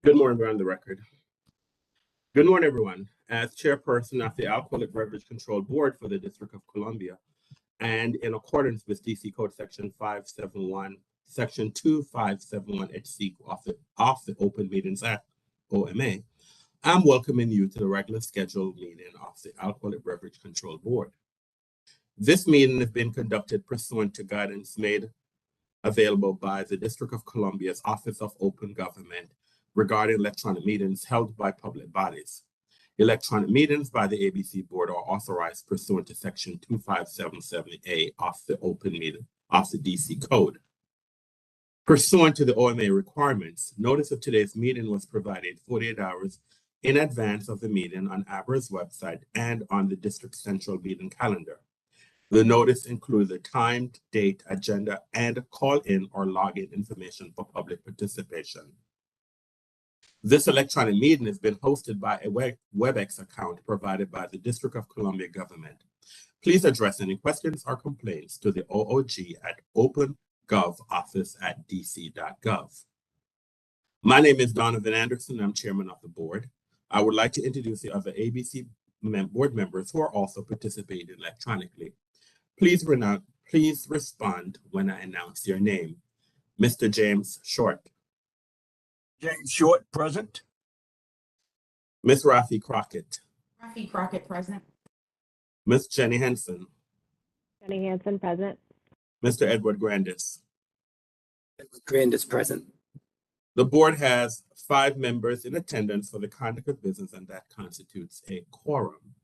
Good morning, we're on the record. Good morning, everyone. As chairperson of the Alcoholic Beverage Control Board for the District of Columbia, and in accordance with DC Code Section 571, Section 2571 HC of the Open Meetings Act, OMA, I'm welcoming you to the regular scheduled meeting of the Alcoholic Beverage Control Board. This meeting has been conducted pursuant to guidance made available by the District of Columbia's Office of Open Government regarding electronic meetings held by public bodies. Electronic meetings by the ABC Board are authorized pursuant to Section 2577A of the Open Meeting of the DC Code. Pursuant to the OMA requirements, notice of today's meeting was provided 48 hours in advance of the meeting on ABRA's website and on the District Central meeting calendar. The notice includes the time, date, agenda, and call-in or login information for public participation. This electronic meeting has been hosted by a WebEx account provided by the District of Columbia government. Please address any questions or complaints to the OOG at opengovoffice@dc.gov. My name is Donovan Anderson. I'm chairman of the board. I would like to introduce the other ABC board members who are also participating electronically. Please respond when I announce your name. Mr. James Short. James Short, present. Ms. Rafi Crockett. Rafi Crockett, present. Ms. Jenny Henson. Jenny Hansen, present. Mr. Edward Grandis. Edward Grandis, present. The board has 5 members in attendance for the conduct of business, and that constitutes a quorum.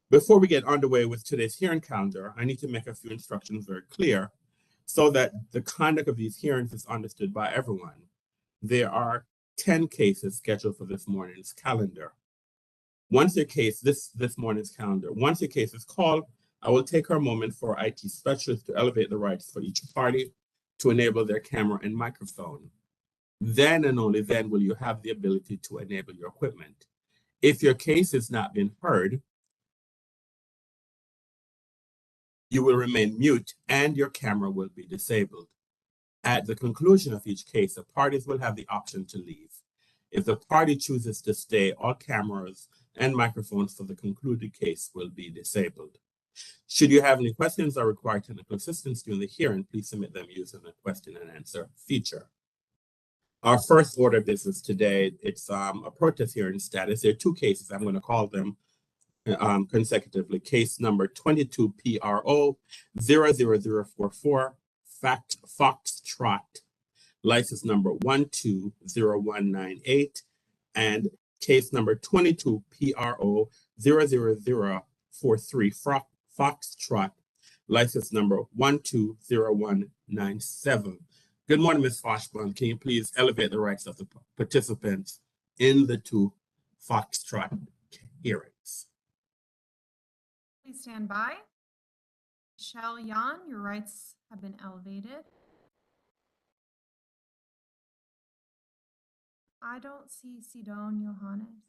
Before we get underway with today's hearing calendar, I need to make a few instructions very clear so that the conduct of these hearings is understood by everyone. There are 10 cases scheduled for this morning's calendar. Once your case, this morning's calendar, once your case is called, I will take a moment for IT specialists to elevate the rights for each party to enable their camera and microphone. Then and only then will you have the ability to enable your equipment. If your case has not been heard, you will remain mute and your camera will be disabled. At the conclusion of each case, the parties will have the option to leave. If the party chooses to stay, all cameras and microphones for the concluded case will be disabled. Should you have any questions or require technical assistance during the hearing, please submit them using the question and answer feature. Our first order of business today, it's a protest hearing status. There are 2 cases. I'm going to call them consecutively. Case number 22 PRO 00044, Foxtrot, license number 120198, and case number 22 PRO 00043, Foxtrot, license number 120197. Good morning, Ms. Foshbun. Can you please elevate the rights of the participants in the 2 Foxtrot hearings? Please stand by. Michelle Yan, your rights have been elevated. I don't see Sidon Johannes.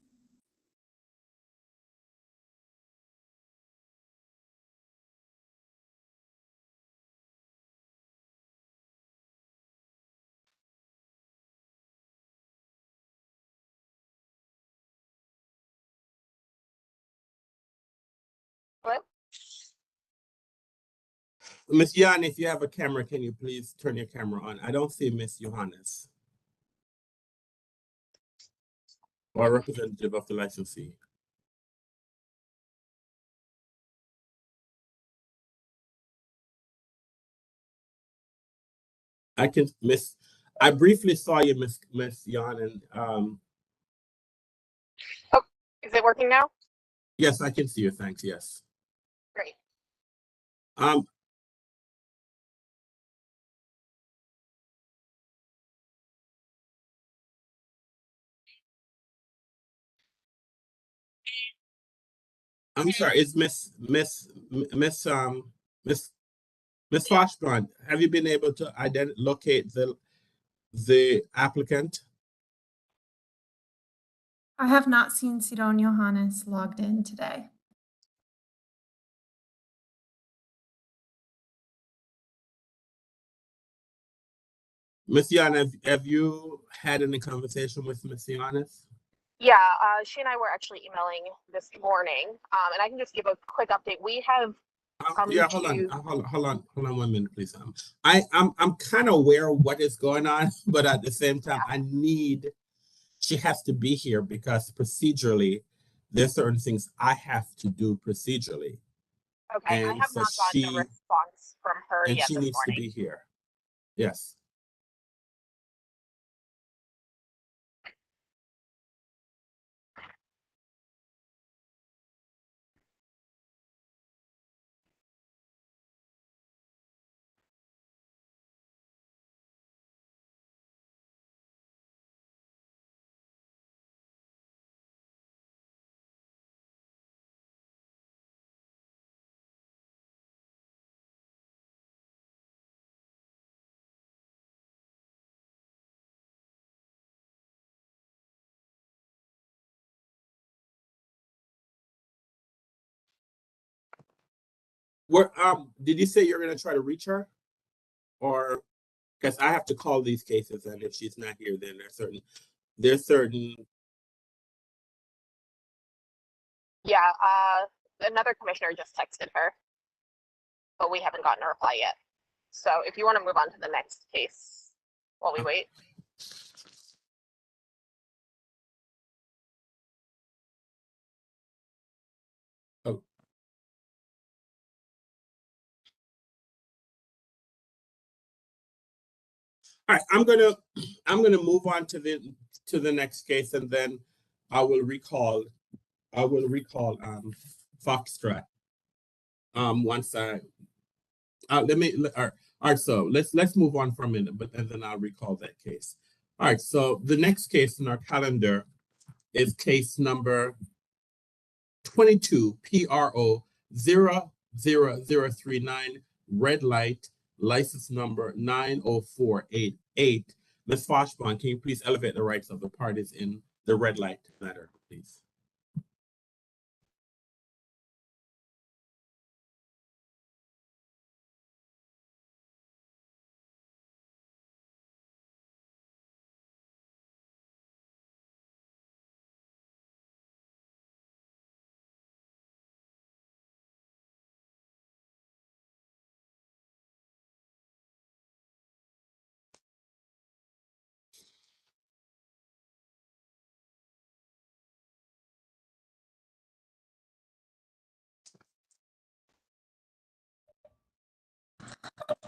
What? Ms. Yan, if you have a camera, can you please turn your camera on? I don't see Ms. Johannes or a representative of the licensee. I briefly saw you, Miss Yan, and Oh, is it working now? yes, I can see you. Thanks. Yes. Great. I'm sorry. Is Miss Foshbun, have you been able to locate the applicant? I have not seen Sidon Johannes logged in today. Ms. Yanis, have you had any conversation with Ms. Yanis? Yeah, she and I were actually emailing this morning, and I can just give a quick update. We have come Yeah, hold on, to, hold on 1 minute, please. I'm kind of aware of what is going on, but at the same time, she has to be here because procedurally, there's certain things I have to do procedurally, okay, I and have so not gotten a response from her yet she this needs to morning. be here. Yes. Did you say you're gonna try to reach her, or because I have to call these cases, and if she's not here, then there's certain. Yeah, another commissioner just texted her, but we haven't gotten a reply yet. So if you want to move on to the next case while we wait. Oh. All right, I'm gonna move on to the next case, and then I will recall Foxtrot. Once I all right, so let's move on for a minute, but and then I'll recall that case. All right, so the next case in our calendar is case number 22 PRO 00039, red light, license number 90488. Ms. Foshbon, can you please elevate the rights of the parties in the red light matter, please?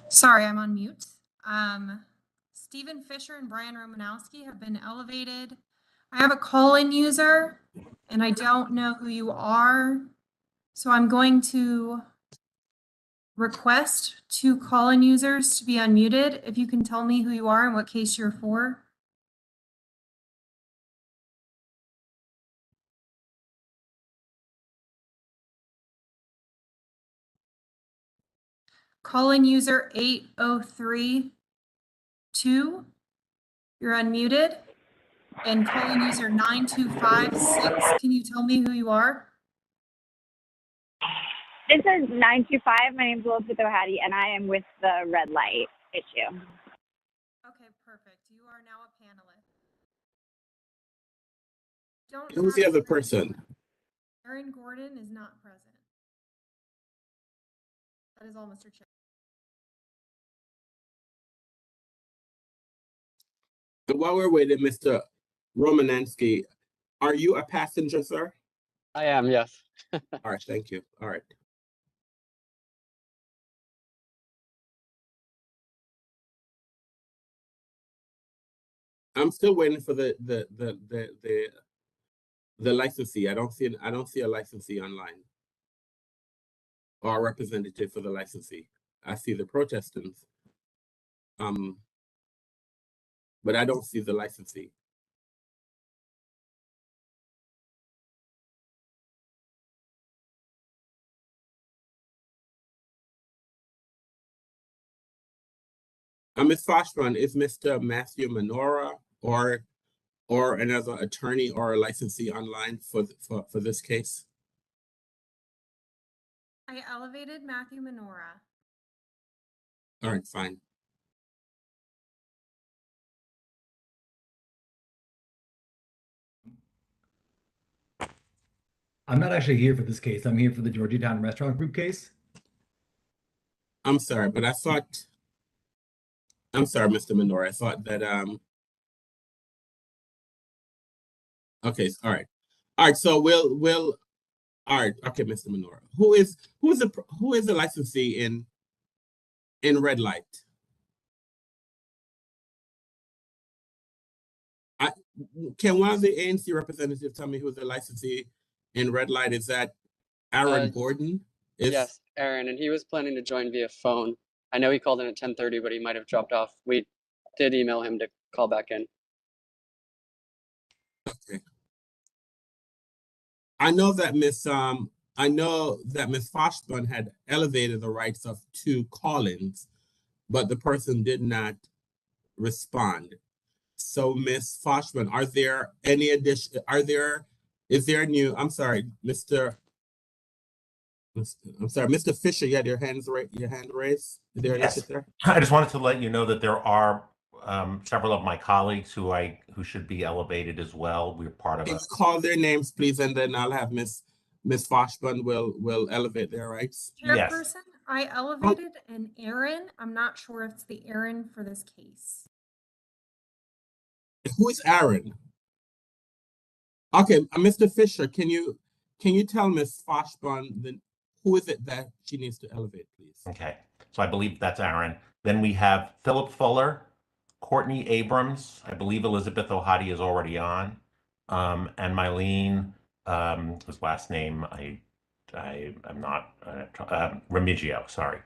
Sorry, I'm on mute. Stephen Fisher and Brian Romanowski have been elevated. I have a call-in user, and I don't know who you are. So I'm going to request 2 call-in users to be unmuted. If you can tell me who you are and what case you're for. Call-in user 8032, you're unmuted. And call-in user 9256, can you tell me who you are? This is 925. My name is Elizabeth O'Hattie, and I am with the red light issue. Okay, perfect. You are now a panelist. Who's the other person? Aaron Gordon is not present. That is all, Mr. Chair. And while we're waiting, Mr. Romanowski, are you a passenger, sir? I am, yes. All right, thank you. All right. I'm still waiting for the licensee. I don't see a licensee online or a representative for the licensee. I see the protestants, but I don't see the licensee. Ms. Foshman, is Mr. Matthew Menora or another attorney or a licensee online for this case? I elevated Matthew Menora. All right, fine. I'm not actually here for this case. I'm here for the Georgetown Restaurant Group case. I'm sorry, but I thought, I'm sorry, Mr. Menor, I thought that, okay, all right. All right, so we'll, all right, okay, Mr. Menor. Who is the licensee in red light? Can one of the ANC representatives tell me who's the licensee in red light? Is that Aaron Gordon? Yes, Aaron, and he was planning to join via phone. I know he called in at 10:30, but he might have dropped off. We did email him to call back in. Okay. I know that Miss Foshburn had elevated the rights of two call-ins, but the person did not respond. So, Miss Foshburn, are there any addition? Is there new? I'm sorry, Mr. Fisher. You had your hand raised. Is there an Yes. issue there? I just wanted to let you know that there are several of my colleagues who should be elevated as well. We're part of Can a. you call their names, please, and then I'll have Miss Foshburn will elevate their rights. Yes. Chairperson, I elevated an Aaron. I'm not sure if it's the Aaron for this case. Who is Aaron? Okay, Mr. Fisher, can you tell Miss Foshburn who is it that she needs to elevate, please? Okay, so I believe that's Aaron. Then we have Philip Fuller, Courtney Abrams. I believe Elizabeth O'Hady is already on, and Mylene, his last name I'm not Remigio. Sorry.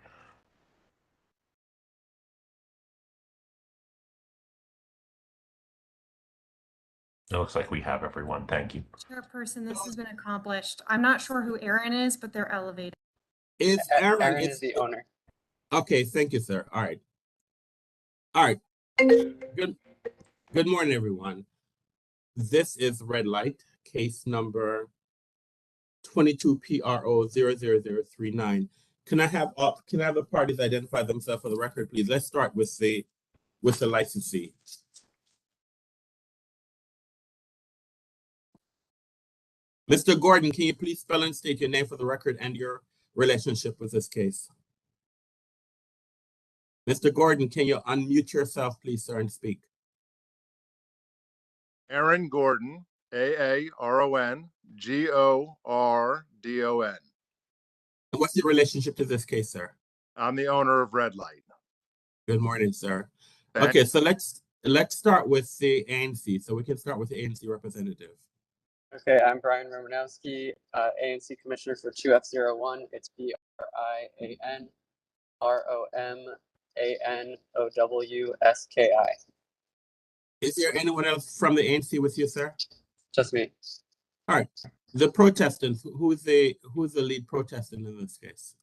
It looks like we have everyone. Thank you. Chairperson, this has been accomplished. I'm not sure who Aaron is, but they're elevated. Is Aaron is the owner. Okay, thank you, sir. All right. All right. Good morning, everyone. This is red light, case number 22PRO00039. Can I have the parties identify themselves for the record, please? Let's start with the licensee. Mr. Gordon, can you please spell and state your name for the record and your relationship with this case? Mr. Gordon, can you unmute yourself, please, sir, and speak? Aaron Gordon, AARONGORDON. What's your relationship to this case, sir? I'm the owner of Red Light. Good morning, sir. Thank Okay, so let's start with the ANC. So we can start with the ANC representative. Okay, I'm Brian Romanowski, ANC Commissioner for 2F01. It's BRIANROMANOWSKI. Is there anyone else from the ANC with you, sir? Just me. All right. The protestants, who's the lead protestant in this case?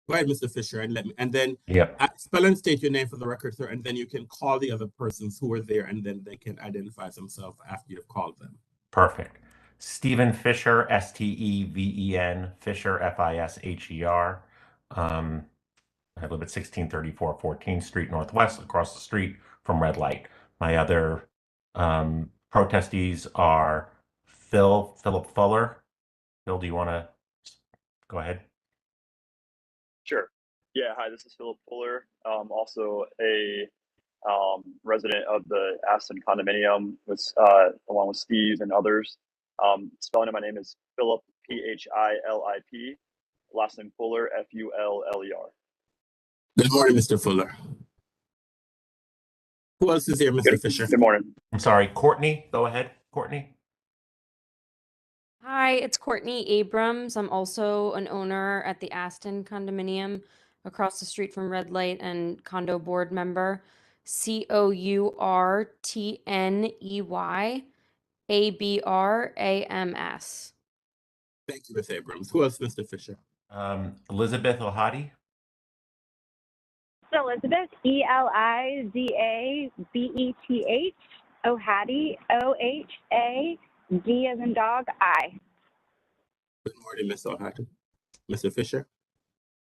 Go ahead, Mr. Fisher, and then Yep. Spell and state your name for the record, sir, and then you can call the other persons who are there, and then they can identify themselves after you've called them. Perfect. Stephen Fisher, STEVEN, Fisher, FISHER. I live at 1634 14th Street Northwest, across the street from Red Light. My other protestees are Philip Fuller. Phil, do you want to go ahead? Sure. Yeah. Hi, this is Philip Fuller. Also a resident of the Aston condominium, along with Steve and others. Spelling of my name is Philip, PHILIP. Last name Fuller, FULLER. Good morning, Mr. Fuller. Who else is here, Mr. Fisher? Good morning. I'm sorry, Courtney. Go ahead, Courtney. Hi, it's Courtney Abrams. I'm also an owner at the Aston condominium across the street from Red Light and condo board member. COURTNEY ABRAMS. Thank you, Ms. Abrams. Who else, Mr. Fisher? Elizabeth O'Hady. So Elizabeth, ELIZABETH, O'Hady, OHA, D as in dog, I. Good morning, Ms. O'Hady. Mr. Fisher?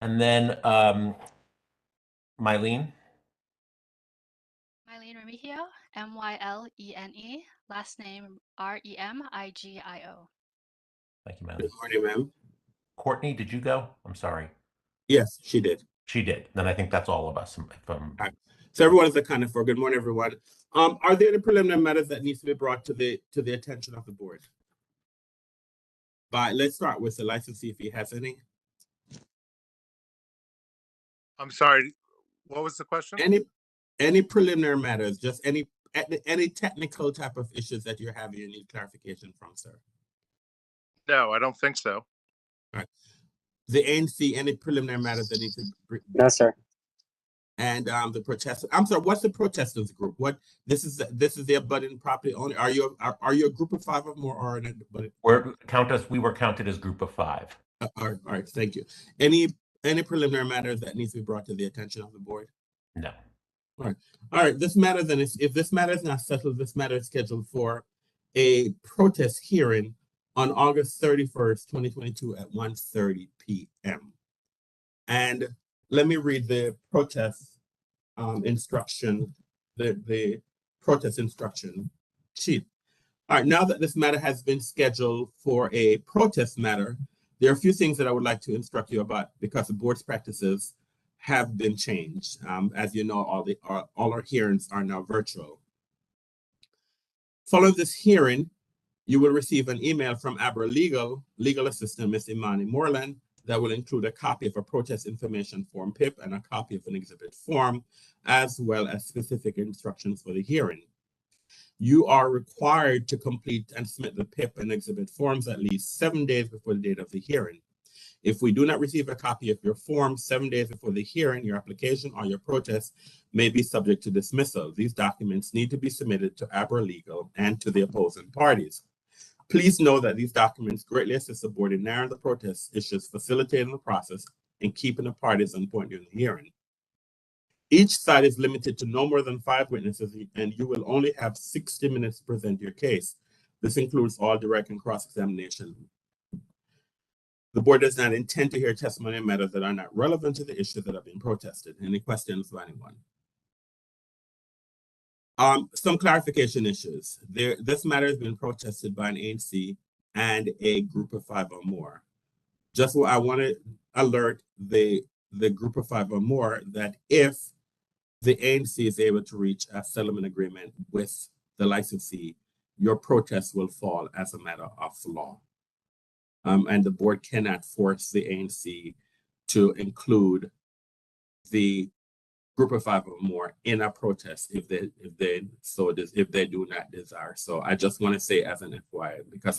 And then Mylene. Mylene Remigio, MYLENE, last name REMIGIO. Thank you, ma'am. Good morning, ma'am. Courtney, did you go? I'm sorry. Yes, she did. She did. Then I think that's all of us. So everyone is accounted for. Good morning, everyone. Are there any preliminary matters that needs to be brought to the attention of the board? Let's start with the licensee if he has any. I'm sorry, what was the question? Any preliminary matters, just any technical type of issues that you're having you need clarification from, sir? No, I don't think so. All right. The ANC, any preliminary matters that need to be? No, sir. And the protesters. I'm sorry. What's the protesters group? What this is the abutting property owner. Are you a group of 5 or more, or an abutting? We were counted as group of 5. All right. Thank you. Any preliminary matters that needs to be brought to the attention of the board? No. All right. This matter then is, if this matter is not settled, this matter is scheduled for a protest hearing on August 31st, 2022 at 1:30 p.m. And let me read the protest instruction, the protest instruction sheet. All right, now that this matter has been scheduled for a protest matter, there are a few things that I would like to instruct you about because the board's practices have been changed. As you know, all our hearings are now virtual. Following this hearing, you will receive an email from ABRA legal assistant, Ms. Imani Moreland, that will include a copy of a protest information form PIP and a copy of an exhibit form, as well as specific instructions for the hearing. You are required to complete and submit the PIP and exhibit forms at least 7 days before the date of the hearing. If we do not receive a copy of your form 7 days before the hearing, your application or your protest may be subject to dismissal. These documents need to be submitted to ABRA Legal and to the opposing parties. Please know that these documents greatly assist the board in narrowing the protest issues, facilitating the process, and keeping the parties on point during the hearing. Each side is limited to no more than 5 witnesses, and you will only have 60 minutes to present your case. This includes all direct and cross-examination. The board does not intend to hear testimony on matters that are not relevant to the issues that have been protested. Any questions for anyone? Some clarification issues. This matter has been protested by an ANC and a group of 5 or more. Just what I want to alert the group of 5 or more that if the ANC is able to reach a settlement agreement with the licensee, your protest will fall as a matter of law. And the board cannot force the ANC to include the group of 5 or more in a protest if they do not desire. So I just want to say as an FYI, because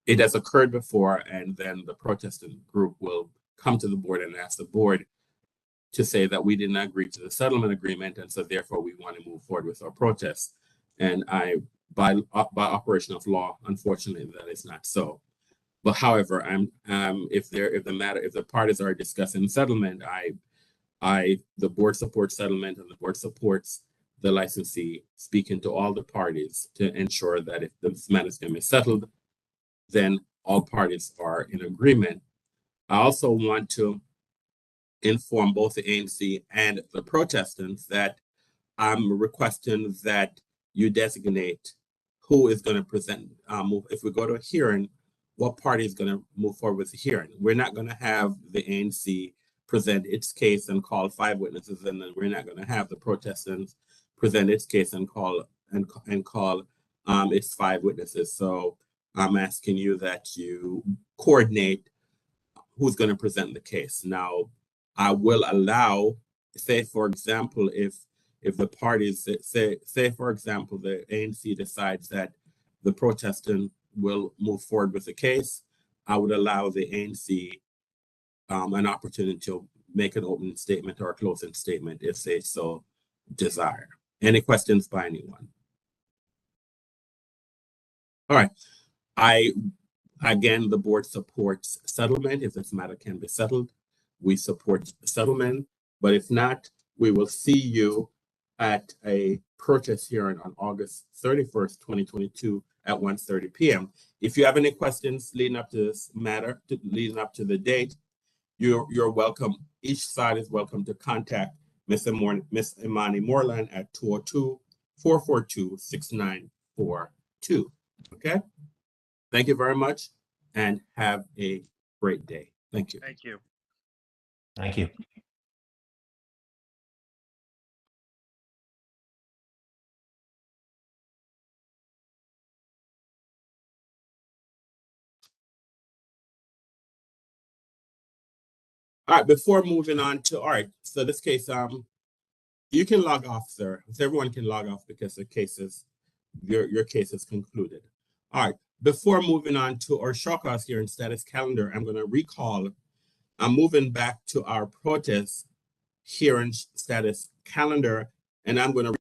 it has occurred before, and then the protesting group will come to the board and ask the board to say that we did not agree to the settlement agreement, and so therefore we want to move forward with our protest. And by operation of law, unfortunately, that is not so. But however, if the parties are discussing settlement, the board supports settlement, and the board supports the licensee speaking to all the parties to ensure that if this matter is going to be settled, then all parties are in agreement. I also want to inform both the ANC and the protestants that I'm requesting that you designate who is going to present. If we go to a hearing, what party is going to move forward with the hearing? We're not going to have the ANC present its case and call 5 witnesses, and then we're not going to have the protestants present its case and call its 5 witnesses. So I'm asking you that you coordinate who's going to present the case. Now, I will allow, say for example, if the parties say for example the ANC decides that the protestant will move forward with the case, I would allow the ANC an opportunity to make an opening statement or a closing statement if they so desire. Any questions by anyone? All right. Again, the board supports settlement. If this matter can be settled, we support settlement. But if not, we will see you at a protest hearing on August 31st, 2022 at 1:30 p.m. If you have any questions leading up to this matter, leading up to the date, you're welcome. Each side is welcome to contact Ms. Imani Moreland at 202-442-6942. Okay? Thank you very much. and have a great day. Thank you. Thank you. Thank you. All right, before moving on to, all right, so this case, you can log off, sir. So everyone can log off because the case is, your case is concluded. All right, before moving on to our show cause here in status calendar, I'm gonna recall, I'm moving back to our protest hearing status calendar, and I'm gonna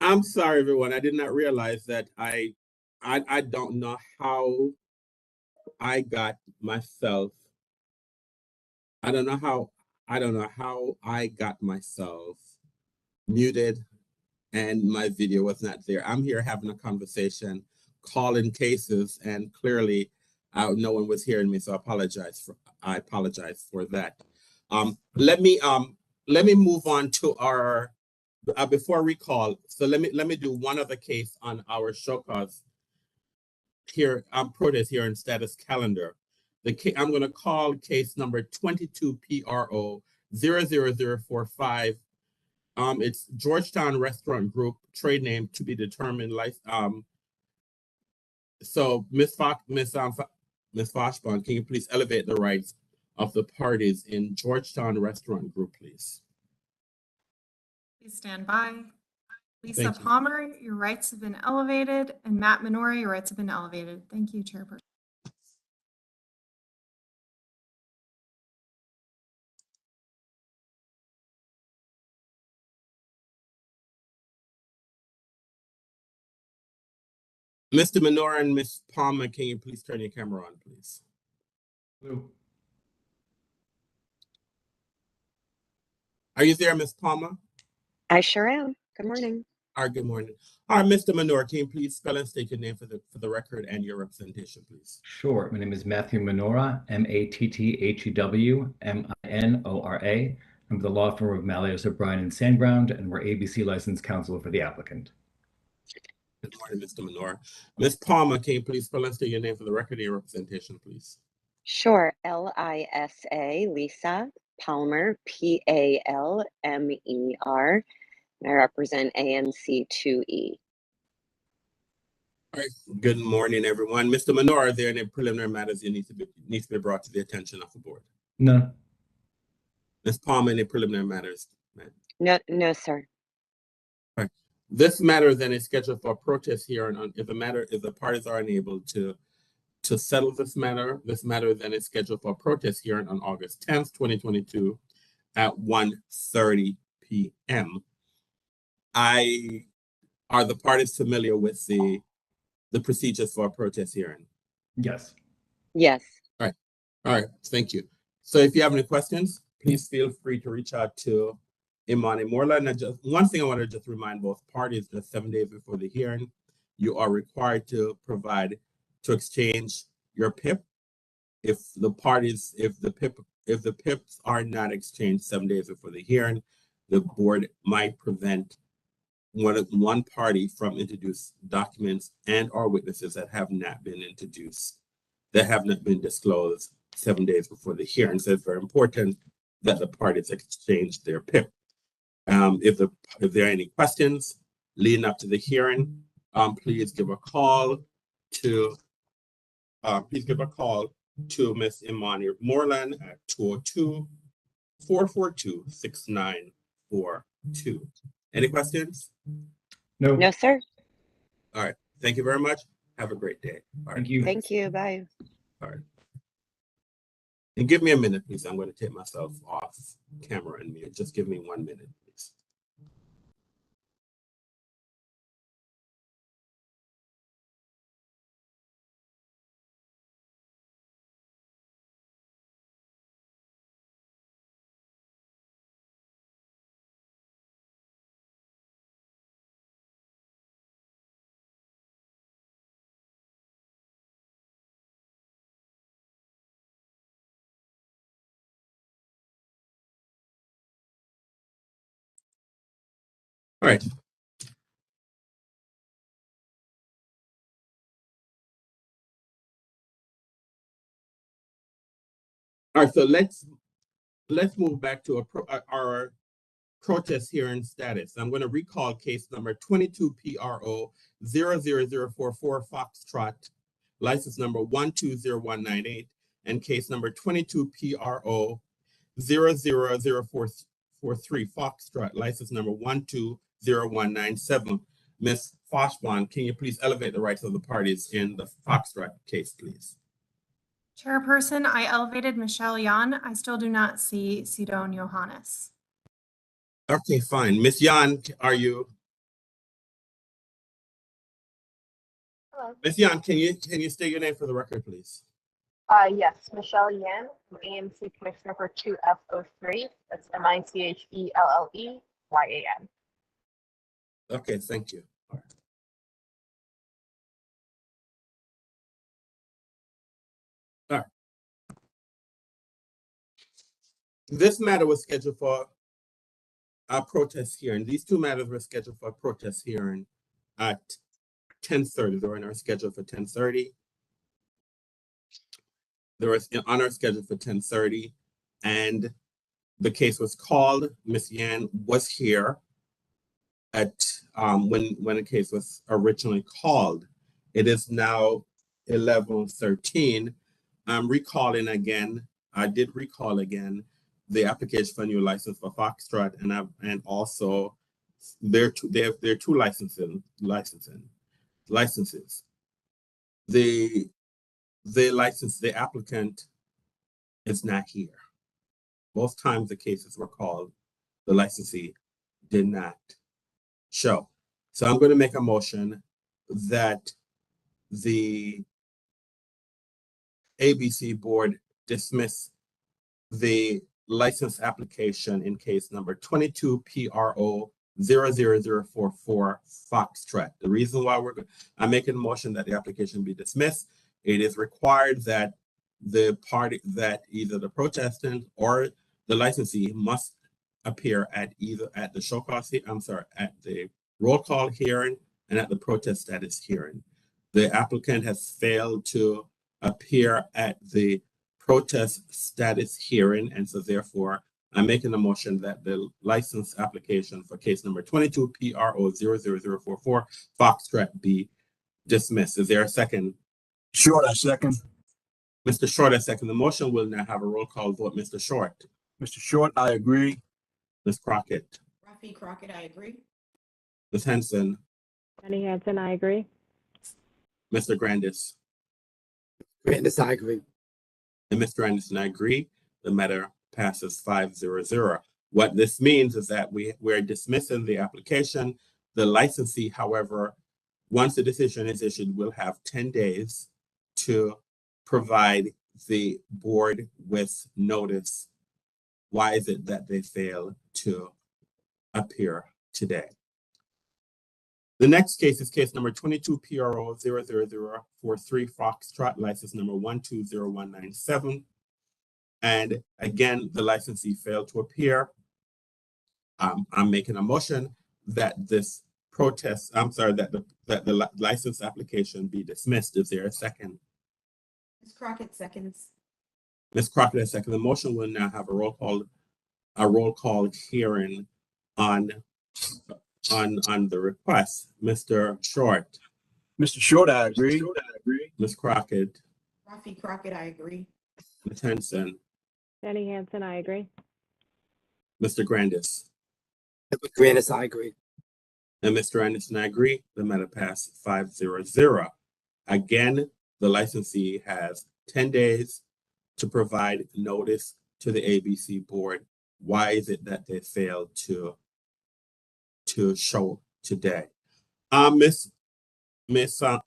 I'm sorry, everyone. I did not realize that I don't know how I got myself. I don't know how I got myself muted and my video was not there. I'm here having a conversation, calling cases, and clearly no one was hearing me, so I apologize for that. Let me move on to our before recall. So let me do one other case on our show cause here, protest here in status calendar. I'm going to call case number 22 PRO 00045. It's Georgetown Restaurant Group, trade name to be determined. So Ms. Foshbon, can you please elevate the rights of the parties in Georgetown Restaurant Group, please? Please stand by. Lisa Thank you. Palmer, your rights have been elevated, and Matt Minori, your rights have been elevated. Thank you, Chairperson. Mr. Minori and Ms. Palmer, can you please turn your camera on, please? Blue. Are you there, Ms. Palmer? I sure am. Good morning. All right, good morning. All right, Mr. Minori, can you please spell and state your name for the record and your representation, please? Sure. My name is Matthew Minora, M-A-T-T-H-E-W-M-I-N-O-R-A. I'm with the law firm of Malleus O'Brien and Sandground, and we're ABC licensed counsel for the applicant. Good morning, Mr. Menor. Ms. Palmer, can you please spell and state your name for the record and your representation, please? Sure. Lisa, Lisa Palmer, Palmer. And I represent ANC 2E. All right. Good morning, everyone. Mr. Menor, are there any preliminary matters that needs to be brought to the attention of the board? None. Ms. Palmer, any preliminary matters? No, sir. All right. This matter then is scheduled for a protest hearing on if the parties are unable to settle this matter then is scheduled for a protest hearing on August 10th, 2022 at 1:30 p.m. Are the parties familiar with the procedures for a protest hearing? Yes. Yes. All right, thank you. So if you have any questions, please feel free to reach out to Imani Morla. And just one thing I want to just remind both parties that 7 days before the hearing, you are required to exchange your PIP. If the PIPs are not exchanged 7 days before the hearing, the board might prevent one party from introducing documents and or witnesses that have not been disclosed 7 days before the hearing. So it's very important that the parties exchange their PIP. If there are any questions leading up to the hearing, please give a call to Ms. Imani Moreland at 202-442-6942. Any questions? No. No, sir. All right. Thank you very much. Have a great day. All right. Thank you. Thank you. Bye. All right. And give me a minute, please. I'm going to take myself off camera and mute. Just give me 1 minute, please. All right. All right, so let's move back to our protest hearing status. I'm going to recall case number 22 PRO 00044 Foxtrot, license number 120198, and case number 22 PRO 00043 Foxtrot, license number 120197. Ms. Foshbon, can you please elevate the rights of the parties in the Foxtrot case, please? Chairperson, I elevated Michelle Yan. I still do not see Sidon Johannes. Okay, fine. Ms. Yan, are you? Hello. Ms. Yan, can you state your name for the record, please? Yes, Michelle Yan, ANC Commissioner for 2F03. That's MICHELLEYAN. Okay, thank you. All right. This matter was scheduled for a protest hearing. These two matters were scheduled for a protest hearing at 10:30. They were on our schedule for 10:30. They were on our schedule for 10:30, and the case was called. Ms. Yan was here at when the case was originally called. It is now 11:13. I'm recalling again. I did recall again the application for a new license for Foxtrot, and also there are two licenses. The applicant is not here. Both times the cases were called, the licensee did not show. So I'm going to make a motion that the ABC board dismiss the license application in case number 22 PRO 00044 Foxtrot. The reason why I'm making a motion that the application be dismissed, it is required that the party, that either the protestant or the licensee must appear at the roll call hearing and at the protest status hearing. The applicant has failed to appear at the protest status hearing, and so therefore I'm making a motion that the license application for case number 22 PRO 00044 Foxtrot be dismissed. Is there a second? Short, I second. Mr. Short, I second. The motion will now have a roll call vote. Mr. Short. Mr. Short, I agree. Ms. Crockett. Rafi Crockett, I agree. Ms. Henson. Jenny Hansen, I agree. Mr. Grandis. Grandis, I agree. And Mr. Anderson, I agree. The matter passes 5-0-0. What this means is that we're dismissing the application. The licensee, however, once the decision is issued, will have 10 days to provide the board with notice. Why is it that they fail to appear today? The next case is case number 22 PRO 00043 Foxtrot, license number 120197. And again, the licensee failed to appear. I'm making a motion that this protest, that the license application be dismissed. Is there a second? Ms. Crockett seconds. Ms. Crockett, a second. The motion will now have a roll call hearing on the request. Mr. Short. Mr. Short, I agree. Ms. Crockett. Rafi Crockett, I agree. Ms. Henson. Jenny Hansen, I agree. Mr. Grandis. Grandis, I agree. And Mr. Anderson, I agree. The matter passed 5-0-0. Again, the licensee has 10 days to provide notice to the ABC board. Why is it that they failed to show today? I'm sorry,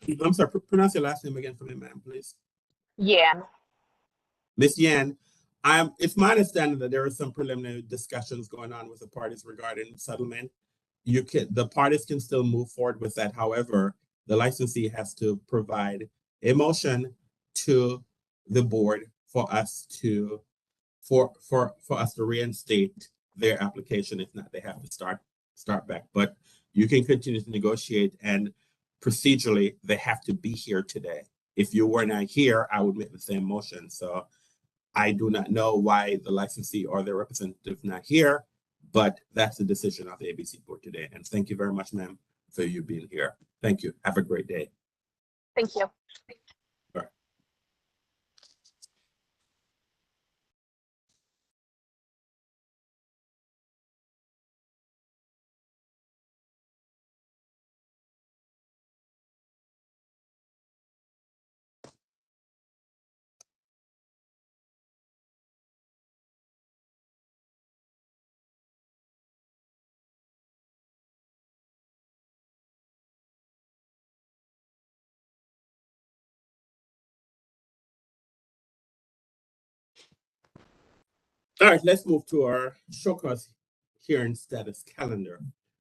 pronounce your last name again for me, ma'am, please. Yeah. Ms. Yan, it's my understanding that there are some preliminary discussions going on with the parties regarding settlement. The parties can still move forward with that. However, the licensee has to provide a motion to the board for us to reinstate their application. If not, they have to start back. But you can continue to negotiate, and procedurally, they have to be here today. If you were not here, I would make the same motion. So I do not know why the licensee or their representative not here, but that's the decision of the ABC board today. And thank you very much, ma'am, for you being here. Thank you. Have a great day. Thank you. All right. All right, let's move to our show cause hearing status calendar.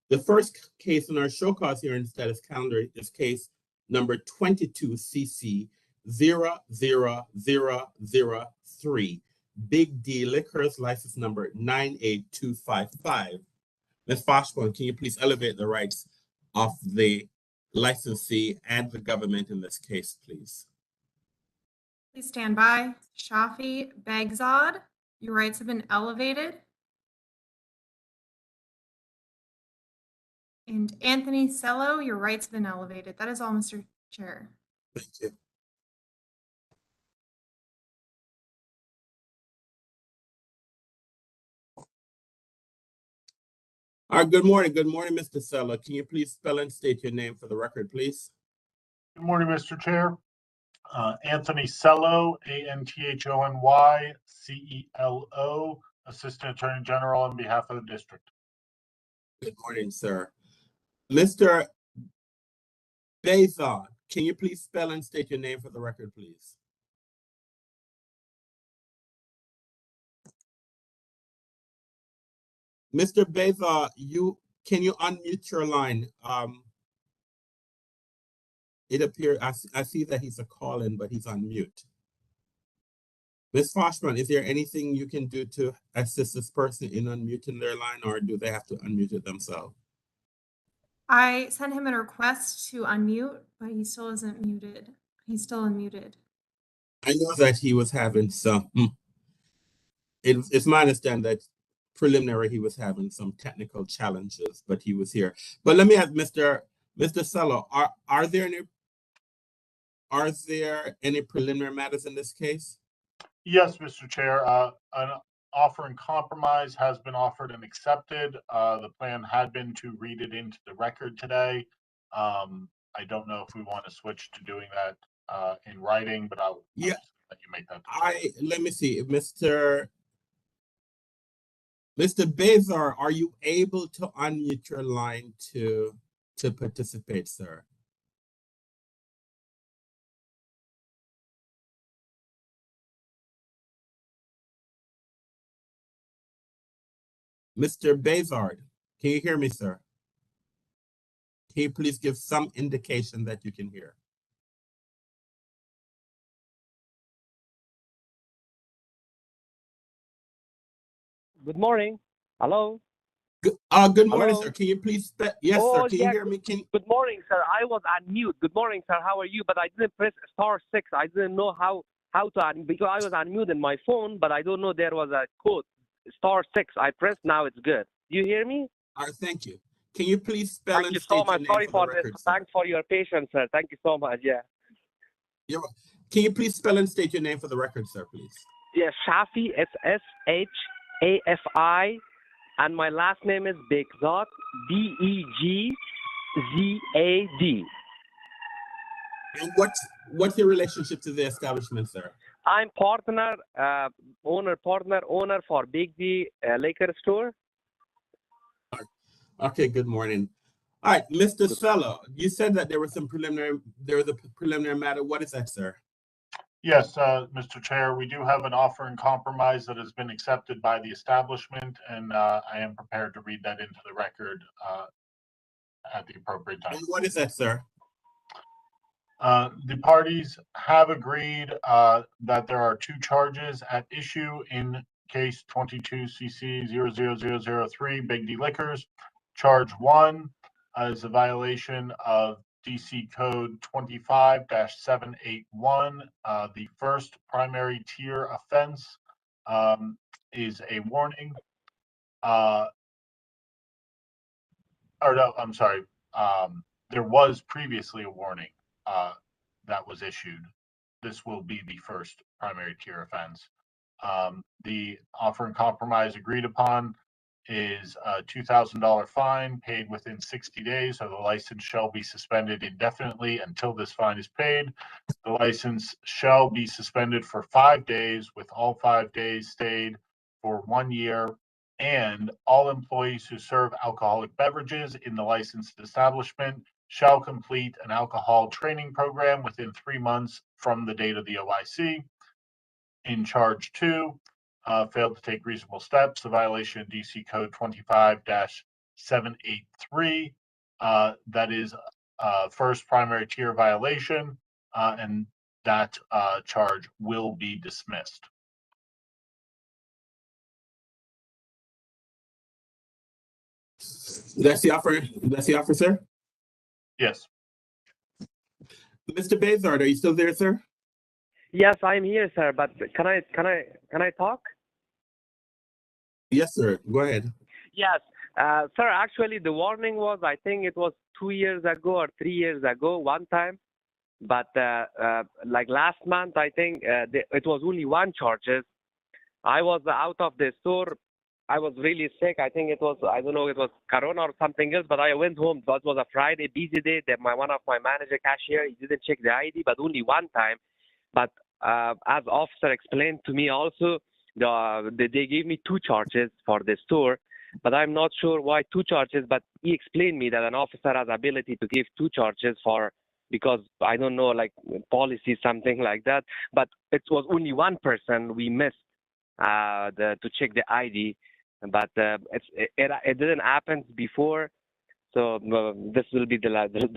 The first case on our show cause hearing status calendar is case number 22 CC 00003. Big D Liquors, license number 98255. Ms. Foshburn, can you please elevate the rights of the licensee and the government in this case, please? Please stand by. Shafi Begzad, your rights have been elevated. And Anthony Sello, your rights have been elevated. That is all, Mr. Chair. Thank you. All right, good morning. Good morning, Mr. Sello. Can you please spell and state your name for the record, please? Good morning, Mr. Chair. Anthony Sello, ANTHONY-CELO, Assistant Attorney General on behalf of the district. Good morning, sir. Mr. Bezon, can you please spell and state your name for the record, please? Mr. Bezon, can you unmute your line? It appears, I see that he's a call-in, but he's on mute. Ms. Foshman, is there anything you can do to assist this person in unmuting their line, or do they have to unmute it themselves? I sent him a request to unmute, but he still isn't muted. He's still unmuted. I know that he was having some, it's my understanding that preliminary he was having some technical challenges, but he was here. But let me ask Mr. Sello, are there any preliminary matters in this case? Yes, Mr. Chair. An offer in compromise has been offered and accepted. The plan had been to read it into the record today. I don't know if we want to switch to doing that in writing, but I'll Yeah. let you make that. Let me see, if Mr. Bezar, are you able to unmute your line to participate, sir? Mr. Bezard, can you hear me, sir? Can you please give some indication that you can hear? Good morning. Hello. Good morning, Hello? sir. Can you please yes, sir. Can you hear me? Good morning, sir. I was on mute. Good morning, sir. How are you? But I didn't press *6. I didn't know how to because I was on mute in my phone, but I don't know there was a code *6. I pressed. Now it's good. Do you hear me? All right, thank you. Can you please spell Thank and you state so much. your name Sorry for for the this. record, sir? Thanks for your patience, sir. Thank you so much. Yeah. Can you please spell and state your name for the record, sir, please? Yeah, Shafi. SSHAFI. And my last name is Begzad, BEGZAD. And what's your relationship to the establishment, sir? I'm owner for Big D Liquor Store. Okay, good morning. All right, Mr. Sello, you said that there was a preliminary matter. What is that, sir? Yes, Mr. Chair, we do have an offer in compromise that has been accepted by the establishment, and I am prepared to read that into the record at the appropriate time. And what is that, sir? The parties have agreed that there are two charges at issue in case 22CC00003 Big D Liquors. Charge 1 is a violation of DC Code 25-781. The first primary tier offense is a warning. There was previously a warning that was issued. This will be the first primary tier offense. The offer and compromise agreed upon is a $2,000 fine paid within 60 days, so the license shall be suspended indefinitely until this fine is paid. The license shall be suspended for 5 days, with all 5 days stayed for 1 year, and all employees who serve alcoholic beverages in the licensed establishment shall complete an alcohol training program within 3 months from the date of the OIC. In charge 2, failed to take reasonable steps, a violation of DC Code 25-783. That is first primary tier violation, and that charge will be dismissed. That's the offer. That's the offer, sir? Yes. Mr. Bezard, are you still there, sir? Yes, I'm here, sir. But can I talk? Yes, sir. Go ahead. Yes, sir. Actually, the warning was, I think it was 2 years ago or 3 years ago, one time. But like last month, I think it was only one charges. I was out of the store. I was really sick. I think it was, I don't know, it was Corona or something else. But I went home. That was a Friday, busy day. That one of my manager cashier, he didn't check the ID, but only one time. But as officer explained to me also, they gave me 2 charges for the store, but I'm not sure why 2 charges. But he explained me that an officer has ability to give 2 charges because I don't know, like policy, something like that. But it was only one person we missed to check the ID, but it didn't happen before. So this will be the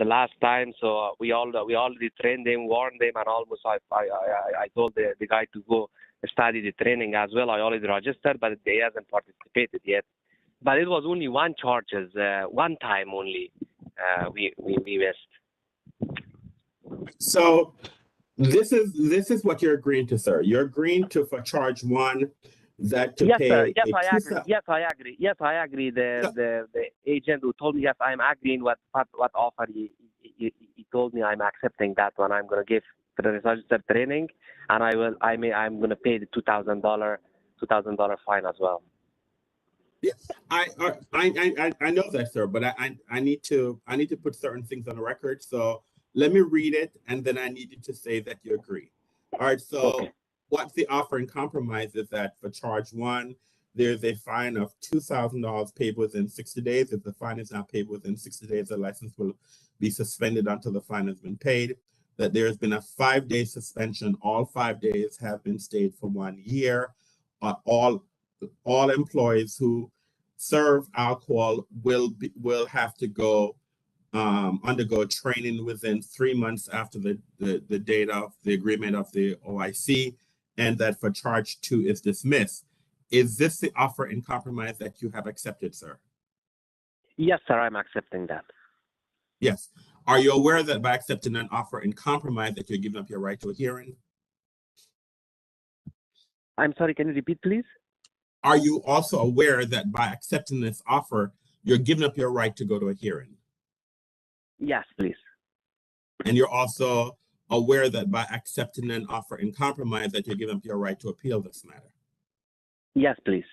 last time. So we already trained them, warned them, and almost I told the guy to go study the training as well. I already registered, but he hasn't participated yet. But it was only one charges, one time only. we missed. So this is what you're agreeing to, sir. You're agreeing to for charge one that to Yes, pay sir. Yes, a I agree. Yes, I agree. Yes, I agree. The agent who told me, yes, I'm agreeing what offer he told me, I'm accepting that one. I'm gonna give for the registered training, and I'm gonna pay the $2,000 fine as well. Yeah, I know that, sir, but I need to put certain things on the record. So let me read it, and then I need you to say that you agree. All right. So Okay. what's the offer in compromise is that for charge one, there's a fine of $2,000 paid within 60 days. If the fine is not paid within 60 days, the license will be suspended until the fine has been paid. That there has been a 5-day suspension. All 5 days have been stayed for 1 year. All employees who serve alcohol will have to go undergo training within 3 months after the date of the agreement of the OIC, and that for charge two is dismissed. Is this the offer in compromise that you have accepted, sir? Yes, sir. I'm accepting that. Yes. Are you aware that by accepting an offer in compromise that you're giving up your right to a hearing? I'm sorry. Can you repeat, please? Are you also aware that by accepting this offer, you're giving up your right to go to a hearing? Yes, please. And you're also aware that by accepting an offer in compromise that you're giving up your right to appeal this matter? Yes, please.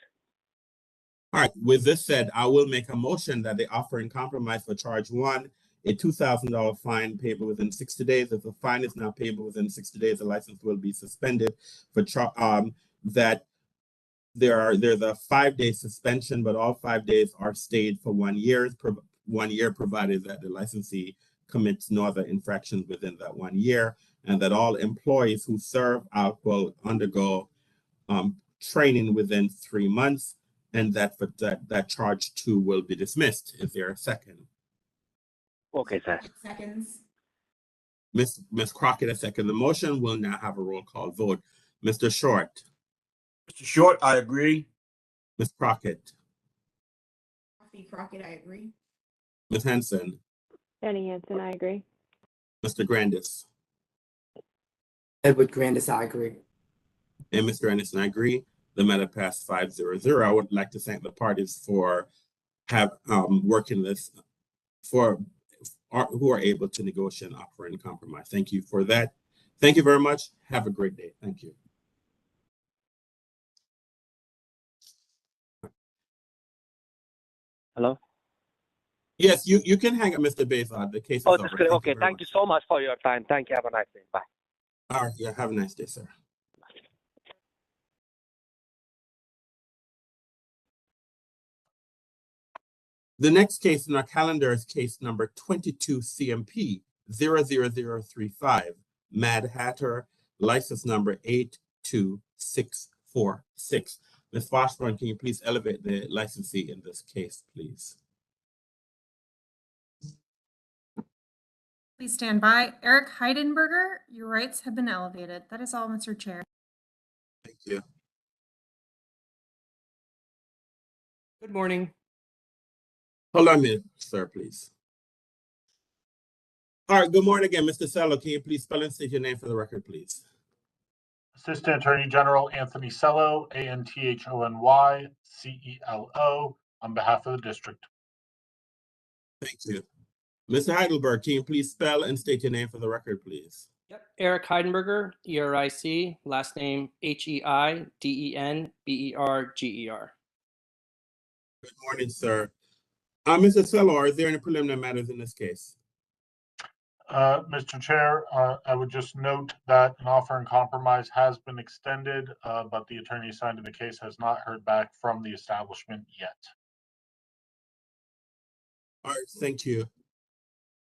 All right. With this said, I will make a motion that the offer in compromise for charge one, a $2,000 fine payable within 60 days. If the fine is not payable within 60 days, the license will be suspended. For that there's a 5-day suspension, but all 5 days are stayed for 1 year. 1 year, provided that the licensee commits no other infractions within that 1 year, and that all employees who serve alcohol undergo training within 3 months, and that for that charge two will be dismissed. Is there a second? Okay, sir. Seconds. Ms. Crockett, a second. The motion will now have a roll call vote. Mr. Short. Mr. Short, I agree. Ms. Crockett. Crockett, I agree. Ms. Henson. Jenny Hansen, I agree. Mr. Grandis. Edward Grandis, I agree. And Mr. Anderson, I agree. The matter passed 5-0-0. I would like to thank the parties for working this who are able to negotiate and offer in compromise. Thank you for that. Thank you very much. Have a great day. Thank you. Hello? Yes, you can hang up, Mr. Bezod. The case is over. That's great. Okay, thank you much. so much for your time. Thank you. Have a nice day. Bye. All right. Yeah, have a nice day, sir. The next case in our calendar is case number 22 CMP 00035, Mad Hatter, license number 82646. Ms. Washburn, can you please elevate the licensee in this case, please? Please stand by. Eric Heidenberger, your rights have been elevated. That is all, Mr. Chair. Thank you. Good morning. Hold on a minute, sir, please. All right, good morning again, Mr. Cello. Can you please spell and state your name for the record, please? Assistant Attorney General Anthony Cello, ANTHONYCELO, on behalf of the district. Thank you. Mr. Heidelberg, can you please spell and state your name for the record, please? Yep. Eric Heidenberger, ERIC, last name HEIDENBERGER. Good morning, sir. Mr. Cello, is there any preliminary matters in this case? Mr. Chair, I would just note that an offer in compromise has been extended, but the attorney assigned to the case has not heard back from the establishment yet. All right, thank you.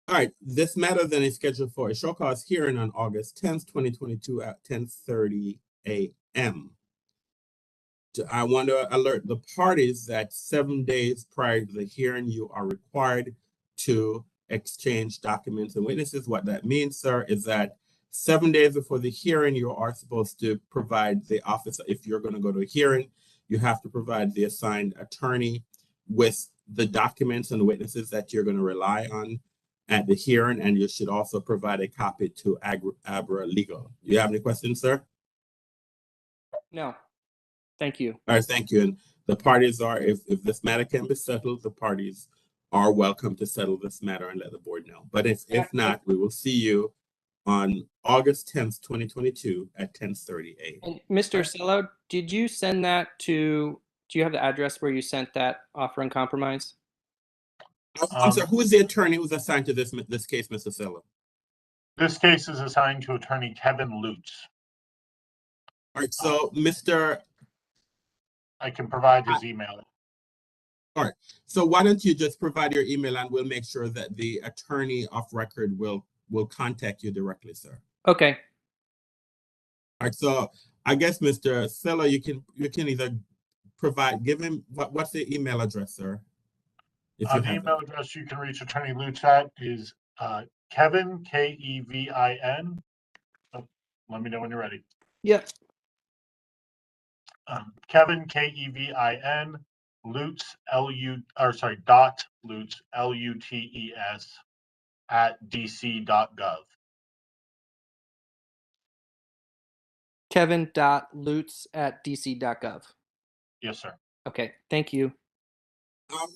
All right, this matter then is scheduled for a show cause hearing on August 10th, 2022 at 10:30 a.m. I want to alert the parties that 7 days prior to the hearing, you are required to exchange documents and witnesses. What that means, sir, is that 7 days before the hearing, you are supposed to provide the office. If you're going to go to a hearing, you have to provide the assigned attorney with the documents and witnesses that you're going to rely on at the hearing, and you should also provide a copy to Abra Legal. Do you have any questions, sir? No. Thank you. All right, thank you. And the parties are, if this matter can be settled, the parties are welcome to settle this matter and let the board know. But if not, we will see you on August 10th, 2022 at 10:30 a.m. And Mr. Cello, did you send that to, do you have the address where you sent that offer and compromise? I'm sorry, who is the attorney who's assigned to this case, Mr. Silla? This case is assigned to attorney Kevin Lutz. All right, so Mr. I can provide his email. All right, so why don't you just provide your email and we'll make sure that the attorney of record will contact you directly, sir. Okay. All right, so I guess Mr. Silla, you can either give him what's the email address, sir? If you The have email address you can reach attorney Lutz at is Kevin, Kevin. Oh, let me know when you're ready. Yep. Kevin, Kevin, Lutz, dot Lutz, Lutz at dc.gov. Kevin.lutz at dc.gov. Yes, sir. Okay, thank you.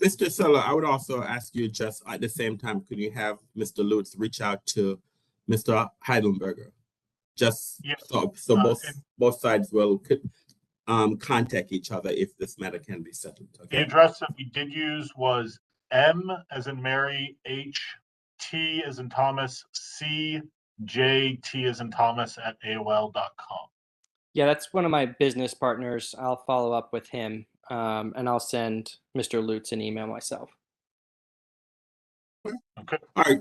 Mr. Silla, I would also ask you just at the same time, could you have Mr. Lutz reach out to Mr. Heidelberger? Just so both sides will contact each other if this matter can be settled. Okay? The address that we did use was M as in Mary, H, T as in Thomas, C, J, T as in Thomas at AOL.com. Yeah, that's one of my business partners. I'll follow up with him, and I'll send Mr. Lutz an email myself. Okay. All right.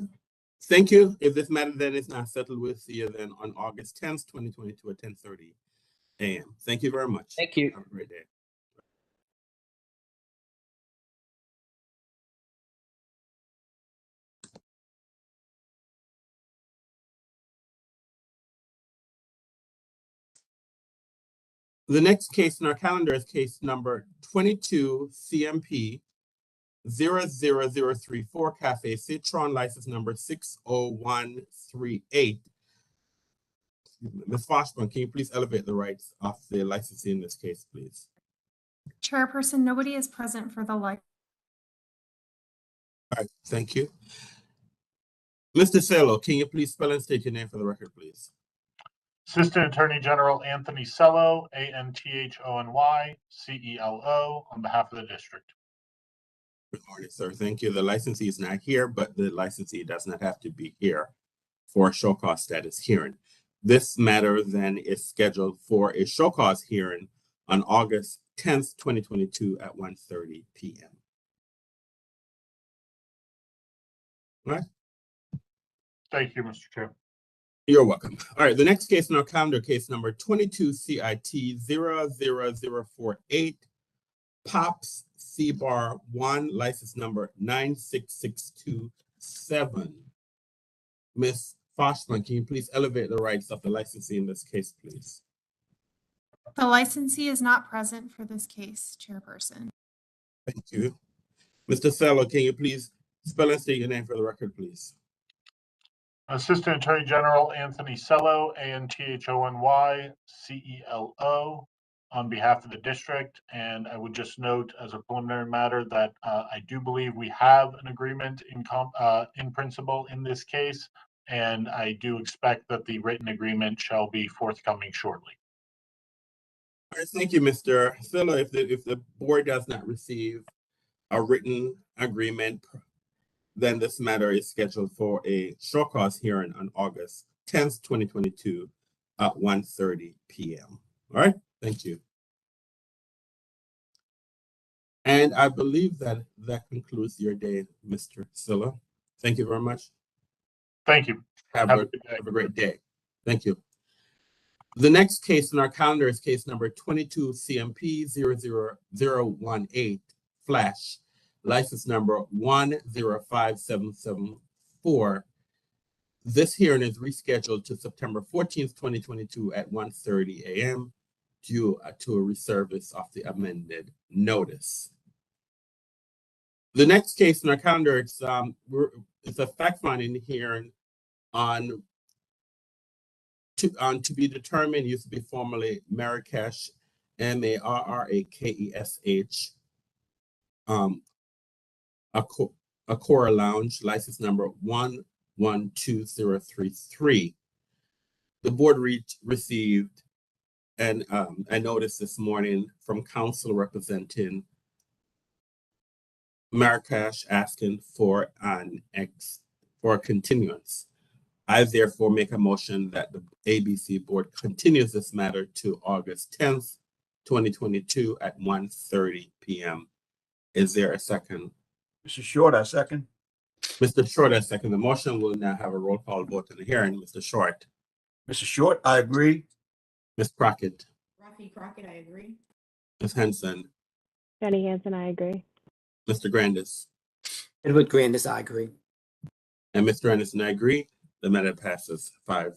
Thank you. If this matter then is not settled, we'll see you then on August 10th, 2022 at 10:30 a.m. Thank you very much. Thank you. Have a great day. The next case in our calendar is case number 22 CMP 00034 Cafe Citron, license number 60138. Ms. Foshman, can you please elevate the rights of the licensee in this case, please? Chairperson, nobody is present for the license. All right, thank you. Mr. Cello, can you please spell and state your name for the record, please? Assistant Attorney General Anthony Cello, ANTHONY CELO, on behalf of the district. Good morning, sir. Thank you. The licensee is not here, but the licensee does not have to be here for a show cause status hearing. This matter then is scheduled for a show cause hearing on August 10th, 2022 at 1:30 p.m. All right. Thank you, Mr. Chair. You're welcome. All right, the next case in our calendar, case number 22 CIT 00048, Pops C-Bar 1, license number 96627. Ms. Foshman, can you please elevate the rights of the licensee in this case, please? The licensee is not present for this case, Chairperson. Thank you. Mr. Cello, can you please spell and state your name for the record, please? Assistant Attorney General Anthony Cello, ANTHONY CELO, on behalf of the district. And I would just note as a preliminary matter that I do believe we have an agreement in principle in this case. And I do expect that the written agreement shall be forthcoming shortly. All right, thank you, Mr. Cello. If the board does not receive a written agreement, then this matter is scheduled for a show cause hearing on August 10th, 2022 at 1:30 p.m. All right, thank you. And I believe that concludes your day, Mr. Silla. Thank you very much. Thank you. Have a great day. Thank you. The next case in our calendar is case number 22 CMP 00018 Flash, license number 105774. This hearing is rescheduled to September 14th, 2022 at 1:30 a.m. due to a reservice of the amended notice. The next case in our calendar, it's a fact-finding hearing on to be determined, used to be formerly Marrakesh, Marrakesh, Accora Lounge, license number 112033. The board received a notice this morning from counsel representing Marrakesh asking for a continuance. I therefore make a motion that the ABC board continues this matter to August 10th, 2022 at 1:30 p.m. Is there a second? Mr. Short, I second. Mr. Short, I second the motion. We'll now have a roll call vote in the hearing. Mr. Short. Mr. Short, I agree. Ms. Crockett. Rafi Crockett, I agree. Ms. Henson. Jenny Hansen, I agree. Mr. Grandis. Edward Grandis, I agree. And Mr. Anderson, I agree. The matter passes 5-0.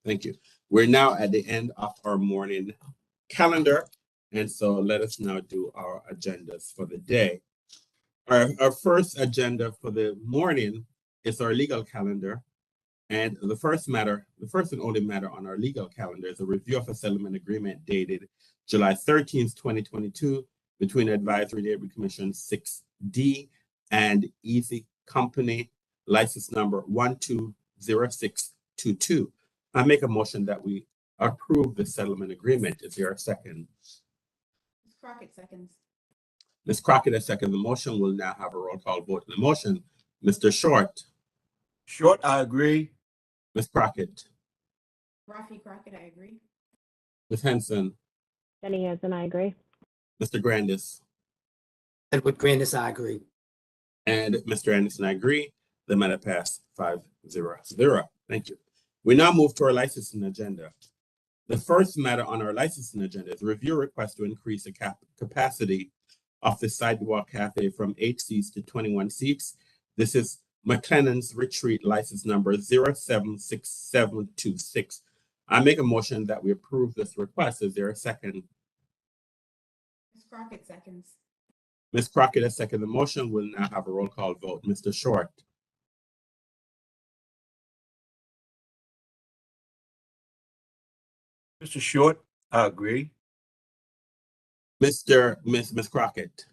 Thank you. We're now at the end of our morning calendar. And so let us now do our agendas for the day. Our first agenda for the morning is our legal calendar. And the first and only matter on our legal calendar is a review of a settlement agreement dated July 13th, 2022 between Advisory Neighborhood Commission 6D and Easy Company, license number 120622. I make a motion that we approve the settlement agreement. Is there a second? Ms. Crockett seconds. Ms. Crockett has seconded the motion. We'll now have a roll call vote on the motion. Mr. Short. Short, I agree. Ms. Crockett. Rafi Crockett, I agree. Ms. Henson. Jenny Hansen, I agree. Mr. Grandis. Edward Grandis, I agree. And Mr. Anderson, I agree. The matter passed 5-0. Thank you. We now move to our licensing agenda. The first matter on our licensing agenda is a review request to increase the capacity of the Sidewalk Cafe from 8 seats to 21 seats. This is McLennan's Retreat, license number 076726. I make a motion that we approve this request. Is there a second? Ms. Crockett seconds. Ms. Crockett has seconded the motion. We'll now have a roll call vote. Mr. Short. Mr. Short, I agree. Miss Crockett.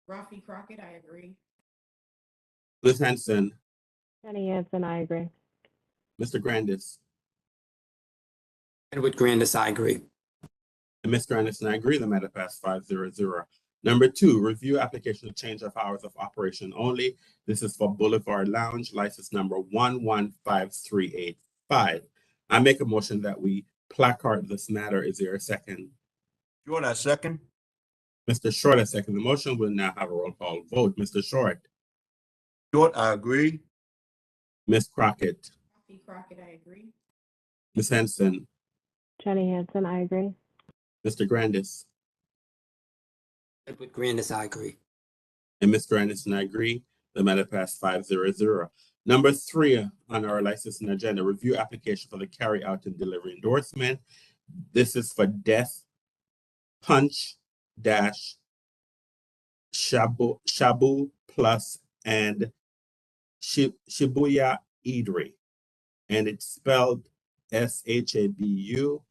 Rafi Crockett, I agree. Ms. Henson. Jenny Hansen, I agree. Mr. Grandis. Edward Grandis, I agree. And Mr. Anderson, I agree. The matter passed 5-0. Number 2, review application of change of hours of operation only. This is for Boulevard Lounge, license number 115385. I make a motion that we placard this matter. Is there a second? Short, I second. Mr. Short, I second the motion. We'll now have a roll call vote. Mr. Short. Short, I agree. Ms. Crockett. Rafi Crockett, I agree. Ms. Henson. Jenny Hansen, I agree. Mr. Grandis. Edward Grandis, I agree. And Mr. Anderson, I agree. The matter passed 5-0. Number 3 on our licensing agenda, review application for the carryout and delivery endorsement. This is for Death Punch Dash Shabu Plus and Shibuya Eatery. And it's spelled SHABU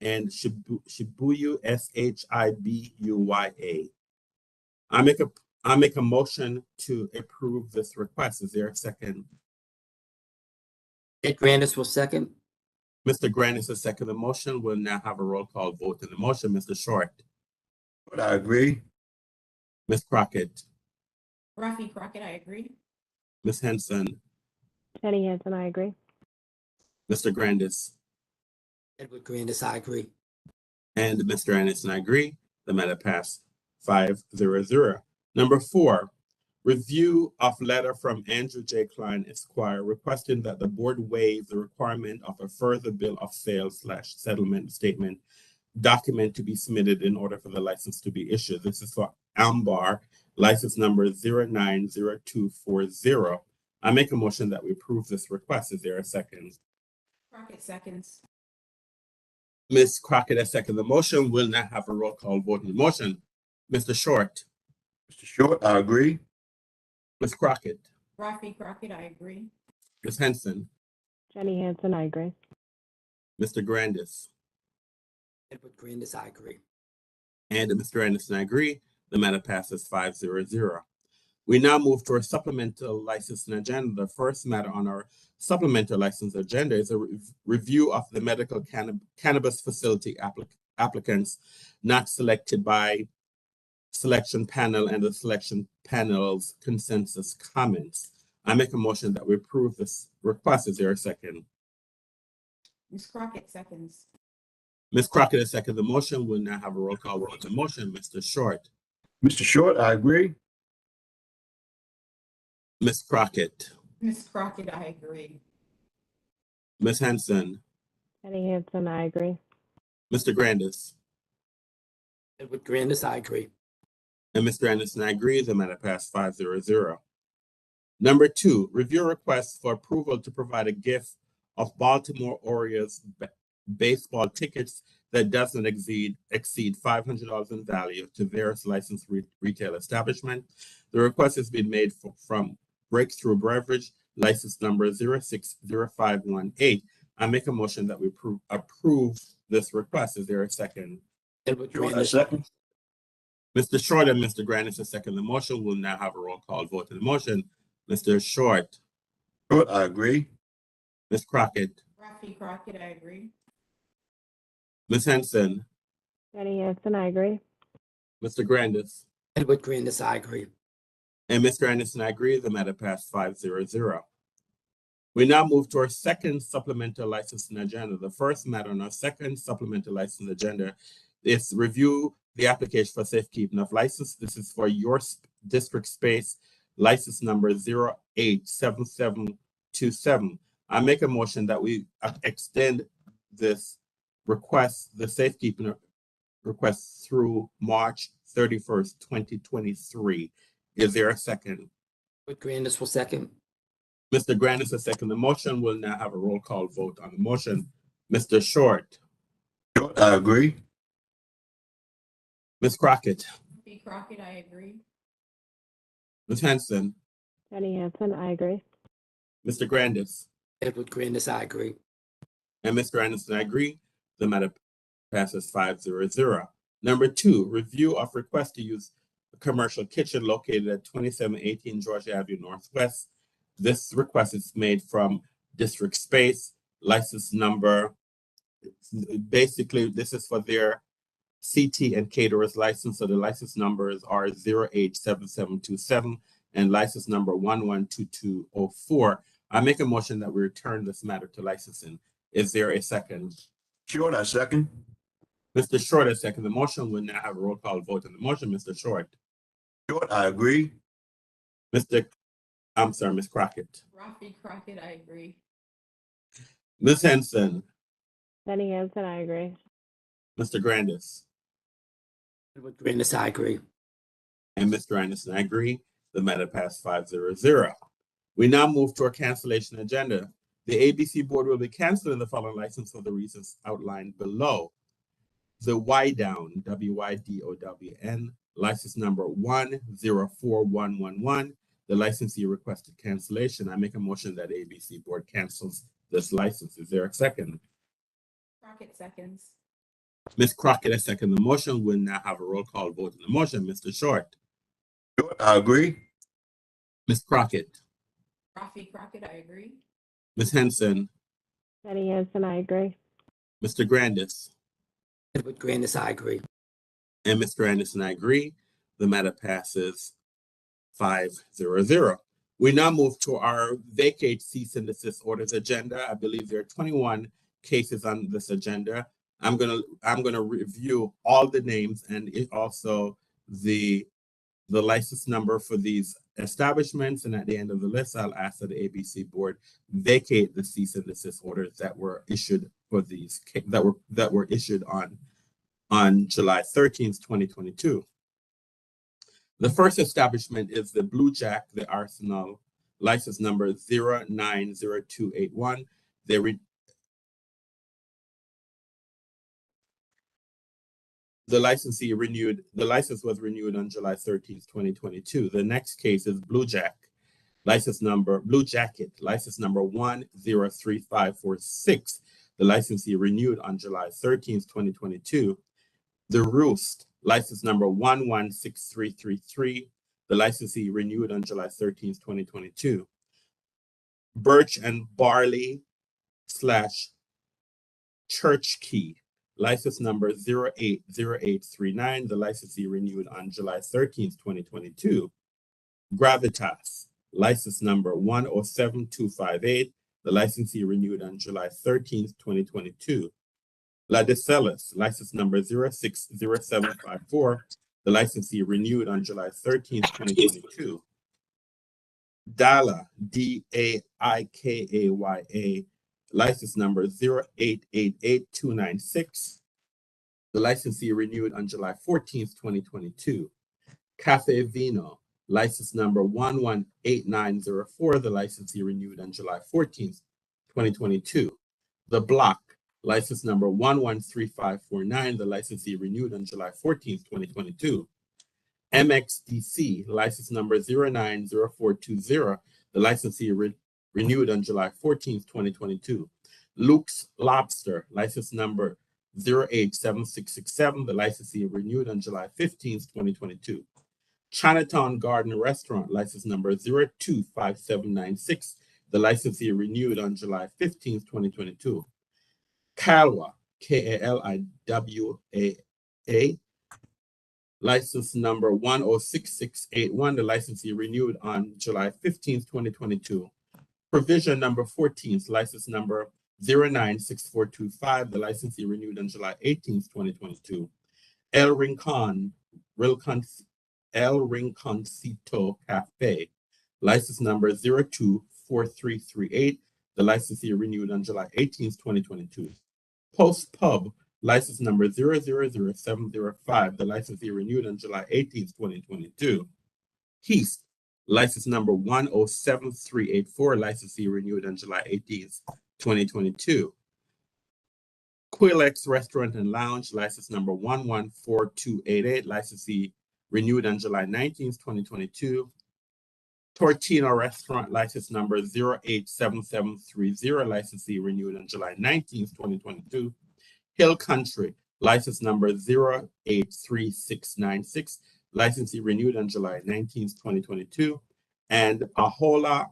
and Shibuya SHIBUYA. I make a motion to approve this request. Is there a second? Ed Grandis will second. Mr. Grandis has seconded the motion. We'll now have a roll call vote in the motion. Mr. Short. I agree. Ms. Crockett. Rafi Crockett, I agree. Ms. Henson. Jenny Hansen, I agree. Mr. Grandis. Edward Grandis, I agree. And Mr. Anderson, I agree. The matter passed 5-0. Number 4, review of letter from Andrew J. Klein, Esquire, requesting that the board waive the requirement of a further bill of sale / settlement statement document to be submitted in order for the license to be issued. This is for Ambar, license number 090240. I make a motion that we approve this request. Is there a second? Crockett seconds. Ms. Crockett has seconded the motion. We'll now have a roll call vote on the motion. Mr. Short. Mr. Short, I agree. Ms. Crockett, Rafi Crockett, I agree. Ms. Henson, Jenny Hansen, I agree. Mr. Grandis, Edward Grandis, I agree. and Mr. Anderson, I agree. The matter passes 5-0-0. We now move to our supplemental licensing agenda. The first matter on our supplemental license agenda is a review of the medical cannabis facility applicants not selected by selection panel and the selection panel's consensus comments. I make a motion that we approve this request. Is there a second? Ms. Crockett seconds. Ms. Crockett has seconded the motion. We'll now have a roll call vote on the motion. Mr. Short, Mr. Short, I agree. Ms. Crockett, Ms. Crockett, I agree. Ms. Henson, Jenny Hansen, I agree. Mr. Grandis, Edward Grandis, I agree. and Mr. Anderson, I agree. The matter passed 5-0-0. Number 2, review requests for approval to provide a gift of Baltimore Orioles baseball tickets that doesn't exceed $500 in value to various licensed retail establishments. The request has been made from Breakthrough Beverage, license number 060518. I make a motion that we approve this request. Is there a second? Edward Grandis, second. Mr. Short and Mr. Grandis has seconded the motion. We'll now have a roll call vote on the motion. Mr. Short, Short, I agree. Ms. Crockett, Rafi Crockett, I agree. Ms. Henson, Jenny Hansen, I agree. Mr. Grandis, Edward Grandis, I agree. and Mr. Anderson, I agree. The matter passed 5-0-0. We now move to our second supplemental licensing agenda. The first matter on our second supplemental license agenda is review the application for safekeeping of license. This is for your district space, license number 087727. I make a motion that we extend this request, the safekeeping request, through March 31st, 2023. Is there a second? Edward Grandis will second. Mr. Grandis has seconded the motion. We'll now have a roll call vote on the motion. Mr. Short, Short, I agree. Ms. Crockett, Rafi Crockett, I agree. Ms. Henson, Jenny Hansen, I agree. Mr. Grandis, Edward Grandis, I agree. and Mr. Anderson, I agree. The matter passes 5-0-0. Number 2, review of request to use a commercial kitchen located at 2718 Georgia Avenue Northwest. This request is made from District Space, license number. Basically, this is for their CT and caterers license. So the license numbers are 087727 and license number 112204. I make a motion that we return this matter to licensing. Is there a second? Short, I second. Mr. Short has seconded the motion. We'll now have a roll call vote on the motion. Mr. Short, Short, I agree. Ms. Crockett, Rafi Crockett, I agree. Ms. Henson, Jenny Hansen, I agree. Mr. Grandis, Edward Grandis, I agree. and Mr. Anderson, I agree. The matter passed 5-0-0. We now move to our cancellation agenda. The ABC board will be canceling the following license for the reasons outlined below. The Wydown, WYDOWN, license number 104111. The licensee requested cancellation. I make a motion that ABC board cancels this license. Is there a second? Crockett seconds. Ms. Crockett has seconded the motion. We'll now have a roll call vote on the motion. Mr. Short, Short, I agree. Ms. Crockett, Rafi Crockett, I agree. Ms. Henson, Jenny Hansen, I agree. Mr. Grandis, Edward Grandis, I agree. and Mr. Anderson, I agree. The matter passes 5-0-0. We now move to our vacate cease and desist orders agenda. I believe there are 21 cases on this agenda. I'm gonna review all the names and also the license number for these establishments. And at the end of the list, I'll ask that the ABC board vacate the cease and desist orders that were issued for these that were issued on July 13th, 2022. The first establishment is the Blue Jack, the Arsenal, license number 090281. The license was renewed on July 13th, 2022. The next case is Blue Jacket, license number 103546. The licensee renewed on July 13th, 2022. The Roost, license number 116333. The licensee renewed on July 13th, 2022. Birch and Barley / Church Key, license number 080839. The licensee renewed on July 13th, 2022. Gravitas, license number 107258. The licensee renewed on July 13th, 2022. Ladicelis, license number 060754. The licensee renewed on July 13th, 2022. Dala, DAIKAYA, license number 0888296. The licensee renewed on July 14th, 2022. Cafe Vino, license number 118904. The licensee renewed on July 14th, 2022. The Block, license number 113549. The licensee renewed on July 14th, 2022. MXDC, license number 090420. The licensee renewed on July 14th, 2022. Luke's Lobster, license number 087667. The licensee renewed on July 15th, 2022. Chinatown Garden Restaurant, license number 025796. The licensee renewed on July 15th, 2022. Kalwa, KALIWAA, license number 106681. The licensee renewed on July 15th, 2022. Provision number 14th, license number 096425. The licensee renewed on July 18th, 2022. El Rinconcito Cafe, license number 024338. The licensee renewed on July 18th, 2022. Post Pub, license number 000705. The licensee renewed on July 18th, 2022. Heath, license number 107384. Licensee renewed on July 18th, 2022. Quillex Restaurant and Lounge, license number 114288. Licensee renewed on July 19th, 2022. Tortino Restaurant, license number 087730. Licensee renewed on July 19th, 2022. Hill Country, license number 083696. Licensee renewed on July 19th, 2022. And Ahola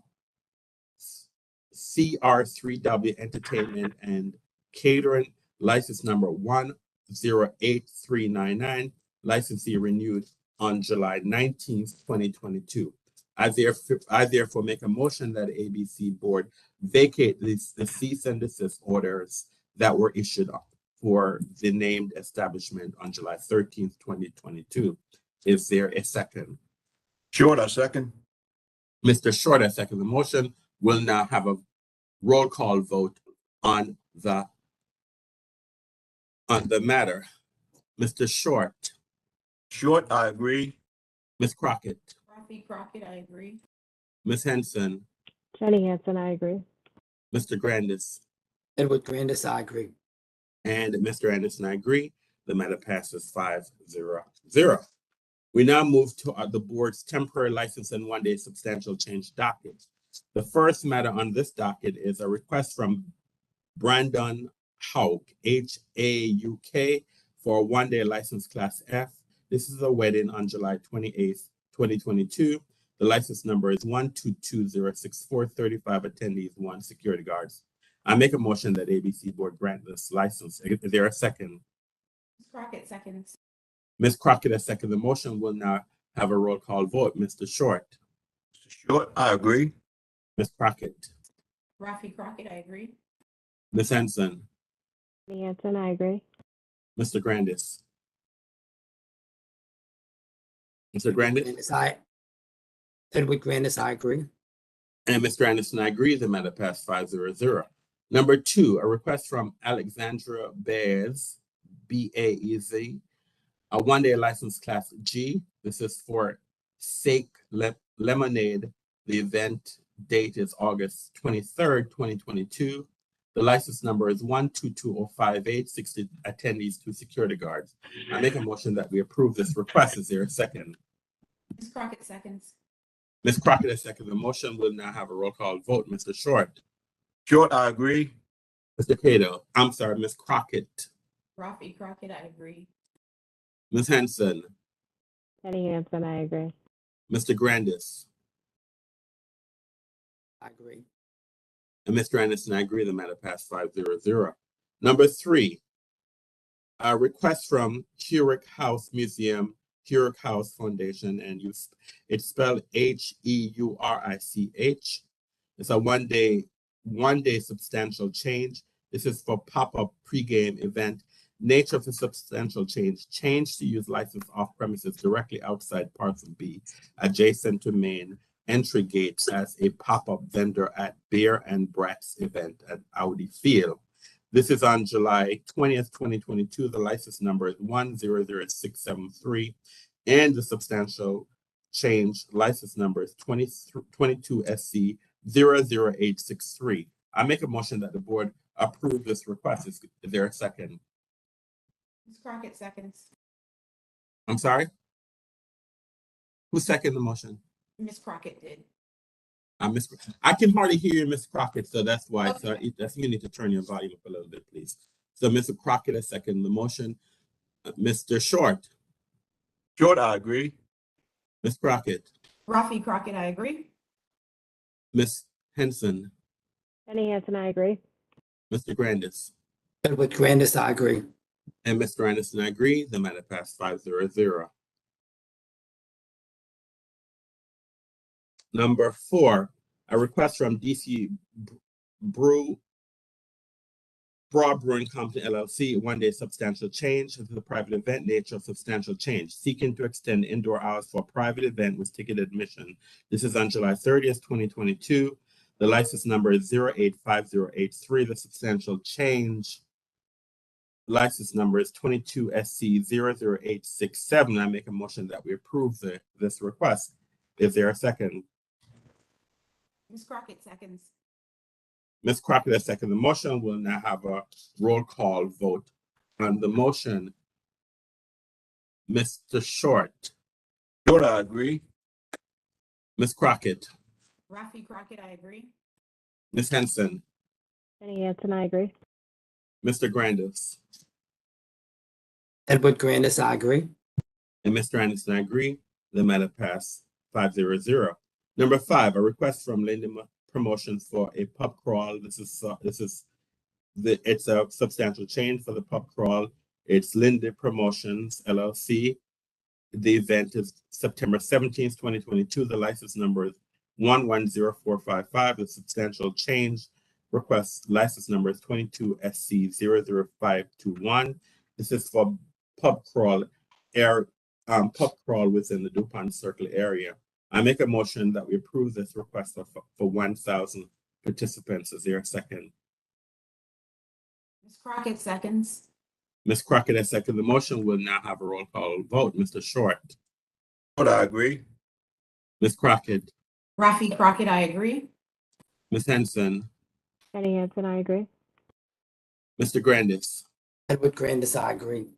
CR3W Entertainment and Catering, license number 108399. Licensee renewed on July 19th, 2022. I therefore make a motion that ABC Board vacate the cease and desist orders that were issued for the named establishment on July 13th, 2022. Is there a second? Short, I second. Mr. Short, I second the motion. We'll now have a roll call vote on the matter. Mr. Short. Short, I agree. Ms. Crockett. Crockett, I agree. Ms. Henson. Jenny Hansen, I agree. Mr. Grandis. Edward Grandis, I agree. And Mr. Anderson, I agree. The matter passes 5-0-0. We now move to the board's temporary license and one-day substantial change docket. The first matter on this docket is a request from Brandon Hauk, HAUK, for a one-day license class F. This is a wedding on July 28th, 2022. The license number is 122064, 35 attendees, 1 security guards. I make a motion that ABC Board grant this license. Is there a second? Crockett seconds. Ms. Crockett has seconded the motion. We'll now have a roll call vote. Mr. Short. Mr. Short, I agree. Ms. Crockett. Crockett, I agree. Ms. Henson. Jenny Hansen, I agree. Mr. Grandis. Mr. Grandis. Edward Grandis, I agree. And Mr. Anderson, I agree. The matter passed 5-0-0. Number 2, a request from Alexandra Baez, BAEZ, a one-day license class G. This is for Sake Lemonade. The event date is August 23rd, 2022. The license number is 122058, 60 attendees, 2 security guards. I make a motion that we approve this request. Is there a second? Ms. Crockett seconds. Ms. Crockett has seconded the motion. We'll now have a roll call vote. Mr. Short. Short, I agree. Mr. Cato. I'm sorry, Ms. Crockett. Rafi Crockett, I agree. Ms. Henson. Jenny Hansen, I agree. Mr. Grandis. I agree. And Mr. Anderson, I agree. The matter passed 5-0-0. Number 3, a request from Heurich House Museum, Heurich House Foundation, and it's spelled HEURICH. It's a one-day substantial change. This is for pop-up pregame event. Nature of the substantial change to use license off premises directly outside Parcel B, adjacent to main entry gates as a pop-up vendor at Beer and Brats event at Audi Field. This is on July 20th, 2022. The license number is 100673, and the substantial change license number is 22 SC 00863. I make a motion that the board approve this request. Is there a second? Ms. Crockett seconds. I'm sorry? Who seconded the motion? Ms. Crockett did. I can hardly hear you, Ms. Crockett, so that's why. Okay. So you need to turn your volume up a little bit, please. So Mr. Crockett has seconded the motion. Mr. Short. Short, I agree. Ms. Crockett. Rafi Crockett, I agree. Ms. Henson. Jenny Hansen, I agree. Mr. Grandis. Edward Grandis, I agree. And Mr. Anderson, I agree. The matter passed 5-0-0. Number 4, a request from DC Broad Brewing Company, LLC, one-day substantial change. This is a private event, nature of substantial change, seeking to extend indoor hours for a private event with ticket admission. This is on July 30th, 2022. The license number is 085083. The substantial change license number is 22 SC 00867. I make a motion that we approve this request. Is there a second? Ms. Crockett seconds. Ms. Crockett has seconded the motion. We'll now have a roll call vote on the motion. Mr. Short. Short, I agree. Ms. Crockett. Rafi Crockett, I agree. Ms. Henson. Jenny Hansen, I agree. Mr. Grandis. Edward Grandis, I agree. And Mr. Anderson, I agree. The matter passed 5-0-0. Number 5, a request from Lindy Promotions for a pub crawl. It's a substantial change for the pub crawl. It's Lindy Promotions LLC. The event is September 17th, 2022. The license number is 110455. The substantial change request license number is 22 SC 00521. This is for pub crawl within the DuPont Circle area. I make a motion that we approve this request for 1,000 participants. Is there a second? Ms. Crockett seconds. Ms. Crockett has seconded the motion. We'll now have a roll call vote. Mr. Short. Short, I agree. Ms. Crockett. Rafi Crockett, I agree. Ms. Henson. Jenny Hansen, I agree. Mr. Grandis. Edward Grandis, I agree.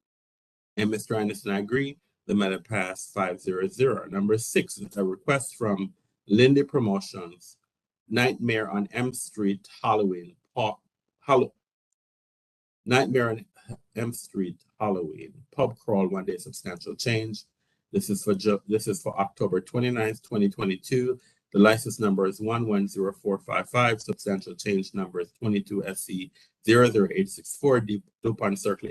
And Mr. Anderson, I agree. The matter passed 5-0-0. Number 6 is a request from Lindy Promotions, Nightmare on M Street Halloween. Nightmare on M Street Halloween pub crawl, one-day substantial change. This is for October 29th, 2022. The license number is 110455. Substantial change number is 22 SC 00864. DuPont Circle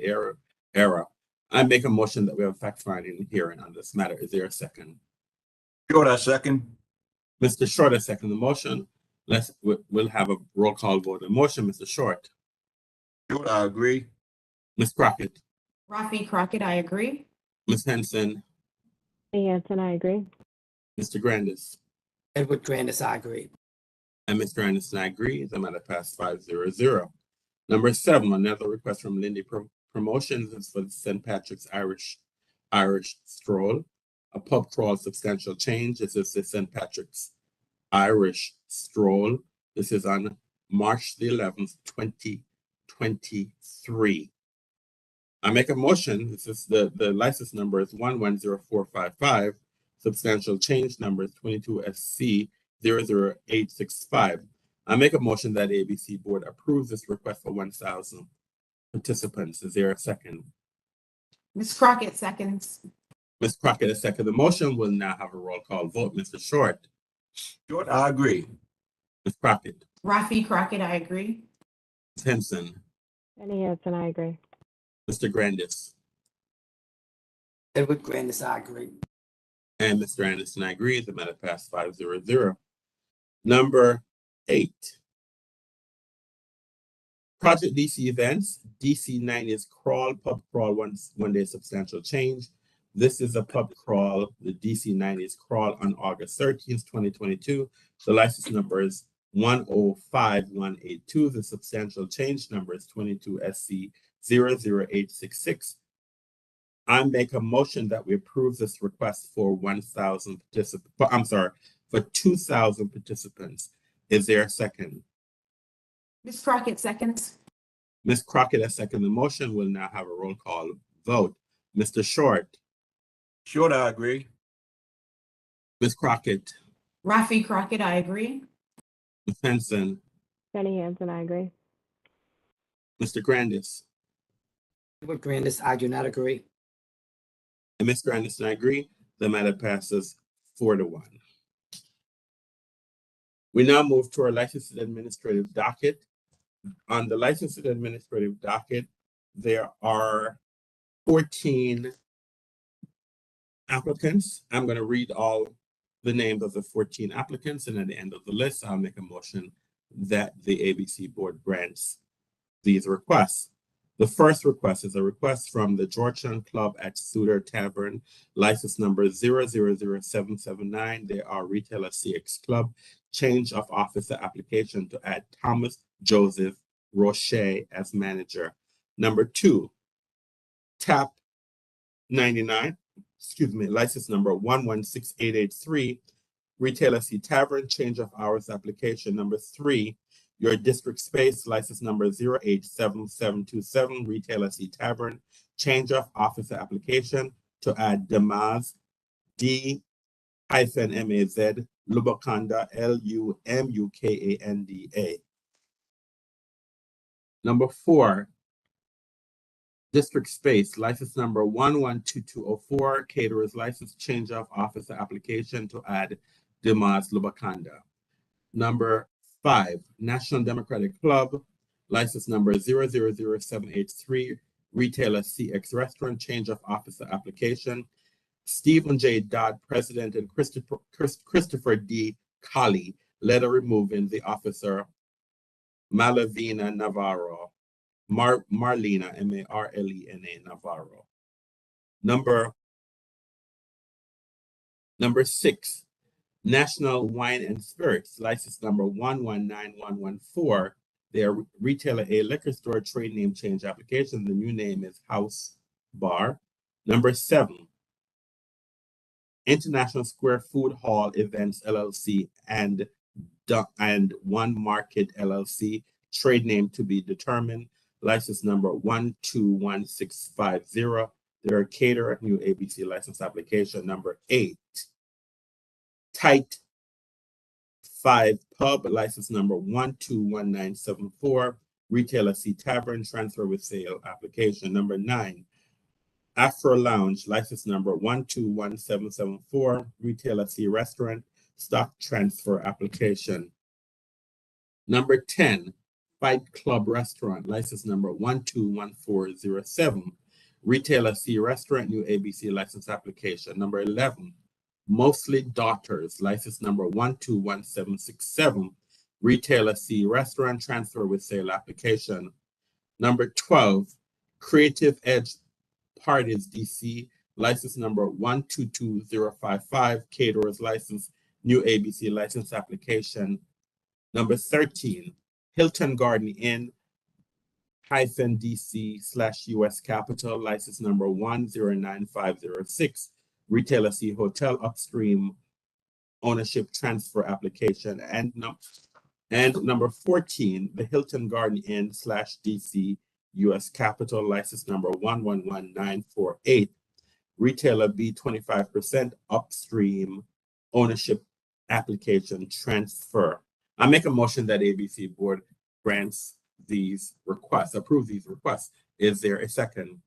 era. I make a motion that we have a fact-finding hearing on this matter. Is there a second? Short, I second. Mr. Short has seconded the motion. We'll have a roll call vote. The motion, Mr. Short. Short, I agree. Ms. Crockett. Rafi Crockett, I agree. Ms. Henson. Jenny Hansen, I agree. Mr. Grandis. Edward Grandis, I agree. And Mr. Anderson, I agree. The matter passed 5-0-0. Number 7, another request from Lindy Promotions is for the St. Patrick's Irish Stroll, a pub crawl substantial change. This is the St. Patrick's Irish Stroll. This is on March the 11th, 2023. I make a motion, this is the license number is 110455, substantial change number is 22SC 00865. I make a motion that ABC Board approves this request for 1,000 participants. Is there a second? Ms. Crockett seconds. Ms. Crockett, a second. The motion will now have a roll call vote. Mr. Short. Short, I agree. Ms. Crockett. Rafi Crockett, I agree. Ms. Henson. Jenny Hansen, I agree. Mr. Grandis. Edward Grandis, I agree. And Mr. Anderson, I agree. The matter passed 5-0. Number 8. Project DC events. DC 90s crawl, pub crawl, one day substantial change. This is a pub crawl, the DC 90s crawl on August 13th, 2022. The license number is 105182. The substantial change number is 22SC 00866. I make a motion that we approve this request for 1,000 participants. I'm sorry, for 2,000 participants. Is there a second? Ms. Crockett seconds. Ms. Crockett has seconded the motion. Will now have a roll call vote. Mr. Short. Short, I agree. Ms. Crockett. Rafi Crockett, I agree. Ms. Henson. Jenny Hansen, I agree. Mr. Grandis. Edward Grandis, I do not agree. And Mr. Anderson, I agree. The matter passes 4-1. We now move to our licensed administrative docket. On the licensed administrative docket, there are 14 applicants. I'm going to read all the names of the 14 applicants, and at the end of the list, I'll make a motion that the ABC Board grants these requests. The first request is a request from the Georgetown Club at Suter Tavern, license number 000779. They are retailer CX Club, change of officer application to add Thomas Joseph Roche as manager. Number 2, Tap 99, license number 116883, retailer C Tavern, change of hours application. Number 3, Your District Space, license number 087727, retailer C Tavern, change of officer application to add Damaz, D-MAZ, Lubakanda, Lumukanda. Number 4, District Space, license number 112204, caterer's license, change of officer application to add Damaz, Lubakanda. Number 5, National Democratic Club, license number 000783, retailer CX Restaurant, change of officer application. Stephen J. Dodd, president, and Christopher D. Colley, letter removing the officer Malavina Navarro, Marlena, Marlena Navarro. Number 6, National Wine and Spirits, license number 119114. Their retailer A liquor store, trade name change application. The new name is House Bar. Number 7, International Square Food Hall Events LLC and One Market LLC, trade name to be determined. License number 121650. They're a caterer, new ABC license application. Number 8, Tight 5 Pub, license number 121974, retailer C Tavern, transfer with sale application. Number 9, Afro Lounge, license number 121774, retailer C Restaurant, stock transfer application. Number 10, Fight Club Restaurant, license number 121407, retailer C Restaurant, new ABC license application. Number 11, Mostly Daughters, license number 121767, retailer C Restaurant, transfer with sale application. Number 12, Creative Edge Parties DC, license number 122055, caterer's license, new ABC license application. Number 13, Hilton Garden Inn -DC/US Capital, license number 109506, retailer C Hotel Upstream, ownership transfer application. And And number 14, the Hilton Garden Inn / DC US Capitol license number 111948, retailer B 25% upstream ownership application transfer. I make a motion that ABC board grants these requests, approve these requests. Is there a second?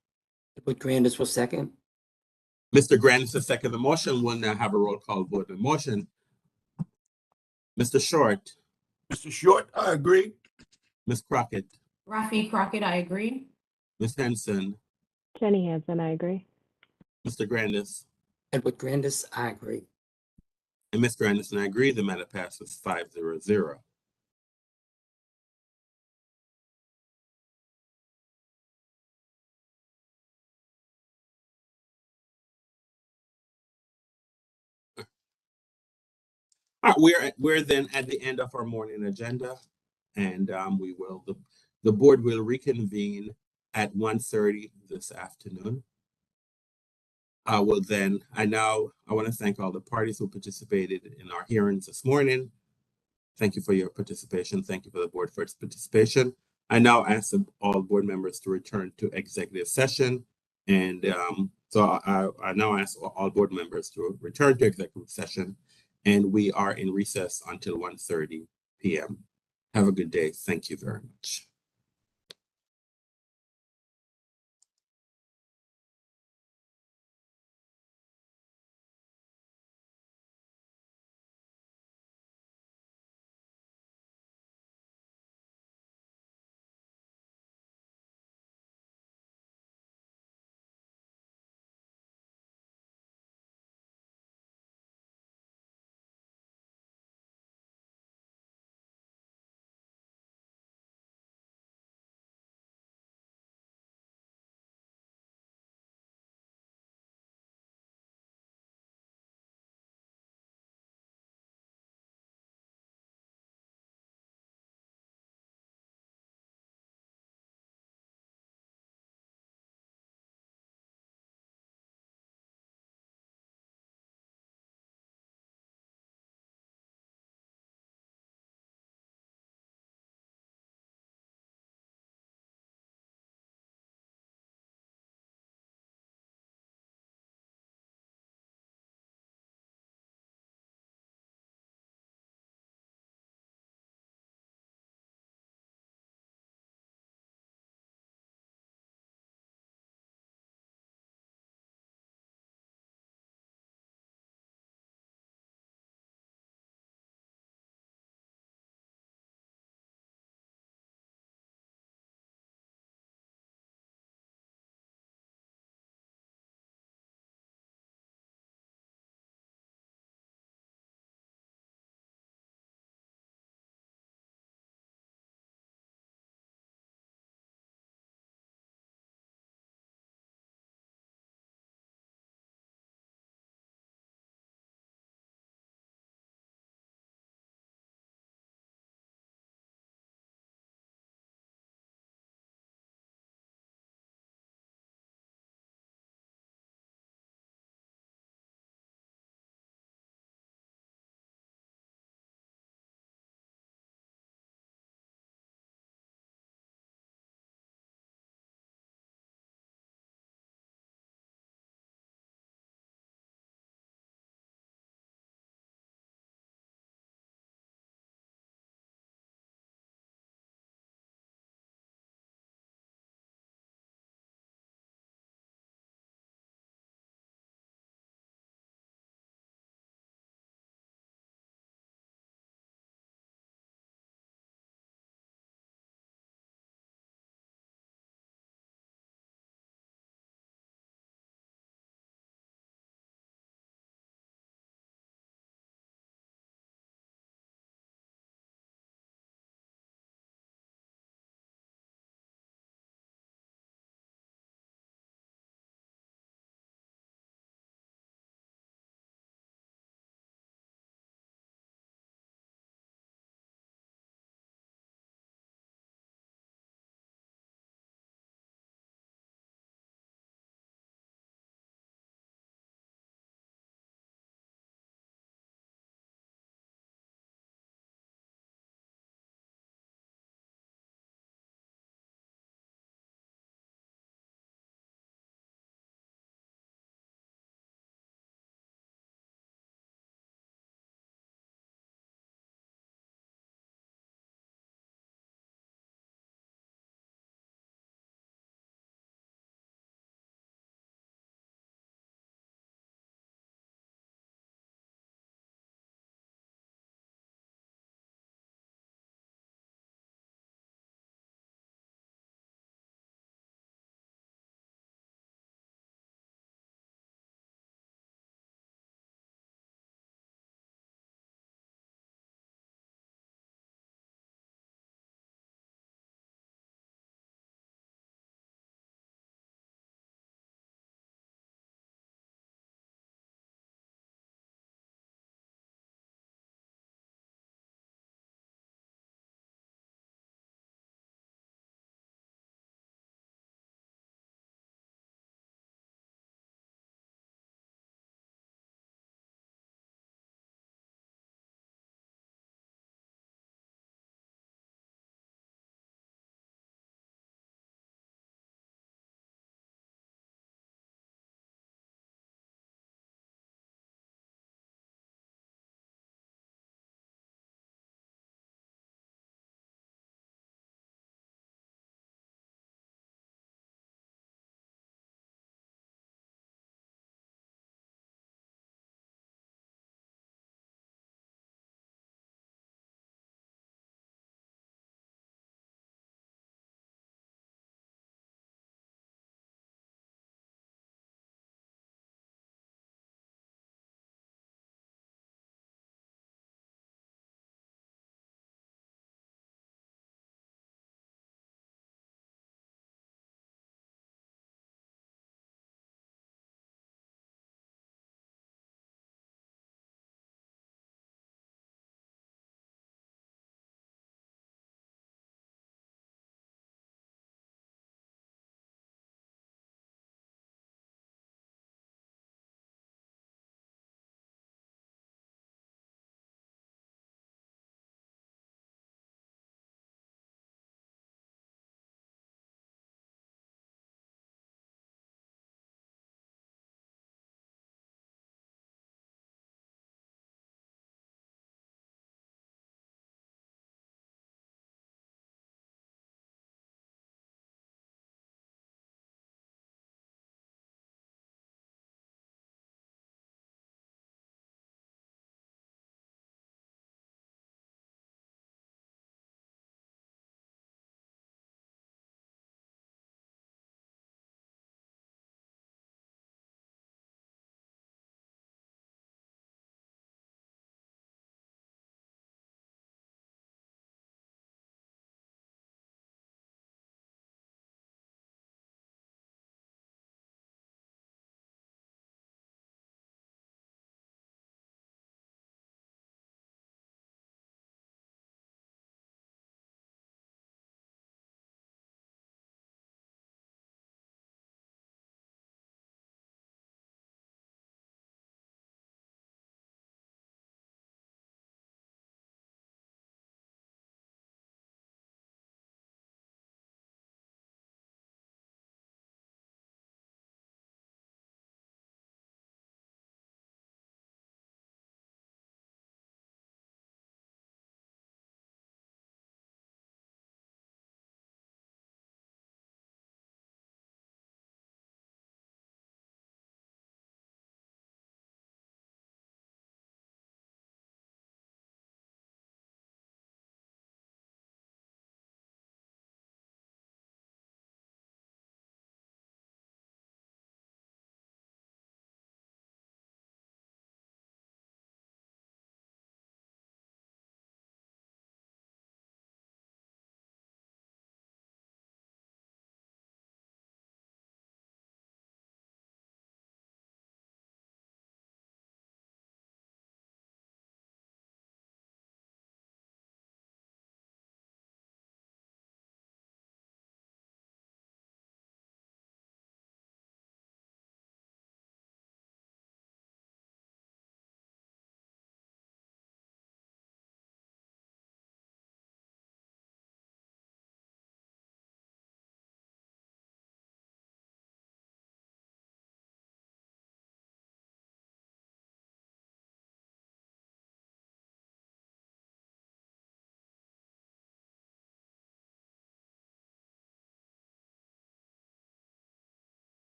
Edward Grandis will second. Mr. Grandis has seconded the motion. We'll now have a roll call vote on the motion. Mr. Short. Mr. Short, I agree. Ms. Crockett. Rafi Crockett, I agree. Ms. Henson. Jenny Hansen, I agree. Mr. Grandis. Edward Grandis, I agree. And Mr. Anderson, I agree. The matter passes 5-0. All right, we're then at the end of our morning agenda, and the board will reconvene at 1:30 this afternoon. I want to thank all the parties who participated in our hearings this morning. Thank you for your participation. Thank you for the board for its participation. I now ask all board members to return to executive session. And so I now ask all board members to return to executive session. And we are in recess until 1:30 p.m. Have a good day. Thank you very much.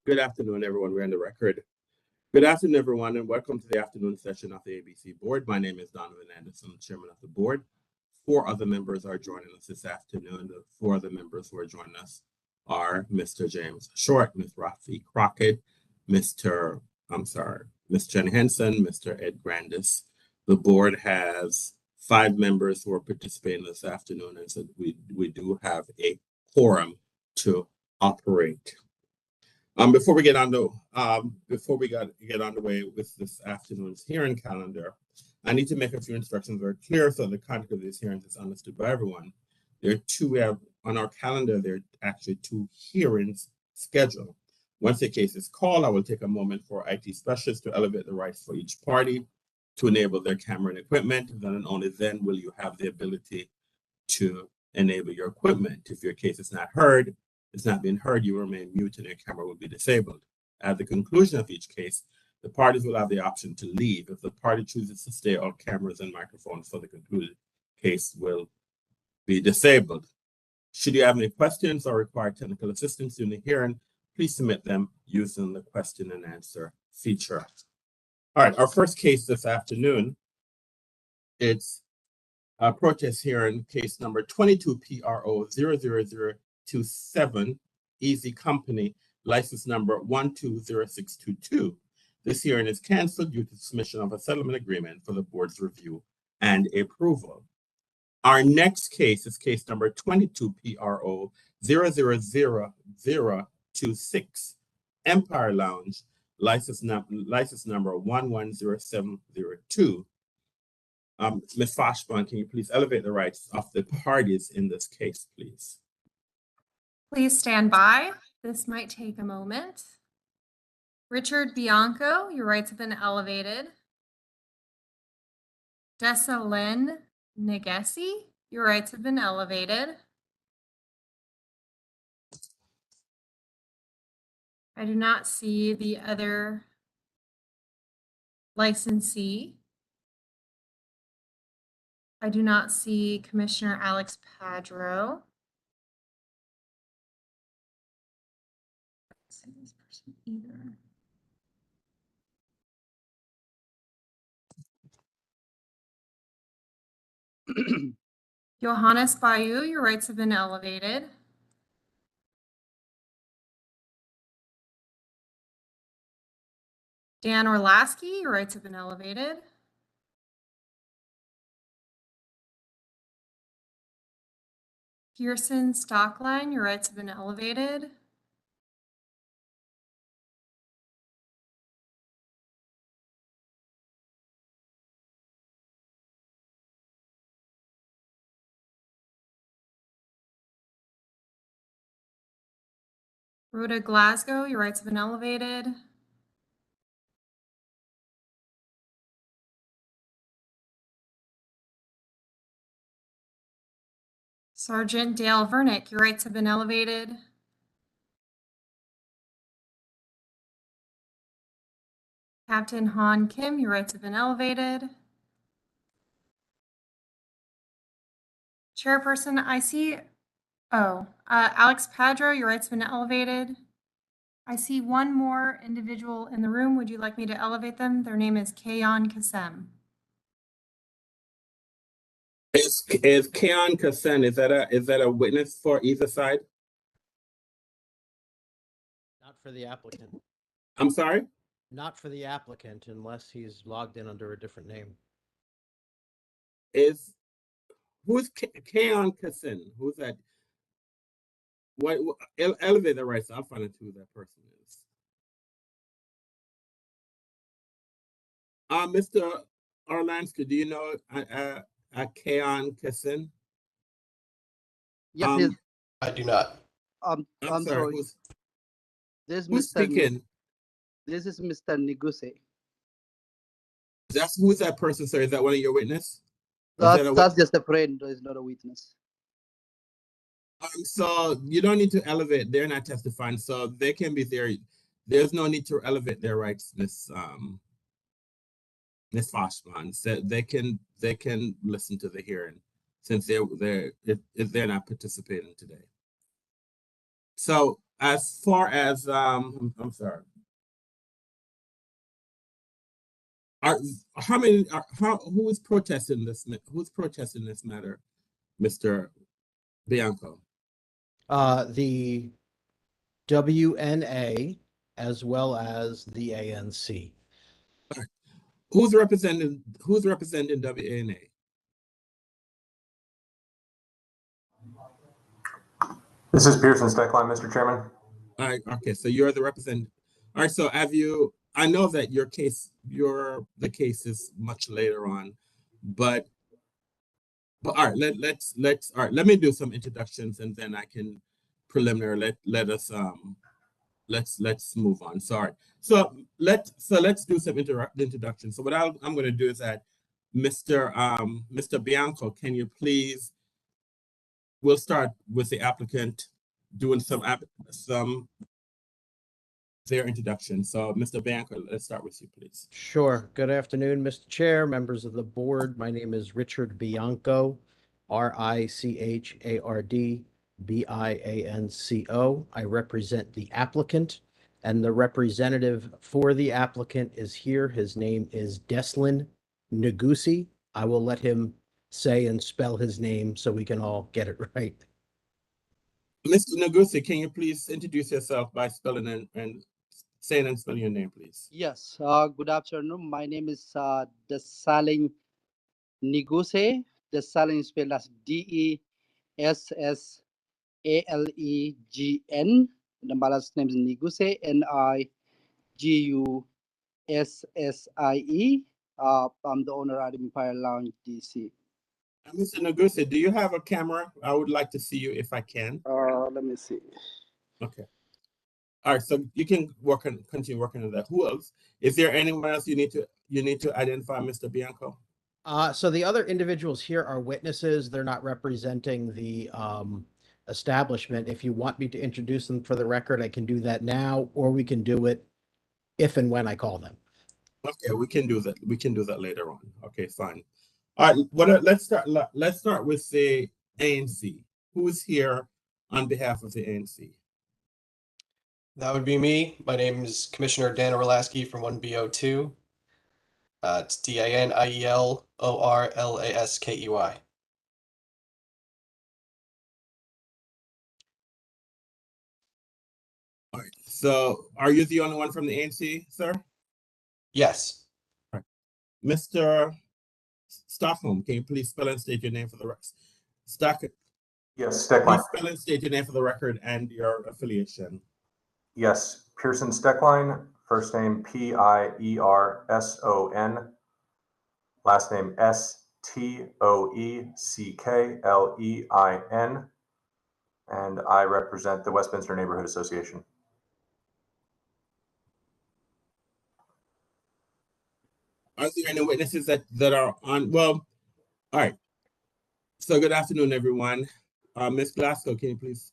Good afternoon, everyone. We're on the record. Good afternoon, everyone, and welcome to the afternoon session of the ABC Board. My name is Donovan Anderson, Chairman of the Board. 4 other members are joining us this afternoon. The 4 other members who are joining us are Mr. James Short, Ms. Rafi Crockett, Ms. Jenny Henson, Mr. Ed Grandis. The board has 5 members who are participating this afternoon, and so we do have a quorum to operate. Before we get on the way with this afternoon's hearing calendar, I need to make a few instructions very clear so the content of these hearings is understood by everyone. We have on our calendar, there are actually 2 hearings scheduled. Once the case is called, I will take a moment for IT specialists to elevate the rights for each party to enable their camera and equipment. Then and only then will you have the ability to enable your equipment. If your case is not being heard, you remain mute and your camera will be disabled. At the conclusion of each case, the parties will have the option to leave. If the party chooses to stay, all cameras and microphones for the concluded case will be disabled. Should you have any questions or require technical assistance during the hearing, please submit them using the question and answer feature. All right, our first case this afternoon, it's a protest hearing, case number 22 PRO 00027, Easy Company, license number 120622. This hearing is canceled due to submission of a settlement agreement for the board's review and approval. Our next case is case number 22 PRO 00026, Empire Lounge, license number 110702. Ms. Foshbon, can you please elevate the rights of the parties in this case, please? Please stand by. This might take a moment. Richard Bianco, your rights have been elevated. Desalin Negesi, your rights have been elevated. I do not see the other licensee. I do not see Commissioner Alex Padro. I don't see this person either. Johannes Bayou, your rights have been elevated. Dan Orlasky, your rights have been elevated. Pearson Stockline, your rights have been elevated. Rhoda Glasgow, your rights have been elevated. Sergeant Dale Vernick, your rights have been elevated. Captain Han Kim, your rights have been elevated. Chairperson, I see, Alex Padro, your rights have been elevated. I see one more individual in the room. Would you like me to elevate them? Their name is Kayon Kasem. Is Kayon Kasem, is that a witness for either side? Not for the applicant. I'm sorry? Not for the applicant unless he's logged in under a different name. Who's Kayon Kasem? Who's that? Elevate the rights. I'll find out who that person is. Mr. Orlansky, do you know Kaon Kessin? Yes, yes. I do not. I'm sorry. This is Who's speaking? This is Mr. Niguse. Who's that person, sir? Is that one of your witnesses? That's just a friend. It's not a witness. So you don't need to elevate. They're not testifying, so they can be there. There's no need to elevate their rights, Miss Foshman. So they can listen to the hearing since they're not participating today. So as far as I'm sorry. Who is protesting this? Who's protesting this matter, Mr. Bianco? The WNA as well as the ANC. Who's representing WNA? This is Pearson Steckline, Mr. Chairman. All right, okay, so you're the representative. All right, so I know that the case is much later on, but all right, let me do some introductions and then I can preliminary let's move on. Sorry. So let's do some introductions. So what I'm going to do is that Mr. Bianco, can you please? We'll start with the applicant doing their introduction. So Mr. Bianco, let's start with you, please. Sure. Good afternoon, Mr. Chair, members of the board. My name is Richard Bianco, RICHARD BIANCO. I represent the applicant, and the representative for the applicant is here. His name is Deslin Nigusi. I will let him say and spell his name so we can all get it right. Mr. Nigusi, can you please introduce yourself by spelling and saying and spelling your name, please? Yes. Good afternoon. My name is Desalegn Niguse. Desalegn is spelled as DESSALEGN. The last name is Niguse, NIGUSSIE. I'm the owner at Empire Lounge, DC. Mr. Nigusi, do you have a camera? I would like to see you if I can. Let me see. Okay. All right, so you can continue working on that. Who else? Is there anyone else you need to identify, Mr. Bianco? So the other individuals here are witnesses. They're not representing the establishment. If you want me to introduce them for the record, I can do that now, or we can do it if and when I call them. Okay, we can do that. We can do that later on. Okay, fine. All right. Let's start with the ANC. Who is here on behalf of the ANC? That would be me. My name is Commissioner Dan Orlaski from 1B02. It's DANIELORLASKEY. All right. So, are you the only one from the ANC, sir? Yes. All right. Mr. Stockholm, can you please spell and state your name for the rest? Yes, Steckline. Please spell and state your name for the record and your affiliation. Yes, Pearson Steckline. First name PIERSON. Last name STOECKLEIN. And I represent the Westminster Neighborhood Association. Are there any witnesses that are on? Well, all right. So good afternoon, everyone. Ms. Glasgow, can you please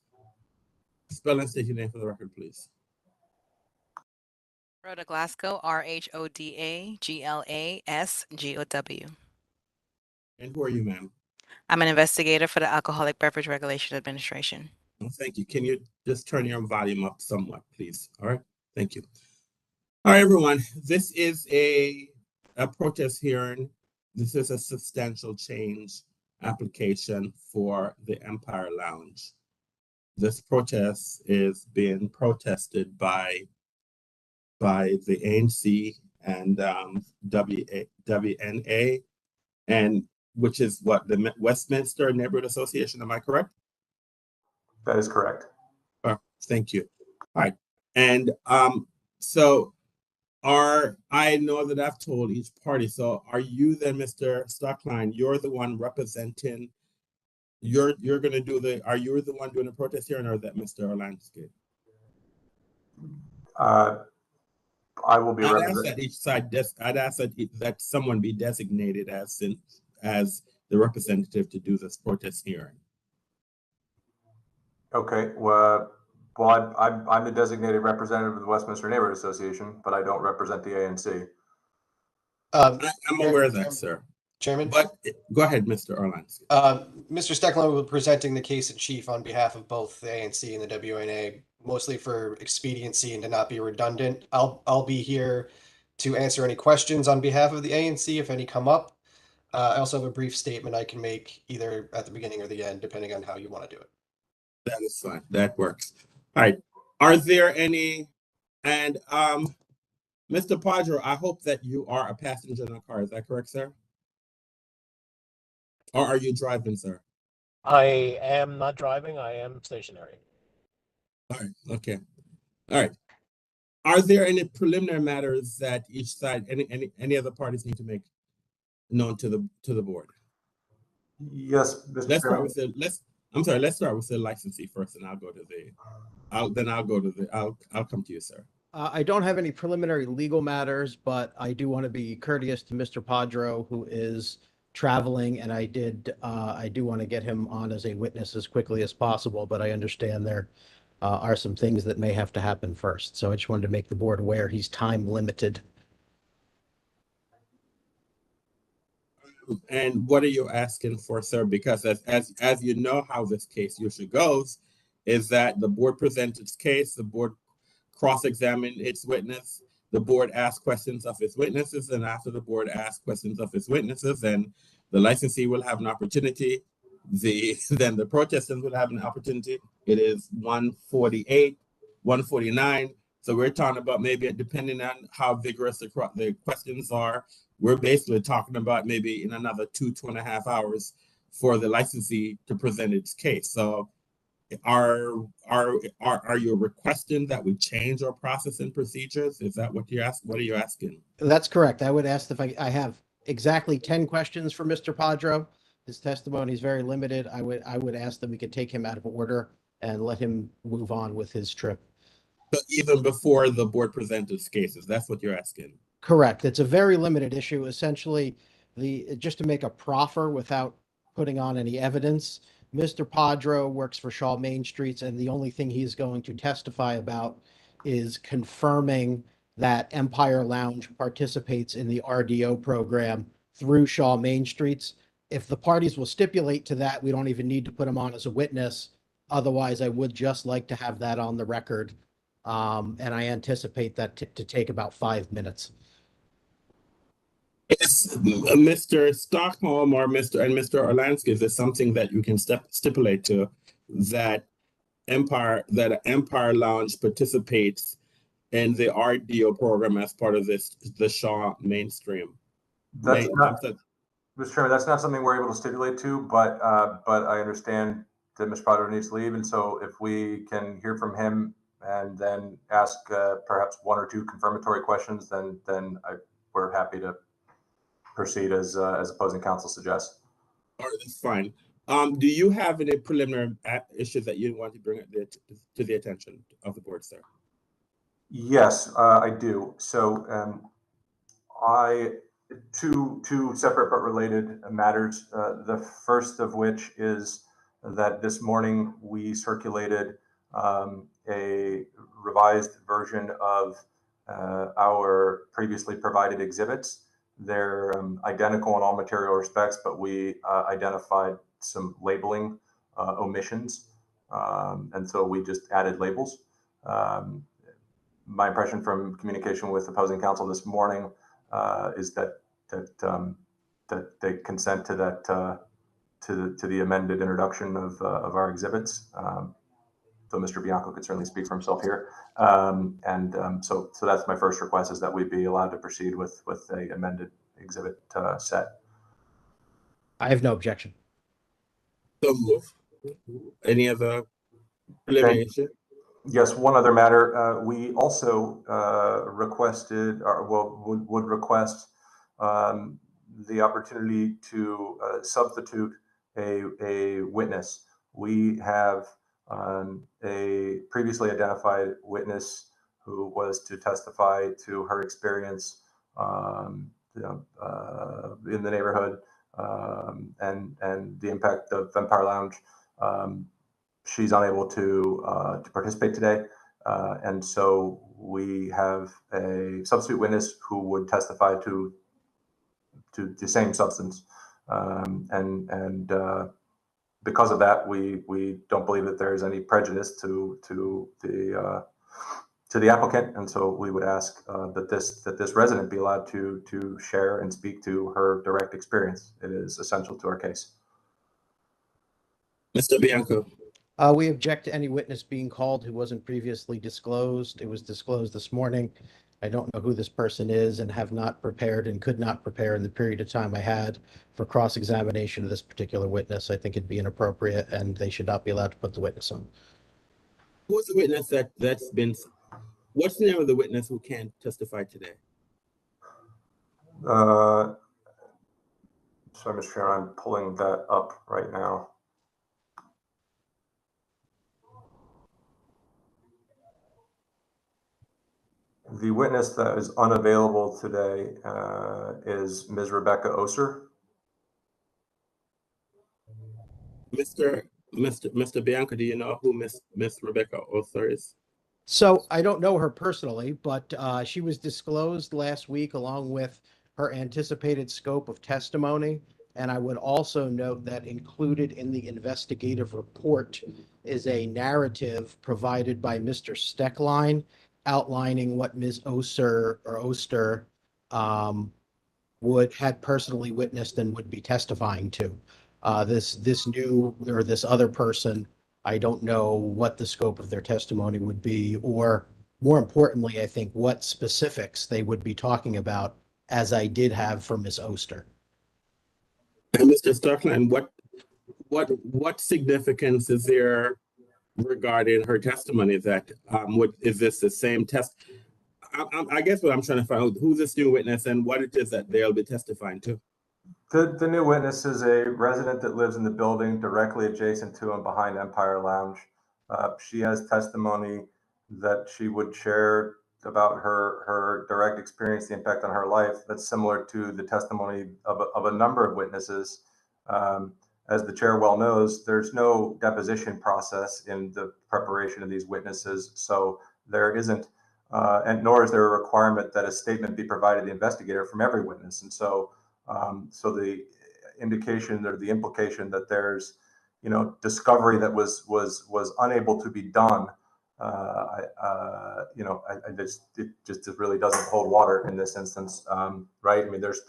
spell and state your name for the record, please? Rhoda Glasgow, RHODAGLASGOW. And who are you, ma'am? I'm an investigator for the Alcoholic Beverage Regulation Administration. Oh, thank you. Can you just turn your volume up somewhat, please? All right. Thank you. All right, everyone. This is a protest hearing. This is a substantial change application for the Empire Lounge. This protest is being protested by the ANC and WNA, and which is what, the Westminster Neighborhood Association. Am I correct? That is correct. Thank you. All right. And so I know that I've told each party, so are you then, Mr. Stockline, you're the one representing, you're gonna do are you the one doing the protest here, or is that Mr. Orlansky? I will be I'd ask representing. that each side, I'd ask that someone be designated as the representative to do this protest hearing. Okay, well, I'm the designated representative of the Westminster Neighborhood Association, but I don't represent the ANC. I'm aware of that, sir. Chairman? But go ahead, Mr. Orlansky. Mr. Steckline will be presenting the case in chief on behalf of both the ANC and the WNA, mostly for expediency and to not be redundant. I'll be here to answer any questions on behalf of the ANC if any come up. I also have a brief statement I can make either at the beginning or the end, depending on how you want to do it. That is fine. That works. All right. Are there any? And Mr. Padro, I hope that you are a passenger in a car. Is that correct, sir? Or are you driving, sir? I am not driving. I am stationary. All right. Okay. All right. Are there any preliminary matters that each side, any other parties need to make known to the board? Yes, Mr. Let's start Chairman. with let's start with the licensee first, and I'll go to I'll come to you, sir. I don't have any preliminary legal matters, but I do want to be courteous to Mr. Padro, who is traveling, and I do want to get him on as a witness as quickly as possible, but I understand there are some things that may have to happen first. So I just wanted to make the board aware he's time limited. And what are you asking for, sir? Because as you know how this case usually goes, is that the board presents its case, the board cross-examine its witness, the board asks questions of its witnesses, and after the board asks questions of its witnesses, then the licensee will have an opportunity. Then the protestants will have an opportunity. It is 1:48, 1:49. So we're talking about maybe, depending on how vigorous the questions are, we're basically talking about maybe in another 2.5 hours for the licensee to present its case. So are you requesting that we change our process and procedures? Is that what you're asking? What are you asking? That's correct. I would ask if I have exactly 10 questions for Mr. Padro. His testimony is very limited. I would ask that we could take him out of order and let him move on with his trip. So even before the board presents its cases, that's what you're asking? Correct. It's a very limited issue. Essentially, just to make a proffer without putting on any evidence, Mr. Padro works for Shaw Main Streets, and the only thing he's going to testify about is confirming that Empire Lounge participates in the RDO program through Shaw Main Streets. If the parties will stipulate to that, we don't even need to put him on as a witness. Otherwise, I would just like to have that on the record. And I anticipate that to take about 5 minutes. Is Mr. Stockholm or Mr. Orlansky, is there something that you can stipulate to that Empire Lounge participates in the RDO program as part of the Shaw mainstream? That's not, Mr. Chairman, that's not something we're able to stipulate to, but I understand that Mr. Padro needs to leave, and so if we can hear from him and then ask perhaps 1 or 2 confirmatory questions, then we're happy to proceed as opposing counsel suggests. All right, that's fine. Do you have any preliminary issues that you want to bring to the attention of the board, sir? Yes, I do. So two separate but related matters. The first of which is that this morning we circulated a revised version of our previously provided exhibits. They're identical in all material respects, but we identified some labeling omissions, and so we just added labels. My impression from communication with opposing counsel this morning is that they consent to that to the amended introduction of our exhibits. So Mr. Bianco could certainly speak for himself here. So that's my first request, is that we be allowed to proceed with a amended exhibit set. I have no objection. So move. Any other preliminary issue? Yes, one other matter. We also requested, or would request the opportunity to substitute a witness. We have a previously identified witness who was to testify to her experience in the neighborhood and the impact of Vampire Lounge. She's unable to participate today, and so we have a substitute witness who would testify to the same substance, and because of that, we don't believe that there is any prejudice to the applicant, and so we would ask that this resident be allowed to share and speak to her direct experience. It is essential to our case. Mr. Bianco. We object to any witness being called who wasn't previously disclosed. It was disclosed this morning. I don't know who this person is and have not prepared and could not prepare in the period of time I had for cross-examination of this particular witness. I think it'd be inappropriate and they should not be allowed to put the witness on. Who's the witness that's been, what's the name of the witness who can't testify today? Sorry, Mr. Chair, I'm pulling that up right now. The witness that is unavailable today is Ms. Rebecca Oser. Mr. Bianco, do you know who Miss Rebecca Oser is? So I don't know her personally, but she was disclosed last week along with her anticipated scope of testimony. And I would also note that included in the investigative report is a narrative provided by Mr. Steckline outlining what Ms. Oster had personally witnessed and would be testifying to. This other person, I don't know what the scope of their testimony would be, or more importantly, I think what specifics they would be talking about, as I did have for Ms. Oster. And Mr. Steckline, what significance is there regarding her testimony? That is this the same test? I guess what I'm trying to find out, who's this new witness and what it is that they'll be testifying to. The new witness is a resident that lives in the building directly adjacent to and behind Empire Lounge. She has testimony that she would share about her direct experience, the impact on her life. That's similar to the testimony of a number of witnesses. As the chair well knows, there's no deposition process in the preparation of these witnesses, so there isn't, and nor is there a requirement that a statement be provided to the investigator from every witness. And so the indication or the implication that there's, discovery that was unable to be done, it just really doesn't hold water in this instance, right? I mean, there's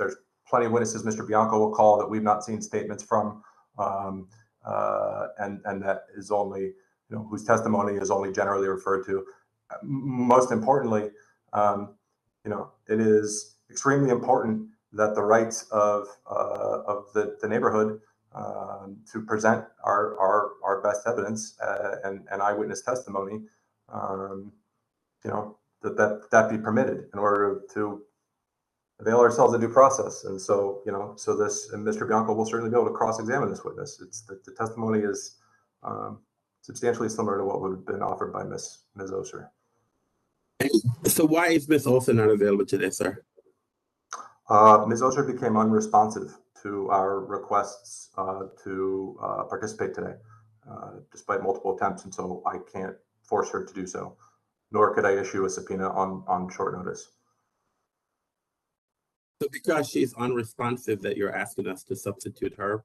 plenty of witnesses Mr. Bianco will call that we've not seen statements from, and that is only, whose testimony is only generally referred to. Most importantly, it is extremely important that the rights of the neighborhood to present our best evidence and eyewitness testimony, that be permitted in order to avail ourselves of due process. And so, and Mr. Bianco will certainly be able to cross-examine this witness. It's the testimony is substantially similar to what would have been offered by Ms. Oser. So why is Ms. Olsen not available today, sir? Ms. Oser became unresponsive to our requests to participate today, despite multiple attempts, and so I can't force her to do so, nor could I issue a subpoena on short notice. So because she's unresponsive that you're asking us to substitute her,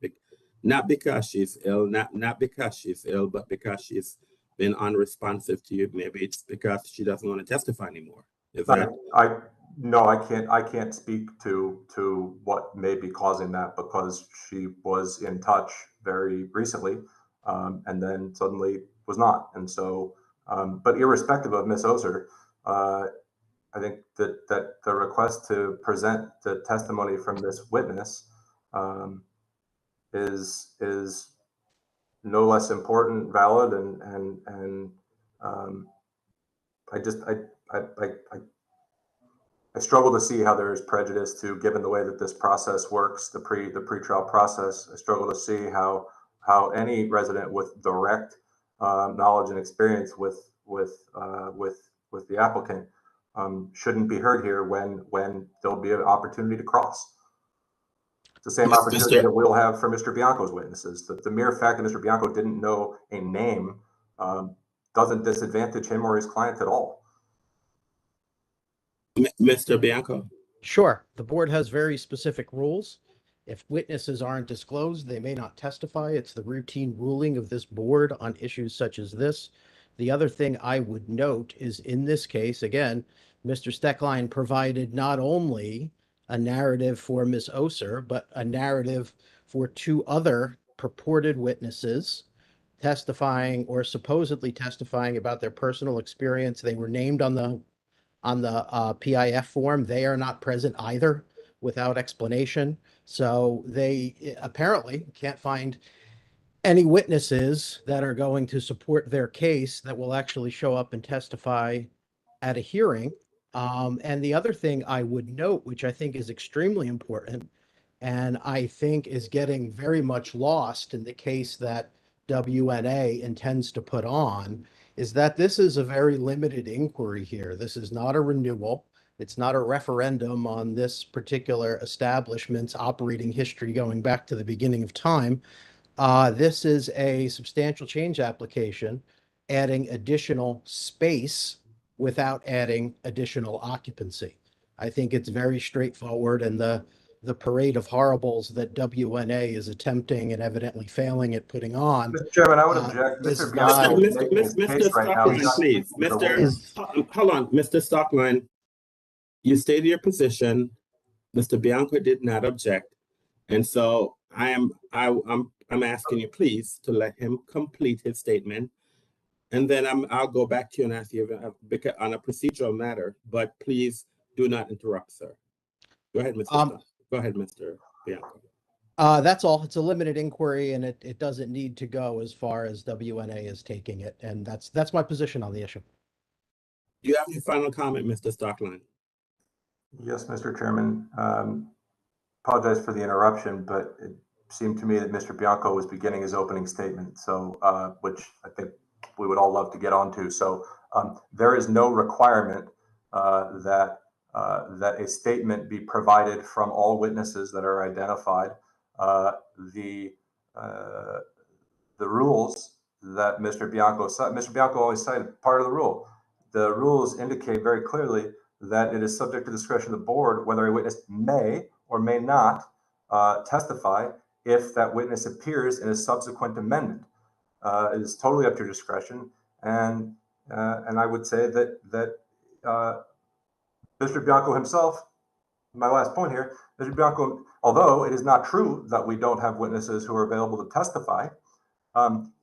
not because she's ill, not because she's ill, but because she's been unresponsive to you. Maybe it's because she doesn't want to testify anymore. Is that? No, I can't speak to what may be causing that, because she was in touch very recently, and then suddenly was not. And so, but irrespective of Ms. Oser, I think that the request to present the testimony from this witness is no less important, valid, and I struggle to see how there is prejudice to, given the way that this process works, the pretrial process. I struggle to see how any resident with direct knowledge and experience with the applicant shouldn't be heard here when there'll be an opportunity to cross. It's the same opportunity that we'll have for Mr. Bianco's witnesses. The mere fact that Mr. Bianco didn't know a name doesn't disadvantage him or his client at all. Mr. Bianco. Sure. The board has very specific rules. If witnesses aren't disclosed, they may not testify. It's the routine ruling of this board on issues such as this. The other thing I would note is in this case, again, Mr. Steckline provided not only a narrative for Ms. Oser, but a narrative for two other purported witnesses testifying or supposedly testifying about their personal experience. They were named on the PIF form. They are not present either without explanation. So they apparently can't find any witnesses that are going to support their case that will actually show up and testify at a hearing. And the other thing I would note, which I think is extremely important, and I think is getting very much lost in the case that WNA intends to put on, is that this is a very limited inquiry here. This is not a renewal. It's not a referendum on this particular establishment's operating history going back to the beginning of time. This is a substantial change application, adding additional space without adding additional occupancy. I think it's very straightforward, and the parade of horribles that WNA is attempting and evidently failing at putting on. Mr. Chairman, I would object. Mr. Bianco is making his case right now. Stockline, please. Hold on, Mr. Stockline. You stated your position. Mr. Bianco did not object, and so I'm asking you, please, to let him complete his statement, and then I'll go back to you and ask you on a procedural matter. But please do not interrupt, sir. Go ahead, Mr. Go ahead, Mr. Bianco. That's all. It's a limited inquiry, and it doesn't need to go as far as WNA is taking it, and that's my position on the issue. Do you have any final comment, Mr. Stockline? Yes, Mr. Chairman. Apologize for the interruption, but it seemed to me that Mr. Bianco was beginning his opening statement, so which I think we would all love to get onto. So there is no requirement that a statement be provided from all witnesses that are identified. The rules that Mr. Bianco always cited, part of the rule. The rules indicate very clearly that it is subject to discretion of the board whether a witness may or may not testify if that witness appears in a subsequent amendment. It is totally up to your discretion, and I would say that Mr. Bianco himself, my last point here, Mr. Bianco, although it is not true that we don't have witnesses who are available to testify,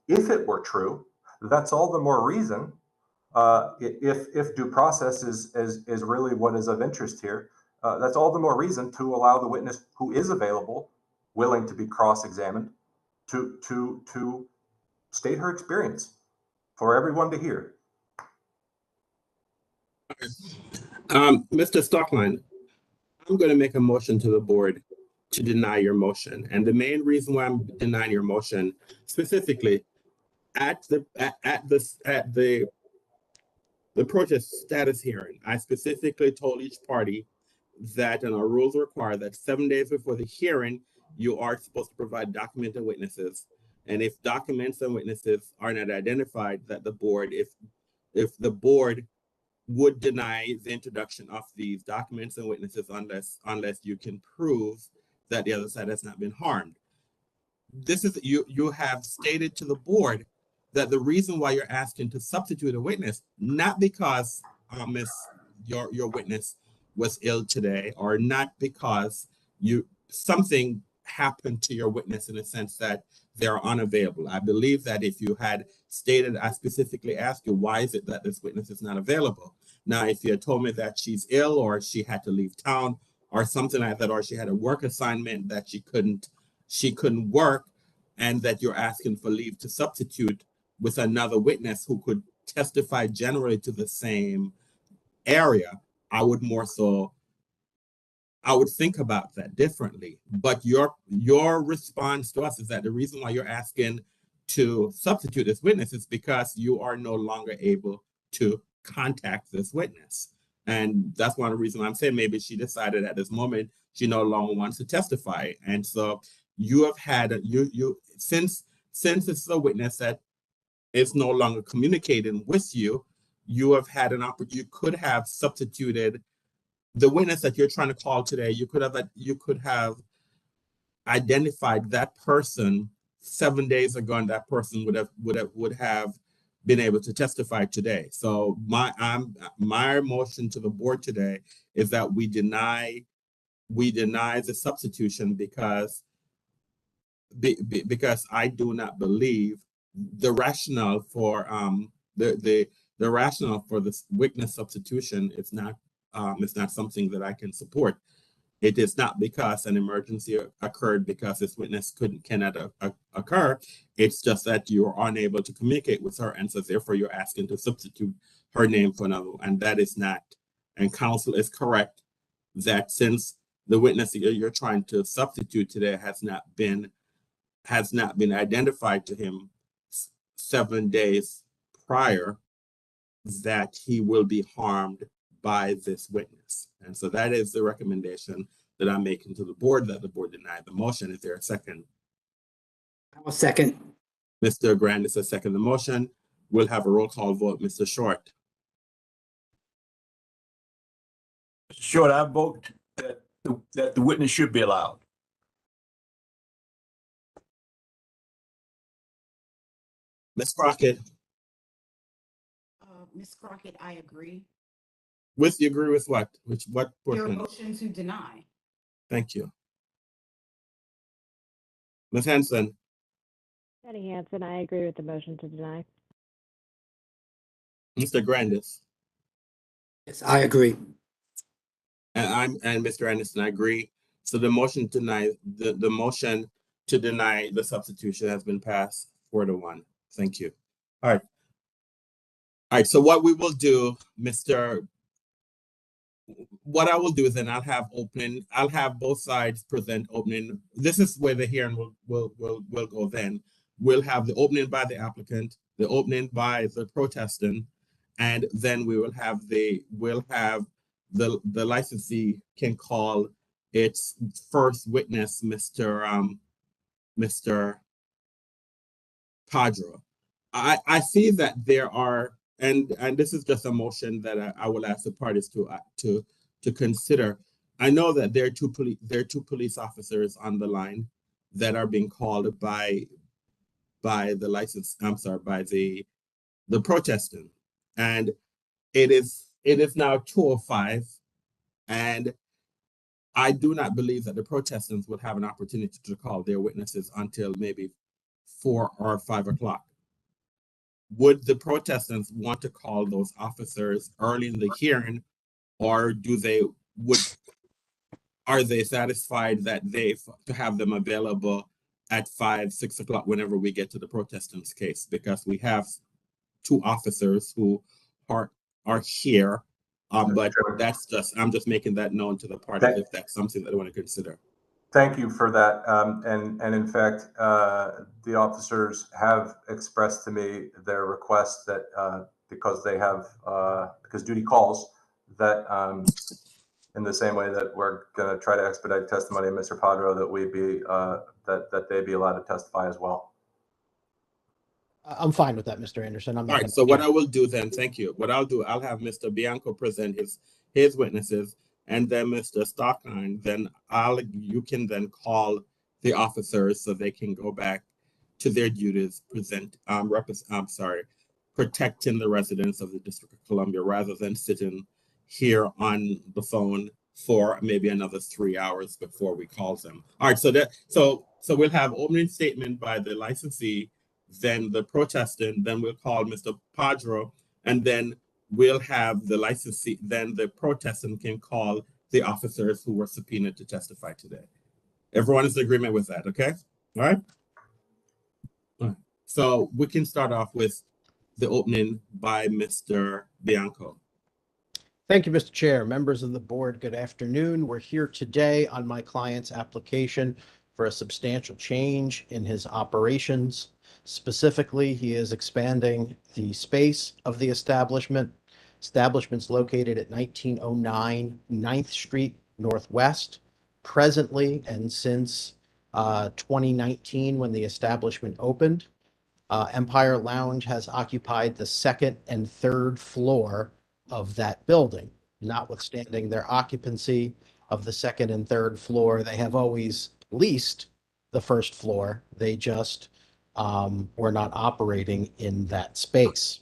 if it were true, that's all the more reason, if due process is really what is of interest here, that's all the more reason to allow the witness who is available, willing to be cross-examined, to state her experience for everyone to hear. Mr. Stockline, I'm going to make a motion to the board to deny your motion. And the main reason why I'm denying your motion, specifically at the protest status hearing, I specifically told each party that, and our rules require that 7 days before the hearing, you are supposed to provide documented witnesses. And if documents and witnesses are not identified, that the board, if the board would deny the introduction of these documents and witnesses unless you can prove that the other side has not been harmed. This is, you have stated to the board that the reason why you're asking to substitute a witness, not because your witness was ill today, or not because something happened to your witness in a sense that they're unavailable. I believe that if you had stated, I specifically asked you, why is it that this witness is not available? Now, if you had told me that she's ill, or she had to leave town, or something like that, or she had a work assignment that she couldn't work, and that you're asking for leave to substitute with another witness who could testify generally to the same area, I would think about that differently. But your response to us is that the reason why you're asking to substitute this witness is because you are no longer able to contact this witness. And that's one of the reasons I'm saying maybe she decided at this moment she no longer wants to testify. And so you have had since it's a witness that is no longer communicating with you, you have had an opportunity. You could have substituted the witness that you're trying to call today. You could have identified that person 7 days ago, and that person would have been able to testify today. So my motion to the board today is that we deny the substitution because I do not believe the rationale for the rationale for this witness substitution is not something that I can support. It is not because an emergency occurred because this witness cannot occur. It's just that you're unable to communicate with her, and so therefore you're asking to substitute her name for another, and that is not. And counsel is correct that since the witness you're trying to substitute today has not been identified to him 7 days prior, that he will be harmed by this witness. And so that is the recommendation that I'm making to the board, that the board deny the motion. Is there a second? I will second. Mr. Grandis has seconded the motion. We'll have a roll call vote. Mr. Short. Mr. Short, I vote that the witness should be allowed. Ms. Crockett. Ms. Crockett, I agree. You agree with what? What Your portion? motion to deny. Thank you. Ms. Henson. Jenny Hansen, I agree with the motion to deny. Mr. Grandis. Yes, I agree. And Mr. Anderson, I agree. So the motion to deny the motion to deny the substitution has been passed 4-1. Thank you. All right. All right. So what we will do, what I will do is then I'll have both sides present opening. This is where the hearing will go then. We'll have the opening by the applicant, the opening by the protestant, and then we will have the licensee can call its first witness, Mr. Padro. I see that there are, and this is just a motion that I will ask the parties to consider. I know that there are two police officers on the line that are being called by the protestant, and it is now 2:05, and I do not believe that the protestants would have an opportunity to call their witnesses until maybe 4 or 5 o'clock. Would the protestants want to call those officers early in the hearing, or are they satisfied that to have them available at 5, 6 o'clock whenever we get to the protestants' case? Because we have 2 officers who are here, but I'm just making that known to the party if that's something that they want to consider. Thank you for that. And in fact, the officers have expressed to me their request that because duty calls, that in the same way that we're going to try to expedite testimony of Mr. Padro, that that they be allowed to testify as well. I'm fine with that, Mr. Anderson. All right. So what I will do then, thank you. What I'll do, I'll have Mr. Bianco present his witnesses, and then Mr. Stockline. Then you can then call the officers so they can go back to their duties, protecting the residents of the District of Columbia, rather than sitting here on the phone for maybe another 3 hours before we call them. All right. So we'll have opening statement by the licensee, then the protestant, then we'll call Mr. Padro, and then we'll have the licensee, then the protestant can call the officers who were subpoenaed to testify today. Everyone is in agreement with that, okay? All right? So we can start off with the opening by Mr. Bianco. Thank you, Mr. Chair. Members of the board, good afternoon. We're here today on my client's application for a substantial change in his operations. Specifically, he is expanding the space of the establishment. Establishment's located at 1909 9th Street Northwest. Presently, and since 2019, when the establishment opened, Empire Lounge has occupied the second and third floor of that building. Notwithstanding their occupancy of the second and third floor, they have always leased the first floor. They just were not operating in that space.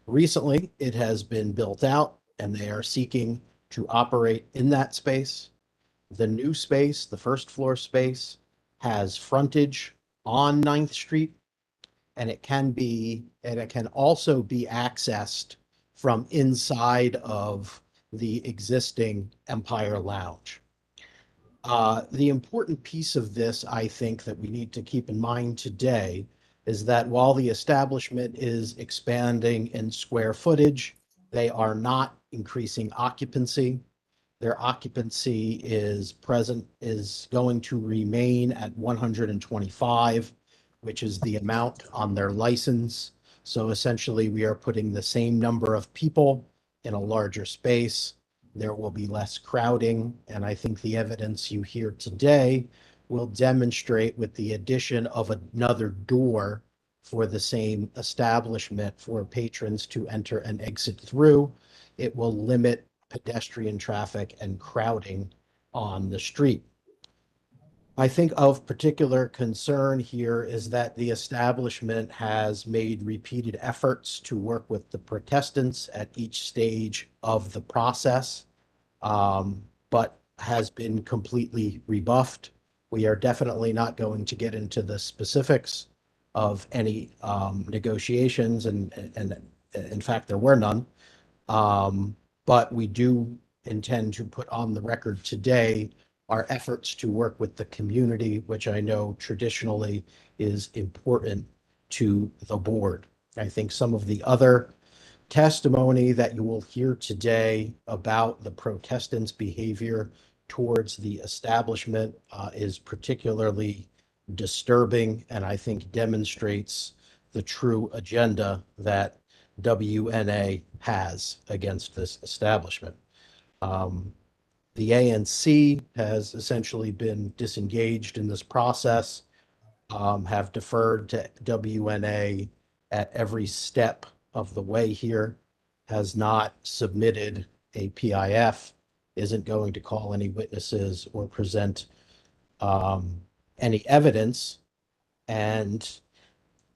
Recently, it has been built out and they are seeking to operate in that space. The new space, the first floor space, has frontage on 9th Street, and it can also be accessed from inside of the existing Empire Lounge. The important piece of this, I think, that we need to keep in mind today is that while the establishment is expanding in square footage, they are not increasing occupancy. Their occupancy is going to remain at 125, which is the amount on their license. So essentially, we are putting the same number of people in a larger space. There will be less crowding, and I think the evidence you hear today will demonstrate, with the addition of another door for the same establishment for patrons to enter and exit through, it will limit pedestrian traffic and crowding on the street. I think of particular concern here is that the establishment has made repeated efforts to work with the protestants at each stage of the process, but has been completely rebuffed. We are definitely not going to get into the specifics of any negotiations, and in fact, there were none. But we do intend to put on the record today our efforts to work with the community, which I know traditionally is important to the board. I think some of the other testimony that you will hear today about the protestants' behavior towards the establishment is particularly disturbing, and I think demonstrates the true agenda that WNA has against this establishment. The ANC has essentially been disengaged in this process, have deferred to WNA at every step of the way here, has not submitted a PIF, isn't going to call any witnesses or present any evidence. And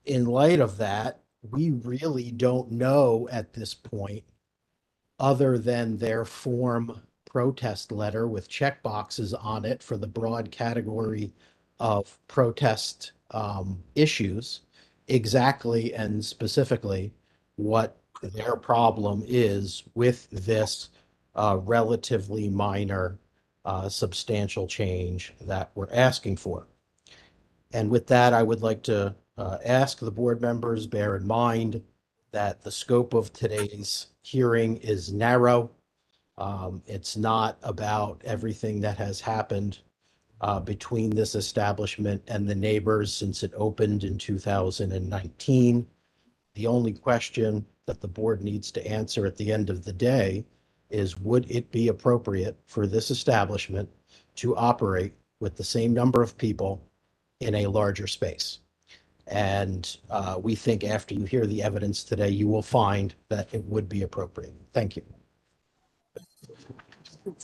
in light of that, we really don't know at this point, other than their form protest letter with check boxes on it for the broad category of protest issues, exactly and specifically what their problem is with this relatively minor substantial change that we're asking for. And with that, I would like to ask the board members, bear in mind that the scope of today's hearing is narrow. It's not about everything that has happened between this establishment and the neighbors since it opened in 2019. The only question that the board needs to answer at the end of the day is, would it be appropriate for this establishment to operate with the same number of people in a larger space? And we think after you hear the evidence today, you will find that it would be appropriate. Thank you.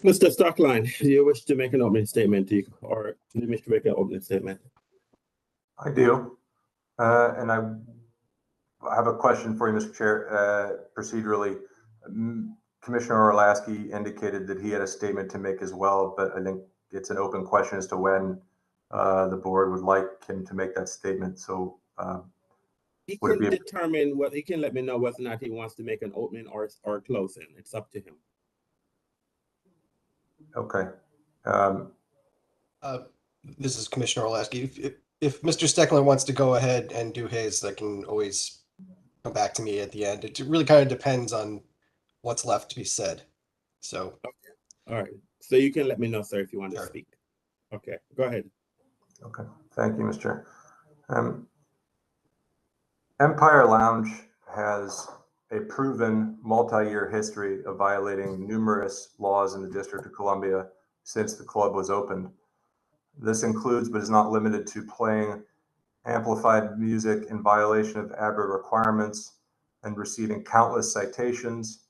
Mr. Stockline, do you wish to make an opening statement, or do you wish to make an opening statement? I do. And I have a question for you, Mr. Chair. Procedurally, Commissioner Orlowski indicated that he had a statement to make as well, but I think it's an open question as to when the board would like him to make that statement. So he can determine what he can let me know whether or not he wants to make an opening or closing. It's up to him. Okay. This is Commissioner Orlowski. If Mr. Steckler wants to go ahead and do his, I can always come back to me at the end. It really kind of depends on what's left to be said. So. All right. So you can let me know, sir, if you want to Sure. speak. Okay, go ahead. Okay, thank you, Mr. Chair. Empire Lounge has a proven multi-year history of violating numerous laws in the District of Columbia since the club was opened. This includes, but is not limited to, playing amplified music in violation of ABRA requirements and receiving countless citations,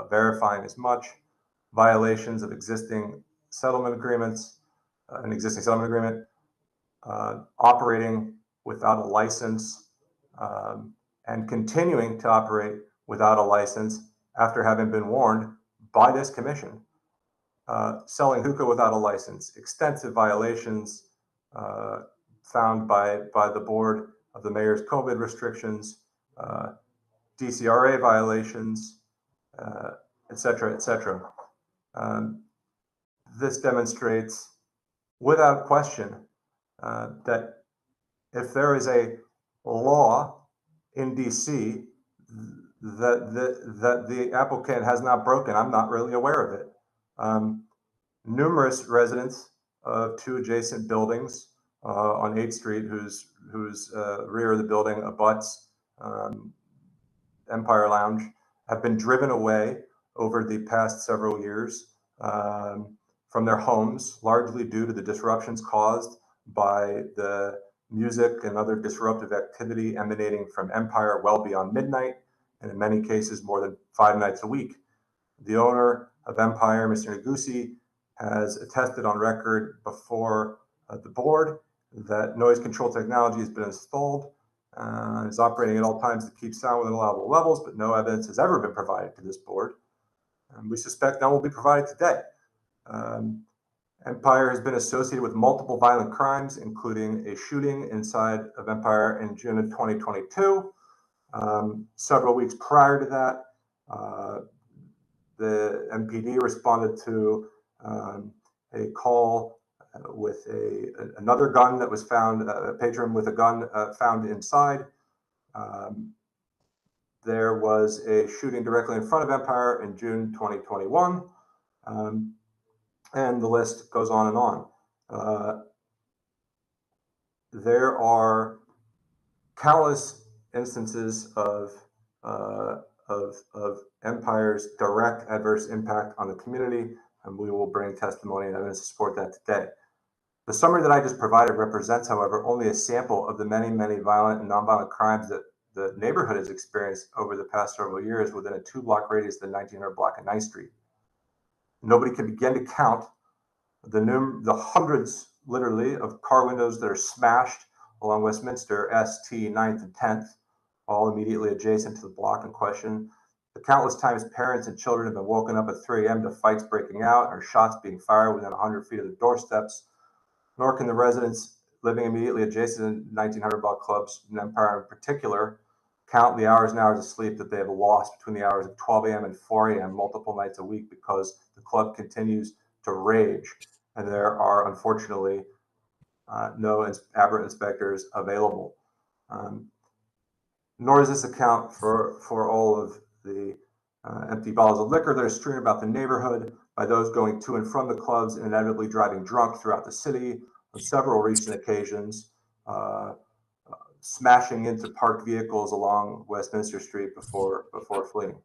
verifying as much, violations of existing settlement agreements, an existing settlement agreement, operating without a license, and continuing to operate without a license after having been warned by this commission, selling hookah without a license, extensive violations found by the board of the mayor's COVID restrictions, DCRA violations, et cetera, et cetera. This demonstrates without question that if there is a law in DC that the applicant has not broken, I'm not really aware of it. Numerous residents of two adjacent buildings on 8th Street, whose rear of the building abuts Empire Lounge, have been driven away over the past several years from their homes, largely due to the disruptions caused by the music and other disruptive activity emanating from Empire well beyond midnight, and in many cases more than 5 nights a week. The owner of Empire, Mr. Negusi, has attested on record before the board that noise control technology has been installed, is operating at all times to keep sound within allowable levels, but no evidence has ever been provided to this board. We suspect none will be provided today. Empire has been associated with multiple violent crimes, including a shooting inside of Empire in June of 2022. Several weeks prior to that, the MPD responded to a call with another gun that was found, a patron with a gun found inside. There was a shooting directly in front of Empire in June 2021. And the list goes on and on. There are countless instances of Empire's direct adverse impact on the community, and we will bring testimony and evidence to support that today. The summary that I just provided represents, however, only a sample of the many, many violent and nonviolent crimes that the neighborhood has experienced over the past several years within a 2-block radius of the 1900 block of 9th Street. Nobody can begin to count the hundreds, literally, of car windows that are smashed along Westminster, ST, 9th, and 10th, all immediately adjacent to the block in question. The countless times parents and children have been woken up at 3 a.m. to fights breaking out or shots being fired within 100 feet of the doorsteps, nor can the residents living immediately adjacent to 1900 block clubs, in Empire in particular, count the hours and hours of sleep that they have lost between the hours of 12 a.m. and 4 a.m. multiple nights a week because the club continues to rage. And there are, unfortunately, no ABRA inspectors available. Nor does this account for all of the empty bottles of liquor that are strewn about the neighborhood by those going to and from the clubs and inevitably driving drunk throughout the city on several recent occasions, smashing into parked vehicles along Westminster Street before fleeing.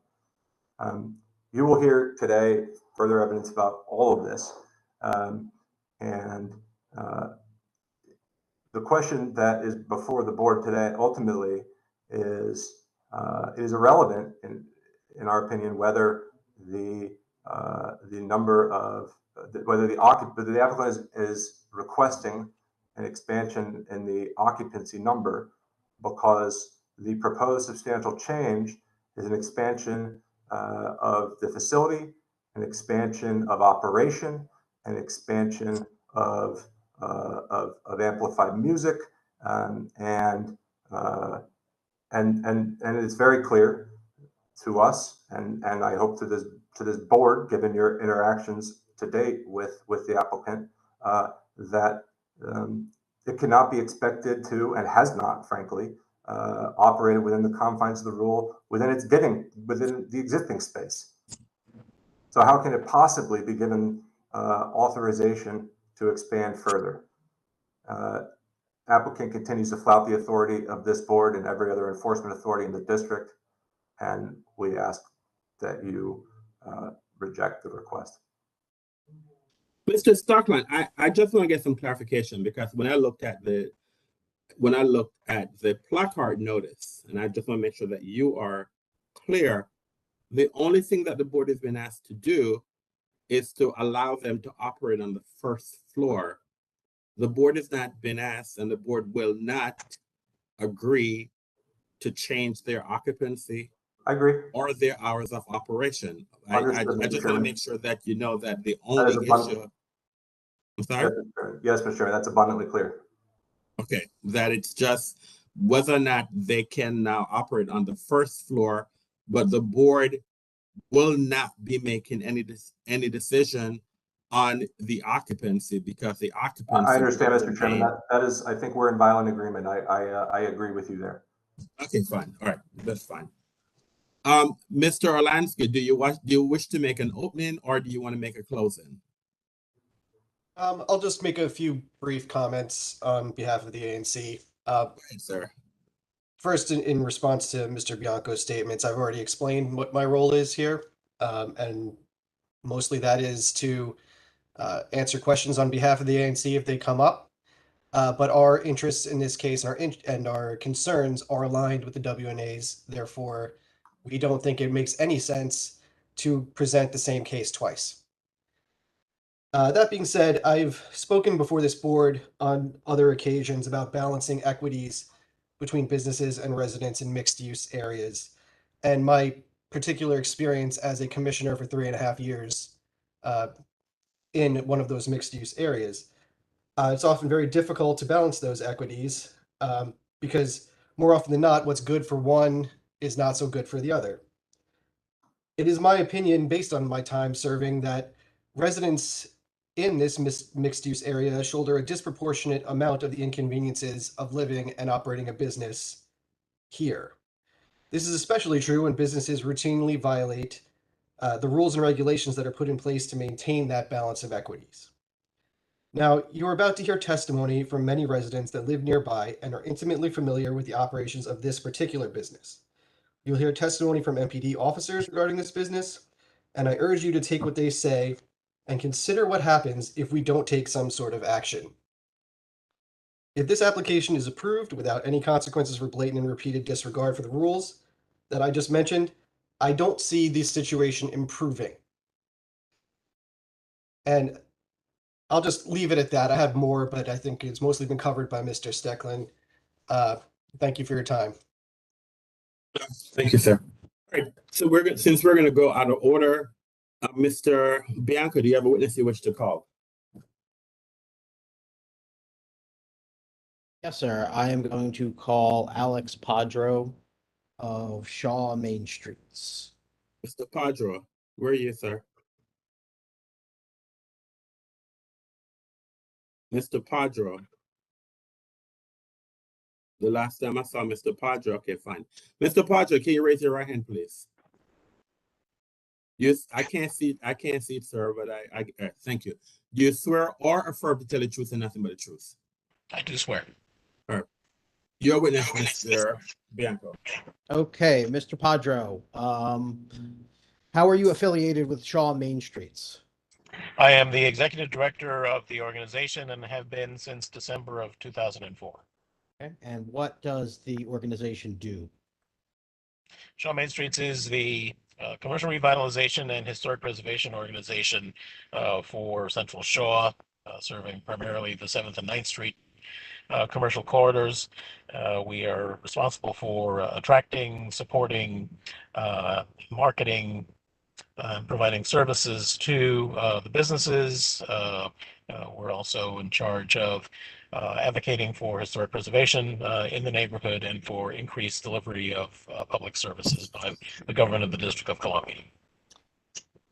You will hear today further evidence about all of this. The question that is before the board today ultimately is irrelevant in our opinion whether the number of whether the applicant is requesting an expansion in the occupancy number, because the proposed substantial change is an expansion of the facility, an expansion of operation, an expansion of amplified music, and it's very clear to us, and I hope to this board, given your interactions to date with the applicant, that it cannot be expected to, and has not, frankly, operated within the confines of the rule, within the existing space. So how can it possibly be given authorization to expand further? Applicant continues to flout the authority of this board and every other enforcement authority in the district, and we ask that you reject the request. Mr. Stockland, I just want to get some clarification, because when I looked at the placard notice, and I just want to make sure that you are clear, the only thing that the board has been asked to do is to allow them to operate on the first floor. The board has not been asked, and the board will not agree to change their occupancy. I agree. Or their hours of operation. I just want to make sure that you know that the That only is issue. I'm sorry? Yes, Mr. Chairman, that's abundantly clear. Okay, that it's just whether or not they can now operate on the first floor, but the board will not be making any decision on the occupancy, because the occupancy. I understand, Mr. Chairman. That is, I think we're in violent agreement. I agree with you there. Okay, fine. All right, that's fine. Mr. Orlansky, do you wish to make an opening, or do you want to make a closing? I'll just make a few brief comments on behalf of the ANC. Go ahead, sir. First, in response to Mr. Bianco's statements, I've already explained what my role is here, and mostly that is to answer questions on behalf of the ANC if they come up. But our interests in this case and our concerns are aligned with the WNA's. Therefore, we don't think it makes any sense to present the same case twice. That being said, I've spoken before this board on other occasions about balancing equities between businesses and residents in mixed-use areas. And my particular experience as a commissioner for 3.5 years in one of those mixed-use areas, it's often very difficult to balance those equities because more often than not, what's good for one is not so good for the other. It is my opinion, based on my time serving, that residents in this mixed-use area shoulder a disproportionate amount of the inconveniences of living and operating a business here. This is especially true when businesses routinely violate the rules and regulations that are put in place to maintain that balance of equities. Now, you're about to hear testimony from many residents that live nearby and are intimately familiar with the operations of this particular business. You'll hear testimony from MPD officers regarding this business, and I urge you to take what they say and consider what happens if we don't take some sort of action. If this application is approved without any consequences for blatant and repeated disregard for the rules that I just mentioned, I don't see the situation improving. And I'll just leave it at that. I have more, but I think it's mostly been covered by Mr. Stecklin. Thank you for your time. Thank you, sir. All right, so since we're going to go out of order, Mr. Bianco, do you have a witness you wish to call? Yes, sir. I am going to call Alex Padro of Shaw Main Streets. Mr. Padro, where are you, sir? Mr. Padro. The last time I saw Mr. Padro, okay, fine. Mr. Padro, can you raise your right hand, please? Yes, I can't see it, sir, but I thank you. Do you swear or affirm to tell the truth and nothing but the truth? I do swear. All right. Your witness, Mr. Bianco. Okay, Mr. Padro, how are you affiliated with Shaw Main Streets? I am the executive director of the organization and have been since December of 2004. Okay, and what does the organization do? Shaw Main Streets is the commercial revitalization and historic preservation organization for Central Shaw, serving primarily the 7th and 9th Street commercial corridors. We are responsible for attracting, supporting, marketing, providing services to the businesses. We're also in charge of advocating for historic preservation in the neighborhood and for increased delivery of public services by the government of the District of Columbia.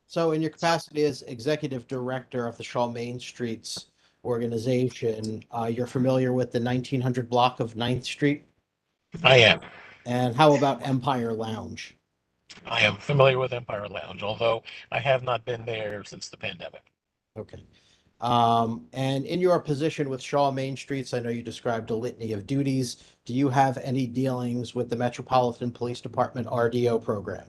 So in your capacity as executive director of the Shaw Main Streets organization, you're familiar with the 1900 block of 9th Street? I am. And how about Empire Lounge? I am familiar with Empire Lounge, although I have not been there since the pandemic. Okay. And in your position with Shaw Main Streets, I know you described a litany of duties. Do you have any dealings with the Metropolitan Police Department RDO program?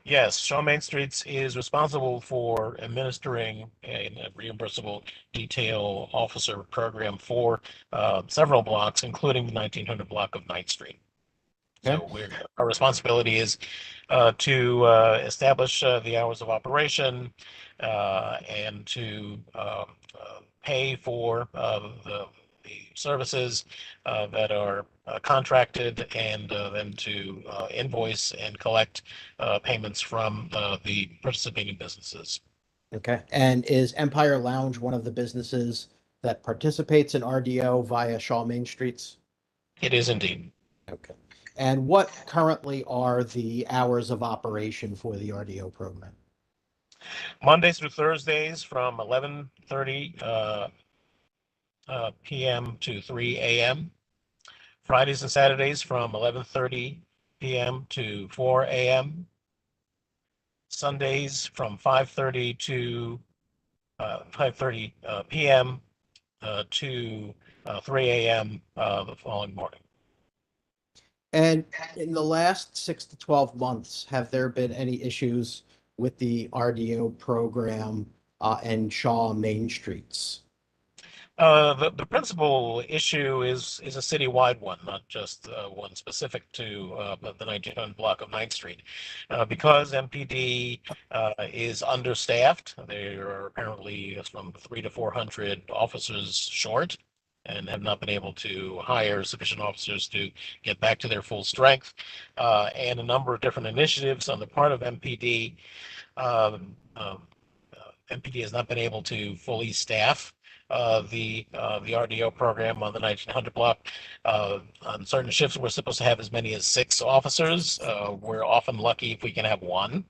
Yes, Shaw Main Streets is responsible for administering a reimbursable detail officer program for several blocks, including the 1900 block of 9th Street. So our responsibility is to establish the hours of operation and to pay for the services that are contracted, and then to invoice and collect payments from the participating businesses. Okay. And is Empire Lounge one of the businesses that participates in RDO via Shaw Main Streets? It is indeed. Okay. And what currently are the hours of operation for the RDO program? Mondays through Thursdays from 11:30 p.m. to 3 a.m. Fridays and Saturdays from 11:30 p.m. to 4 a.m. Sundays from 5:30 to 5:30 p.m. To 3 a.m. The following morning. And in the last 6 to 12 months, have there been any issues with the RDO program and Shaw Main Streets? The principal issue is a citywide one, not just one specific to the 1900 block of 9th Street. Because MPD is understaffed, there are apparently from 300 to 400 officers short, and have not been able to hire sufficient officers to get back to their full strength, and a number of different initiatives on the part of MPD. MPD has not been able to fully staff the RDO program on the 1900 block. On certain shifts, we're supposed to have as many as 6 officers. We're often lucky if we can have 1.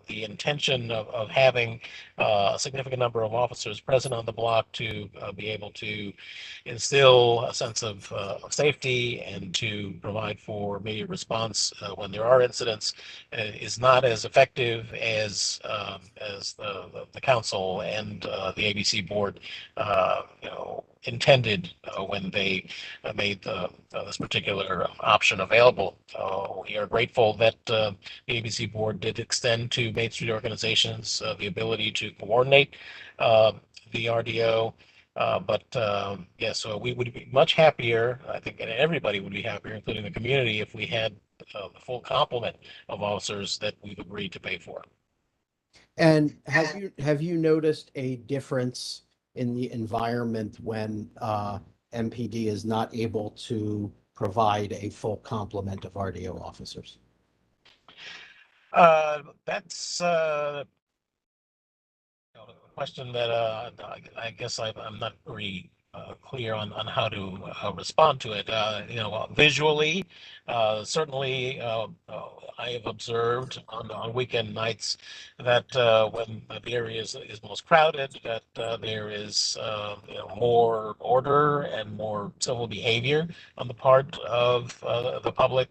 The intention of having a significant number of officers present on the block to be able to instill a sense of safety and to provide for immediate response when there are incidents is not as effective as the council and the ABC board intended when they made this particular option available. We are grateful that the ABC board did extend to Main Street organizations the ability to coordinate the RDO. So we would be much happier, I think, and everybody would be happier, including the community, if we had the full complement of officers that we've agreed to pay for. And have you noticed a difference in the environment when MPD is not able to provide a full complement of RDO officers? That's a question that I guess I'm not very clear on how to respond to it. Visually, certainly I have observed on weekend nights that when the area is most crowded, that there is more order and more civil behavior on the part of the public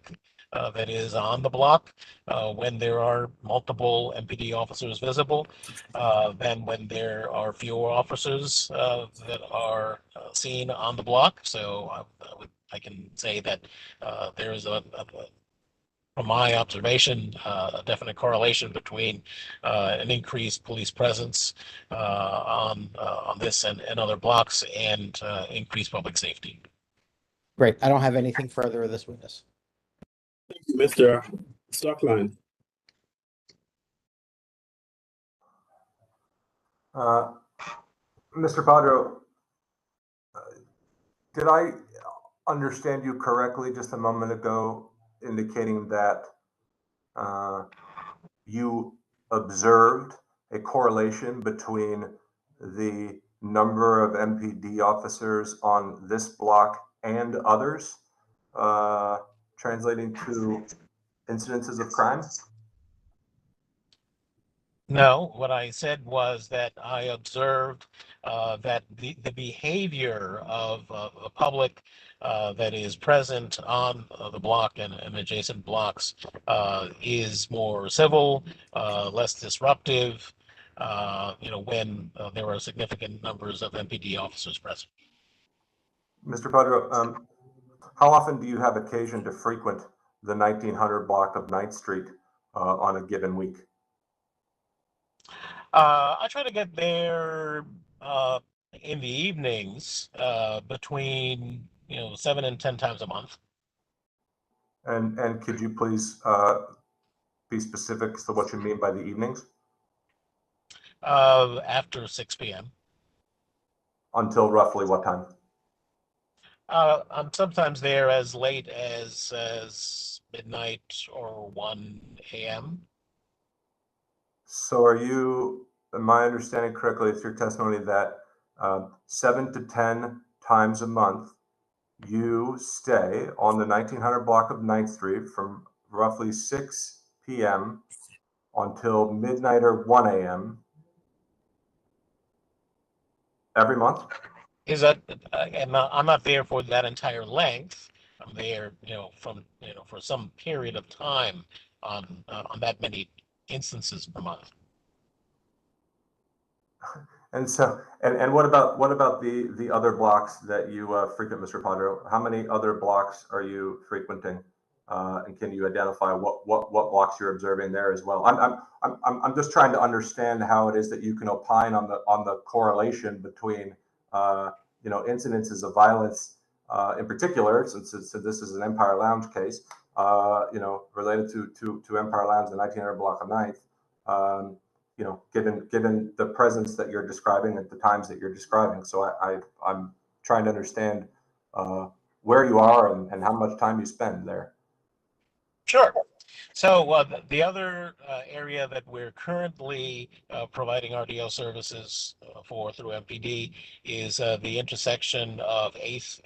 that is on the block when there are multiple MPD officers visible than when there are fewer officers that are seen on the block. So I can say that there is from my observation, a definite correlation between an increased police presence on this and other blocks and increased public safety. Great. I don't have anything further of this witness. Thank you, Mr. Stockline. Mr. Padro, did I understand you correctly just a moment ago, indicating that you observed a correlation between the number of MPD officers on this block and others, translating to incidences of crime? No, what I said was that I observed that the behavior of the public that is present on the block and adjacent blocks is more civil, less disruptive, when there are significant numbers of MPD officers present. Mr. Padro, how often do you have occasion to frequent the 1900 block of 9th Street on a given week? I try to get there in the evenings between 7 and 10 times a month. And could you please be specific as to what you mean by the evenings? After 6 p.m. Until roughly what time? I'm sometimes there as late as midnight or 1 a.m. So are you, am I understanding correctly, it's your testimony that 7 to 10 times a month you stay on the 1900 block of 9th Street from roughly 6 p.m. until midnight or 1 a.m. every month? Is that, I'm not there for that entire length. I'm there, for some period of time on that many instances per month. And so, and what about the other blocks that you frequent, Mr. Padro? How many other blocks are you frequenting? And can you identify what blocks you're observing there as well? I'm just trying to understand how it is that you can opine on the correlation between incidences of violence in particular, since this is an Empire Lounge case, related to Empire Lounge, the 1900 block of 9th. Given the presence that you're describing at the times that you're describing. So I'm trying to understand where you are and how much time you spend there. Sure. So the other area that we're currently providing RDO services for through MPD is the intersection of 8th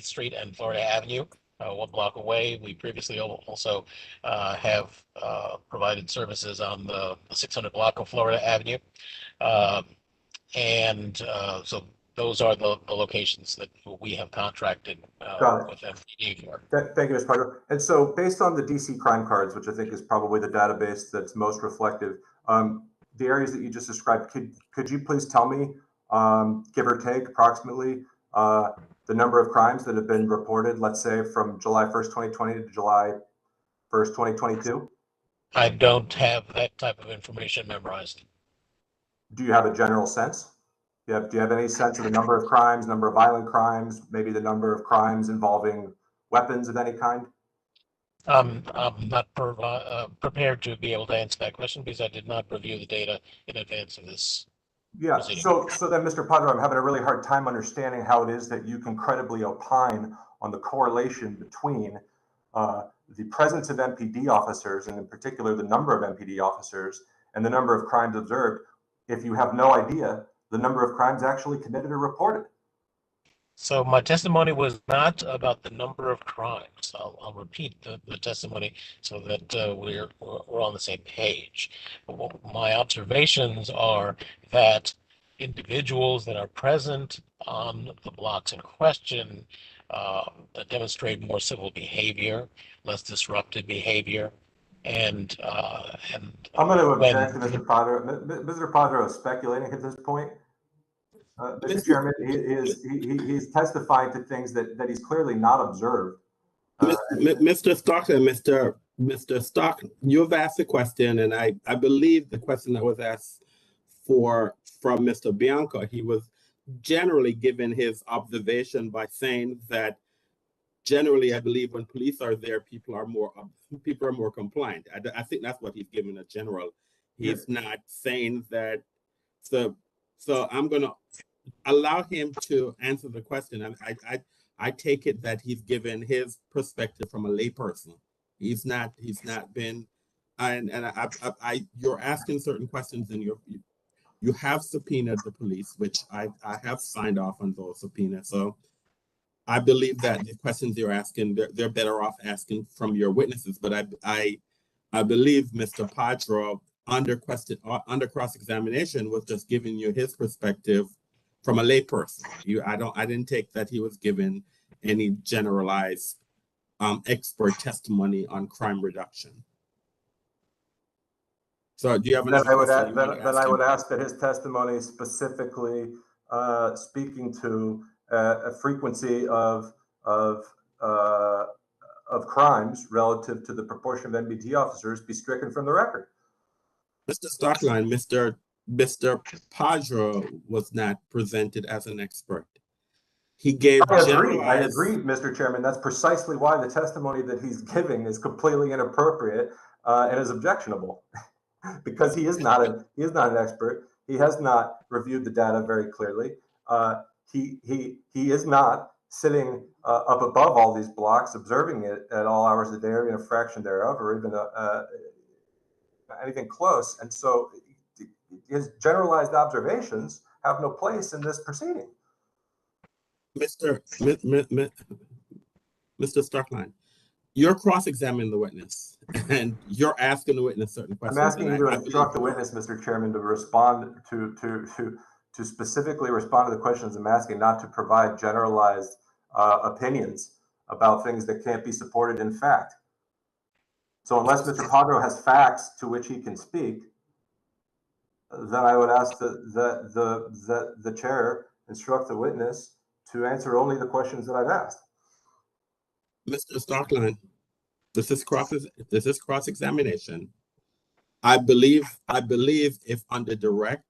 Street and Florida Avenue, 1 block away. We previously also have provided services on the 600 block of Florida Avenue. So those are the locations that we have contracted with MPD for. Thank you, Mr. Parker. And so based on the DC crime cards, which I think is probably the database that's most reflective, the areas that you just described, could you please tell me, give or take approximately, the number of crimes that have been reported, let's say from July 1st, 2020 to July 1st, 2022? I don't have that type of information memorized. Do you have a general sense? Do you have any sense of the number of crimes, number of violent crimes, maybe the number of crimes involving weapons of any kind? I'm not prepared to be able to answer that question because I did not review the data in advance of this. Yeah, so then, Mr. Padro, I'm having a really hard time understanding how it is that you can credibly opine on the correlation between the presence of MPD officers, and in particular the number of MPD officers, and the number of crimes observed, if you have no idea the number of crimes actually committed or reported. So my testimony was not about the number of crimes. I'll repeat the testimony so that we're on the same page. My observations are that individuals that are present on the blocks in question demonstrate more civil behavior, less disruptive behavior, and I'm going to object to Mr. Padro. Mr. Padro is speculating at this point. Mr. Chairman, he's testifying to things that he's clearly not observed. Mr. Stockton, Mr. Stockton, you've asked a question, and I believe the question that was asked from Mr. Bianco, he was generally given his observation by saying that generally, I believe when police are there, people are more compliant. I think that's what he's given a general. He's not saying that. So I'm going to allow him to answer the question. I take it that he's given his perspective from a layperson. He's not been, you're asking certain questions, and you have subpoenaed the police, which I have signed off on those subpoenas. So I believe that the questions you're asking, they're better off asking from your witnesses. But I believe Mr. Padro under cross-examination was just giving you his perspective from a layperson. I didn't take that he was given any generalized expert testimony on crime reduction. So do you have Then another I would question? then I would ask that his testimony specifically speaking to a frequency of crimes relative to the proportion of NBT officers be stricken from the record. Mr. Stockline, Mr. Padra was not presented as an expert. He gave I generalized. agree, Mr. Chairman. That's precisely why the testimony that he's giving is completely inappropriate and is objectionable, because he is not an expert. He has not reviewed the data very clearly. He is not sitting up above all these blocks, observing it at all hours of the day, or even a fraction thereof, or even anything close. And so his generalized observations have no place in this proceeding. Mr. Stockline, you're cross-examining the witness, and you're asking the witness certain questions. I'm asking you to instruct the witness, Mr. Chairman, to respond to specifically respond to the questions I'm asking, not to provide generalized opinions about things that can't be supported in fact. So unless Mr. Padro has facts to which he can speak, then I would ask that the chair instruct the witness to answer only the questions that I've asked. Mr. Stockline, this is cross-examination. I believe if under direct,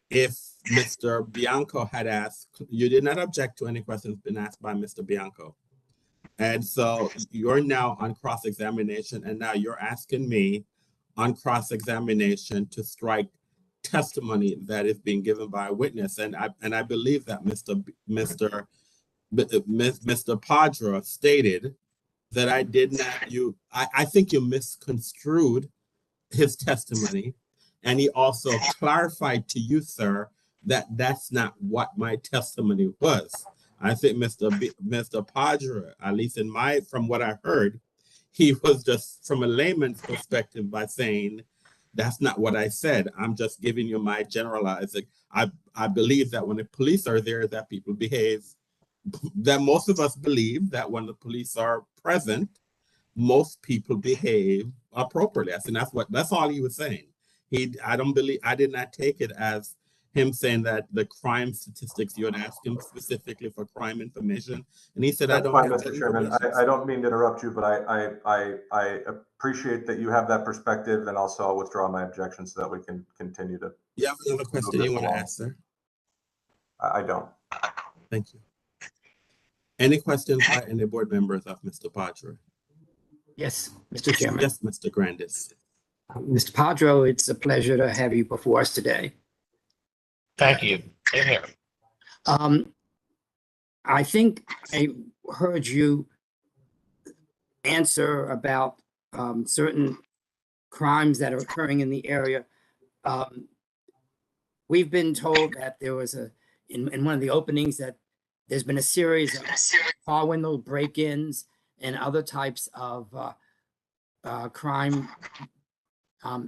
if Mr. Bianco had asked, you did not object to any questions been asked by Mr. Bianco. And so you're now on cross-examination, and now you're asking me on cross-examination to strike testimony that is being given by a witness. And I believe that Mr. Padra stated that I did not, I think you misconstrued his testimony. And he also clarified to you, sir, that that's not what my testimony was. I think Mr. Padra, at least from what I heard, he was just from a layman's perspective by saying, that's not what I said. I'm just giving you my generalizing. I believe that when the police are there, that people behave, that most of us believe that when the police are present, most people behave appropriately. I think that's all he was saying. I did not take it as him saying that the crime statistics, you had asked him specifically for crime information. And he said, That's I don't fine, have Mr. Chairman. I don't mean to interrupt you, but I appreciate that you have that perspective, and also I'll withdraw my objection so that we can continue to. You have another question you want to ask, sir? I don't. Thank you. Any questions by any board members of Mr. Padra? Yes, Mr. Chairman. Yes, Mr. Grandis. Mr. Padro, it's a pleasure to have you before us today. Thank you. Same here. I think I heard you answer about certain crimes that are occurring in the area. We've been told that there was in one of the openings that there's been a series of car window break-ins and other types of crime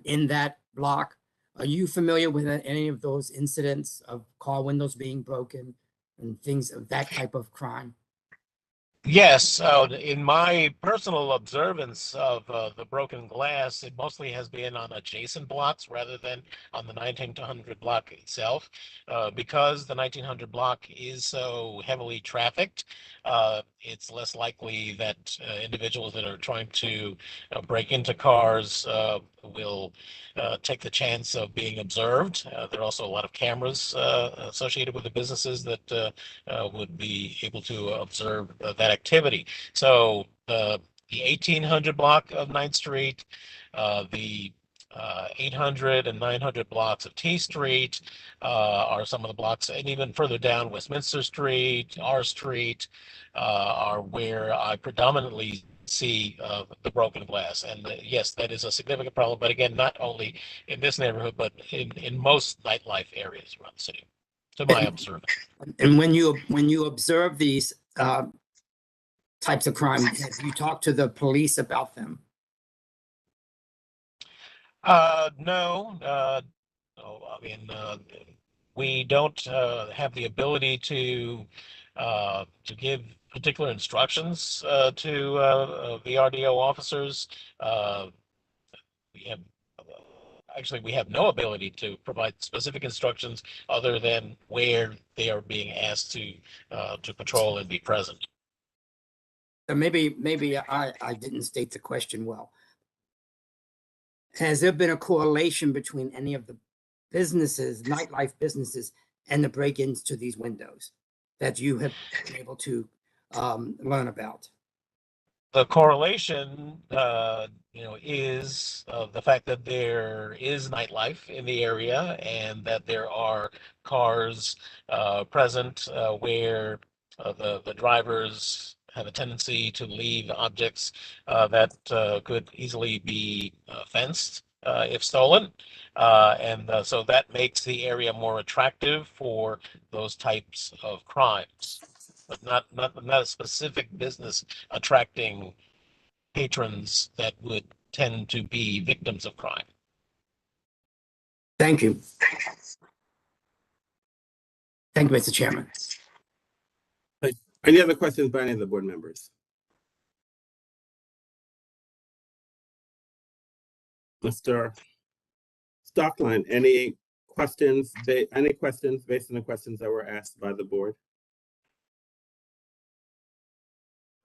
in that block. Are you familiar with any of those incidents of car windows being broken and things of that type of crime? Yes, in my personal observance of the broken glass, it mostly has been on adjacent blocks rather than on the 1900 block itself. Because the 1900 block is so heavily trafficked, it's less likely that individuals that are trying to break into cars will take the chance of being observed. There are also a lot of cameras associated with the businesses that would be able to observe that activity. So the 1800 block of 9th Street, the 800 and 900 blocks of T Street are some of the blocks, and even further down Westminster Street, R Street, are where I predominantly see the broken glass. And yes, that is a significant problem, but again, not only in this neighborhood, but in most nightlife areas around the city, to my observation. And when you observe these types of crime, have you talked to the police about them? No, no, I mean, we don't have the ability to give particular instructions to the RDO officers. We have actually we have no ability to provide specific instructions other than where they are being asked to patrol and be present. Maybe I didn't state the question well. Has there been a correlation between any of the businesses, nightlife businesses, and the break-ins to these windows that you have been able to learn about? The correlation, is the fact that there is nightlife in the area and that there are cars present where the drivers have a tendency to leave objects that could easily be fenced if stolen. So that makes the area more attractive for those types of crimes, but not a specific business attracting patrons that would tend to be victims of crime. Thank you. Thank you, Mr. Chairman. Any other questions by any of the board members? Mr. Stockline, any questions based on the questions that were asked by the board?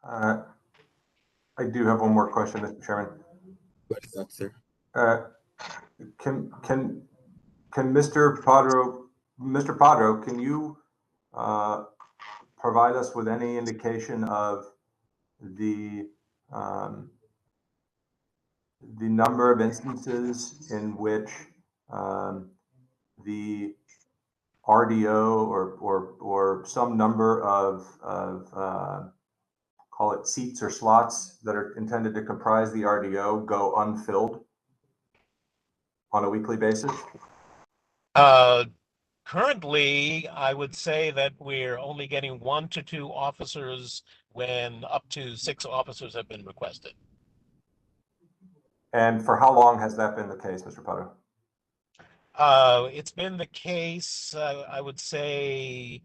I do have one more question, Mr. Chairman. What is that, sir? Can Mr. Padro, can you provide us with any indication of the number of instances in which the RDO or some number of call it seats or slots that are intended to comprise the RDO go unfilled on a weekly basis? Currently, I would say that we're only getting 1 to 2 officers when up to 6 officers have been requested. And for how long has that been the case, Mr. Padro? It's been the case, I would say,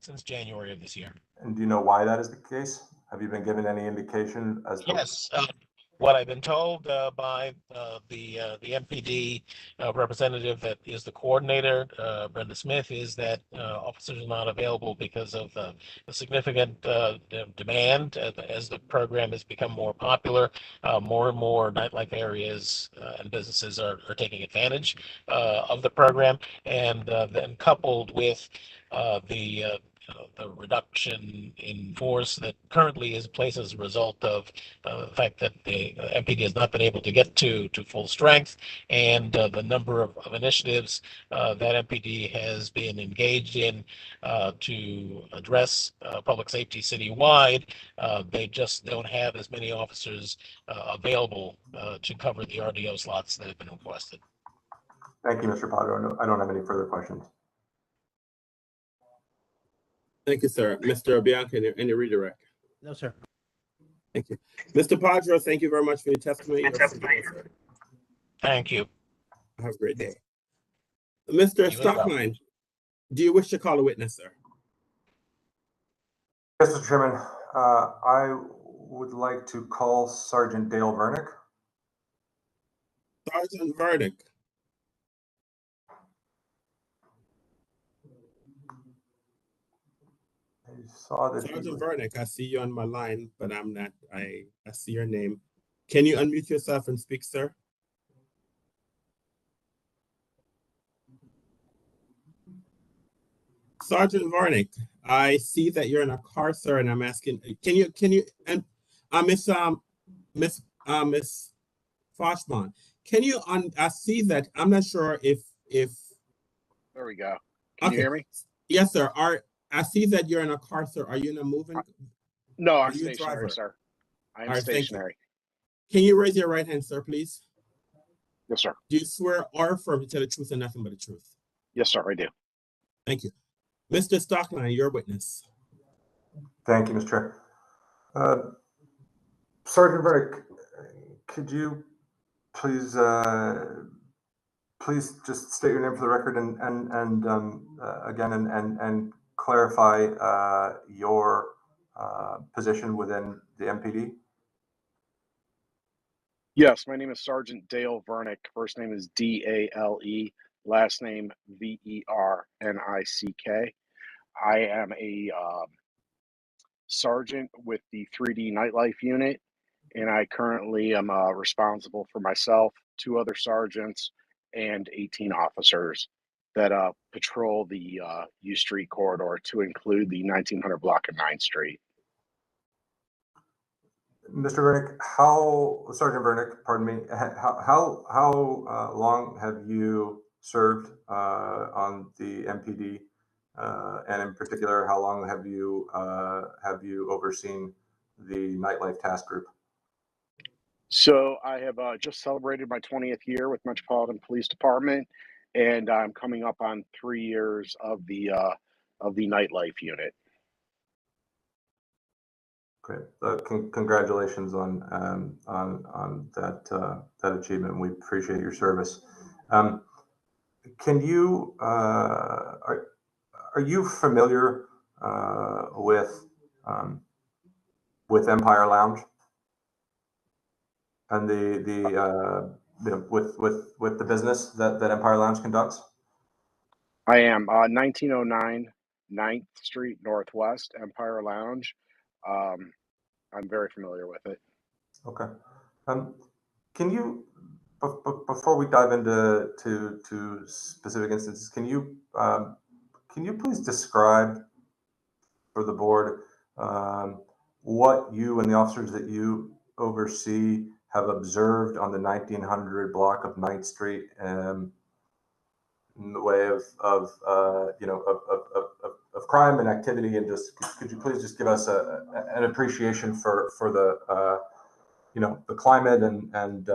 since January of this year. And do you know why that is the case? Have you been given any indication as to? Yes. What I've been told by the MPD representative that is the coordinator, Brenda Smith, is that officers are not available because of the significant demand as the program has become more popular. More and more nightlife areas and businesses are taking advantage of the program, and then coupled with the reduction in force that currently is placed as a result of the fact that the MPD has not been able to get to full strength, and the number of initiatives that MPD has been engaged in to address public safety citywide. They just don't have as many officers available to cover the RDO slots that have been requested. Thank you, Mr. Padro. I don't have any further questions. Thank you, sir. Mr. Bianca, any redirect? No, sir. Thank you. Mr. Padro, thank you very much for your testimony. Thank you. Have a great day. Mr. Stockline, do you wish to call a witness, sir? Yes, Mr. Chairman. I would like to call Sergeant Dale Vernick. Sergeant Vernick. Sergeant Vernick, I see you on my line, but I'm not. I see your name. Can you unmute yourself and speak, sir? Sergeant Vernick, I see that you're in a car, sir, and I'm asking, can you and Miss Foshman, can you I see that I'm not sure if there we go. Can you hear me? Yes, sir. I see that you're in a car, sir. Are you in a moving? No, I'm stationary, sir. I am stationary. Can you raise your right hand, sir, please? Yes, sir. Do you swear or affirm to tell the truth and nothing but the truth? Yes, sir, I do. Thank you. Mr. Stockline, your witness. Thank you, Mr. Chair. Sergeant Vernick, could you please, please just state your name for the record and again, and clarify your position within the MPD. Yes, my name is Sergeant Dale Vernick. First name is D-A-L-E, last name V-E-R-N-I-C-K. I am a sergeant with the 3D nightlife unit, and I currently am responsible for myself, 2 other sergeants, and 18 officers that patrol the U Street corridor, to include the 1900 block of 9th Street. Mr. Vernick, Sergeant Vernick, pardon me, how long have you served on the MPD, and in particular, how long have you overseen the nightlife task group? So I have just celebrated my 20th year with Metropolitan Police Department, and I'm coming up on 3 years of the nightlife unit. Great. Congratulations on that achievement. We appreciate your service. Can you are you familiar with Empire Lounge and with the business that Empire Lounge conducts? I am 1909 9th Street Northwest, Empire Lounge. I'm very familiar with it. Okay. Can you, before we dive into specific instances, can you please describe for the board what you and the officers that you oversee have observed on the 1900 block of 9th Street in the way of crime and activity, and just could you please just give us an appreciation for the the climate and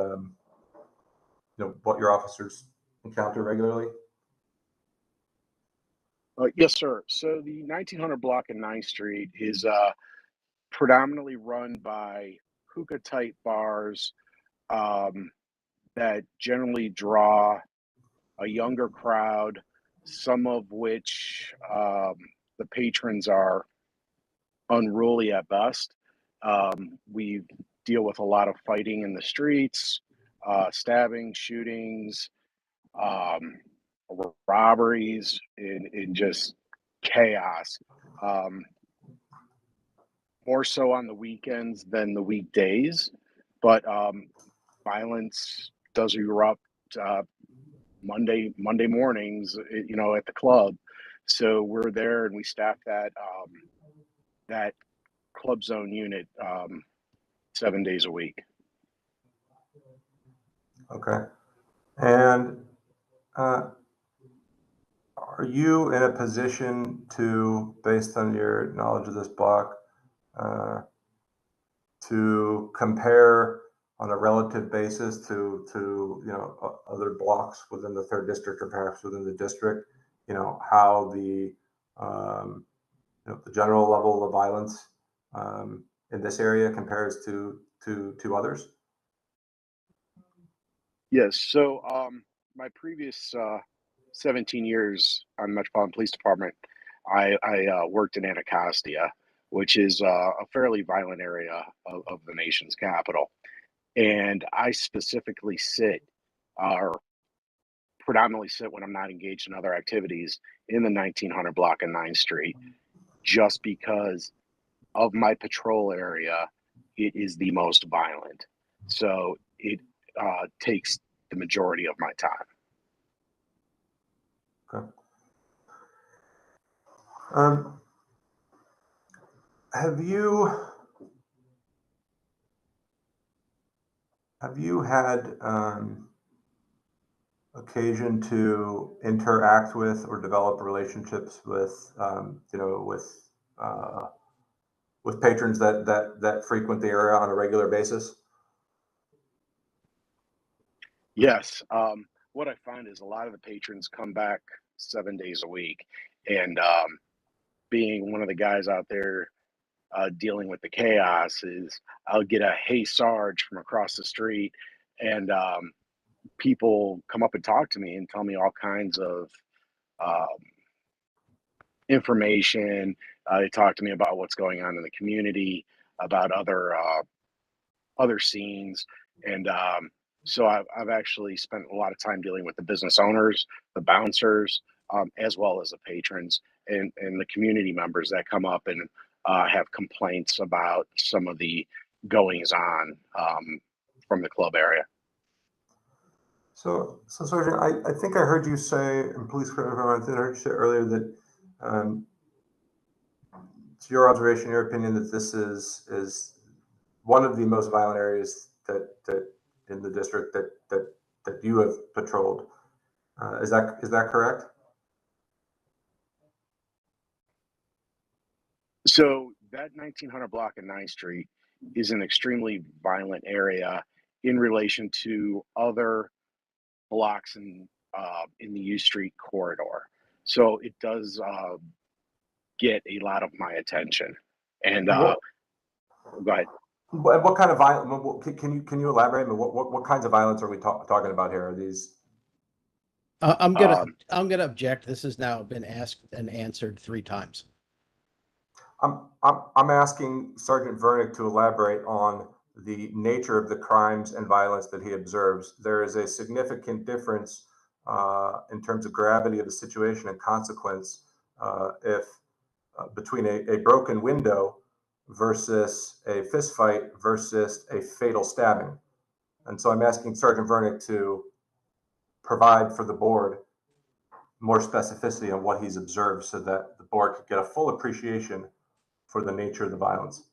what your officers encounter regularly? Yes, sir. So the 1900 block of 9th Street is predominantly run by hookah type bars that generally draw a younger crowd, some of which the patrons are unruly at best. We deal with a lot of fighting in the streets, stabbing, shootings, robberies, and just chaos. More so on the weekends than the weekdays, but violence does erupt Monday mornings, at the club. So we're there and we staff that club zone unit 7 days a week. Okay. And are you in a position to, based on your knowledge of this block, to compare on a relative basis to other blocks within the 3rd district or perhaps within the district, how the the general level of violence in this area compares to others? Yes. So my previous 17 years on Metropolitan Police Department, I worked in Anacostia, which is a fairly violent area of the nation's capital. And I specifically or predominantly sit when I'm not engaged in other activities in the 1900 block of 9th Street, just because of my patrol area. It is the most violent. So it takes the majority of my time. Okay. Have you had occasion to interact with or develop relationships with with patrons that frequent the area on a regular basis? Yes. What I find is a lot of the patrons come back 7 days a week, and being one of the guys out there dealing with the chaos, is I'll get a "Hey Sarge" from across the street, and people come up and talk to me and tell me all kinds of information. They talk to me about what's going on in the community, about other scenes, and so I've actually spent a lot of time dealing with the business owners, the bouncers, as well as the patrons and the community members that come up and have complaints about some of the goings on from the club area. So Sergeant, I think I heard you say, and please correct me if I'm wrong, I think I heard you say earlier that it's your observation, your opinion that this is one of the most violent areas that in the district that you have patrolled. Is that correct? So that 1900 block of 9th Street is an extremely violent area in relation to other blocks in the U Street corridor. So it does get a lot of my attention. And go ahead. What kind of violence? Can you elaborate? I mean, what kinds of violence are we talking about here? Are these? I'm gonna object. This has now been asked and answered 3 times. I'm asking Sergeant Vernick to elaborate on the nature of the crimes and violence that he observes. There is a significant difference in terms of gravity of the situation and consequence if between a broken window versus a fist fight versus a fatal stabbing. And so I'm asking Sergeant Vernick to provide for the board more specificity on what he's observed so that the board could get a full appreciation for the nature of the violence.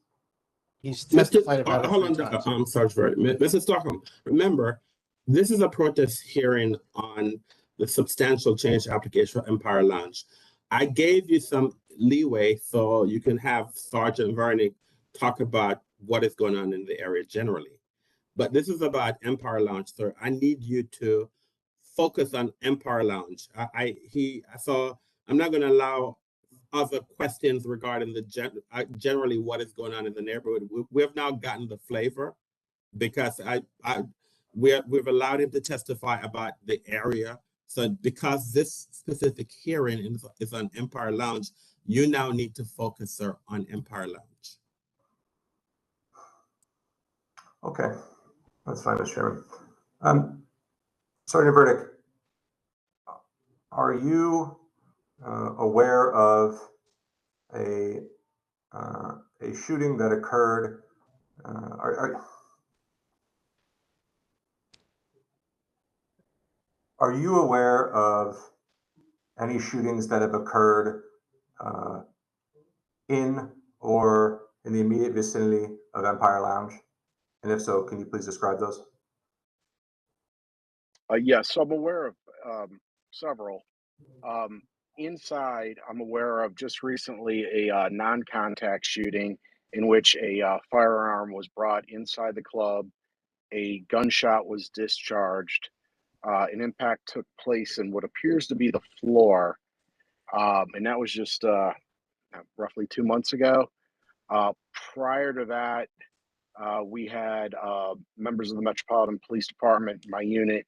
He's testified about it 3 times. Mr. Stockholm, remember, this is a protest hearing on the substantial change application for Empire Lounge. I gave you some leeway so you can have Sergeant Vernick talk about what is going on in the area generally. But this is about Empire Lounge, sir. I need you to focus on Empire Lounge. So I'm not going to allow other questions regarding the generally what is going on in the neighborhood. We have now gotten the flavor because we've allowed him to testify about the area. So because this specific hearing is on Empire Lounge, you now need to focus, sir, on Empire Lounge. Okay, that's fine, Mr. Chairman. Sergeant Vernick, are you aware of a shooting that occurred? Are you aware of any shootings that have occurred in or in the immediate vicinity of Empire Lounge? And if so, can you please describe those? Yes, so I'm aware of several. Inside, I'm aware of just recently a non-contact shooting in which a firearm was brought inside the club, a gunshot was discharged, an impact took place in what appears to be the floor, and that was just roughly 2 months ago. Prior to that, we had members of the Metropolitan Police Department, my unit,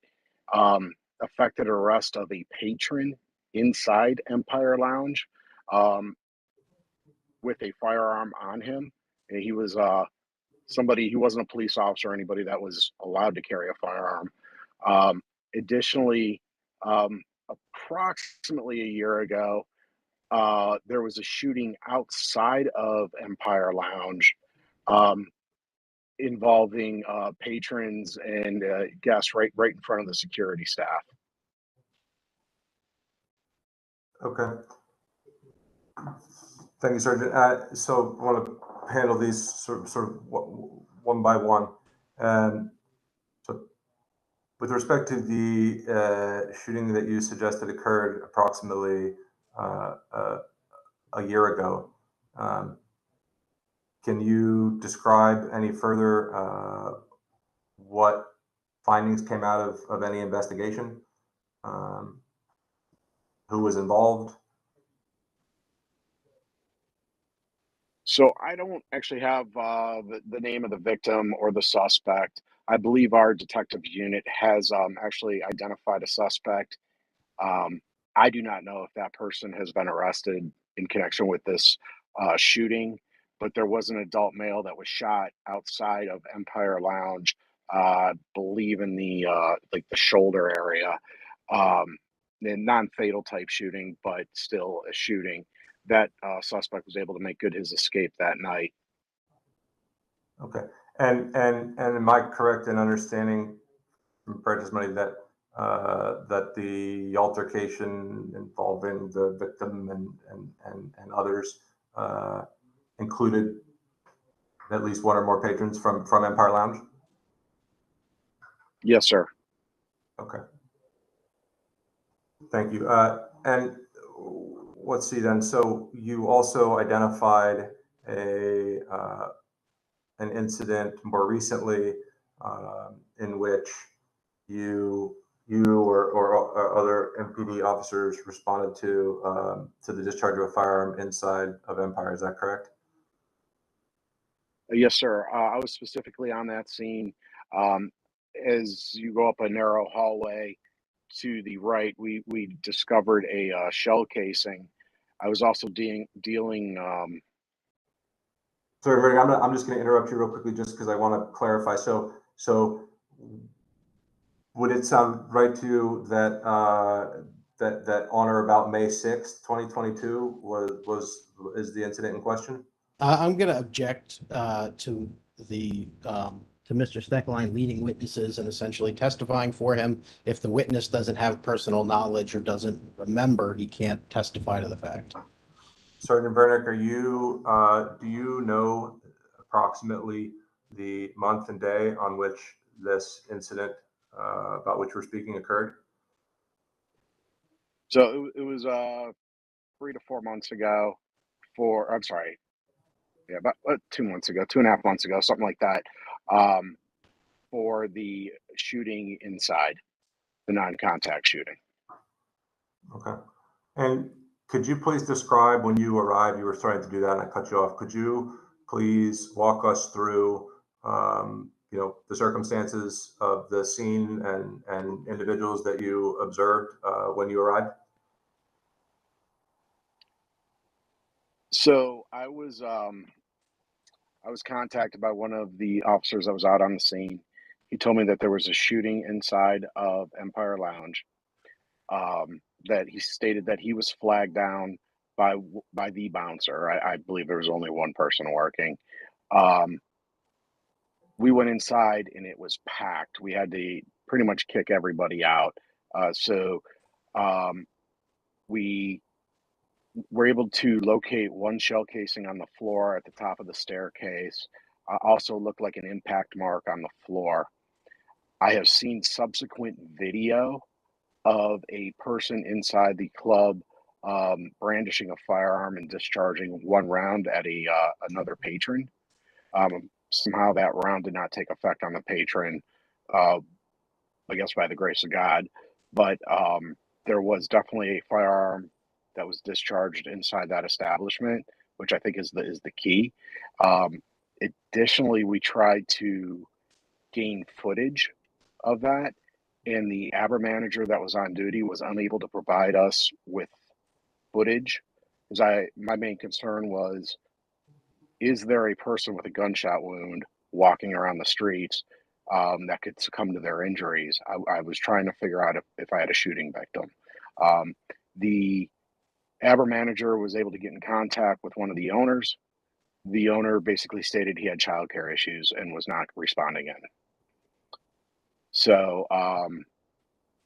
affected arrest of a patron inside Empire Lounge with a firearm on him. And he was somebody, he wasn't a police officer or anybody that was allowed to carry a firearm. Additionally, approximately a year ago, there was a shooting outside of Empire Lounge involving patrons and guests right in front of the security staff. Okay. Thank you, Sergeant. So I want to handle these sort of one by one. So with respect to the shooting that you suggested occurred approximately a year ago, can you describe any further what findings came out of any investigation? Who was involved? So I don't actually have the name of the victim or the suspect. I believe our detective unit has actually identified a suspect. I do not know if that person has been arrested in connection with this shooting, but there was an adult male that was shot outside of Empire Lounge, I believe in the like the shoulder area. A non-fatal type shooting, but still a shooting. That suspect was able to make good his escape that night. Okay. And am I correct in understanding from prior testimony that that the altercation involving the victim and others included at least one or more patrons from Empire Lounge? Yes, sir. Okay. Thank you. And let's see then. So you also identified an incident more recently in which you or other MPD officers responded to the discharge of a firearm inside of Empire. Is that correct? Yes, sir. I was specifically on that scene. As you go up a narrow hallway to the right, we discovered a shell casing. I was also dealing. Sorry, Verdi, I'm just going to interrupt you real quickly just because I want to clarify. So would it sound right to you that that on or about May 6th, 2022 is the incident in question? I'm going to object to Mr. Steckline leading witnesses and essentially testifying for him. If the witness doesn't have personal knowledge or doesn't remember, he can't testify to the fact. Sergeant Vernick, do you know approximately the month and day on which this incident about which we're speaking occurred? So it was 3 to 4 months ago. I'm sorry, yeah, about 2 months ago, 2.5 months ago, something like that. For the shooting inside, the non-contact shooting. Okay. And could you please describe when you arrived, you were starting to do that and I cut you off. Could you please walk us through, the circumstances of the scene and individuals that you observed when you arrived? So I was contacted by one of the officers that was out on the scene. He told me that there was a shooting inside of Empire Lounge. That he stated that he was flagged down by the bouncer. I believe there was only one person working. We went inside and it was packed. We had to pretty much kick everybody out. So we were able to locate one shell casing on the floor at the top of the staircase. Also looked like an impact mark on the floor. I have seen subsequent video of a person inside the club brandishing a firearm and discharging one round at another patron. Somehow that round did not take effect on the patron, I guess by the grace of God. But there was definitely a firearm that was discharged inside that establishment, which I think is the key. Additionally, we tried to gain footage of that, and the Aber manager that was on duty was unable to provide us with footage. Because my main concern was, is there a person with a gunshot wound walking around the streets that could succumb to their injuries? I was trying to figure out if I had a shooting victim. The Aber manager was able to get in contact with one of the owners. The owner basically stated he had childcare issues and was not responding in. So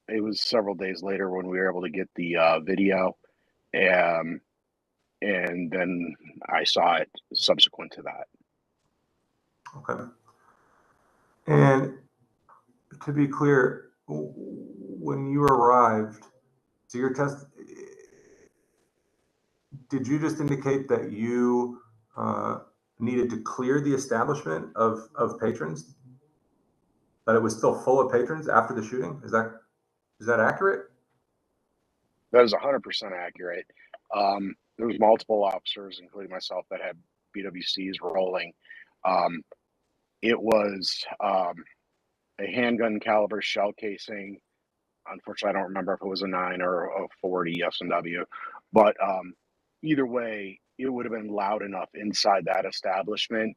it was several days later when we were able to get the video, and then I saw it subsequent to that. Okay. And to be clear, when you arrived, so your test, did you just indicate that you needed to clear the establishment of patrons? That it was still full of patrons after the shooting? Is that accurate? That is 100% accurate. There was multiple officers, including myself, that had BWCs rolling. It was a handgun caliber shell casing. Unfortunately, I don't remember if it was a 9 or a 40 S&W, but either way, it would have been loud enough inside that establishment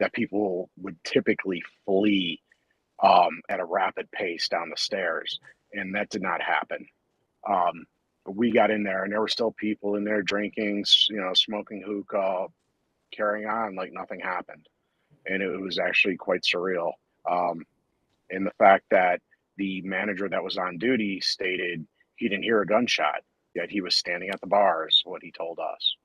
that people would typically flee at a rapid pace down the stairs, and that did not happen. We got in there, and there were still people in there drinking, smoking hookah, carrying on like nothing happened, and it was actually quite surreal. And the fact that the manager that was on duty stated he didn't hear a gunshot, yet he was standing at the bars, what he told us,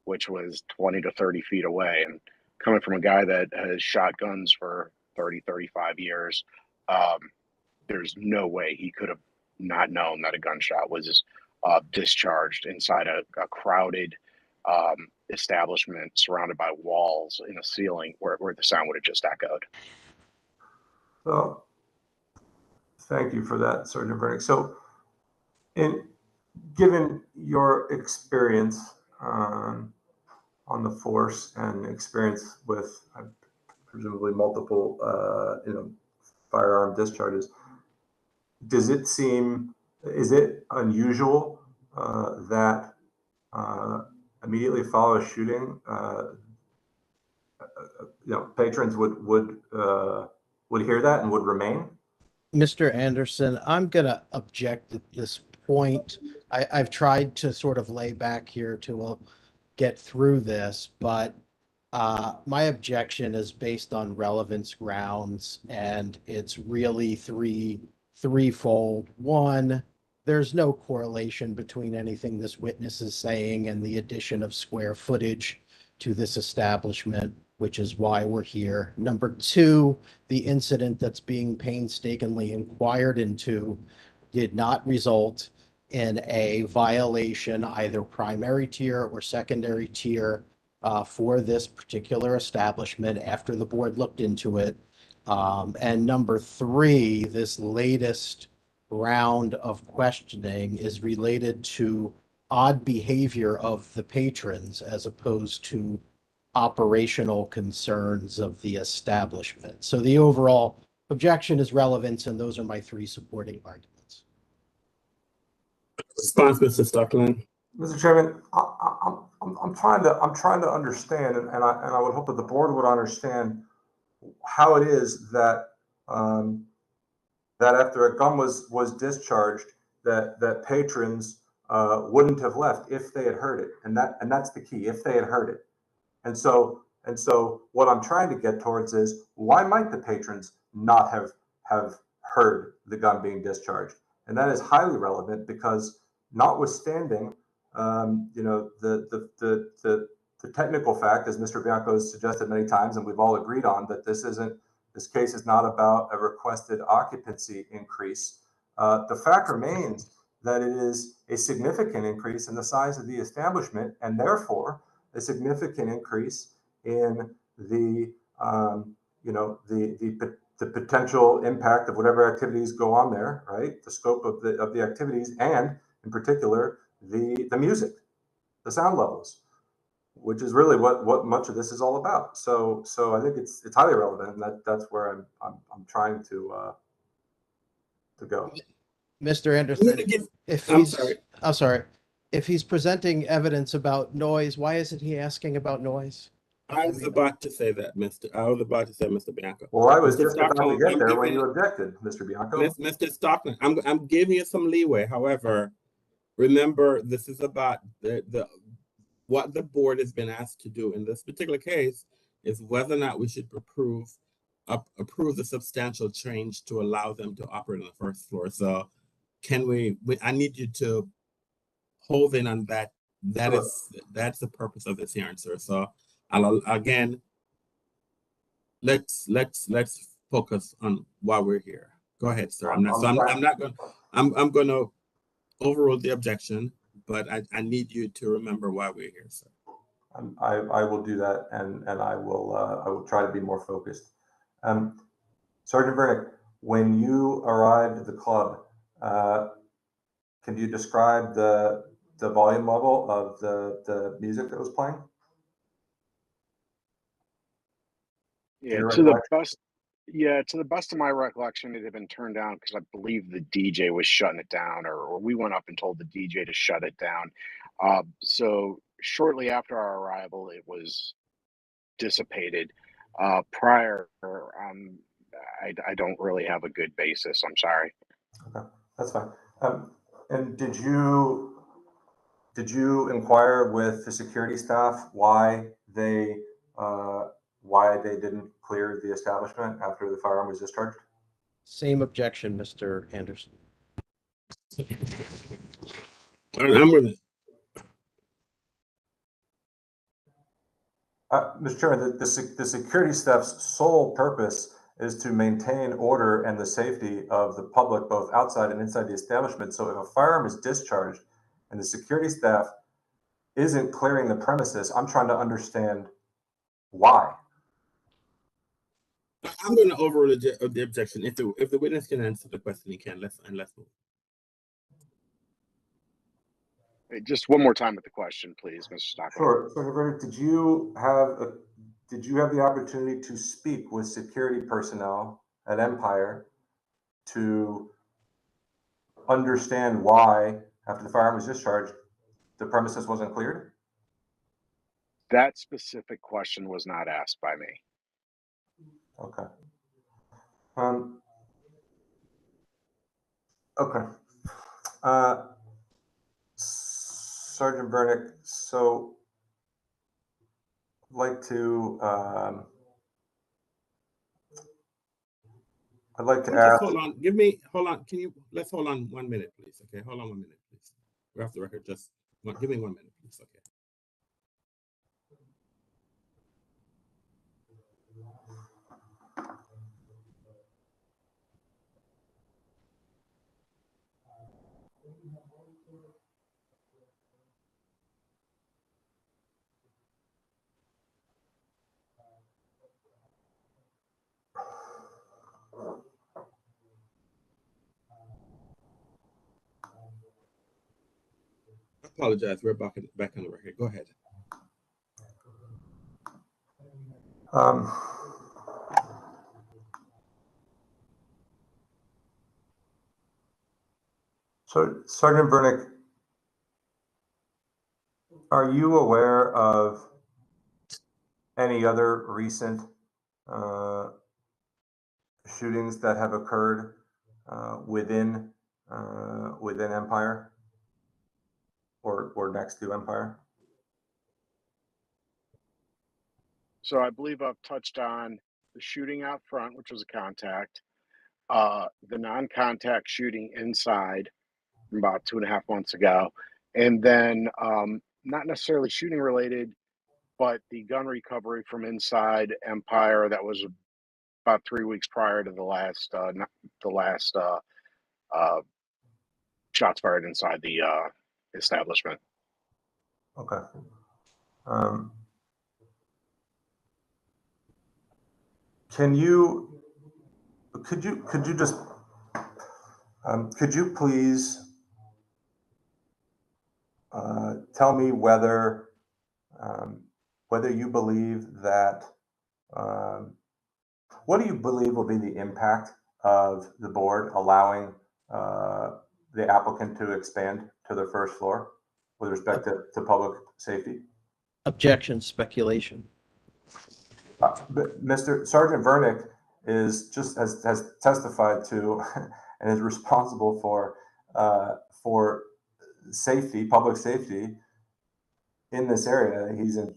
which was 20 to 30 feet away. And coming from a guy that has shot guns for 30, 35 years, there's no way he could have not known that a gunshot was discharged inside a crowded establishment surrounded by walls in a ceiling where the sound would have just echoed. So, thank you for that, Sergeant Vernick. So, given your experience on the force and experience with presumably multiple, firearm discharges, is it unusual that immediately follow a shooting, patrons would hear that and would remain? Mr. Anderson, I'm going to object at this point. I've tried to sort of lay back here to get through this, but my objection is based on relevance grounds, and it's really threefold. One, there's no correlation between anything this witness is saying and the addition of square footage to this establishment, which is why we're here. Number two, the incident that's being painstakingly inquired into did not result in a violation, either primary tier or secondary tier, for this particular establishment after the board looked into it. And number three, this latest round of questioning is related to odd behavior of the patrons as opposed to operational concerns of the establishment. So the overall objection is relevance, and those are my three supporting arguments. Response, Mr. Stockland. Mr. Chairman, I'm trying to understand, and I would hope that the board would understand how it is that that after a gun was discharged, that patrons wouldn't have left if they had heard it, and that's the key, if they had heard it. And so what I'm trying to get towards is, why might the patrons not have heard the gun being discharged? And that is highly relevant because, notwithstanding, the technical fact, as Mr. Bianco has suggested many times, and we've all agreed on, that this case is not about a requested occupancy increase. The fact remains that it is a significant increase in the size of the establishment, and therefore a significant increase in the potential impact of whatever activities go on there, right? The scope of the activities, and in particular the music, the sound levels, which is really what much of this is all about. So I think it's highly relevant, and that's where I'm trying to go. Mr. Anderson, I'm sorry. If he's presenting evidence about noise, why isn't he asking about noise? I was about to say, Mr. Bianco. Well, I was Mr. just about to Stockland, get there when you objected, Mr. Bianco. Mr. Stockland, I'm giving you some leeway. However, remember, this is about what the board has been asked to do in this particular case is whether or not we should approve the substantial change to allow them to operate on the first floor. So I need you to hold in on that. That's the purpose of this hearing, sir. So again, let's focus on why we're here. Go ahead, sir. I'm going to overrule the objection, but I need you to remember why we're here, sir. I will do that, and I will try to be more focused. Sergeant Vernick, when you arrived at the club, can you describe the volume level of the music that was playing? Yeah, to the best Yeah, to the best of my recollection, it had been turned down because I believe the DJ was shutting it down, or we went up and told the DJ to shut it down. So shortly after our arrival, it was dissipated. Prior, I don't really have a good basis. I'm sorry. Okay, that's fine. And did you inquire with the security staff why they didn't clear the establishment after the firearm was discharged? Same objection, Mr. Anderson. I'm gonna. Mr. Chairman, the security staff's sole purpose is to maintain order and the safety of the public, both outside and inside the establishment. So if a firearm is discharged and the security staff isn't clearing the premises, I'm trying to understand why. I'm going to overrule the objection. If the witness can answer the question, he can. Let's move. Just one more time with the question, please, Mr. Stockley. Sure. So, Roberta, did you have the opportunity to speak with security personnel at Empire to understand why, after the firearm was discharged, the premises wasn't cleared? That specific question was not asked by me. Okay. Okay. Sergeant Bernick, so I'd like to ask. Hold on. Hold on. Let's hold on 1 minute, please. Okay. Hold on 1 minute, please. We're off the record. Give me 1 minute, please. Okay. I apologize. We're back on the record. Go ahead. So, Sergeant Bernick, are you aware of any other recent shootings that have occurred within Empire or next to Empire? So I believe I've touched on the shooting out front, which was a contact, the non-contact shooting inside about 2.5 months ago, and then not necessarily shooting related, but the gun recovery from inside Empire that was about 3 weeks prior to the last shots fired inside the establishment. Okay. Could you please tell me whether you believe that what do you believe will be the impact of the board allowing the applicant to expand to the first floor with respect to public safety? Objection, speculation. But Mr. Sergeant Vernick has testified to and is responsible for safety, public safety in this area.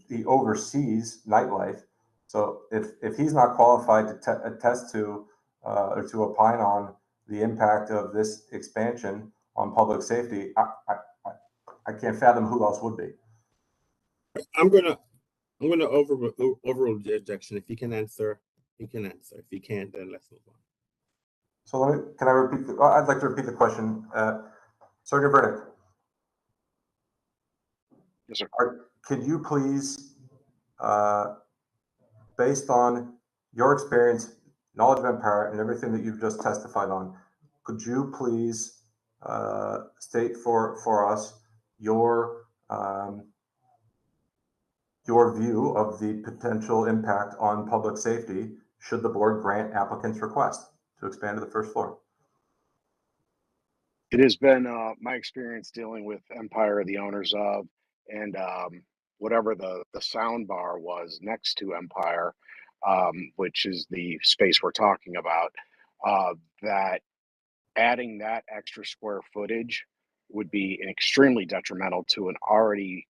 He oversees nightlife. So if he's not qualified to attest to or to opine on the impact of this expansion on public safety, I can't fathom who else would be. I'm gonna overrule the objection. If he can answer, he can answer. If he can't, then let's move on. So I'd like to repeat the question. Sergeant Vernick. Yes, sir. Could you please, based on your experience, knowledge of Empire, and everything that you've just testified on, could you please state for us your view of the potential impact on public safety should the board grant applicant's request to expand to the first floor? It has been my experience dealing with Empire, the owners of, and whatever the sound bar was next to Empire, which is the space we're talking about, that adding that extra square footage would be extremely detrimental to an already.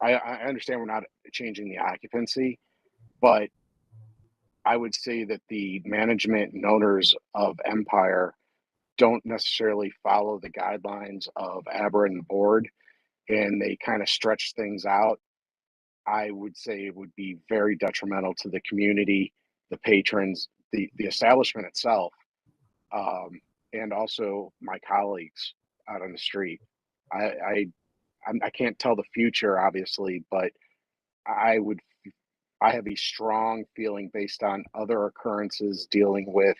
I understand we're not changing the occupancy, but I would say that the management and owners of Empire don't necessarily follow the guidelines of ABRA and the board, and they kind of stretch things out. I would say it would be very detrimental to the community, the patrons, the establishment itself, and also my colleagues out on the street. I can't tell the future, obviously, but I have a strong feeling based on other occurrences dealing with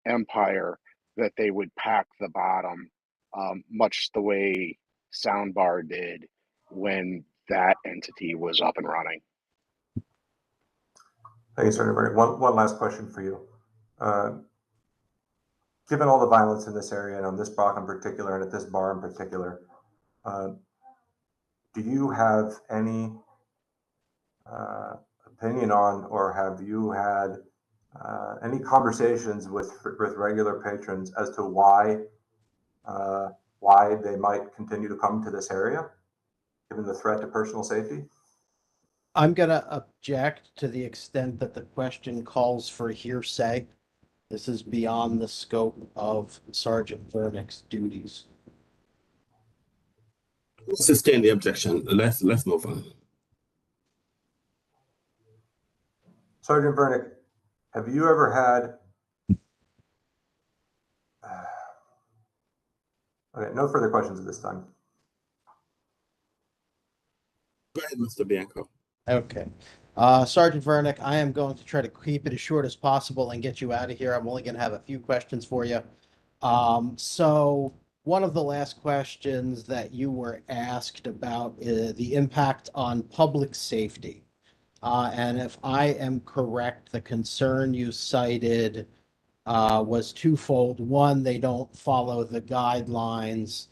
Empire that they would pack the bottom, much the way Soundbar did when that entity was up and running. Thank you, Senator Vernick. One last question for you. Given all the violence in this area and on this block in particular and at this bar in particular, do you have any opinion on, or have you had any conversations with regular patrons as to why they might continue to come to this area, given the threat to personal safety? I'm going to object to the extent that the question calls for hearsay. This is beyond the scope of Sergeant Vernick's duties. Sustain the objection. Let's move on. Sergeant Vernick, have you ever had? Okay, no further questions at this time. Go ahead, Mr. Bianco. Okay. Sergeant Vernick, I am going to try to keep it as short as possible and get you out of here. I'm only going to have a few questions for you. So one of the last questions that you were asked about the impact on public safety. And if I am correct, the concern you cited was twofold. One, they don't follow the guidelines,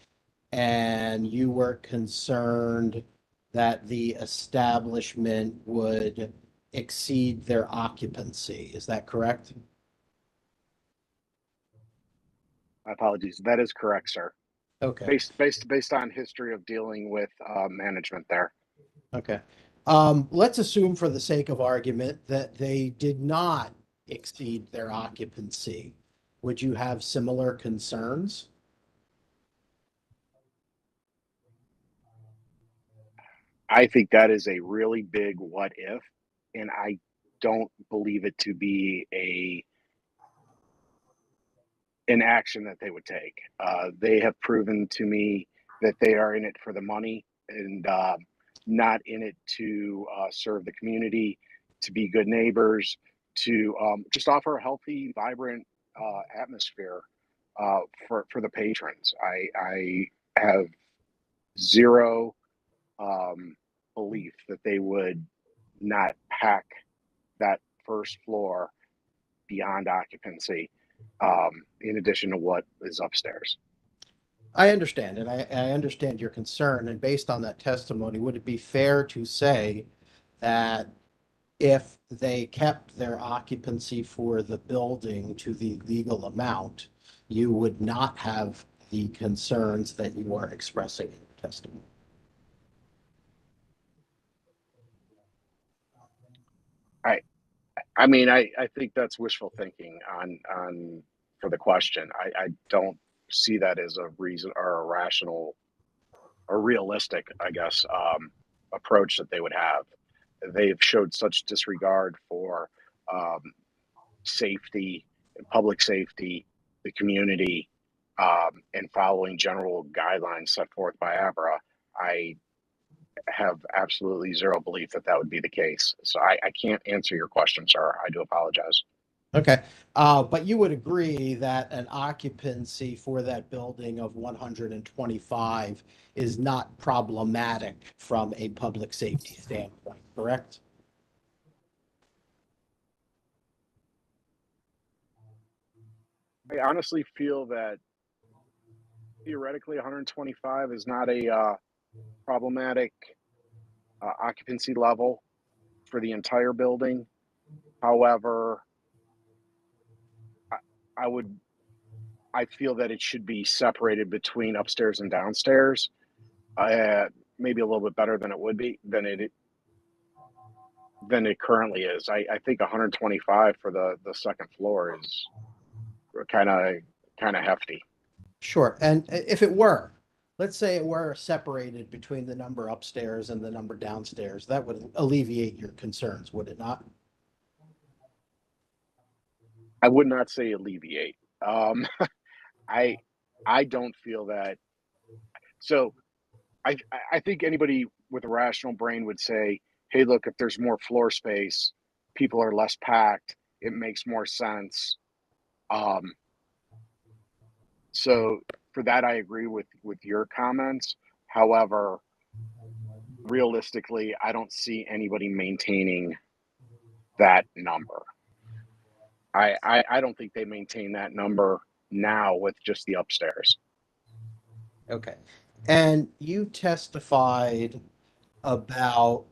and you were concerned that the establishment would exceed their occupancy. Is that correct? My apologies. That is correct, sir. Okay. Based on history of dealing with management there. Okay. Let's assume for the sake of argument that they did not exceed their occupancy. Would you have similar concerns? I think that is a really big what if, and I don't believe it to be an action that they would take. They have proven to me that they are in it for the money and not in it to serve the community, to be good neighbors, to just offer a healthy, vibrant atmosphere for the patrons. I have zero belief that they would not pack that first floor beyond occupancy, in addition to what is upstairs. I understand, and I understand your concern. And based on that testimony, would it be fair to say that if they kept their occupancy for the building to the legal amount, you would not have the concerns that you are expressing in your testimony? I mean, I think that's wishful thinking on for the question. I don't see that as a reason or a rational or realistic, I guess, approach that they would have. They've showed such disregard for safety and public safety, the community, and following general guidelines set forth by ABRA. I have absolutely zero belief that that would be the case. So I can't answer your question, sir. I do apologize. Okay. But you would agree that an occupancy for that building of 125 is not problematic from a public safety standpoint, correct? I honestly feel that theoretically 125 is not a problematic occupancy level for the entire building. However, I feel that it should be separated between upstairs and downstairs. Maybe a little bit better than it would be than it currently is. I think 125 for the second floor is kind of hefty. Sure. And if it were, let's say it were separated between the number upstairs and the number downstairs, that would alleviate your concerns, would it not? I would not say alleviate. I don't feel that. So I think anybody with a rational brain would say, hey, look, if there's more floor space, people are less packed, it makes more sense. So for that, I agree with your comments. However, realistically, I don't see anybody maintaining that number. I don't think they maintain that number now with just the upstairs. Okay. And you testified about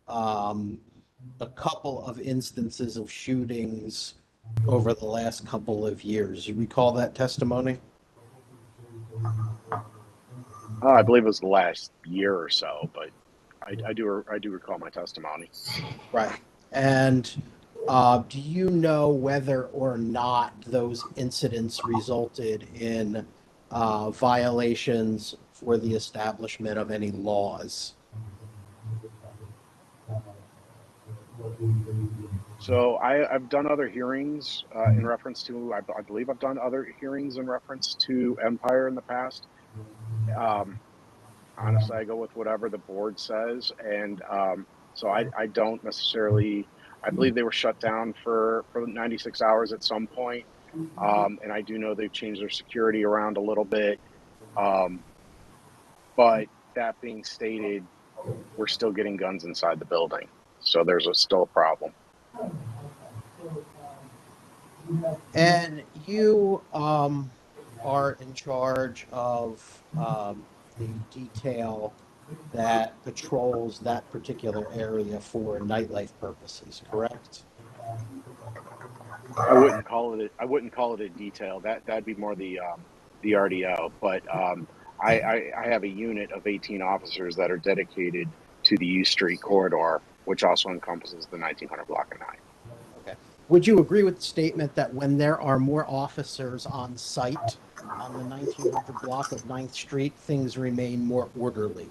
a couple of instances of shootings over the last couple of years. You recall that testimony? I believe it was the last year or so, but I do recall my testimony. Right. And do you know whether or not those incidents resulted in violations for the establishment of any laws? So I've done other hearings in reference to, I believe I've done other hearings in reference to Empire in the past. Honestly, I go with whatever the board says. And so I don't necessarily, I believe they were shut down for 96 hours at some point. And I do know they've changed their security around a little bit. But that being stated, we're still getting guns inside the building. So there's still a problem. And you are in charge of the detail that patrols that particular area for nightlife purposes, correct? I wouldn't call it a detail. That'd be more the RDO. But I have a unit of 18 officers that are dedicated to the U Street corridor, which also encompasses the 1900 block of 9. Okay. Would you agree with the statement that when there are more officers on site on the 1900 block of 9th Street, things remain more orderly?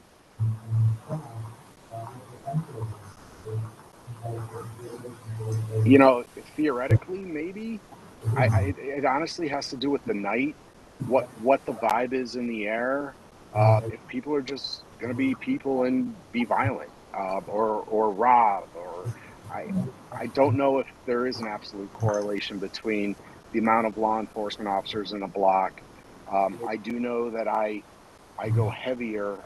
You know, theoretically, maybe. It honestly has to do with the night, what the vibe is in the air. If people are just going to be people and be violent, or rob, or I don't know if there is an absolute correlation between the amount of law enforcement officers in a block. I do know that I go heavier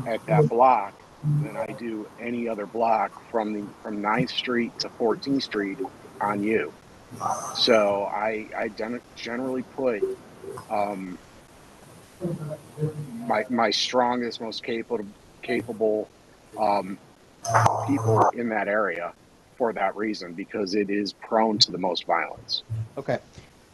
at that block than I do any other block from 9th Street to 14th Street on you. So I generally put my strongest, most capable people in that area for that reason, because it is prone to the most violence. Okay.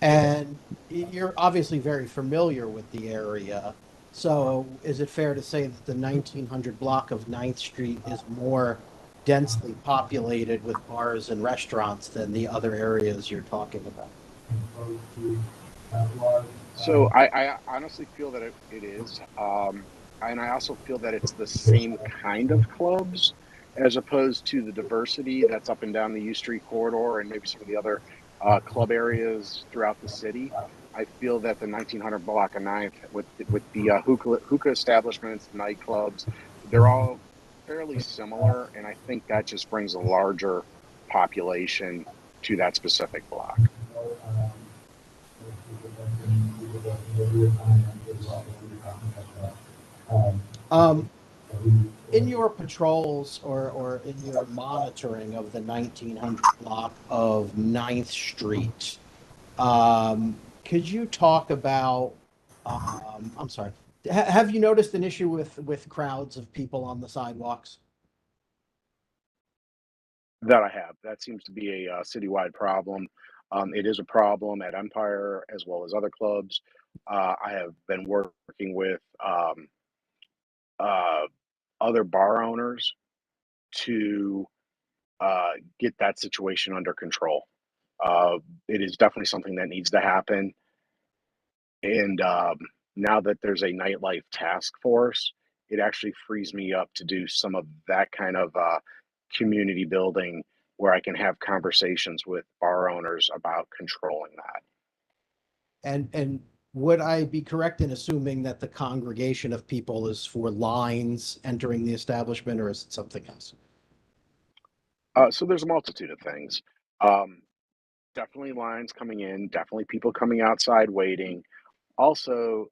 And you're obviously very familiar with the area. So is it fair to say that the 1900 block of 9th Street is more densely populated with bars and restaurants than the other areas you're talking about? So I honestly feel that it is. And I also feel that it's the same kind of clubs as opposed to the diversity that's up and down the U Street corridor and maybe some of the other club areas throughout the city. I feel that the 1900 block of 9th with the hookah establishments, nightclubs, they're all fairly similar. And I think that just brings a larger population to that specific block. In your patrols or in your monitoring of the 1900 block of 9th Street, could you talk about, I'm sorry, have you noticed an issue with crowds of people on the sidewalks? That I have. That seems to be a citywide problem. It is a problem at Empire as well as other clubs. I have been working with uh, other bar owners to get that situation under control. It is definitely something that needs to happen. And now that there's a nightlife task force, it actually frees me up to do some of that kind of community building where I can have conversations with bar owners about controlling that. And would I be correct in assuming that the congregation of people is for lines entering the establishment, or is it something else? So there's a multitude of things. Um, Definitely lines coming in, definitely people coming outside waiting. Also,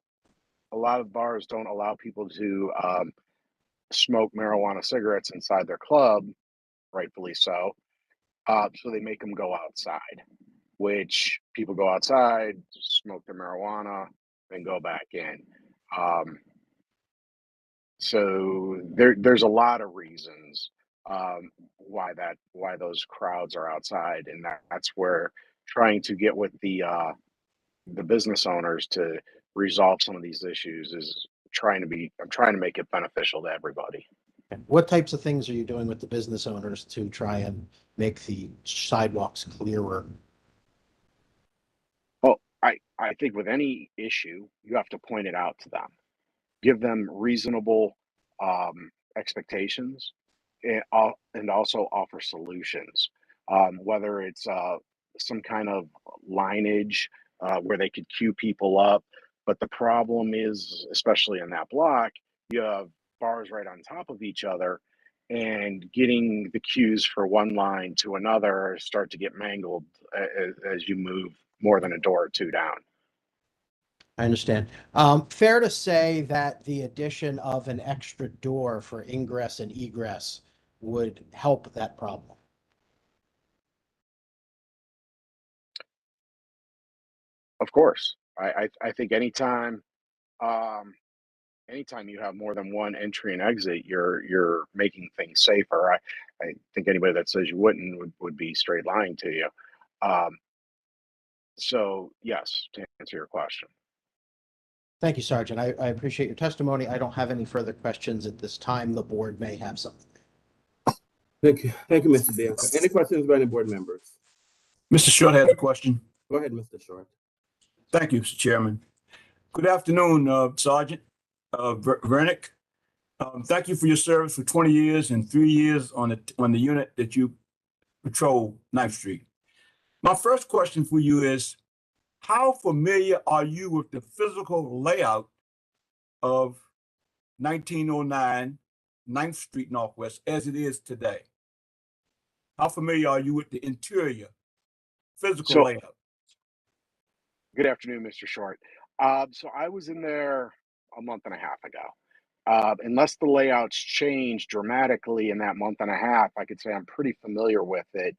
a lot of bars don't allow people to smoke marijuana cigarettes inside their club, rightfully so. So they make them go outside, which people go outside, smoke their marijuana, then go back in. Um, so there's a lot of reasons why those crowds are outside, and that's where trying to get with the business owners to resolve some of these issues is I'm trying to make it beneficial to everybody. What types of things are you doing with the business owners to try and make the sidewalks clearer? Well, I think with any issue, you have to point it out to them, give them reasonable expectations, and also offer solutions. Whether it's some kind of lineage where they could queue people up, but the problem is, especially in that block, you have bars right on top of each other, and getting the queues for one line to another start to get mangled as you move more than a door or two down. I understand. Fair to say that the addition of an extra door for ingress and egress would help that problem? Of course, I think anytime you have more than one entry and exit, you're making things safer. I think anybody that says you wouldn't would be straight lying to you. Um, so yes, to answer your question. Thank you, Sergeant. I appreciate your testimony. I don't have any further questions at this time. The board may have some. Thank you, Mr. Bianca. Any questions by any board members? Mr. Short has a question. Go ahead, Mr. Short. Thank you, Mr. Chairman. Good afternoon, Sergeant Vernick. Thank you for your service for 20 years and 3 years on the unit that you patrol 9th Street. My first question for you is, how familiar are you with the physical layout of 1909 9th Street Northwest as it is today? How familiar are you with the interior physical layout? Good afternoon, Mr. Short. So I was in there a month and a half ago. Unless the layouts changed dramatically in that month and a half, I could say I'm pretty familiar with it.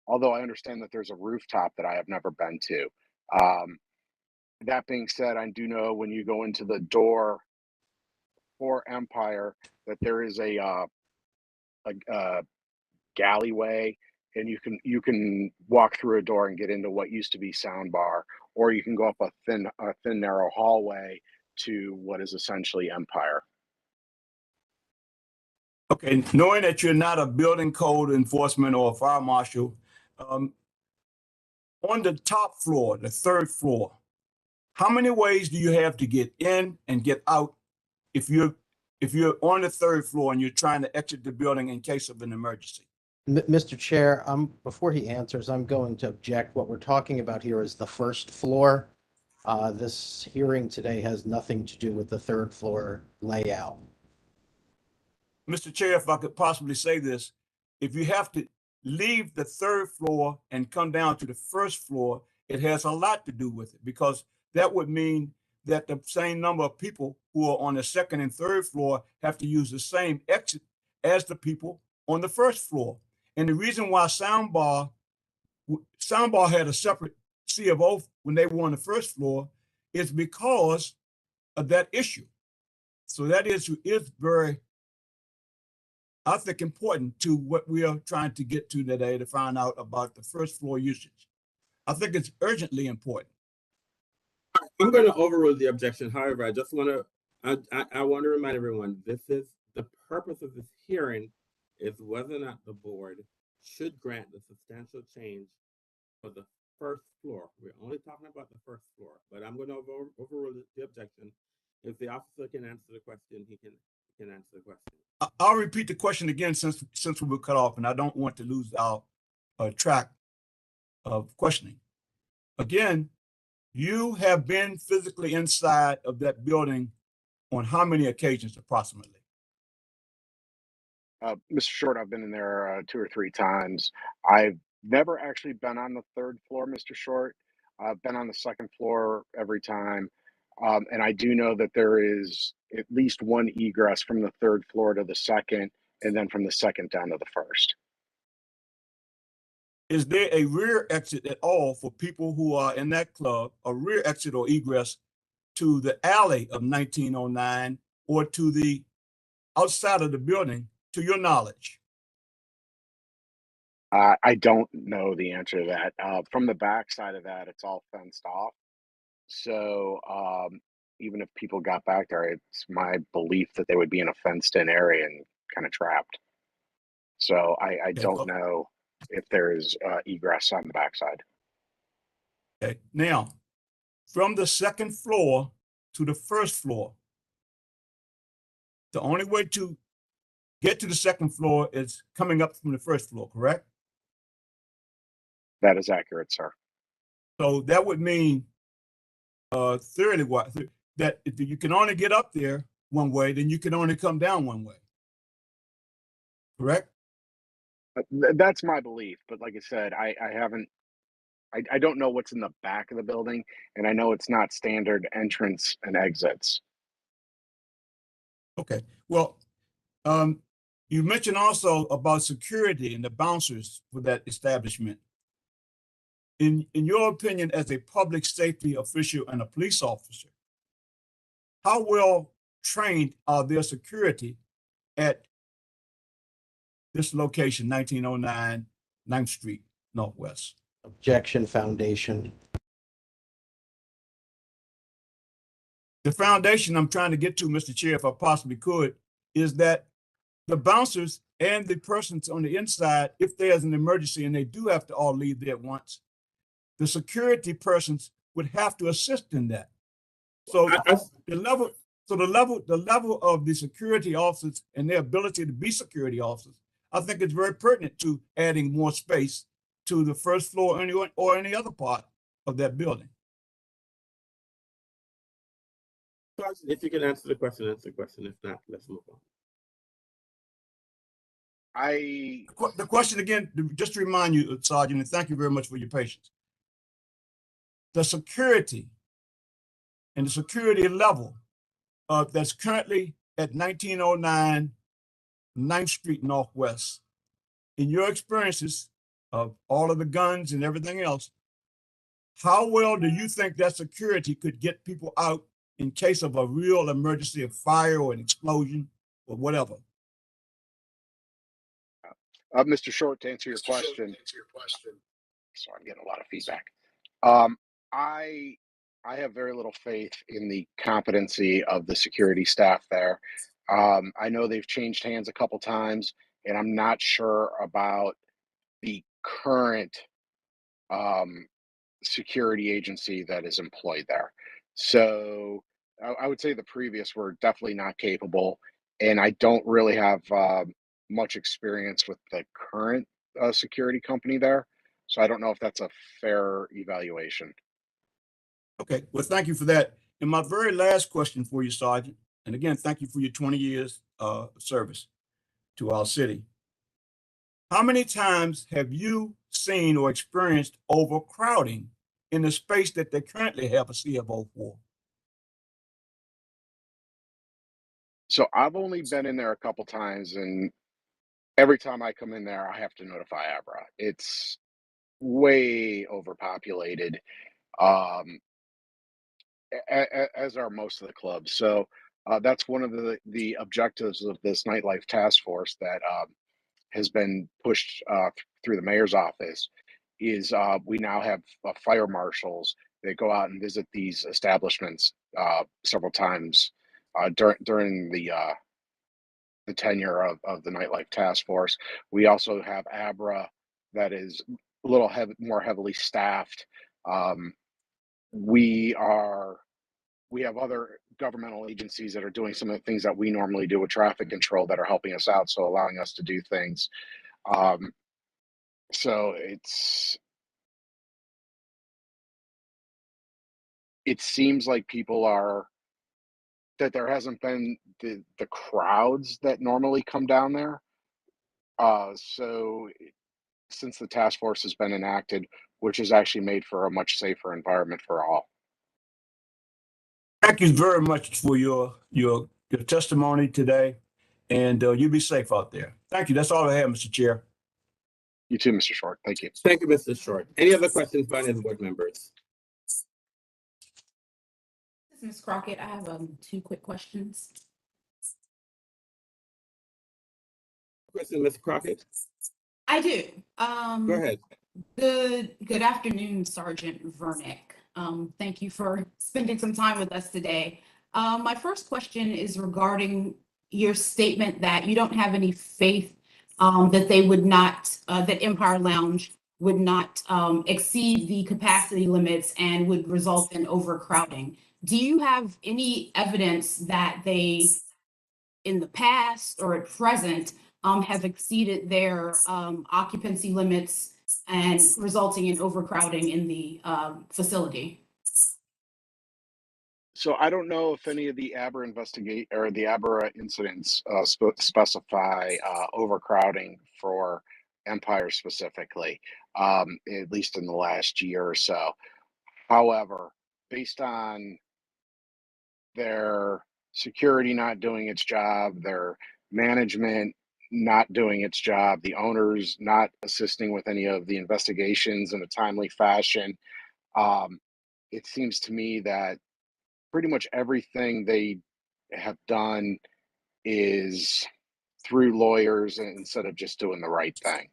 Although I understand that there's a rooftop that I have never been to. That being said, I do know when you go into the door for Empire that there is a galleyway, and you can walk through a door and get into what used to be Soundbar, or you can go up a thin narrow hallway to what is essentially Empire. Okay, knowing that you're not a building code enforcement or a fire marshal, on the top floor, the 3rd floor, how many ways do you have to get in and get out if you're on the 3rd floor and you're trying to exit the building in case of an emergency? Mr. Chair, before he answers, I'm going to object. What we're talking about here is the 1st floor. This hearing today has nothing to do with the 3rd floor layout. Mr. Chair, if I could possibly say this, if you have to leave the 3rd floor and come down to the 1st floor, it has a lot to do with it, because that would mean that the same number of people who are on the 2nd and 3rd floor have to use the same exit as the people on the 1st floor. And the reason why Soundbar had a separate C of O when they were on the first floor is because of that issue. So that issue is very, I think, important to what we are trying to get to today to find out about the first floor usage. I think it's urgently important. I'm going to overrule the objection. However, I just want to, I want to remind everyone, this is the purpose of this hearing is whether or not the board should grant the substantial change for the first floor. We're only talking about the first floor, but I'm going to overrule the objection. If the officer can answer the question, he can answer the question. I'll repeat the question again since we were cut off, and I don't want to lose our track of questioning. Again, you have been physically inside of that building on how many occasions approximately? Mr. Short, I've been in there 2 or 3 times. I've never actually been on the 3rd floor, Mr. Short. I've been on the 2nd floor every time. And I do know that there is at least one egress from the 3rd floor to the 2nd, and then from the 2nd down to the 1st. Is there a rear exit at all for people who are in that club, a rear exit or egress to the alley of 1909 or to the outside of the building, to your knowledge? I don't know the answer to that. From the back side of that, it's all fenced off. So even if people got back there, it's my belief that they would be in a fenced-in area and kind of trapped. So I don't know if there's egress on the backside. Okay. Now, from the 2nd floor to the 1st floor, the only way to get to the 2nd floor is coming up from the 1st floor, correct? That is accurate, sir. So that would mean theoretically that if you can only get up there one way, then you can only come down one way. Correct? That's my belief, but like I said, I don't know what's in the back of the building, and I know it's not standard entrance and exits. Okay. Well, you mentioned also about security and the bouncers for that establishment. In your opinion, as a public safety official and a police officer, how well trained are their security at this location, 1909 9th Street Northwest? Objection, Foundation. The foundation I'm trying to get to, Mr. Chair, if I possibly could, is that the bouncers and the persons on the inside, if there's an emergency and they do have to all leave there at once, the security persons would have to assist in that. So the level of the security officers and their ability to be security officers, I think it's very pertinent to adding more space to the 1st floor or any other part of that building. If you can answer the question, answer the question. If not, let's move on. The question again, just to remind you, Sergeant, and thank you very much for your patience. The security and the security level that's currently at 1909 9th Street Northwest, in your experiences of all of the guns and everything else, how well do you think that security could get people out in case of a real emergency, of fire or an explosion or whatever? Mr. Short, to answer your question. Sorry, I'm getting a lot of feedback. I have very little faith in the competency of the security staff there. I know they've changed hands a couple times, and I'm not sure about the current security agency that is employed there. So I would say the previous were definitely not capable, and I don't really have much experience with the current security company there. So I don't know if that's a fair evaluation. Okay, well, thank you for that. And my very last question for you, Sergeant, and again, thank you for your 20 years of service to our city. How many times have you seen or experienced overcrowding in the space that they currently have a CFO for? So I've only been in there a couple times, and every time I come in there, I have to notify Abra. It's way overpopulated, as are most of the clubs. So that's one of the objectives of this nightlife task force that has been pushed through the mayor's office. Is we now have fire marshals that go out and visit these establishments several times during the tenure of the nightlife task force. We also have ABRA that is a little more heavily staffed. We have other governmental agencies that are doing some of the things that we normally do with traffic control that are helping us out, so allowing us to do things. So it seems like that there hasn't been the crowds that normally come down there. So since the task force has been enacted, which has actually made for a much safer environment for all. Thank you very much for your testimony today, and you be safe out there. Thank you. That's all I have, Mr. Chair. You too, Mr. Short. Thank you. Thank you, Mr. Short. Any other questions by any board members? This is Ms. Crockett. I have 2 quick questions. Question, Ms. Crockett? I do. Go ahead. Good afternoon, Sergeant Vernick. Thank you for spending some time with us today. My first question is regarding your statement that you don't have any faith that they would not, that Empire Lounge would not exceed the capacity limits and would result in overcrowding. Do you have any evidence that they, in the past or at present, have exceeded their occupancy limits and resulting in overcrowding in the facility? So I don't know if any of the ABRA incidents specify overcrowding for Empire specifically, at least in the last year or so. However, based on their security not doing its job, their management not doing its job, the owners not assisting with any of the investigations in a timely fashion, it seems to me that pretty much everything they have done is through lawyers instead of just doing the right thing.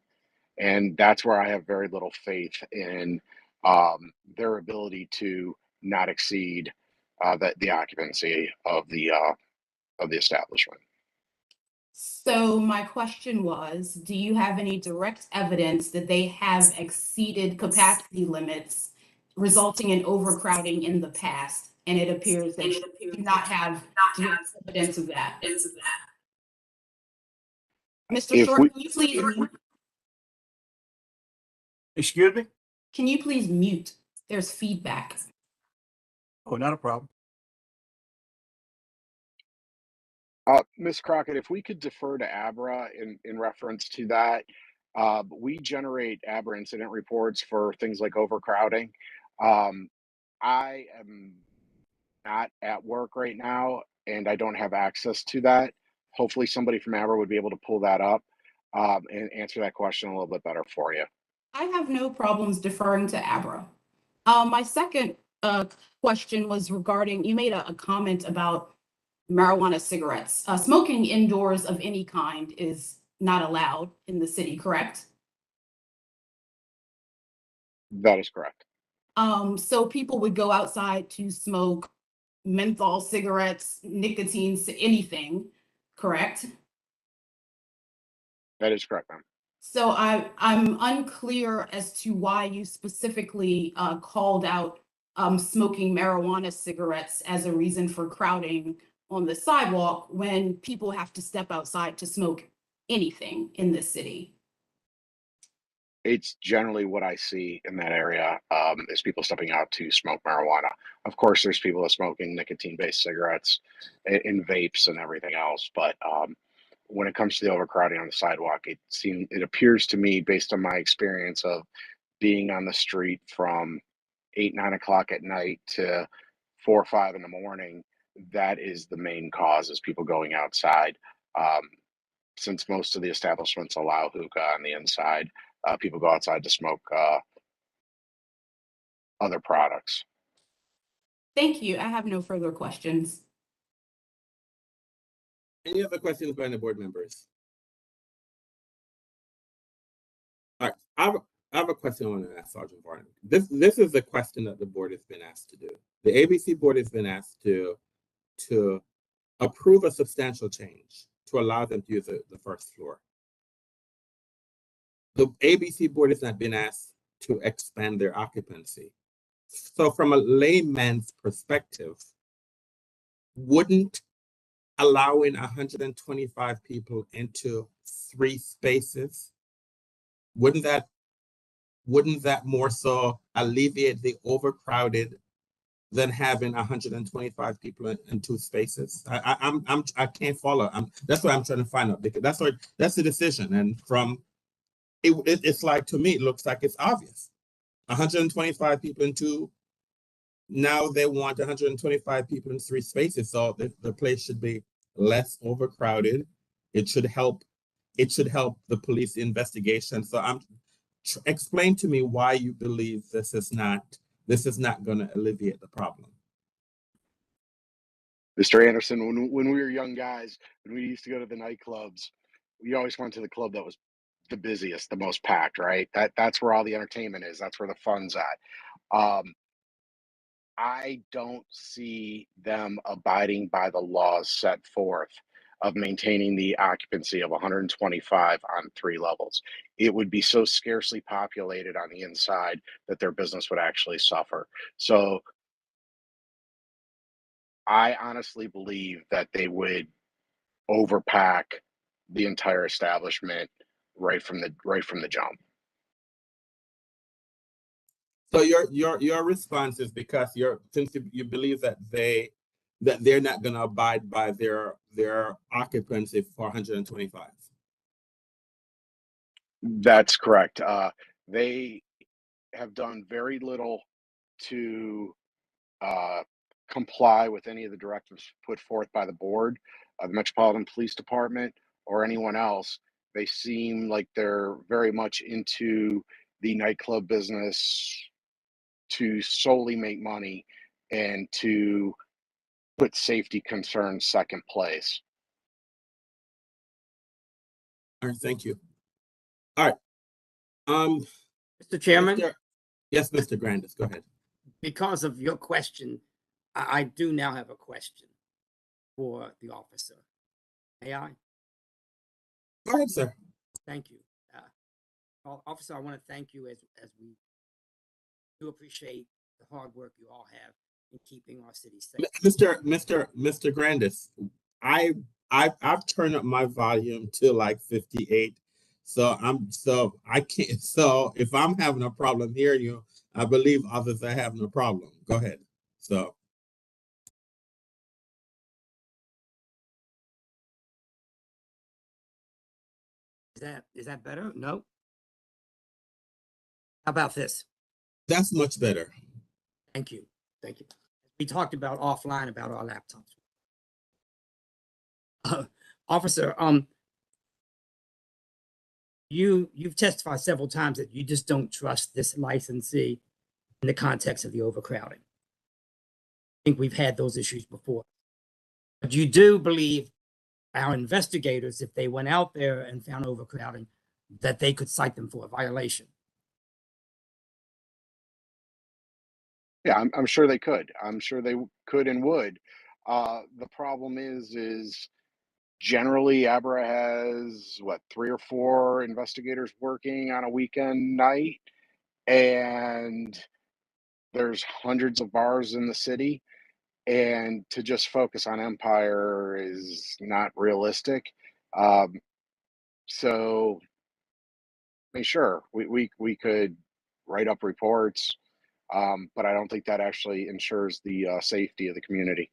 And that's where I have very little faith in their ability to not exceed the occupancy of the establishment. So my question was, do you have any direct evidence that they have exceeded capacity limits, resulting in overcrowding in the past? And it appears that you do not have direct evidence of that. Mr. Short, can you please mute? Excuse me? Can you please mute? There's feedback. Oh, not a problem. Ms. Crockett, if we could defer to ABRA in reference to that, we generate ABRA incident reports for things like overcrowding. I am not at work right now, and I don't have access to that. Hopefully somebody from ABRA would be able to pull that up and answer that question a little bit better for you. I have no problems deferring to ABRA. My second question was regarding, you made a comment about marijuana cigarettes. Smoking indoors of any kind is not allowed in the city, correct? That is correct. So people would go outside to smoke menthol cigarettes, nicotine, anything, correct? That is correct, ma'am. So I'm unclear as to why you specifically called out smoking marijuana cigarettes as a reason for crowding on the sidewalk when people have to step outside to smoke anything in this city. It's generally what I see in that area is people stepping out to smoke marijuana. Of course, there's people that are smoking nicotine-based cigarettes in vapes and everything else. But when it comes to the overcrowding on the sidewalk, it appears to me, based on my experience of being on the street from 8, 9 o'clock at night to 4 or 5 in the morning, that is the main cause, is people going outside. Since most of the establishments allow hookah on the inside, people go outside to smoke other products. Thank you. I have no further questions. Any other questions by the board members? All right, I have a question I want to ask Sergeant Varnum. This is the question that the board has been asked to do. The ABC board has been asked to approve a substantial change to allow them to use the first floor. The ABC board has not been asked to expand their occupancy. So from a layman's perspective, wouldn't allowing 125 people into 3 spaces, wouldn't that more so alleviate the overcrowded than having 125 people in 2 spaces? I can't follow. That's what I'm trying to find out, because that's the decision. And from it's like, to me, it looks like it's obvious. 125 people in 2. Now they want 125 people in 3 spaces. So the place should be less overcrowded. It should help the police investigation. So explain to me why you believe this is not going to alleviate the problem. Mr. Anderson, when we were young guys, when we used to go to the nightclubs, we always went to the club that was the busiest, the most packed, right? That's where all the entertainment is. That's where the fun's at. I don't see them abiding by the laws set forth of maintaining the occupancy of 125 on 3 levels. It would be so scarcely populated on the inside that their business would actually suffer. So I honestly believe that they would overpack the entire establishment right from the jump. So your response is because since you believe that they're not going to abide by their occupancy for 125. That's correct. They have done very little to comply with any of the directives put forth by the board, the Metropolitan Police Department, or anyone else. They seem like they're very much into the nightclub business to solely make money and to put safety concerns second place. All right, thank you. All right. Mr. Chairman? Yes, Mr. Grandis, go ahead. Because of your question, I do now have a question for the officer. May I? Go ahead, sir. Thank you. Officer, I want to thank you as we do appreciate the hard work you all have in keeping our city safe. Mr. Grandis, I've turned up my volume to like 58. So I can't. So if I'm having a problem hearing you, I believe others are having a problem. Go ahead. So. Is that better? No. How about this? That's much better. Thank you. Thank you. We talked about offline about our laptops. Officer, you've testified several times that you just don't trust this licensee in the context of the overcrowding. I think we've had those issues before. But you do believe our investigators, if they went out there and found overcrowding, that they could cite them for a violation. Yeah, I'm sure they could. I'm sure they could and would. The problem is generally Abra has 3 or 4 investigators working on a weekend night, and there's hundreds of bars in the city, and to just focus on Empire is not realistic. So I mean, sure, we could write up reports, but I don't think that actually ensures the safety of the community.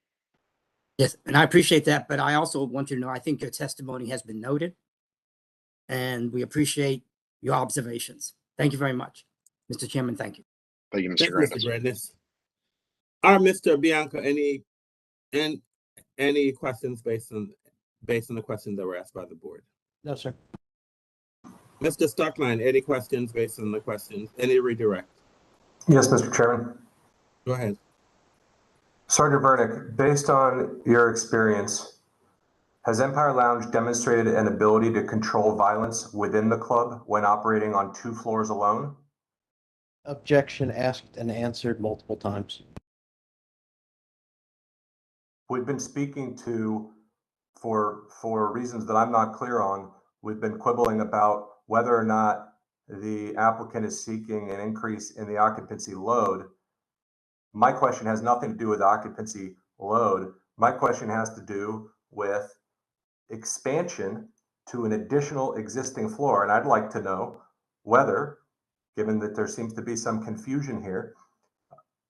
Yes, and I appreciate that, but I also want you to know, I think your testimony has been noted, and we appreciate your observations. Thank you very much. Mr. Chairman, thank you. Thank you, Mr. Grandis. All right, Mr. Bianca, any questions based on the questions that were asked by the board? No, sir. Mr. Stockline, any questions based on the questions? Any redirect? Yes, Mr. Chairman. Go ahead. Sergeant Vernick, based on your experience, has Empire Lounge demonstrated an ability to control violence within the club when operating on 2 floors alone? Objection asked and answered multiple times. We've been speaking to, for reasons that I'm not clear on, we've been quibbling about whether or not the applicant is seeking an increase in the occupancy load. My question has nothing to do with occupancy load. My question has to do with expansion to an additional existing floor. And I'd like to know whether, given that there seems to be some confusion here,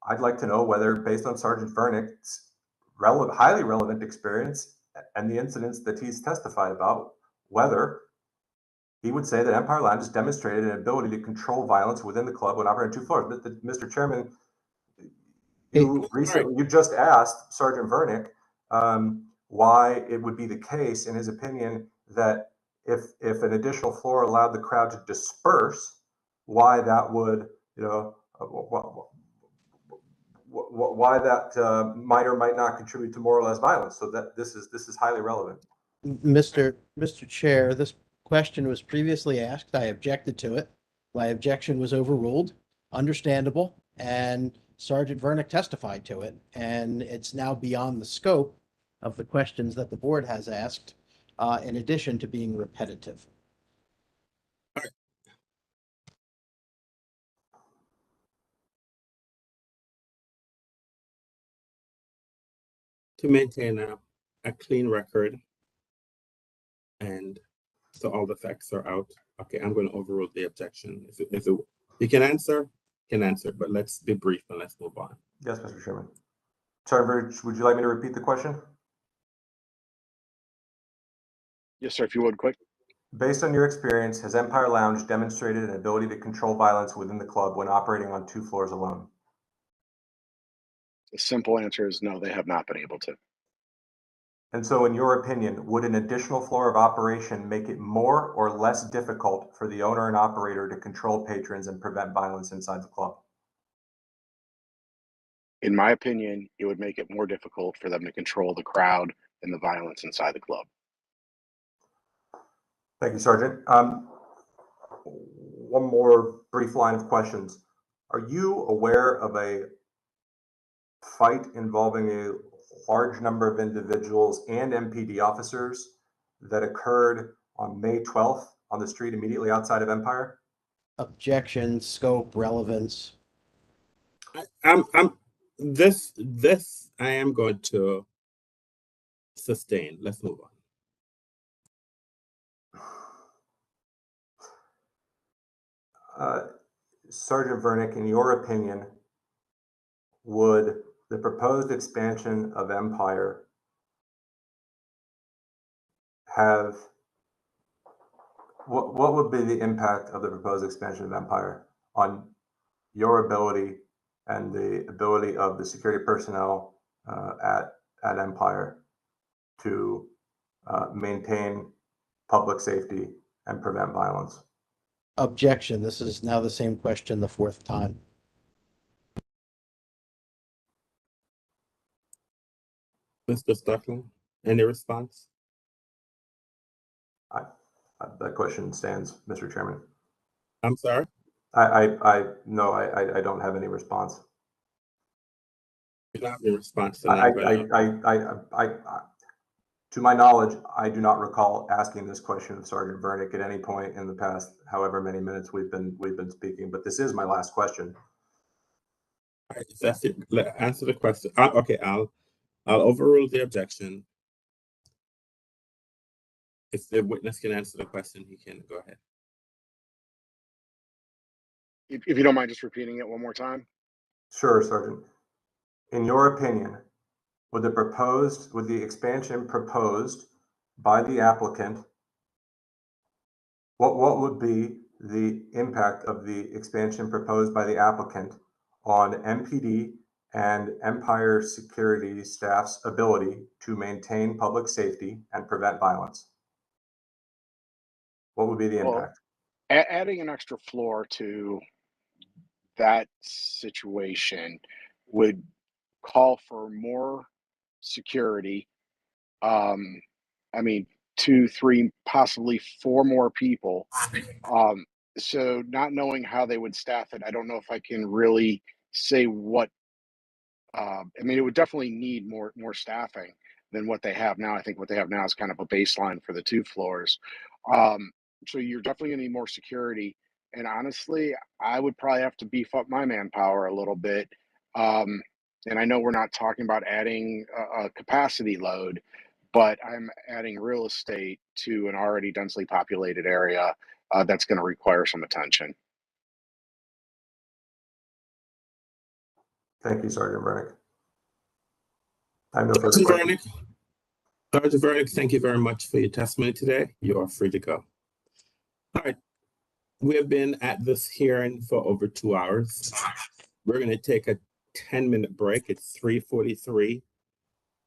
I'd like to know whether, based on Sergeant Vernick's highly relevant experience and the incidents that he's testified about, whether he would say that Empire Lounge has demonstrated an ability to control violence within the club when operating 2 floors. Mr. Chairman, you just asked Sergeant Vernick why it would be the case, in his opinion, that if an additional floor allowed the crowd to disperse, why that would, why that might or might not contribute to more or less violence. So that this is highly relevant. Mr. Chair, this question was previously asked. I objected to it. My objection was overruled. Understandable. And Sergeant Vernick testified to it. And it's now beyond the scope of the questions that the board has asked, in addition to being repetitive. To maintain a clean record, and so all the facts are out. Okay, I'm going to overrule the objection. You can answer, but let's be brief and let's move on. Yes, Mr. Chairman. Sergeant, would you like me to repeat the question? Yes, sir, if you would, quick. Based on your experience, has Empire Lounge demonstrated an ability to control violence within the club when operating on 2 floors alone? The simple answer is no, they have not been able to. And so, in your opinion, would an additional floor of operation make it more or less difficult for the owner and operator to control patrons and prevent violence inside the club? In my opinion, it would make it more difficult for them to control the crowd and the violence inside the club. Thank you, Sergeant. One more brief line of questions. Are you aware of a fight involving a large number of individuals and MPD officers that occurred on May 12th on the street immediately outside of Empire? Objection, scope, relevance. This I am going to sustain. Let's move on. Sergeant Vernick, in your opinion, would the proposed expansion of Empire have, what would be the impact of the proposed expansion of Empire on your ability and the ability of the security personnel at Empire to maintain public safety and prevent violence? Objection. This is now the same question the 4th time. Mr. Stuckland, any response? That question stands, Mr. Chairman. I'm sorry? No, I don't have any response. You don't have any response. To my knowledge, I do not recall asking this question of Sergeant Vernick at any point in the past, however many minutes we've been speaking, but this is my last question. All right, that's it. Answer the question. Okay, I'll overrule the objection. If the witness can answer the question, he can go ahead. If you don't mind just repeating it one more time. Sure, Sergeant. In your opinion, would the expansion proposed by the applicant, what would be the impact of the expansion proposed by the applicant on MPD and Empire security staff's ability to maintain public safety and prevent violence? What would be the impact? Adding an extra floor to that situation would call for more security. I mean, 2, 3, possibly 4 more people. So not knowing how they would staff it, I don't know if I can really say what. I mean, it would definitely need more staffing than what they have now. I think what they have now is kind of a baseline for the 2 floors. So you're definitely going to need more security. And honestly, I would probably have to beef up my manpower a little bit. And I know we're not talking about adding a capacity load, but I'm adding real estate to an already densely populated area that's going to require some attention. Thank you, Sergeant Vernick. I have no further Sergeant questions. Vernick, Sergeant Vernick, thank you very much for your testimony today. You are free to go. All right. We have been at this hearing for over 2 hours. We're going to take a 10-minute break. It's 3:43.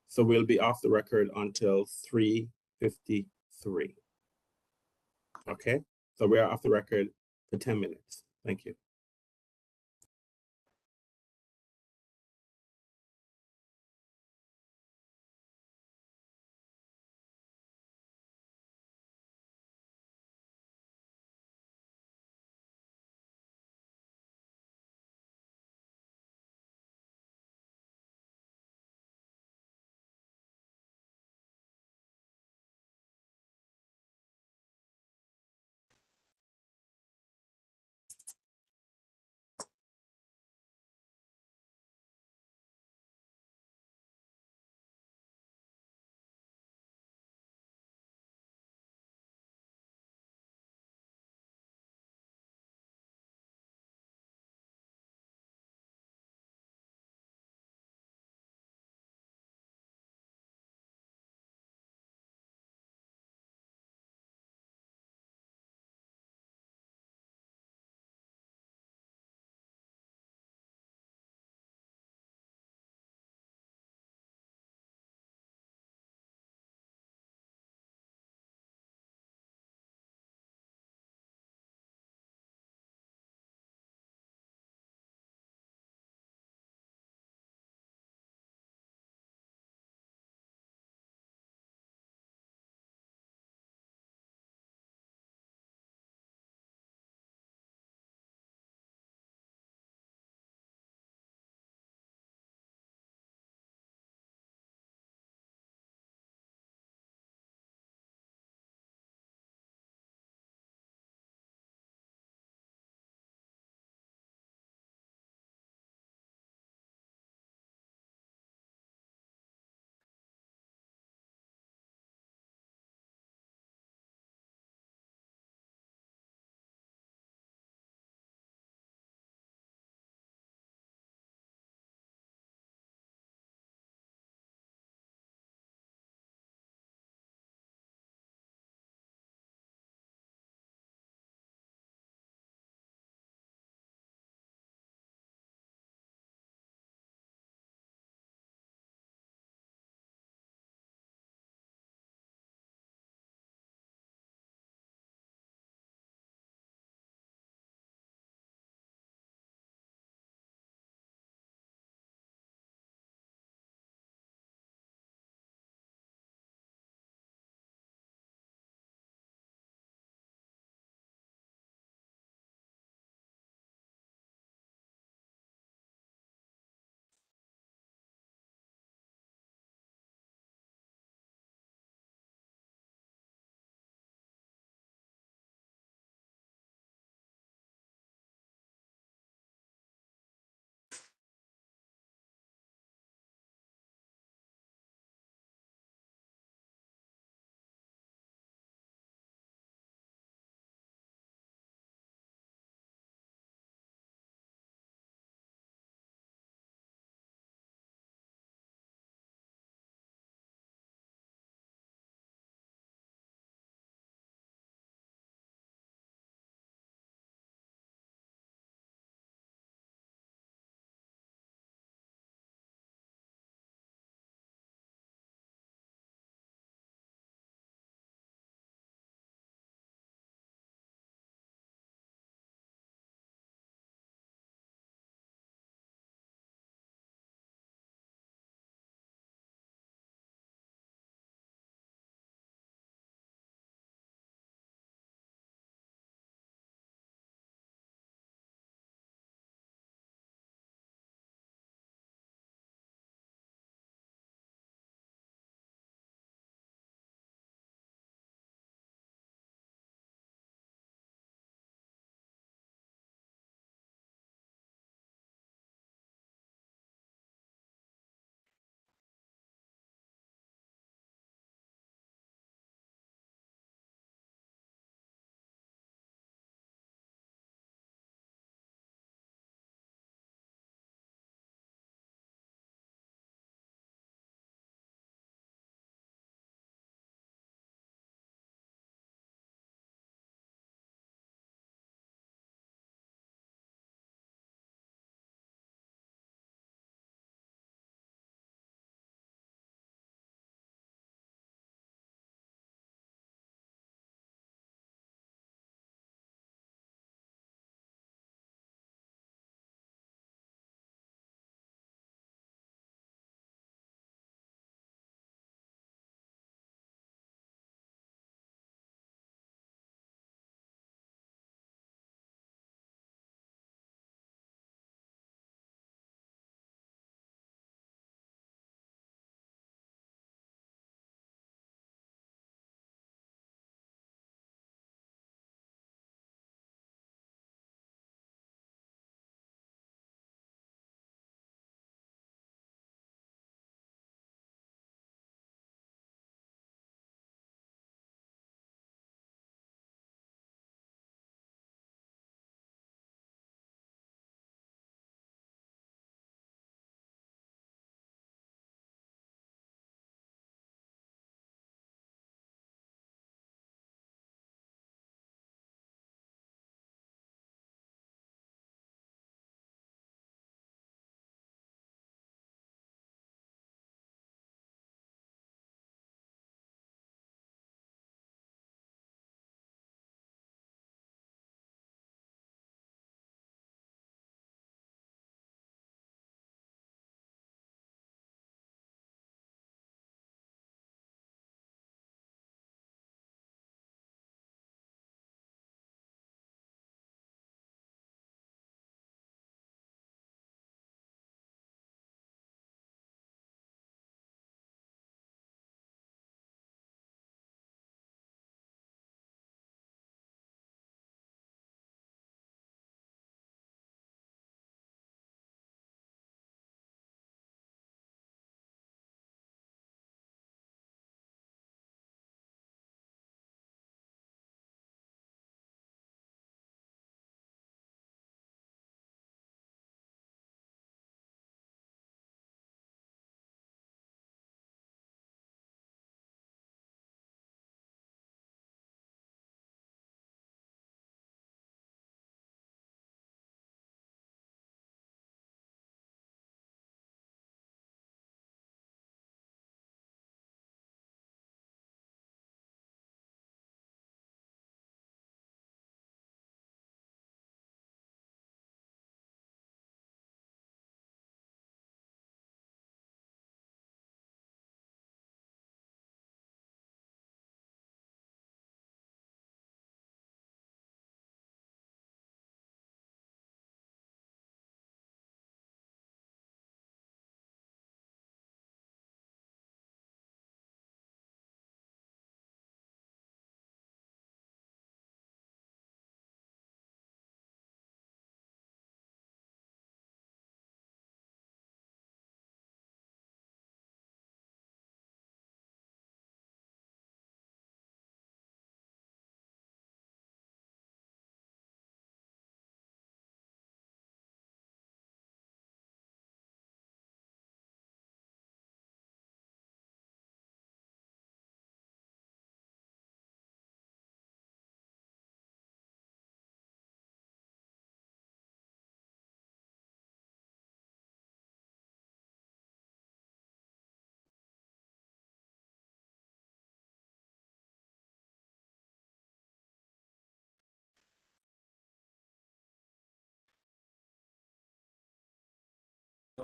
So we'll be off the record until 3:53. Okay? So we are off the record for 10 minutes. Thank you.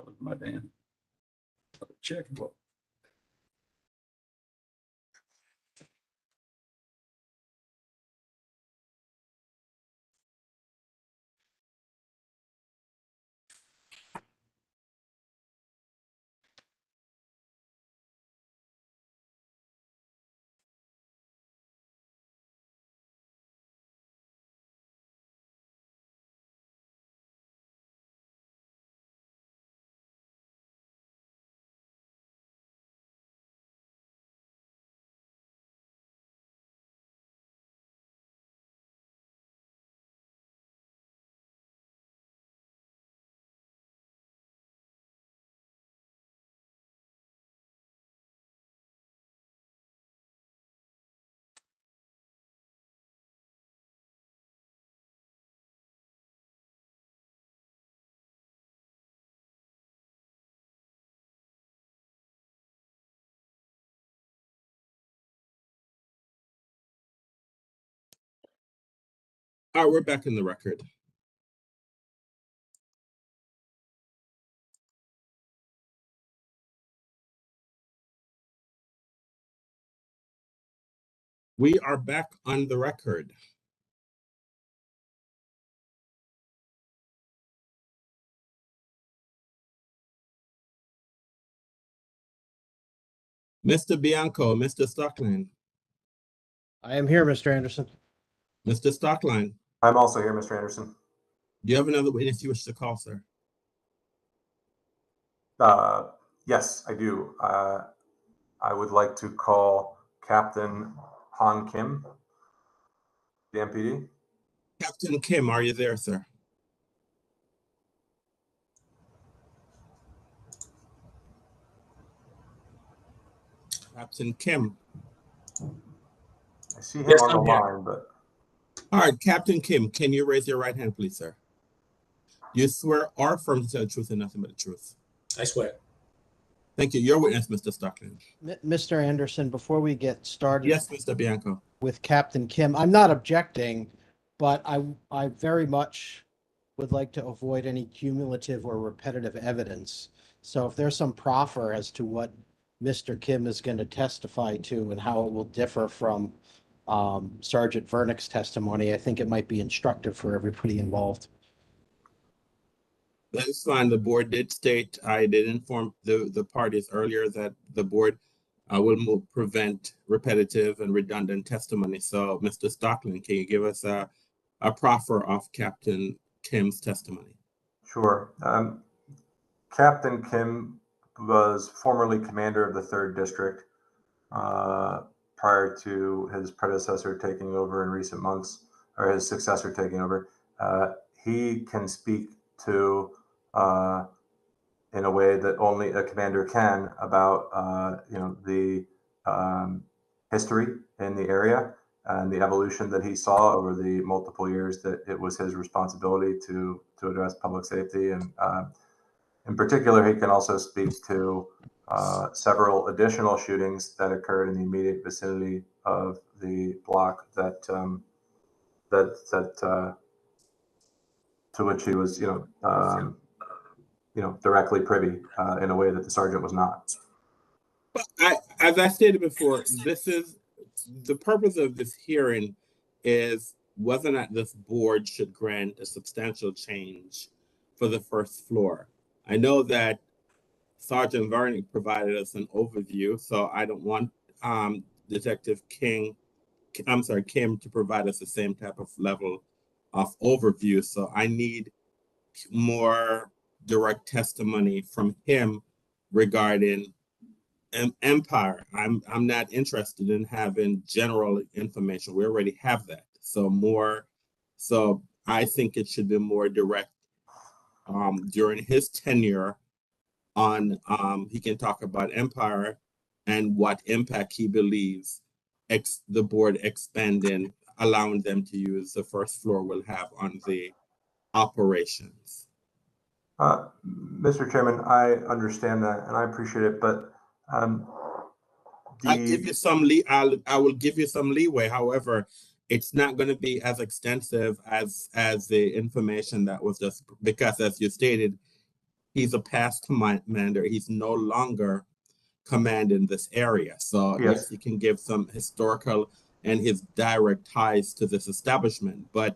was my band. Checkbook. All right, we're back in the record. We are back on the record. Mr. Bianco, Mr. Stockline. I am here, Mr. Anderson. Mr. Stockline. I'm also here, Mr. Anderson. Do you have another witness you wish to call, sir? Yes, I do. I would like to call Captain Han Kim, the MPD. Captain Kim, are you there, sir? Captain Kim. I see him Yes, on the I'm here. line, but. All right, Captain Kim, can you raise your right hand, please, sir? You swear or affirm to tell the truth and nothing but the truth? I swear. Thank you. Your witness, Mr. Stockland. Mr. Anderson, before we get started. Yes, Mr. Bianco. With Captain Kim, I'm not objecting, but I very much would like to avoid any cumulative or repetitive evidence. So if there's some proffer as to what Mr. Kim is going to testify to and how it will differ from Sergeant Vernick's testimony, I think it might be instructive for everybody involved. That is fine. The board did state, I did inform the parties earlier that the board will prevent repetitive and redundant testimony. So, Mr. Stockland, can you give us a proffer of Captain Kim's testimony? Sure. Captain Kim was formerly commander of the 3rd District prior to his predecessor taking over in recent months, or his successor taking over. He can speak to, in a way that only a commander can, about the history in the area and the evolution that he saw over the multiple years that it was his responsibility to address public safety. And in particular, he can also speak to several additional shootings that occurred in the immediate vicinity of the block that to which he was, directly privy in a way that the sergeant was not. But as I stated before, this is the purpose of this hearing is whether or not this board should grant a substantial change for the first floor. I know that Sergeant Vernick provided us an overview, so I don't want Detective Kim to provide us the same type of level of overview. So I need more direct testimony from him regarding Empire. I'm not interested in having general information. We already have that. So I think it should be more direct during his tenure on he can talk about Empire and what impact he believes the board expanding, allowing them to use the first floor will have on the operations. Mr. Chairman, I understand that and I appreciate it, but I give you some I will give you some leeway. However, it's not going to be as extensive as the information that was just because, as you stated, he's a past commander. He's no longer commanding this area. So yes, he can give some historical and his direct ties to this establishment. But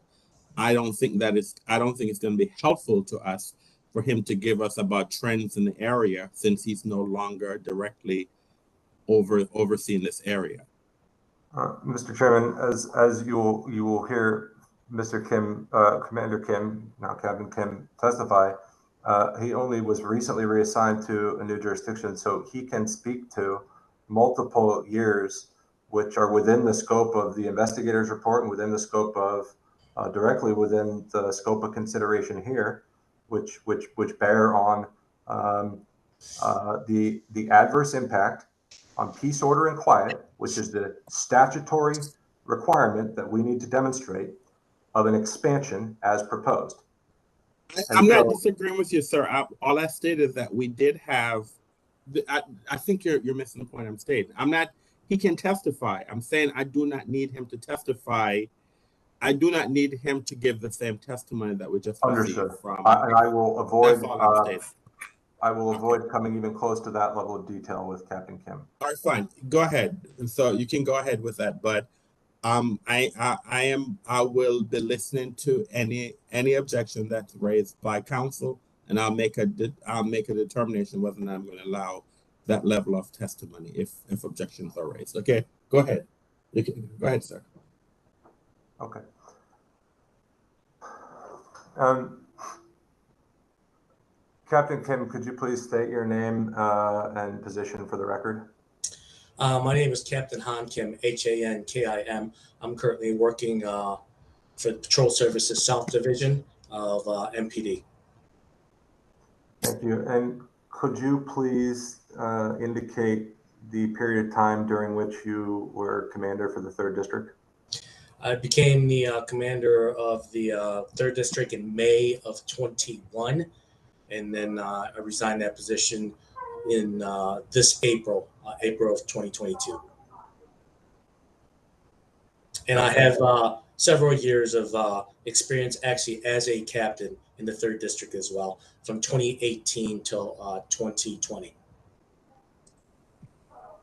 I don't think it's going to be helpful to us for him to give us about trends in the area, since he's no longer directly overseeing this area. Mr. Chairman, as you will hear Mr. Kim, Commander Kim, now Captain Kim, testify, he only was recently reassigned to a new jurisdiction, so he can speak to multiple years which are within the scope of the investigator's report and within the scope of directly within the scope of consideration here, which bear on the adverse impact on peace, order, and quiet, which is the statutory requirement that we need to demonstrate of an expansion as proposed. I'm not disagreeing with you, sir. All I stated is that we did have. I think you're missing the point I'm stating. I'm not. He can testify. I'm saying I do not need him to testify. I do not need him to give the same testimony that we just received from. And I will avoid. That's all I'm stating. I will avoid coming even close to that level of detail with Captain Kim. All right, fine. Go ahead. And so you can go ahead with that, but I will be listening to any objection that's raised by counsel, and I'll make a determination whether or not I'm going to allow that level of testimony if objections are raised. Okay, go ahead. You can go ahead, sir. Okay. Captain Kim, could you please state your name and position for the record? My name is Captain Han Kim, Hankim. I'm currently working for the Patrol Services South Division of MPD. Thank you. And could you please indicate the period of time during which you were commander for the 3rd District? I became the commander of the 3rd District in May of 21, and then I resigned that position in this April of 2022. And I have several years of experience actually as a captain in the 3rd District as well, from 2018 till 2020.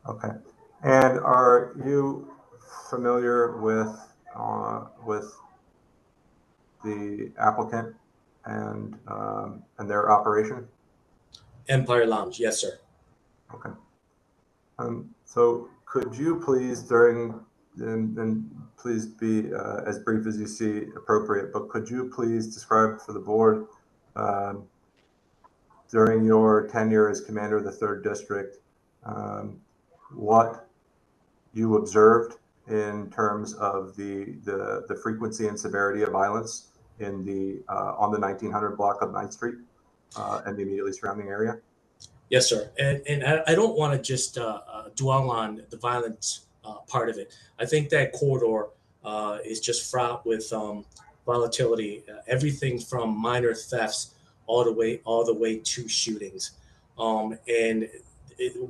Okay. And are you familiar with the applicant and their operation? Empire Lounge, yes, sir. Okay. So could you please and please be as brief as you see appropriate, but could you please describe for the board during your tenure as commander of the 3rd District what you observed in terms of the frequency and severity of violence in the on the 1900 block of 9th Street and the immediately surrounding area? Yes, sir. And I don't want to just dwell on the violence part of it. I think that corridor is just fraught with volatility, everything from minor thefts all the way to shootings. And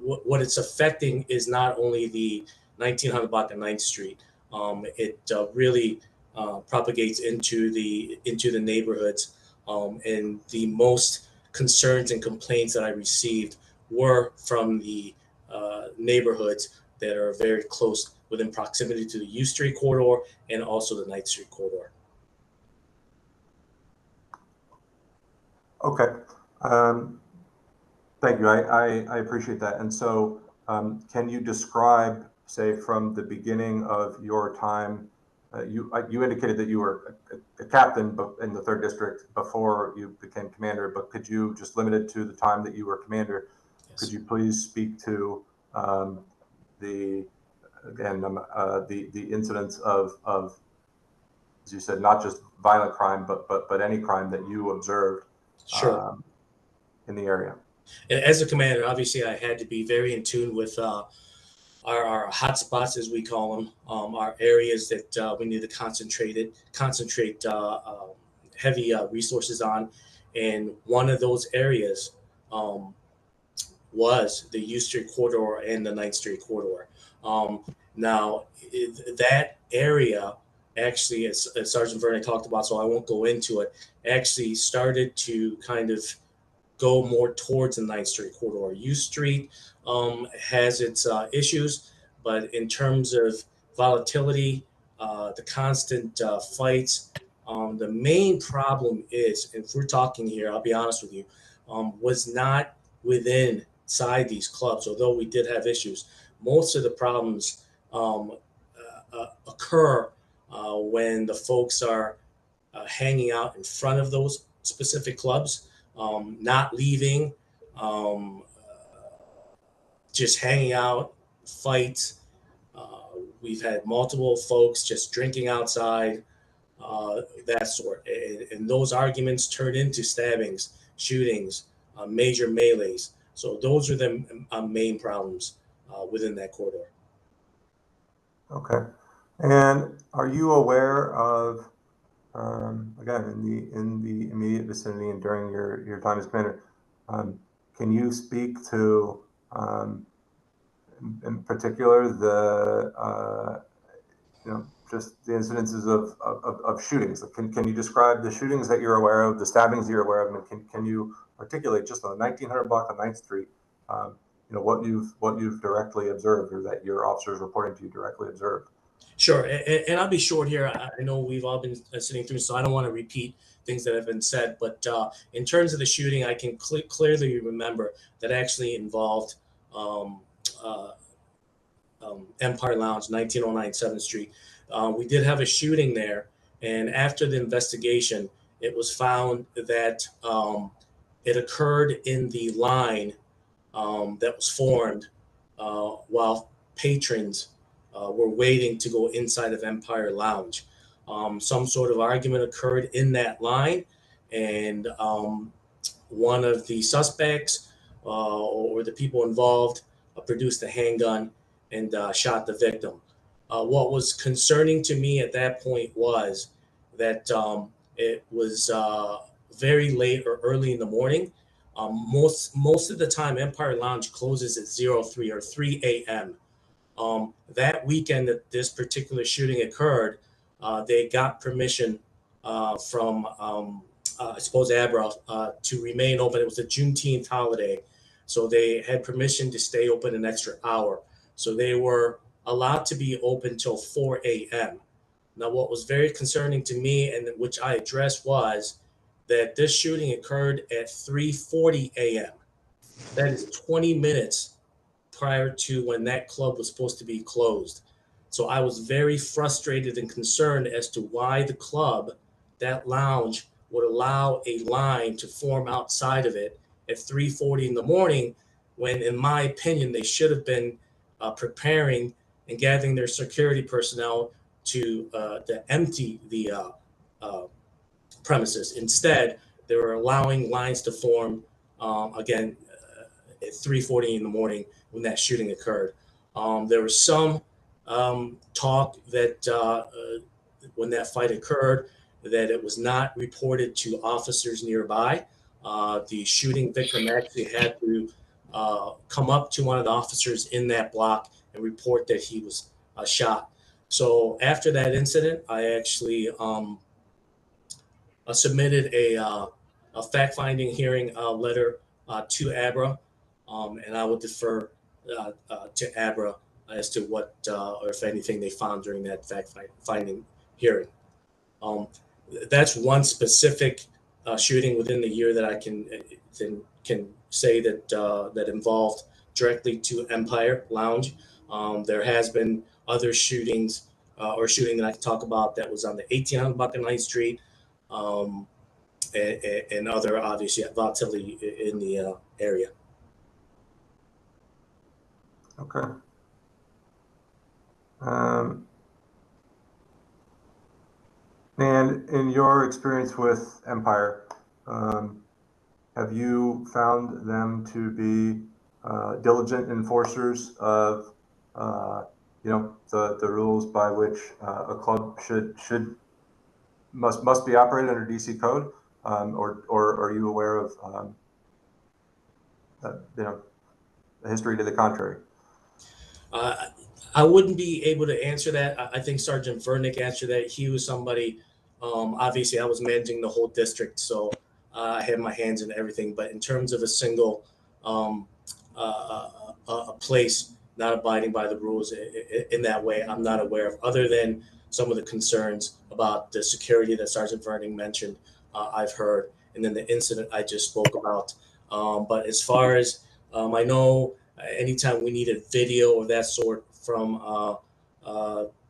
what it's affecting is not only the 1900 block of 9th Street. It really propagates into the neighborhoods. And the most concerns and complaints that I received were from the neighborhoods that are very close within proximity to the U Street corridor and also the 9th Street corridor. Okay. Thank you. I appreciate that. And so can you describe, say, from the beginning of your time, you indicated that you were a captain in the 3rd District before you became commander, but could you, just limited to the time that you were commander, yes, could you please speak to the incidents of, as you said, not just violent crime, but any crime that you observed Sure. In the area? As a commander, obviously, I had to be very in tune with our hot spots, as we call them, our areas that we need to concentrate heavy resources on. And one of those areas was the U Street corridor and the 9th Street corridor. Now, that area actually, as Sergeant Vernon talked about, so I won't go into it, actually started to kind of go more towards the 9th Street corridor. U Street has its issues, but in terms of volatility, the constant fights, the main problem is, if we're talking here, I'll be honest with you, was not within inside these clubs, although we did have issues. Most of the problems occur when the folks are hanging out in front of those specific clubs, not leaving, just hanging out, fights. We've had multiple folks just drinking outside, that sort. And those arguments turn into stabbings, shootings, major melees. So those are the main problems within that corridor. Okay. And are you aware of, again, in the immediate vicinity and during your time as commander, can you speak to, in particular, the just the incidences of shootings? Can you describe the shootings that you're aware of, the stabbings that you're aware of, and can you articulate just on the 1900 block on 9th Street, what you've directly observed, or that your officers reporting to you directly observed? Sure, and I'll be short here. I know we've all been sitting through, so I don't want to repeat things that have been said. But in terms of the shooting, I can clearly remember that actually involved Empire Lounge, 1909 7th Street. We did have a shooting there, and after the investigation, it was found that it occurred in the line that was formed while patrons were waiting to go inside of Empire Lounge. Some sort of argument occurred in that line, and one of the suspects or the people involved produced a handgun and shot the victim. What was concerning to me at that point was that it was very late or early in the morning. Most of the time, Empire Lounge closes at 03 or 3 a.m. That weekend that this particular shooting occurred, they got permission from, I suppose, ABRA to remain open. It was a Juneteenth holiday, so they had permission to stay open an extra hour. So they were allowed to be open till 4 a.m. Now, what was very concerning to me, and which I addressed, was that this shooting occurred at 3:40 a.m. That is 20 minutes prior to when that club was supposed to be closed. So I was very frustrated and concerned as to why the club, that lounge, would allow a line to form outside of it at 3:40 in the morning, when, in my opinion, they should have been preparing and gathering their security personnel to empty the premises. Instead, they were allowing lines to form again at 3:40 in the morning when that shooting occurred. There was some talk that when that fight occurred, that it was not reported to officers nearby. The shooting victim actually had to come up to one of the officers in that block and report that he was shot. So after that incident, I actually submitted a fact-finding hearing letter to ABRA, and I would defer to ABRA as to what, or if anything, they found during that fact-finding hearing. That's one specific shooting within the year that I can say that that involved directly to Empire Lounge. There has been other shootings or shooting that I can talk about that was on the 1800 block of 9th Street, and other, obviously, volatility in the area. Okay. And in your experience with Empire, have you found them to be diligent enforcers of the rules by which a club must be operated under DC code, or are you aware of the history to the contrary? I wouldn't be able to answer that. I think Sergeant Vernick answered that. He was somebody, obviously I was managing the whole district, so I have my hands in everything. But in terms of a single a place not abiding by the rules in that way, I'm not aware of, other than some of the concerns about the security that Sergeant Verning mentioned. I've heard, and then the incident I just spoke about. But as far as I know, anytime we need a video of that sort from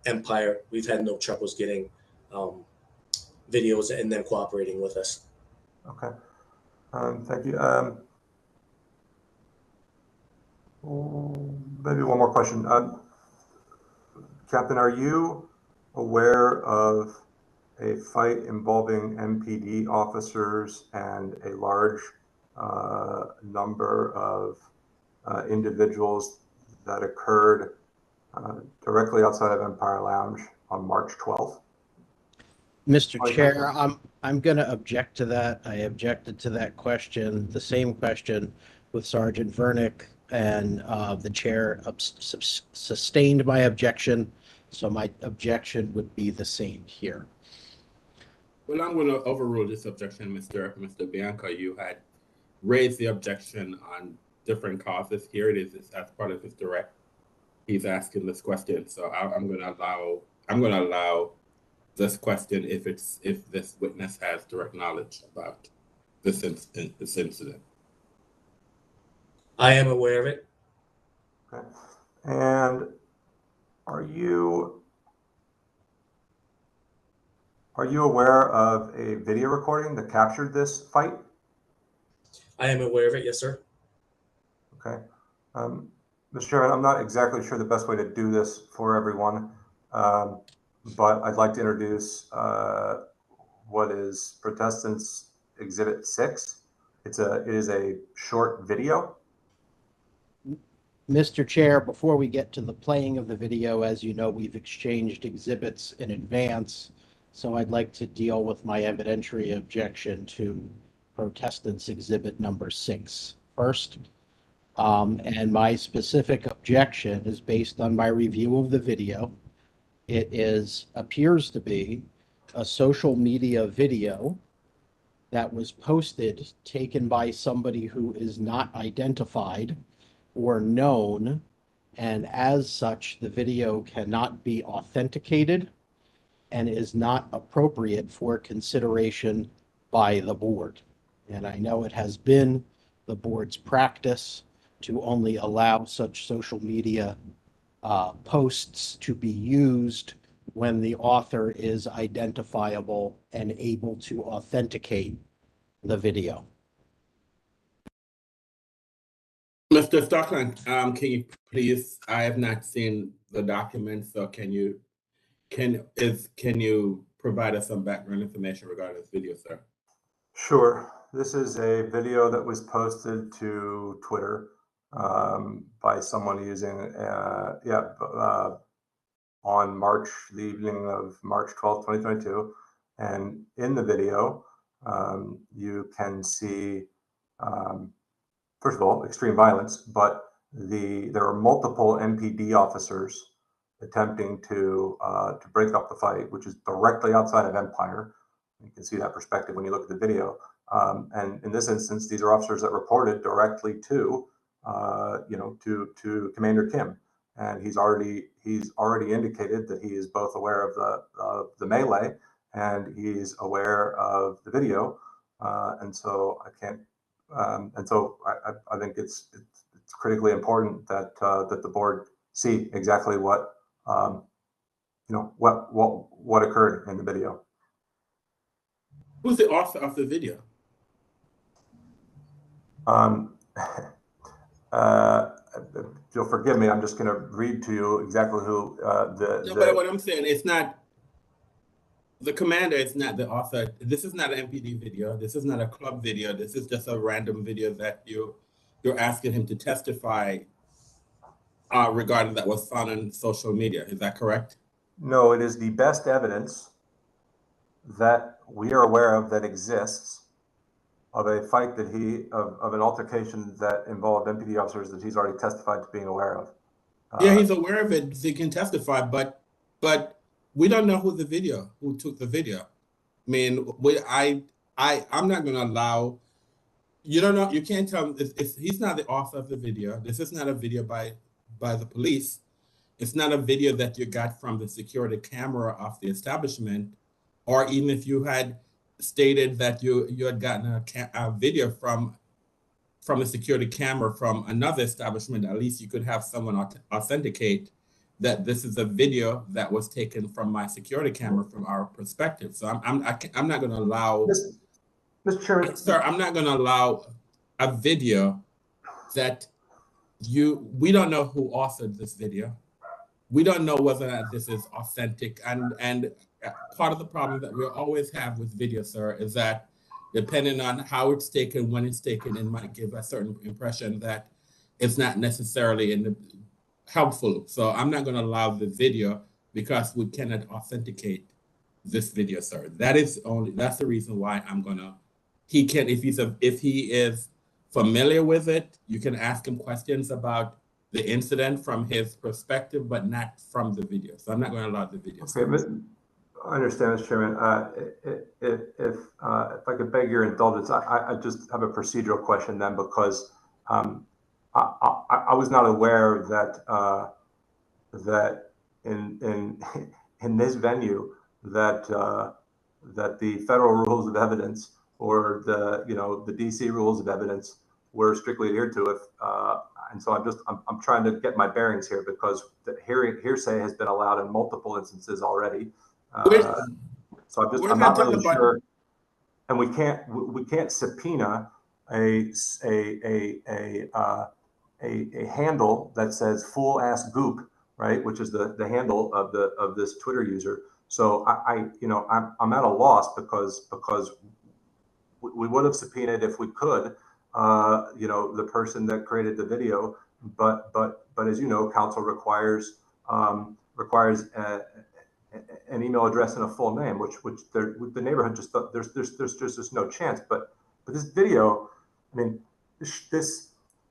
Empire, we've had no troubles getting videos and them cooperating with us. Okay. Thank you. Maybe one more question. Captain, are you aware of a fight involving MPD officers and a large number of individuals that occurred directly outside of Empire Lounge on March 12th? Mr. Chair, I'm going to object to that. I objected to that question, the same question with Sergeant Vernick, and the chair sustained my objection. So my objection would be the same here. Well, I'm going to overrule this objection, Mr. Bianca. You had raised the objection on different causes. Here it is as part of his direct. He's asking this question, so I'm going to allow this question if this witness has direct knowledge about this incident. I am aware of it. Okay. And are you aware of a video recording that captured this fight? I am aware of it, yes, sir. Okay. Mr. Chairman, I'm not exactly sure the best way to do this for everyone, but I'd like to introduce what is Protestants Exhibit 6. It is a short video. Mr. Chair, before we get to the playing of the video, as you know, we've exchanged exhibits in advance, so I'd like to deal with my evidentiary objection to Protestants Exhibit number 6 first. And my specific objection is based on my review of the video. It appears to be a social media video that was posted, taken by somebody who is not identified or known, and as such, the video cannot be authenticated and is not appropriate for consideration by the board. And I know it has been the board's practice to only allow such social media posts to be used when the author is identifiable and able to authenticate the video. Mr. Stockland, can you please? I have not seen the document, so can you provide us some background information regarding this video, sir? Sure. This is a video that was posted to Twitter by someone using on the evening of March 12th, 2022. And in the video, you can see, first of all, extreme violence, but there are multiple MPD officers attempting to break up the fight, which is directly outside of Empire. You can see that perspective when you look at the video. And in this instance, these are officers that reported directly to Commander Kim, and he's already indicated that he is both aware of the melee and he's aware of the video, and so I can't. And so I think it's critically important that the board see exactly what what occurred in the video. Who's the author of the video? You'll forgive me. I'm just going to read to you exactly who But what I'm saying, it's not the commander. Is not the author. This is not an MPD video. This is not a club video. This is just a random video that you're asking him to testify regarding that was found on social media. Is that correct? No, it is the best evidence that we are aware of that exists of a fight that of an altercation that involved MPD officers that he's already testified to being aware of. Yeah, he's aware of it. So he can testify, but we don't know who took the video. I mean, I'm not going to allow. You don't know. You can't tell him. He's not the author of the video. This is not a video by the police. It's not a video that you got from the security camera of the establishment, or even if you had stated that you had gotten a video from a security camera from another establishment. At least you could have someone authenticate that this is a video that was taken from my security camera from our perspective. So I'm not going to allow, Mr. Chairman, sir, I'm not going to allow a video that we don't know who authored this video. We don't know whether or not this is authentic. And part of the problem that we always have with video, sir, is that depending on how it's taken, when it's taken, it might give a certain impression that it's not necessarily helpful. So I'm not going to allow the video because we cannot authenticate this video, sir. That's the reason why I'm gonna. If he is familiar with it, you can ask him questions about the incident from his perspective, but not from the video. So I'm not going to allow the video. Okay, I understand, Mr. Chairman. If I could beg your indulgence, I just have a procedural question then, because I was not aware that that in this venue that the federal rules of evidence or the DC rules of evidence were strictly adhered to. And so I'm trying to get my bearings here, because the hearsay has been allowed in multiple instances already. So I'm not really sure. And we can't subpoena a handle that says "fool ass goop," right? Which is the handle of this Twitter user. So I'm at a loss because we would have subpoenaed if we could, the person that created the video, but as you know, counsel requires an email address and a full name, which the neighborhood just thought there's just no chance. But this video, I mean, this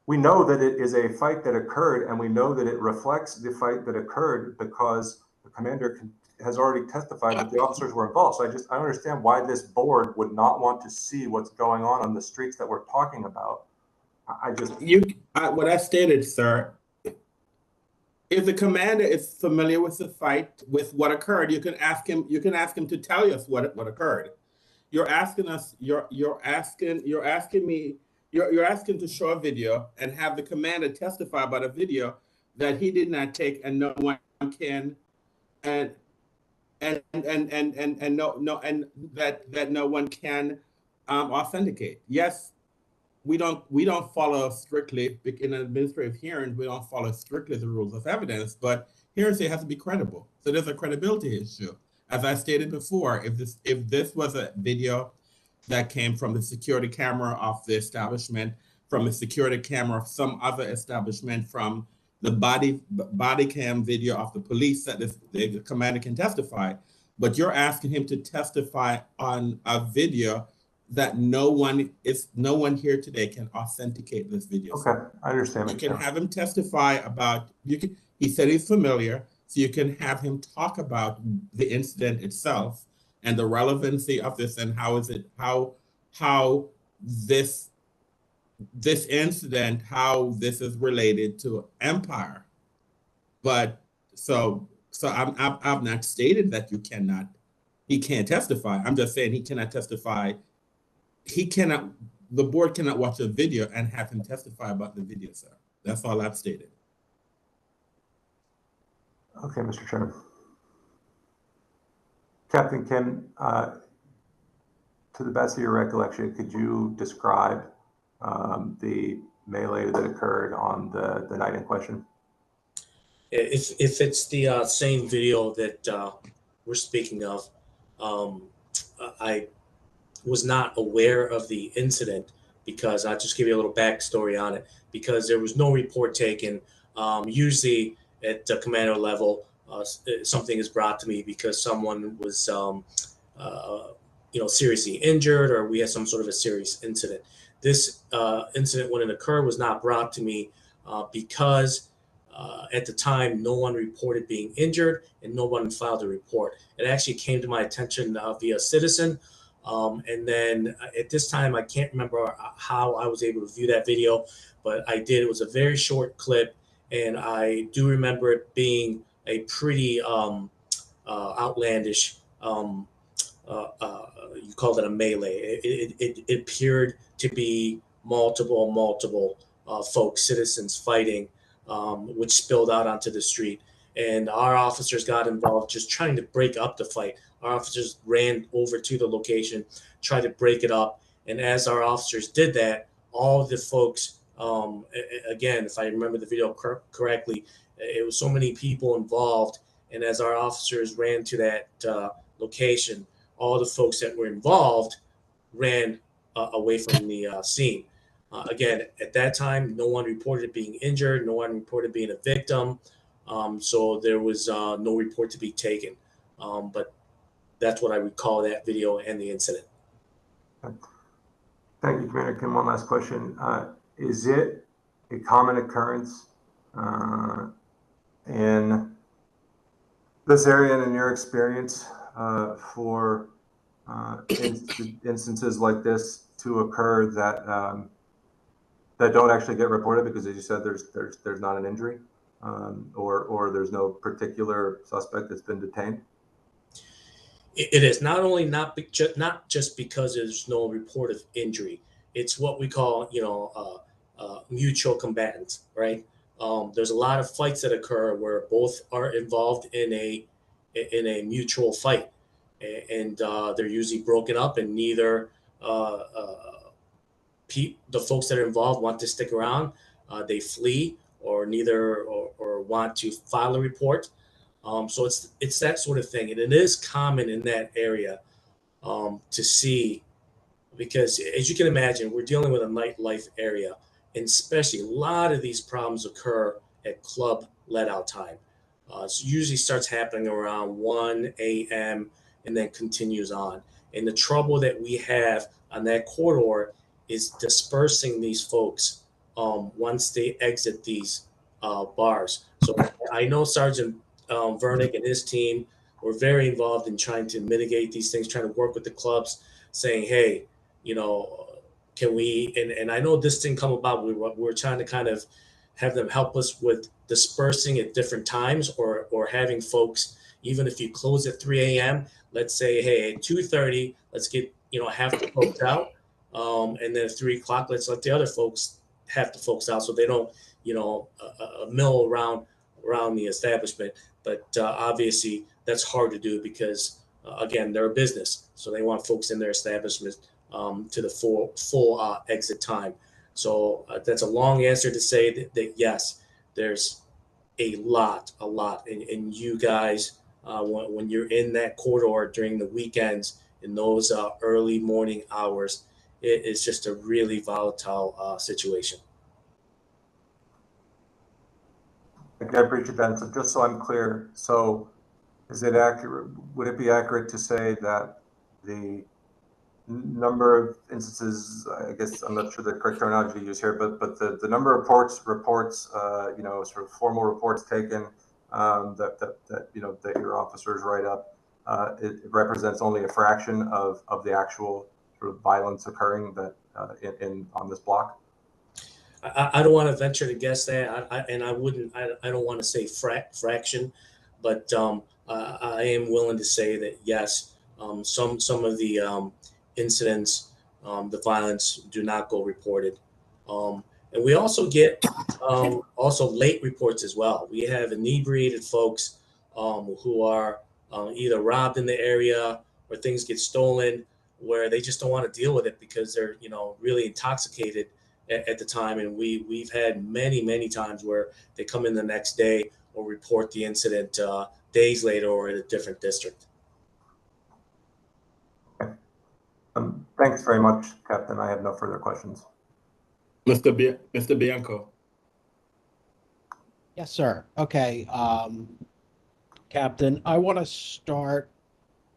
we know that it is a fight that occurred, and we know that it reflects the fight that occurred because the commander has already testified that the officers were involved. So I don't understand why this board would not want to see what's going on the streets that we're talking about. What I stated, sir, if the commander is familiar with the fight, with what occurred, you can ask him. You can ask him to tell us what occurred. You're asking us. You're asking to show a video and have the commander testify about a video that he did not take, and no one can, and that no one can authenticate. Yes, we don't follow strictly in an administrative hearing. We don't follow strictly the rules of evidence, but hearsay has to be credible. So there's a credibility issue. As I stated before, if this was a video that came from the security camera of the establishment, from the security camera of some other establishment, from the body cam video of the police, that the commander can testify. But you're asking him to testify on a video that no one here today can authenticate this video. Okay, I understand. You can have him testify about. He said he's familiar, so you can have him talk about the incident itself and the relevancy of this, and how this incident, how this is related to Empire. But so I've not stated that he can't testify. I'm just saying he cannot testify. The board cannot watch a video and have him testify about the video, sir. That's all I've stated. Okay, Mr. Chairman. Captain Kim, to the best of your recollection, could you describe the melee that occurred on the night in question? If it's the same video that we're speaking of, I was not aware of the incident, because I'll just give you a little backstory on it, because there was no report taken. Usually at the commander level, something is brought to me because someone was seriously injured, or we had some sort of a serious incident. This incident, when it occurred, was not brought to me because at the time no one reported being injured and no one filed a report. It actually came to my attention via citizen. And then at this time, I can't remember how I was able to view that video, but I did. It was a very short clip, and I do remember it being a pretty outlandish. You called it a melee. It appeared to be multiple folks, citizens fighting, which spilled out onto the street. And our officers got involved just trying to break up the fight. Our officers ran over to the location, tried to break it up. And as our officers did that, all of the folks, again, if I remember the video correctly, it was so many people involved. And as our officers ran to that location, all the folks that were involved ran away from the scene. Again, at that time, no one reported being injured. No one reported being a victim. So there was no report to be taken. But that's what I recall that video and the incident. Thank you, Commander Kim. One last question. Is it a common occurrence in this area and in your experience for instances like this to occur that that don't actually get reported because, as you said, there's not an injury or there's no particular suspect that's been detained? It is not only not just because there's no report of injury. It's what we call, mutual combatants, right? There's a lot of fights that occur where both are involved in a mutual fight, and they're usually broken up, and neither the folks that are involved want to stick around. They flee, or neither or want to file a report. So it's that sort of thing, and it is common in that area to see, because as you can imagine, we're dealing with a nightlife area, and especially a lot of these problems occur at club let-out time. So usually starts happening around 1 a.m. and then continues on. And the trouble that we have on that corridor is dispersing these folks once they exit these bars. So I know Sergeant Vernick and his team were very involved in trying to mitigate these things, trying to work with the clubs, saying, hey, can we, and I know this didn't come about, we're trying to kind of have them help us with dispersing at different times, or having folks, even if you close at 3 a.m., let's say, hey, at 2:30, let's get, half the folks out. And then at 3 o'clock, let's let the other folks, half the folks out, so they don't, mill around the establishment. But obviously that's hard to do because, again, they're a business. So they want folks in their establishment to the full exit time. So that's a long answer to say that yes, there's a lot. And you guys, when you're in that corridor during the weekends, in those early morning hours, it is just a really volatile situation. I appreciate that. So just so I'm clear, so is it accurate? Would it be accurate to say that the number of instances, I guess I'm not sure the correct terminology to use here, but the number of reports, sort of formal reports taken that your officers write up, it represents only a fraction of the actual sort of violence occurring that on this block? I don't want to venture to guess that, I don't want to say fraction, but I am willing to say that yes, some of the incidents, the violence, do not go reported, and we also get also late reports as well. We have inebriated folks who are either robbed in the area or things get stolen, where they just don't want to deal with it because they're really intoxicated at the time. And we've had many times where they come in the next day or report the incident days later or in a different district. Thanks very much, Captain. I have no further questions. Mr. Bianco. Yes, sir. Okay, Captain, I want to start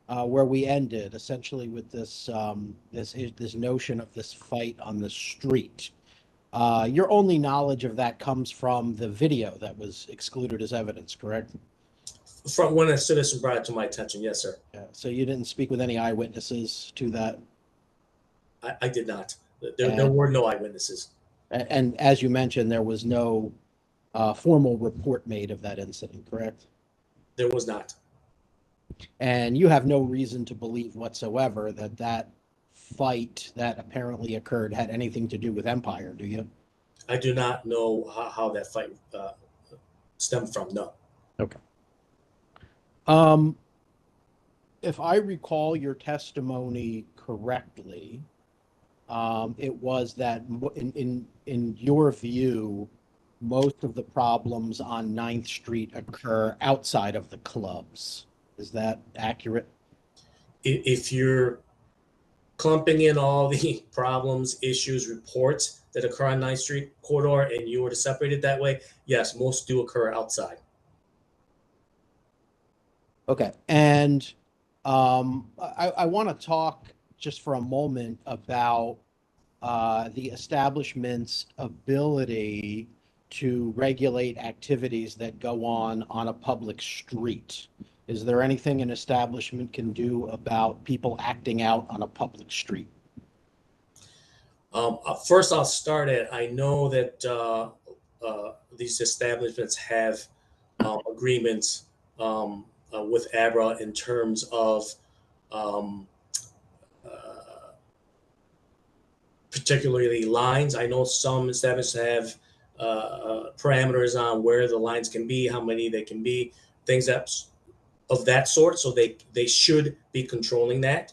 where we ended, essentially with this this notion of this fight on the street. Your only knowledge of that comes from the video that was excluded as evidence, correct? From when a citizen brought it to my attention, yes, sir. Yeah, so you didn't speak with any eyewitnesses to that? I did not. There were no eyewitnesses. And as you mentioned, there was no formal report made of that incident, correct? There was not. And you have no reason to believe whatsoever that that fight that apparently occurred had anything to do with Empire, do you? I do not know how that fight stemmed from, no. Okay. If I recall your testimony correctly, it was that in your view, most of the problems on 9th Street occur outside of the clubs. Is that accurate? If you're clumping in all the problems, issues, reports that occur on 9th Street corridor and you were to separate it that way, yes, most do occur outside. Okay. And I want to talk just for a moment about the establishment's ability to regulate activities that go on a public street. Is there anything an establishment can do about people acting out on a public street? First, I'll start at, I know that these establishments have agreements with ABRA in terms of particularly lines. I know some establishments have parameters on where the lines can be, how many they can be, things of that sort. So they should be controlling that.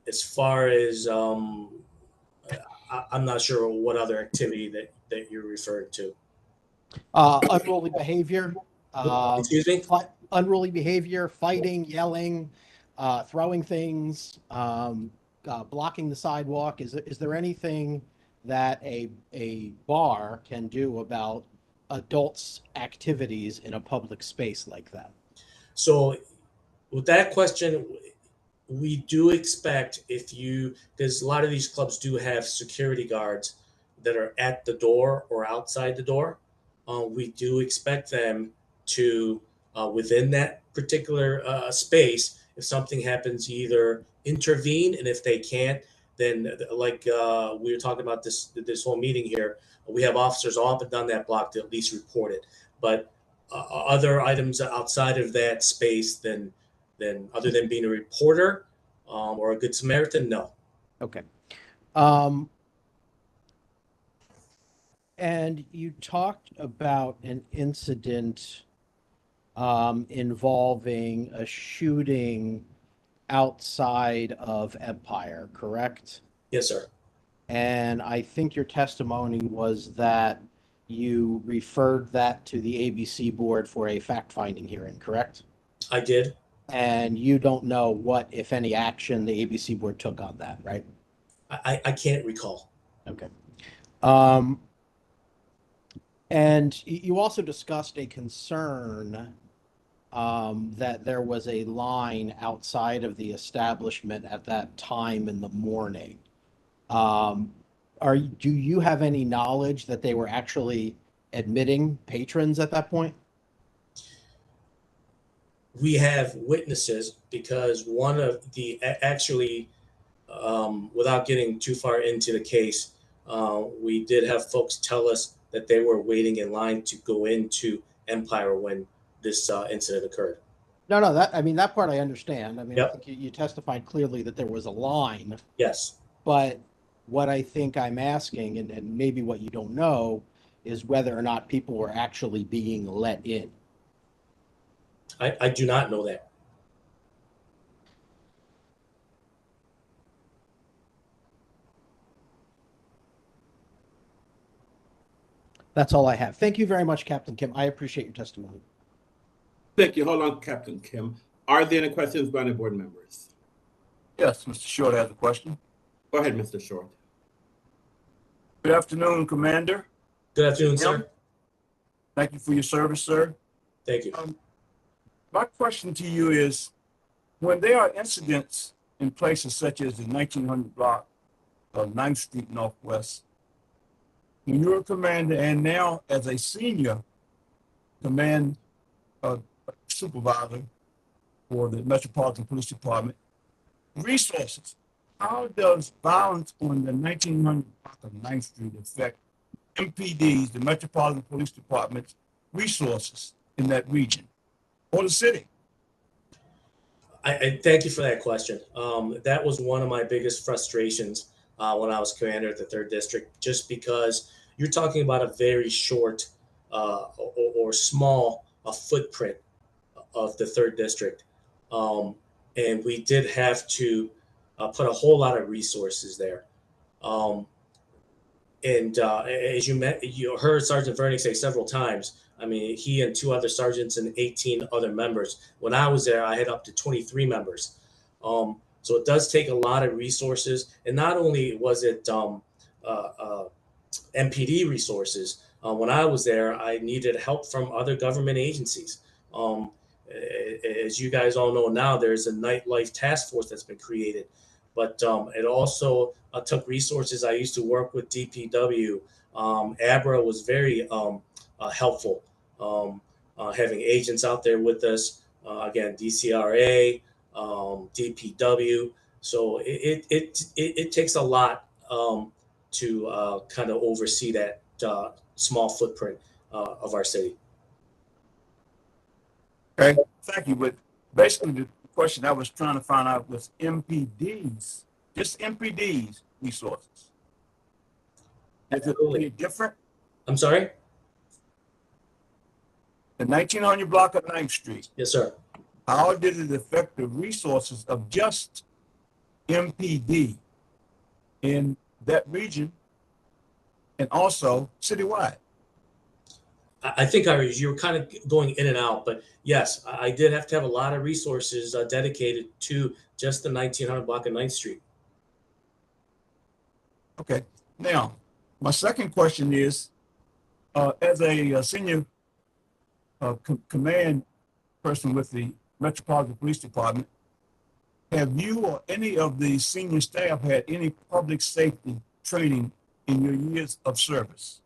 As far as I'm not sure what other activity that you're referring to. Unruly behavior. Excuse me? Unruly behavior, fighting, yelling, throwing things, blocking the sidewalk. Is there anything that a bar can do about adults' activities in a public space like that? So with that question, we do expect because a lot of these clubs do have security guards that are at the door or outside the door. We do expect them to, within that particular space, if something happens, either intervene, and if they can't, then like we were talking about this whole meeting here, we have officers all up and down that block to at least report it. But other items outside of that space, then other than being a reporter or a good Samaritan, no. Okay. And you talked about an incident involving a shooting outside of Empire, correct? Yes, sir. And I think your testimony was that you referred that to the ABC board for a fact-finding hearing, correct? I did. And you don't know what, if any, action the ABC board took on that, right? I can't recall. Okay. And you also discussed a concern that there was a line outside of the establishment at that time in the morning. Do you have any knowledge that they were actually admitting patrons at that point? We have witnesses because one of the without getting too far into the case, we did have folks tell us that they were waiting in line to go into Empire when this incident occurred. No, that part I understand. I Yep. think you testified clearly that there was a line. Yes. But what I think I'm asking, and maybe what you don't know, is whether or not people were actually being let in. I do not know that. That's all I have. Thank you very much, Captain Kim. I appreciate your testimony. Thank you. Hold on, Captain Kim. Are there any questions by the board members? Yes, Mr. Short has a question. Go ahead, Mr. Short. Good afternoon, Commander. Good afternoon, sir. Thank you for your service, sir. Thank you. My question to you is, when there are incidents in places such as the 1900 block of 9th Street Northwest, when you're a commander and now as a senior command supervisor for the Metropolitan Police Department. Resources. How does violence on the 1900 block of 9th Street affect MPD's, the Metropolitan Police Department's resources in that region or the city? I thank you for that question. That was one of my biggest frustrations when I was commander at the 3rd District, just because you're talking about a very short or small footprint of the 3rd District. And we did have to put a whole lot of resources there. And as you heard Sergeant Vernick say several times, I mean, he and 2 other sergeants and 18 other members. When I was there, I had up to 23 members. So it does take a lot of resources. And not only was it MPD resources, when I was there, I needed help from other government agencies. As you guys all know now, there's a nightlife task force that's been created. But it also took resources. I used to work with DPW. ABRA was very helpful, having agents out there with us. Again, DCRA, DPW. So it takes a lot to kind of oversee that small footprint of our city. Okay, thank you. But basically, the question I was trying to find out was MPD's, just MPD's resources. Is it any different? I'm sorry? The 1900 block of 9th Street. Yes, sir. How did it affect the resources of just MPD in that region and also citywide? I think you were kind of going in and out, but yes, I did have to have a lot of resources dedicated to just the 1900 block of 9th Street. Okay. Now, my second question is, as a senior command person with the Metropolitan Police Department, have you or any of the senior staff had any public safety training in your years of service?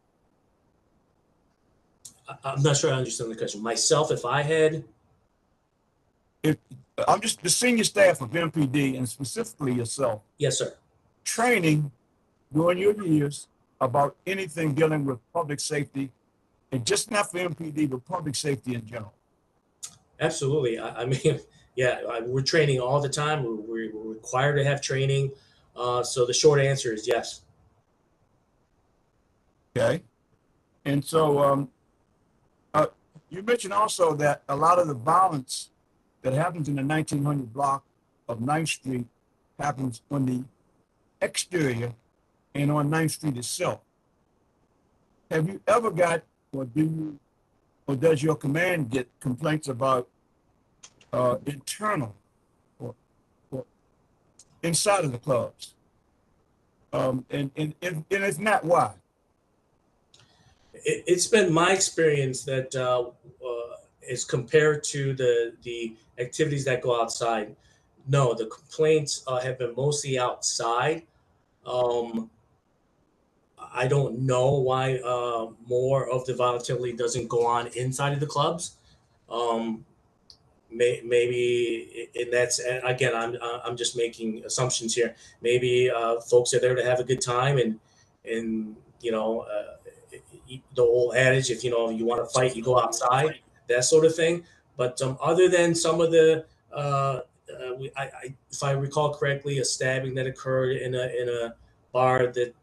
I'm not sure I understand the question. Myself, if I had? I'm just the senior staff of MPD and specifically yourself. Yes, sir. Training during your years about anything dealing with public safety, and just not for MPD, but public safety in general. Absolutely. I mean, yeah, we're training all the time. We're required to have training. So the short answer is yes. Okay. And so you mentioned also that a lot of the violence that happens in the 1900 block of 9th Street happens on the exterior and on 9th Street itself. Have you ever got, or does your command get complaints about internal or inside of the clubs? And if not, why? It's been my experience that as compared to the activities that go outside, no, the complaints have been mostly outside. I don't know why more of the volatility doesn't go on inside of the clubs. Maybe and that's, again, I'm just making assumptions here. Maybe folks are there to have a good time, and you know, the old adage, if you want to fight, you go outside, that sort of thing. But other than some of the if I recall correctly, a stabbing that occurred in a bar that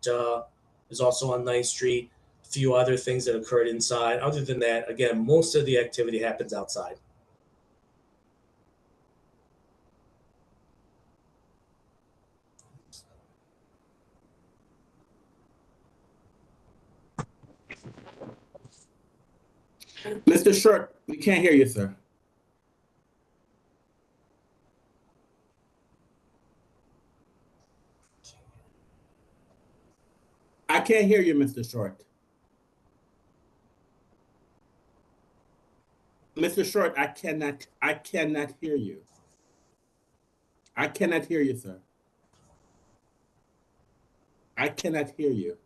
is also on 9th Street, a few other things that occurred inside. Other than that, again, most of the activity happens outside. Mr. Short, we can't hear you, sir. I can't hear you, Mr. Short. Mr. Short, I cannot hear you. I cannot hear you, sir. I cannot hear you.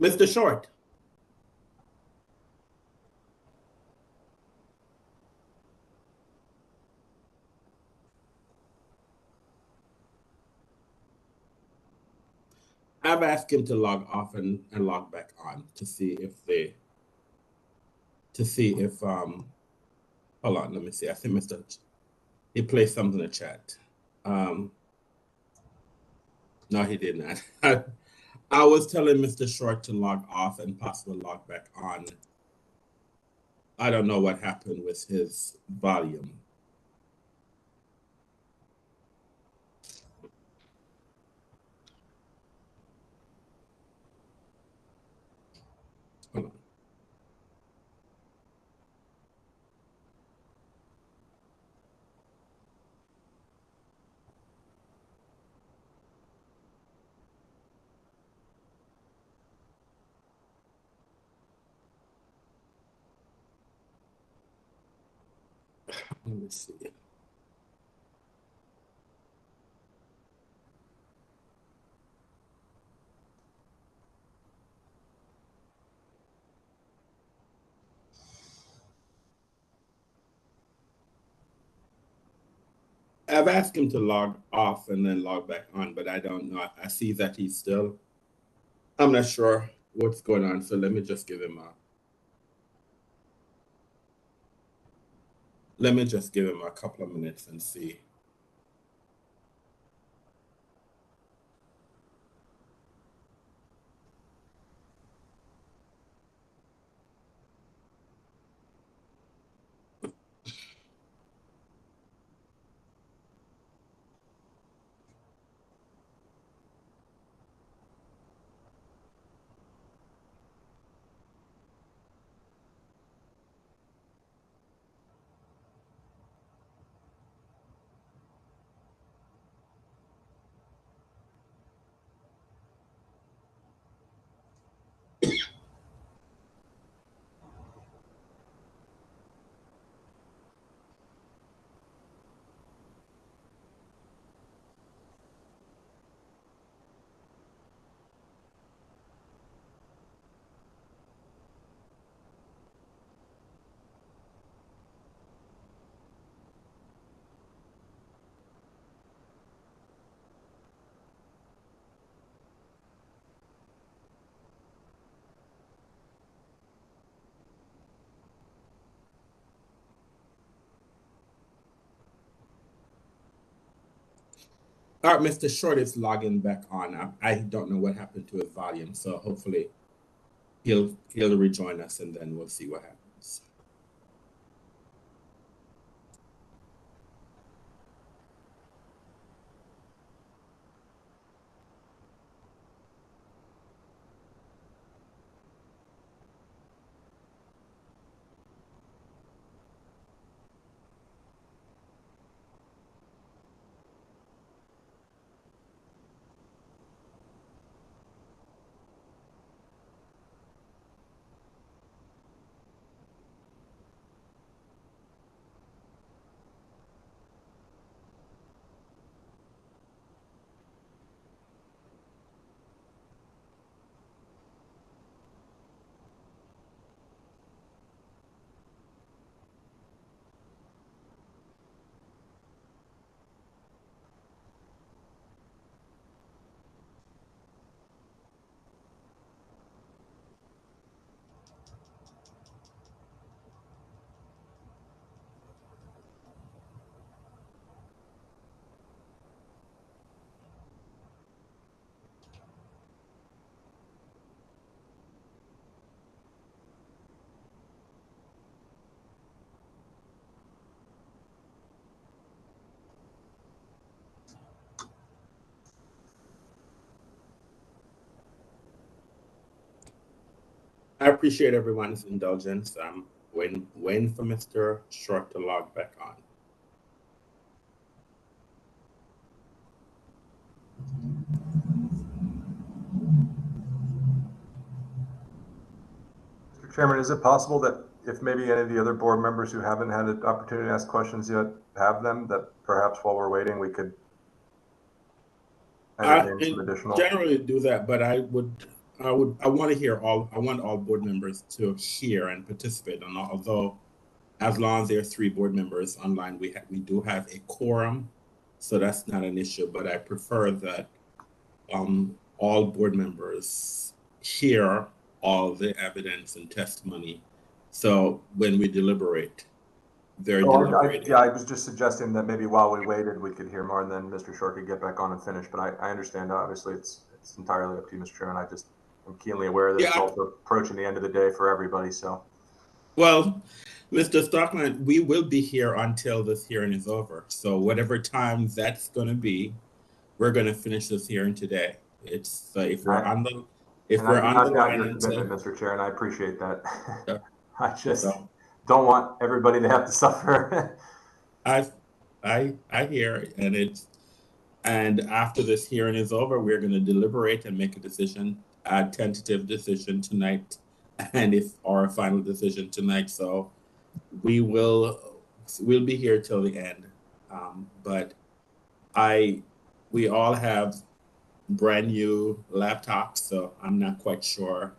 Mr. Short. I've asked him to log off and log back on to see if hold on, let me see. I think he placed something in the chat. No, he did not. I was telling Mr. Short to log off and possibly log back on. I don't know what happened with his volume. Hold on. Let me see. I've asked him to log off and then log back on, but I don't know. I see that he's still, I'm not sure what's going on. So let me just give him a couple of minutes and see. All right, Mr. Short is logging back on. I don't know what happened to his volume, so hopefully he'll rejoin us and then we'll see what happens. I appreciate everyone's indulgence. I'm waiting for Mr. Short to log back on. Mr. Chairman, is it possible that if maybe any of the other board members who haven't had an opportunity to ask questions yet have them, that perhaps while we're waiting, we could entertain some additional? Generally do that, but I would I want all board members to hear and participate. And although, as long as there are 3 board members online, we do have a quorum, so that's not an issue. But I prefer that all board members hear all the evidence and testimony. So when we deliberate, they're deliberating. Yeah, I was just suggesting that maybe while we waited, we could hear more, and then Mr. Short could get back on and finish. But I understand, obviously, it's entirely up to you, Mr. Chairman. I'm keenly aware that it's also approaching the end of the day for everybody. So, well, Mr. Stockman, we will be here until this hearing is over. So whatever time that's going to be, we're going to finish this hearing today. It's if we're on the line your commitment, Mr. Chair, and I appreciate that. I just don't want everybody to have to suffer. I hear, and after this hearing is over, we're going to deliberate and make a decision, a tentative decision tonight, or a final decision tonight. So we'll be here till the end. But we all have brand new laptops, so I'm not quite sure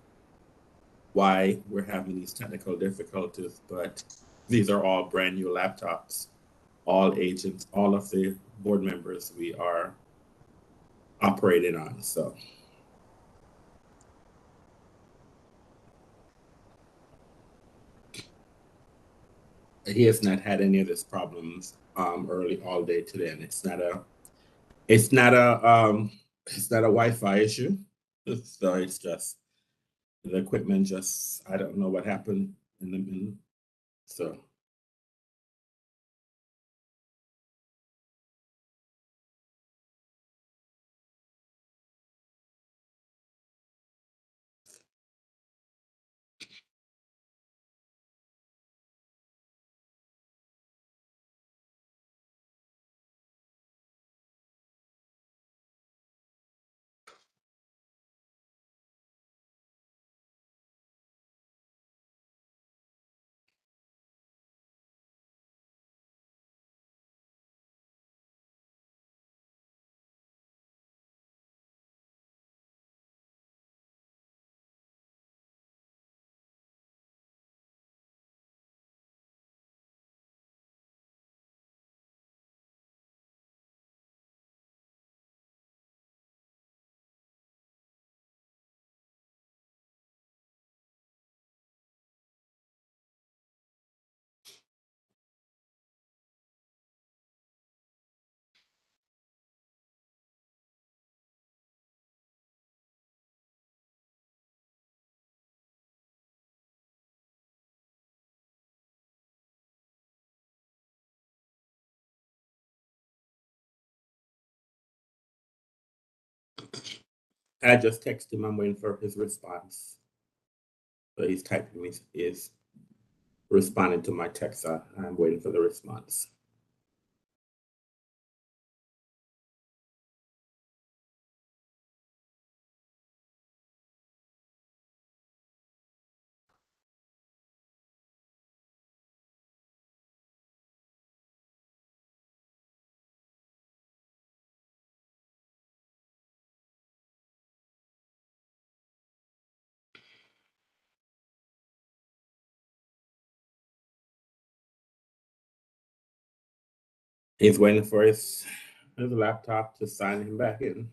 why we're having these technical difficulties, but these are all brand new laptops. All agents, all of the board members we are operating on. So he has not had any of these problems early all day today, and it's not a Wi-Fi issue. So it's just the equipment. I don't know what happened in the middle. So. I just texted him. I'm waiting for his response. So he's typing me. Is responding to my text. I'm waiting for the response. He's waiting for his laptop to sign him back in.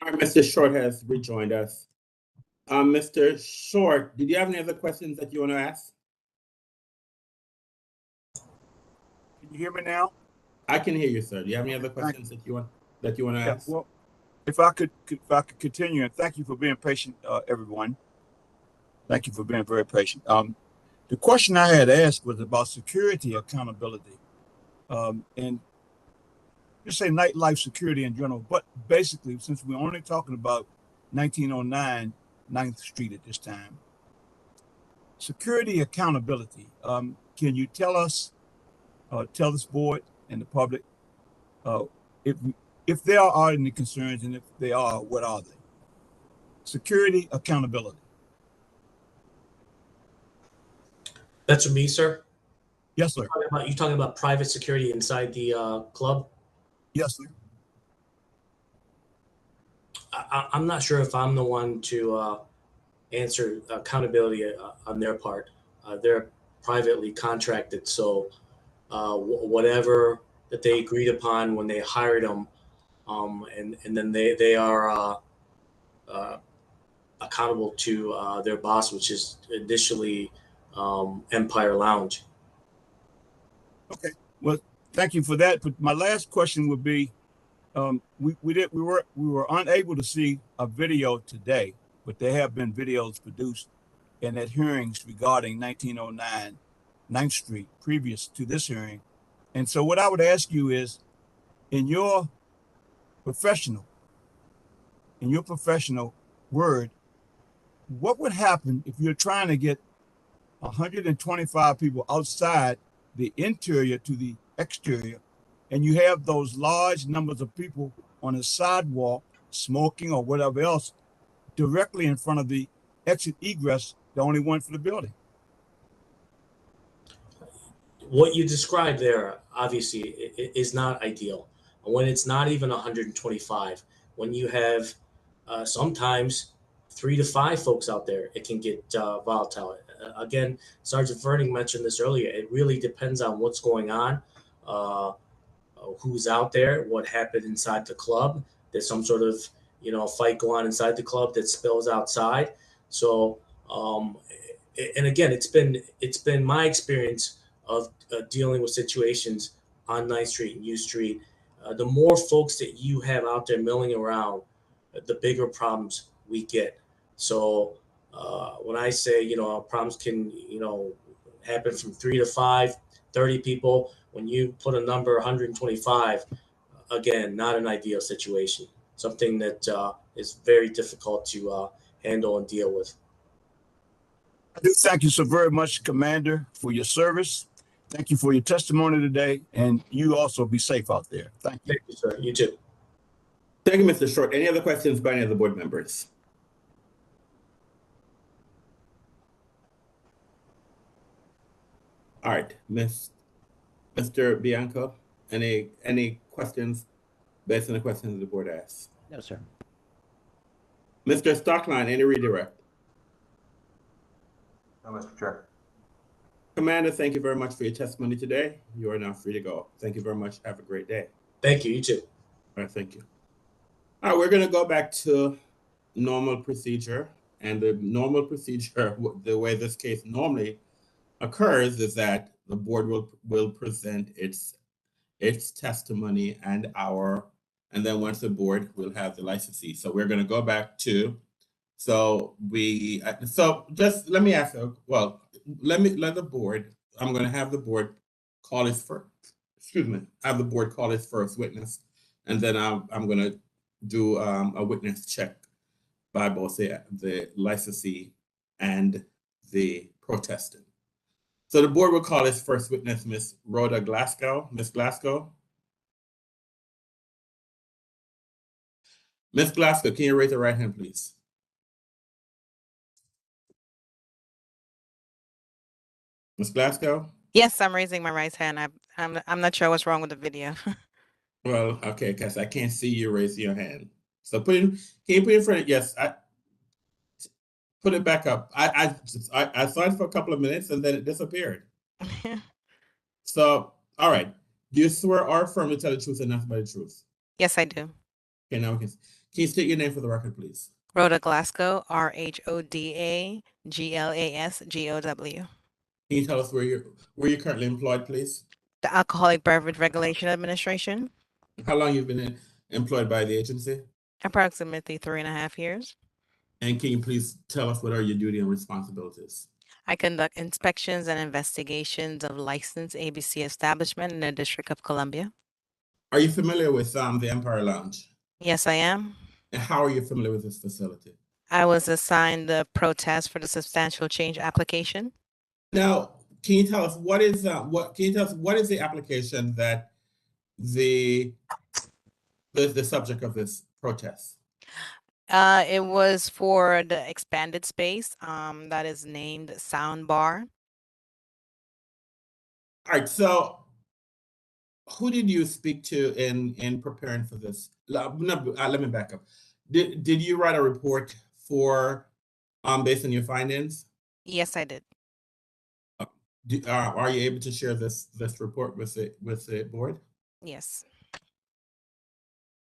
All right, Mr. Short has rejoined us. Mr. Short, did you have any other questions that you want to ask? Can you hear me now? I can hear you, sir. Do you have any other questions that you want to ask? Well, if I could continue, and thank you for being patient, everyone. Thank you for being very patient. The question I had asked was about security accountability, and just say nightlife security in general. But basically, since we're only talking about 1909 9th Street at this time, security accountability. Can you tell us, tell this board and the public, if there are any concerns, and if they are, what are they? Security accountability. That's for me, sir. Yes, sir. You talking about private security inside the club? Yes, sir. I'm not sure if I'm the one to answer accountability on their part. They're privately contracted, so whatever that they agreed upon when they hired them, and then they are accountable to their boss, which is initially Empire Lounge. Okay. Well, thank you for that. But my last question would be, we were unable to see a video today, but there have been videos produced and at hearings regarding 1909 9th Street previous to this hearing. And so what I would ask you is, in your professional word, what would happen if you're trying to get 125 people outside the interior to the exterior, and you have those large numbers of people on the sidewalk smoking or whatever else directly in front of the exit egress, the only one for the building? What you described there, obviously, is not ideal. When it's not even 125, when you have sometimes 3 to 5 folks out there, it can get volatile. Again, Sergeant Verning mentioned this earlier. It really depends on what's going on, who's out there, what happened inside the club. There's some sort of fight going on inside the club that spills outside. So, and again, it's been my experience of dealing with situations on 9th Street and U Street. The more folks that you have out there milling around, the bigger problems we get. So when I say, problems can, happen from 3 to 5, 30 people, when you put a number 125, again, not an ideal situation. Something that is very difficult to handle and deal with. I do thank you so very much, Commander, for your service. Thank you for your testimony today, and you also be safe out there. Thank you. Thank you, sir. You too. Thank you, Mr. Short. Any other questions by any of the board members? All right, Mr. Bianco, any questions based on the questions the board asked? No, sir. Mr. Stockline, any redirect? No, Mr. Chair. Commander, thank you very much for your testimony today. You are now free to go. Thank you very much. Have a great day. Thank you. You too. All right, thank you. All right, we're going to go back to normal procedure. And the normal procedure, the way this case normally occurs, is that the board will present its testimony and then once the board will have the licensee. So we're going to go back to, so just let me ask, well, let the board, I'm going to have the board call its first, have the board call its first witness, and then I'm going to do a witness check by both the licensee and the protestant. So the board will call its first witness, Ms. Rhoda Glasgow. Ms. Glasgow? Ms. Glasgow, can you raise your right hand, please? Ms. Glasgow? Yes, I'm raising my right hand. I'm not sure what's wrong with the video. Well, okay, because I can't see you raise your hand. So can you put it in front of, yes, put it back up. I saw it for a couple of minutes and then it disappeared. So, all right. Do you swear or affirm to tell the truth and nothing but the truth? Yes, I do. Okay, now Can you state your name for the record, please? Rhoda Glasgow, RHODA GLASGOW. Can you tell us where you're currently employed, please? The Alcoholic Beverage Regulation Administration, How long you've been employed by the agency? approximately 3.5 years. And can you please tell us what are your duty and responsibilities? I conduct inspections and investigations of licensed ABC establishment in the District of Columbia. Are you familiar with the Empire Lounge? Yes, I am. And how are you familiar with this facility? I was assigned the protest for the substantial change application. Now, can you tell us what is the application that the subject of this protest? It was for the expanded space that is named Sound Bar. All right, so who did you speak to in preparing for this? Let me back up. Did you write a report for based on your findings? Yes, I did. Are you able to share this report with the board? Yes.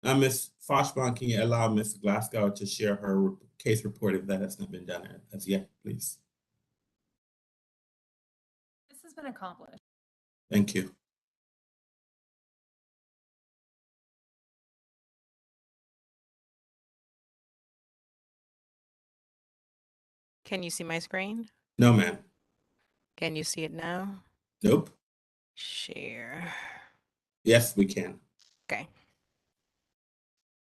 Ms. Foshbon, can you allow Ms. Glasgow to share her case report if that has not been done as yet, please? This has been accomplished. Thank you. Can you see my screen? No, ma'am. Can you see it now? Nope. Share. Yes, we can. Okay.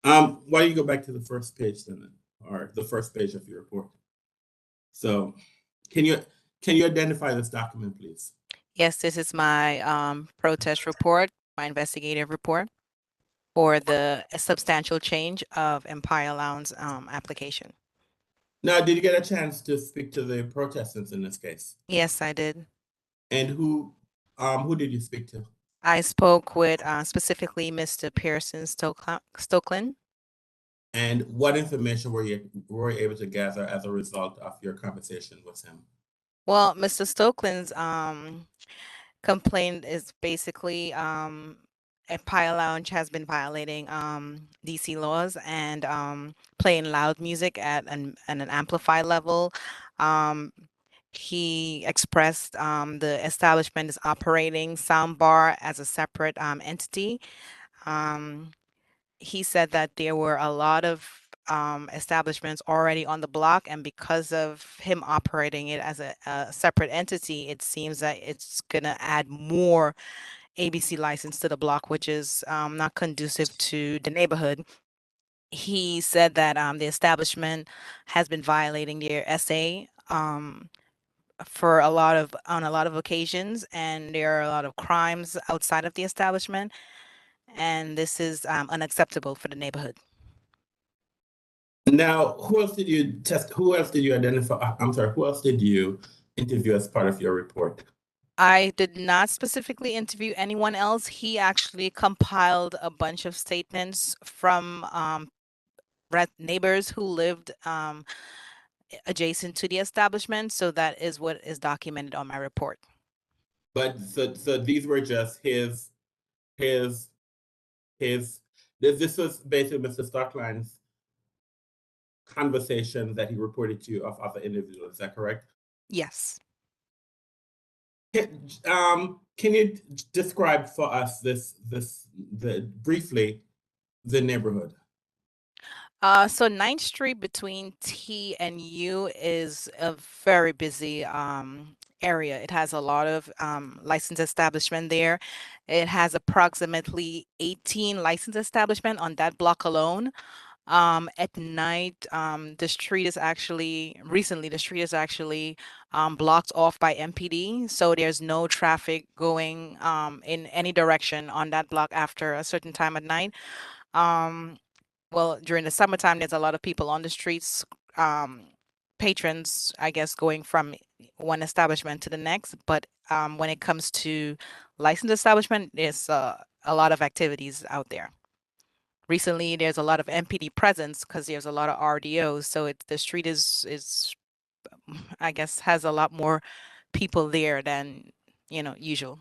Why don't you go back to the first page then, or the first page of your report? So, can you identify this document, please? Yes, this is my protest report, my investigative report for the substantial change of Empire Lounge application. Now, did you get a chance to speak to the protestants in this case? Yes, I did. And who did you speak to? I spoke with specifically Mr. Pearson Stokeland. And what information were you able to gather as a result of your conversation with him? Well, Mr. Stokeland's complaint is basically Empire Lounge has been violating DC laws and playing loud music at an amplified level. He expressed the establishment is operating Soundbar as a separate entity. He said that there were a lot of establishments already on the block, and because of him operating it as a separate entity, it seems that it's gonna add more ABC license to the block, which is not conducive to the neighborhood. He said that the establishment has been violating their SA for on a lot of occasions, and there are a lot of crimes outside of the establishment, and this is unacceptable for the neighborhood. Now, who else did you test? Who else did you identify? I'm sorry, who else did you interview as part of your report? I did not specifically interview anyone else. He actually compiled a bunch of statements from neighbors who lived adjacent to the establishment. So that is what is documented on my report. But so these were just his. This was basically Mr. Stockline's conversation that he reported to you of other individuals. Is that correct? Yes. Can you describe for us briefly the neighborhood? So 9th Street between T and U is a very busy area. It has a lot of licensed establishment there. It has approximately 18 licensed establishment on that block alone. At night, the street is actually blocked off by MPD, so there's no traffic going in any direction on that block after a certain time at night. Well, during the summertime, there's a lot of people on the streets, patrons, I guess, going from one establishment to the next. But when it comes to licensed establishment, there's a lot of activities out there. Recently, there's a lot of MPD presence because there's a lot of RDOs. So the street is, I guess, has a lot more people there than, usual.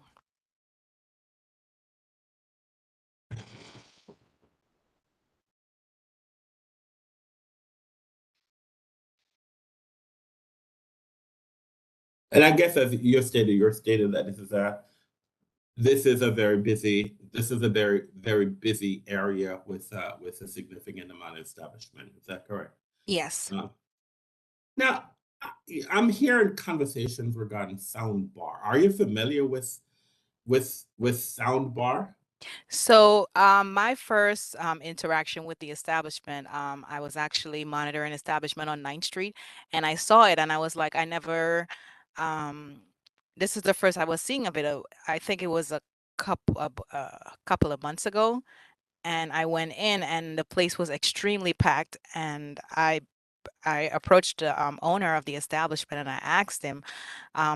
And I guess as you stated that this is a very busy area with a significant amount of establishment. Is that correct? Yes. Now, I'm hearing conversations regarding soundbar. Are you familiar with soundbar? So, my first interaction with the establishment, I was actually monitoring establishment on 9th Street, and I saw it, and I was like, I never, this is the first I was seeing of it. I think it was a couple of months ago, and I went in, and the place was extremely packed, and I approached the owner of the establishment, and I asked him,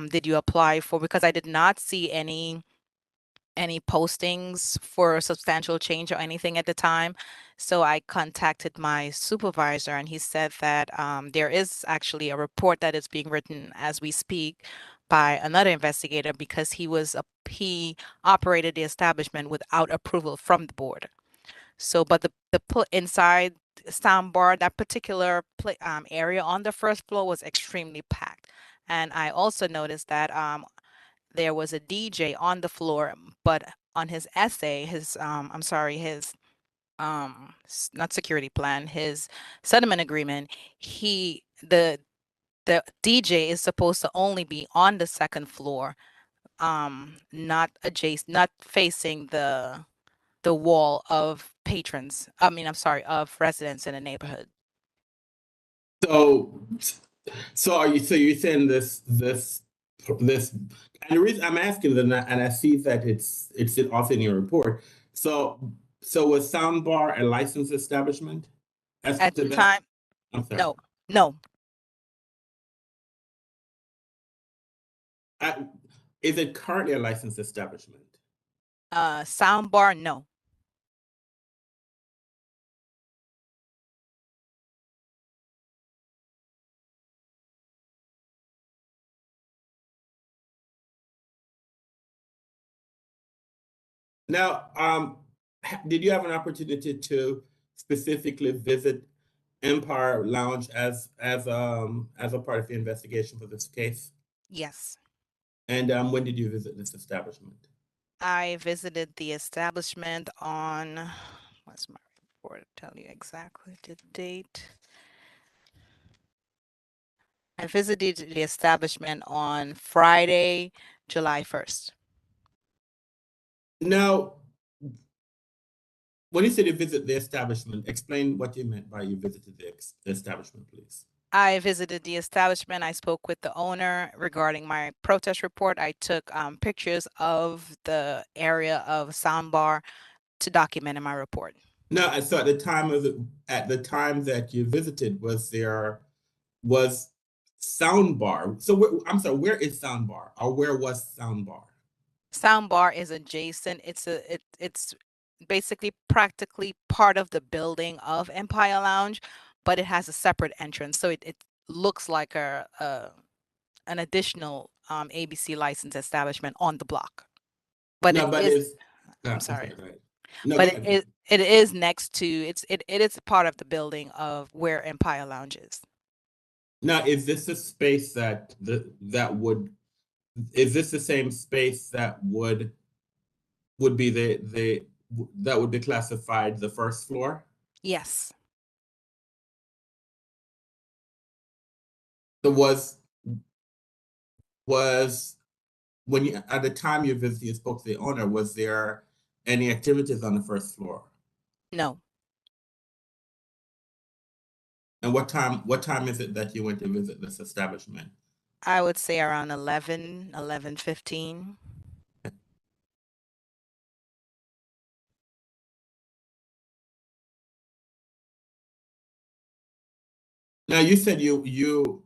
did you apply for, because I did not see any postings for a substantial change or anything at the time. So I contacted my supervisor, and he said that there is actually a report that is being written as we speak by another investigator, because he operated the establishment without approval from the board. So, but inside soundbar, that particular area on the first floor was extremely packed. And I also noticed that there was a DJ on the floor, but on his essay, his not security plan, his settlement agreement, the DJ is supposed to only be on the second floor, not facing the wall of patrons. I'm sorry, of residents in the neighborhood. So, you're saying this, and the reason I'm asking that, and I see that it's also in your report. So was Soundbar a licensed establishment? At the time, I'm sorry. no. Is it currently a licensed establishment? Soundbar, no. Now, did you have an opportunity to specifically visit Empire Lounge as a part of the investigation for this case? Yes. And when did you visit this establishment? I visited the establishment on, what's my report? Tell you exactly the date. I visited the establishment on Friday, July 1st. Now, when you said you visit the establishment, explain what you meant by you visited the establishment, please. I visited the establishment. I spoke with the owner regarding my protest report. I took pictures of the area of soundbar to document in my report. No, so at the time that you visited, was soundbar? So I'm sorry, where is soundbar, or where was soundbar? Soundbar is adjacent. It's basically practically part of the building of Empire Lounge, but it has a separate entrance. So it looks like an additional ABC licensed establishment on the block. But No, but I'm sorry. go ahead. No, But go ahead. it is next to it is part of the building of where Empire Lounge is. Now, is this a space is this the same space that would be that would be classified the first floor? Yes. So was when you at the time you visited, you spoke to the owner, was there any activities on the first floor? No. And what time is it that you went to visit this establishment? I would say around 11:15. Now you said you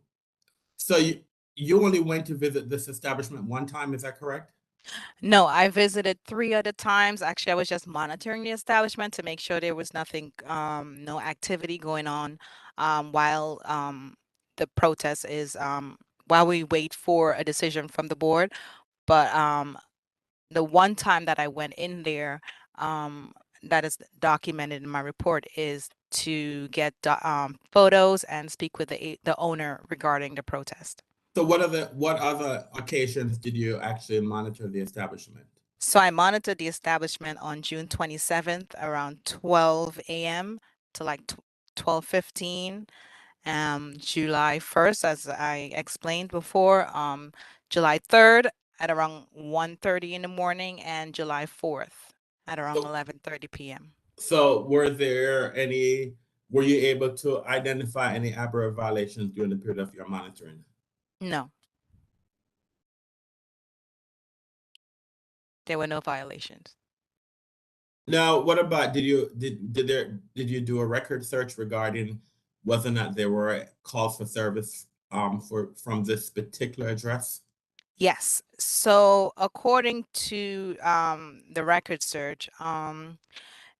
only went to visit this establishment one time, is that correct? No, I visited 3 other times. Actually, I was just monitoring the establishment to make sure there was nothing, no activity going on while the protest is while we wait for a decision from the board. But the one time that I went in there, that is documented in my report, is to get photos and speak with the owner regarding the protest. So what other occasions did you actually monitor the establishment? So I monitored the establishment on June 27th around 12 a.m. to like 12:15. July 1st, as I explained before, July 3rd at around 1:30 in the morning, and July 4th at around 11:30 p.m. So were you able to identify any aberrant violations during the period of your monitoring? No, there were no violations. Now, what about did you do a record search regarding whether or not there were calls for service from this particular address? Yes. So according to the record search,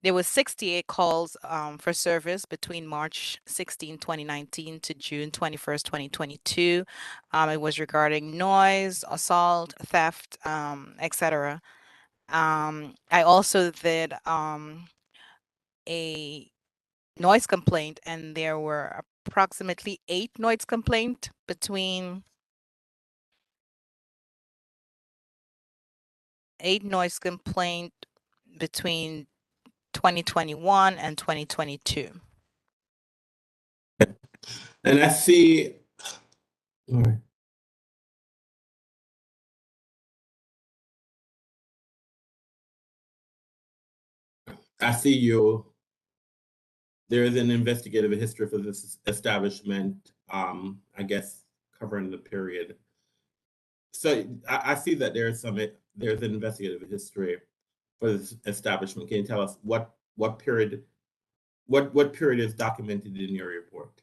there was 68 calls for service between March 16, 2019 to June 21st, 2022. It was regarding noise, assault, theft, etc. I also did a noise complaint, and there were approximately 8 noise complaint between 2021 and 2022. And I see. All right. I see you. There is an investigative history for this establishment, I guess covering the period. So I see that there's an investigative history for this establishment. Can you tell us what period is documented in your report?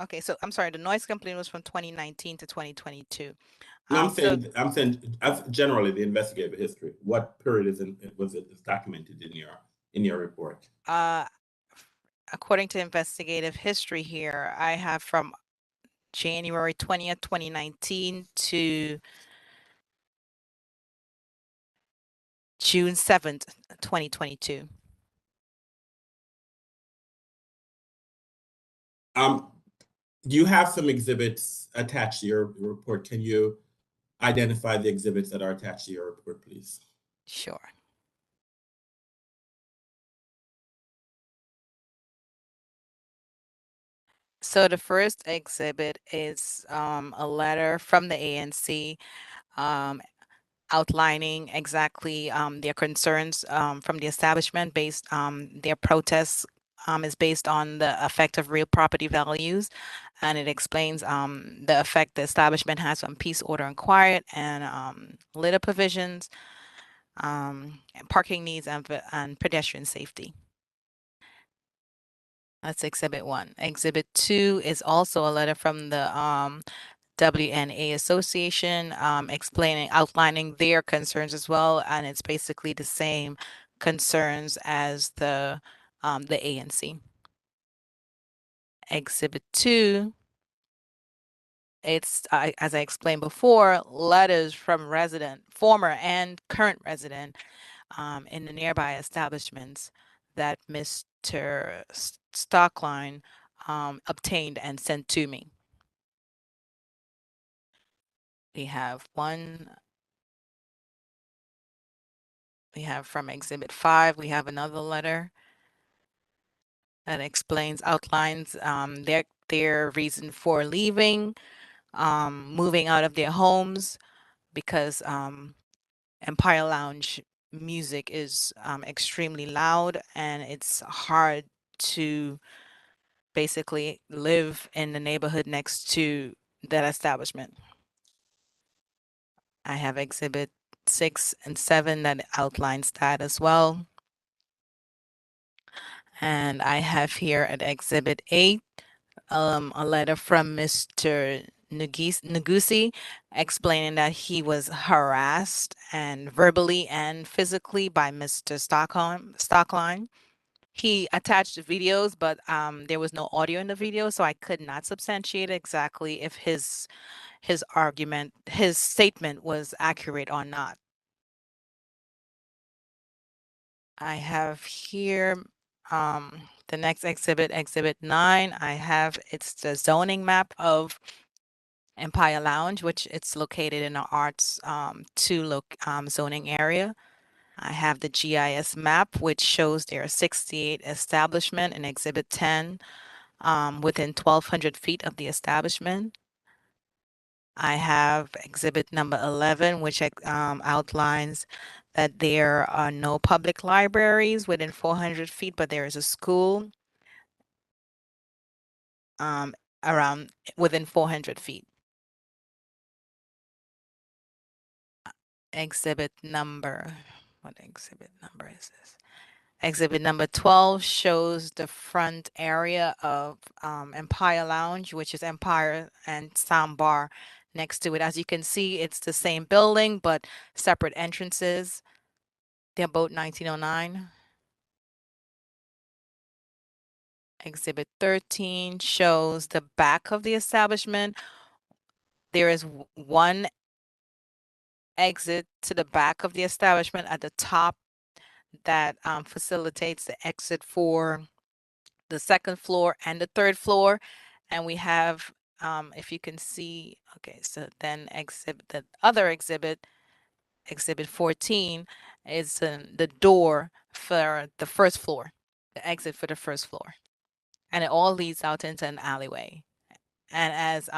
Okay, so I'm sorry, the noise complaint was from 2019 to 2022. No, I'm saying generally the investigative history. What period is documented in your report? According to investigative history here, I have from January 20th, 2019 to June 7th, 2022. You have some exhibits attached to your report. Can you identify the exhibits that are attached to your report, please? Sure. So the first exhibit is a letter from the ANC outlining exactly their concerns from the establishment based their protests is based on the effect of real property values, and it explains the effect the establishment has on peace, order, and quiet, and litter provisions, parking needs, and pedestrian safety. That's Exhibit 1. Exhibit 2 is also a letter from the WNA Association outlining their concerns as well, and it's basically the same concerns as the ANC. Exhibit 2, it's as I explained before, letters from former and current resident in the nearby establishments that Mr. Stockline obtained and sent to me. We have from Exhibit 5, we have another letter that outlines their reason for leaving, moving out of their homes because Empire Lounge music is extremely loud, and it's hard to basically live in the neighborhood next to that establishment. I have Exhibit 6 and 7 that outlines that as well. And I have here at Exhibit 8 a letter from Mr. Nagusi explaining that he was harassed and verbally and physically by Mr. Stockline. He attached the videos, but there was no audio in the video, so I could not substantiate exactly if his statement was accurate or not. I have here the next exhibit, Exhibit 9, I have, it's the zoning map of Empire Lounge, which it's located in the Arts 2 zoning area. I have the GIS map, which shows there are 68 establishments in Exhibit 10 within 1,200 feet of the establishment. I have Exhibit number 11, which outlines that there are no public libraries within 400 feet, but there is a school around within 400 feet. Exhibit number, what exhibit number is this? Exhibit number 12 shows the front area of Empire Lounge, which is Empire and Sound Bar next to it. As you can see, it's the same building, but separate entrances. They're both 1909. Exhibit 13 shows the back of the establishment. There is one exit to the back of the establishment at the top that facilitates the exit for the second floor and the third floor. And we have, if you can see, okay, so then the other exhibit, Exhibit 14, is the door for the first floor, the exit for the first floor. And it all leads out into an alleyway. And as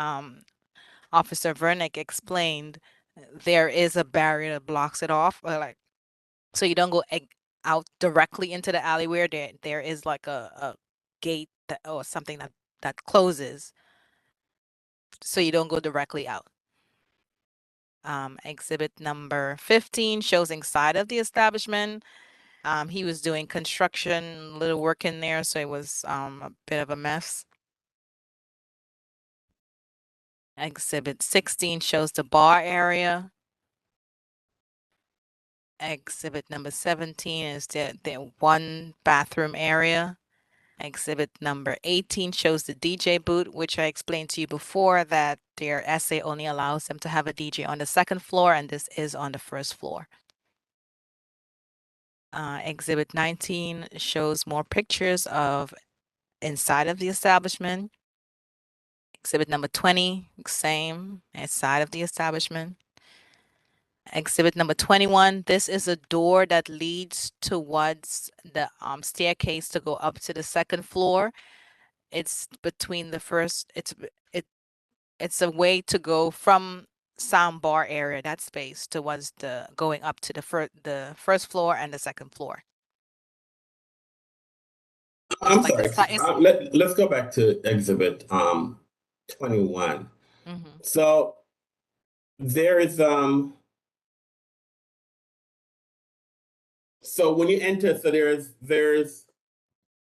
Officer Vernick explained, there is a barrier that blocks it off, so you don't go out directly into the alleyway. There is like a gate or something that closes, so you don't go directly out. Exhibit number 15 shows inside of the establishment. He was doing construction, little work in there, so it was a bit of a mess. Exhibit 16 shows the bar area. Exhibit number 17 is the one bathroom area. Exhibit number 18 shows the DJ booth, which I explained to you before that their essay only allows them to have a DJ on the second floor, and this is on the first floor. Exhibit 19 shows more pictures of inside of the establishment. Exhibit number 20, same, inside of the establishment. Exhibit number 21, this is a door that leads towards the staircase to go up to the second floor. It's between the first, it's a way to go from sound bar area, that space, towards the going up to the first floor and the second floor. I'm Like sorry. Let's go back to Exhibit 21. So there is so when you enter, so there's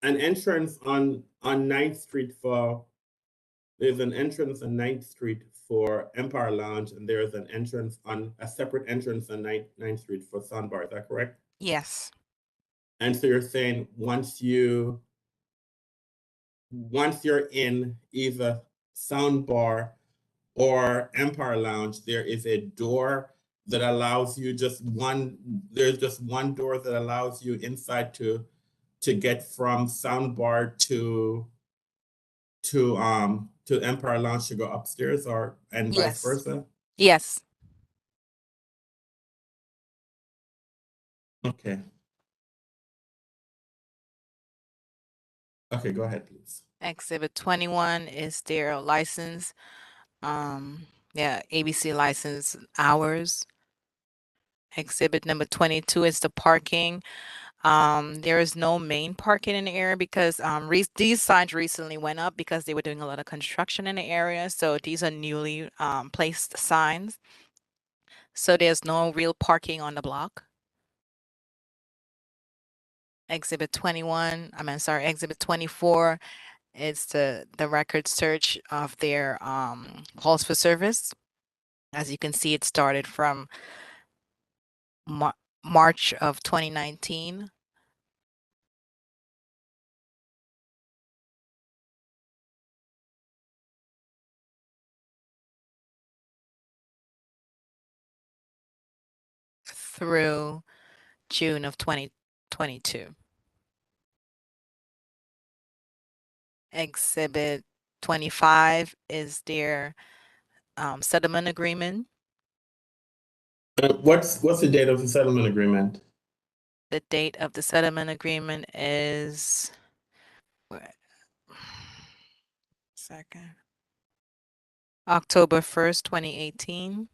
an entrance on 9th Street for there's an entrance on 9th Street for Empire Lounge, and there's an entrance on a separate entrance on 9th Street for Soundbar. Is that correct? Yes. And so you're saying once you're in either Soundbar or Empire Lounge, there is a door that allows you there's just one door that allows you inside to get from Soundbar to Empire Lounge to go upstairs and vice versa? Yes. Okay. Okay, go ahead, please. Exhibit 21 is their license. ABC license hours. Exhibit number 22 is the parking. There is no main parking in the area because these signs recently went up because they were doing a lot of construction in the area. So these are newly placed signs. So there's no real parking on the block. Exhibit 24 is the record search of their calls for service. As you can see, it started from March of 2019. Through June of 2022. Exhibit 25 is their settlement agreement. What's the date of the settlement agreement? The date of the settlement agreement is second. October 1st, 2018.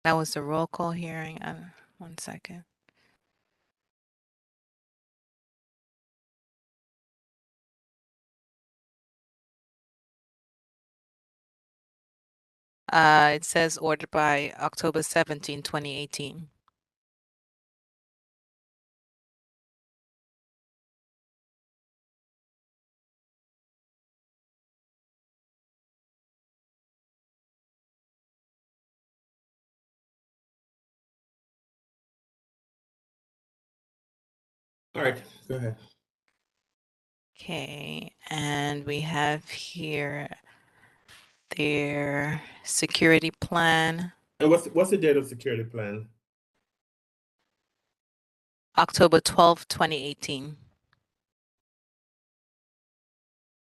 That was the roll call hearing. 1 second. It says ordered by October 17, 2018. All right, go ahead. Okay, and we have here their security plan. And what's the date of security plan? October 12th, 2018.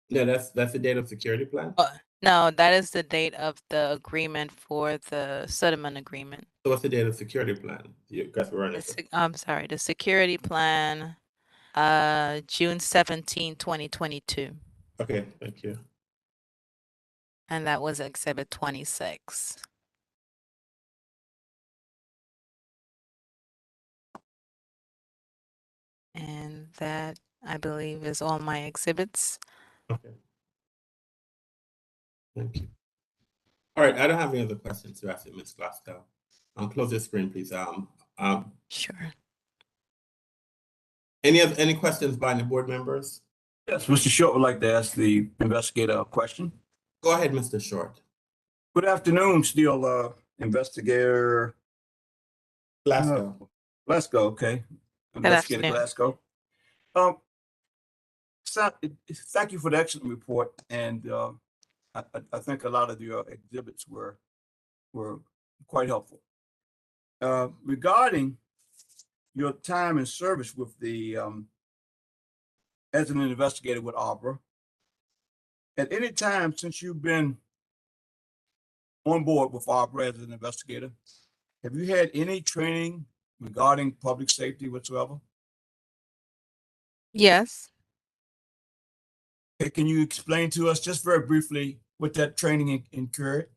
Yeah, that's the date of security plan. No, that is the date of the agreement for the settlement agreement. So what's the date of security plan? You guys were running. I'm sorry, the security plan, June 17, 2022. Okay, thank you. And that was exhibit 26. And that, I believe, is all my exhibits. Okay. Thank you. All right, I don't have any other questions to ask Ms. Glasgow. Close your screen, please. Sure. Any questions by the board members? Yes, Mr. Short would like to ask the investigator a question. Go ahead, Mr. Short. Good afternoon, still investigator Glasgow. Glasgow, okay. Investigator Glasgow. Thank you for the excellent report, and I think a lot of your exhibits were quite helpful. Regarding your time and service with the as an investigator with ARBRA, at any time since you've been on board with ARBRA as an investigator, have you had any training regarding public safety whatsoever? Yes. Okay, can you explain to us just very briefly what that training incurred?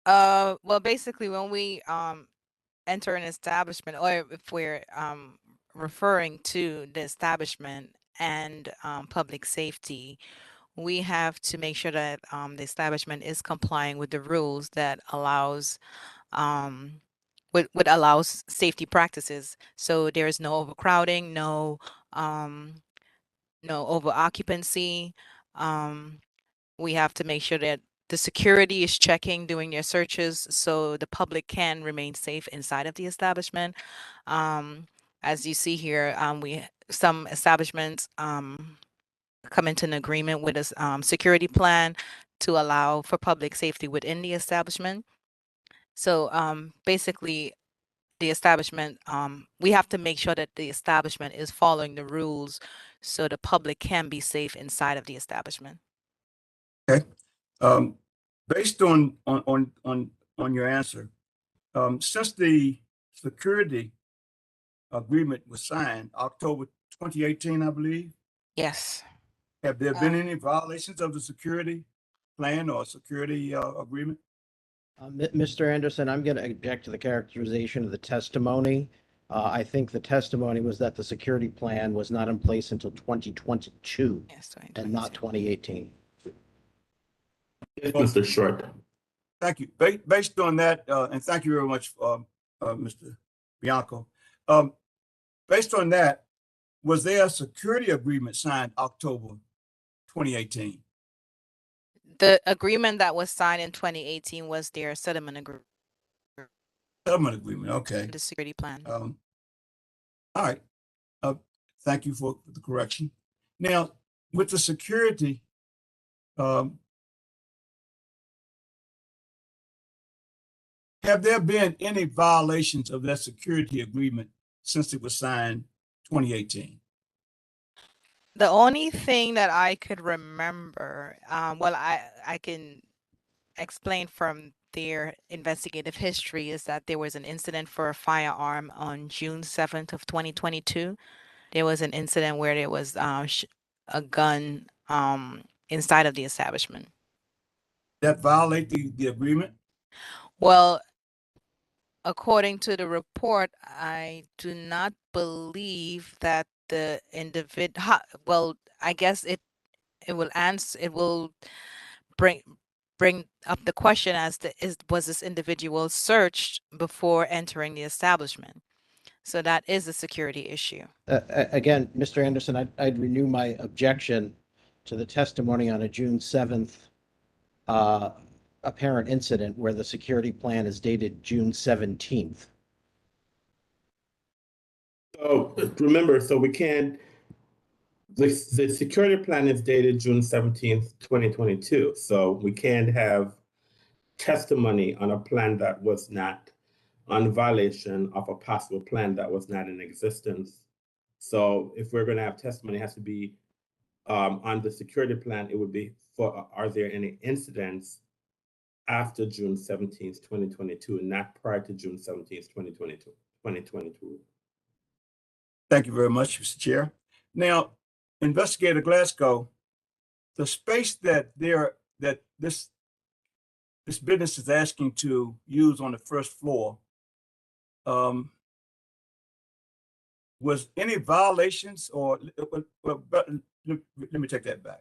Well, basically, when we enter an establishment, or if we're referring to the establishment and public safety, we have to make sure that the establishment is complying with the rules that allows what allows safety practices. So there is no overcrowding, no over occupancy. We have to make sure that the security is checking during their searches so the public can remain safe inside of the establishment. As you see here, some establishments come into an agreement with a security plan to allow for public safety within the establishment. So basically, the establishment, we have to make sure that the establishment is following the rules so the public can be safe inside of the establishment. Okay. Based on your answer, since the security agreement was signed October 2018, I believe. Yes. Have there been any violations of the security plan or security agreement? Mr. Anderson, I'm going to object to the characterization of the testimony. I think the testimony was that the security plan was not in place until 2022 and not 2018. Mr. Short. Thank you. Based on that, and thank you very much, Mr. Bianco. Based on that, was there a security agreement signed October 2018? The agreement that was signed in 2018 was their settlement agreement. Settlement agreement, okay. The security plan. All right. Thank you for the correction. Now, with the security, have there been any violations of that security agreement since it was signed 2018? The only thing that I could remember, well, I can explain from their investigative history is that there was an incident for a firearm on June 7th of 2022. There was an incident where there was a gun inside of the establishment. That violate the agreement? Well, according to the report, I do not believe that the well, I guess it will answer, it will bring up the question as to was this individual searched before entering the establishment? So that is a security issue. Again, Mr. Anderson, I'd renew my objection to the testimony on a June 7th apparent incident where the security plan is dated June 17th. So remember, so we can't, the security plan is dated June 17th, 2022. So we can't have testimony on a plan that was not on violation of a possible plan that was not in existence. So if we're going to have testimony, it has to be on the security plan. It would be for, are there any incidents after June 17th, 2022, and not prior to June 17th, 2022. Thank you very much, Mr. Chair. Now, Investigator Glasgow, the space that this business is asking to use on the first floor, was any violations or let me take that back.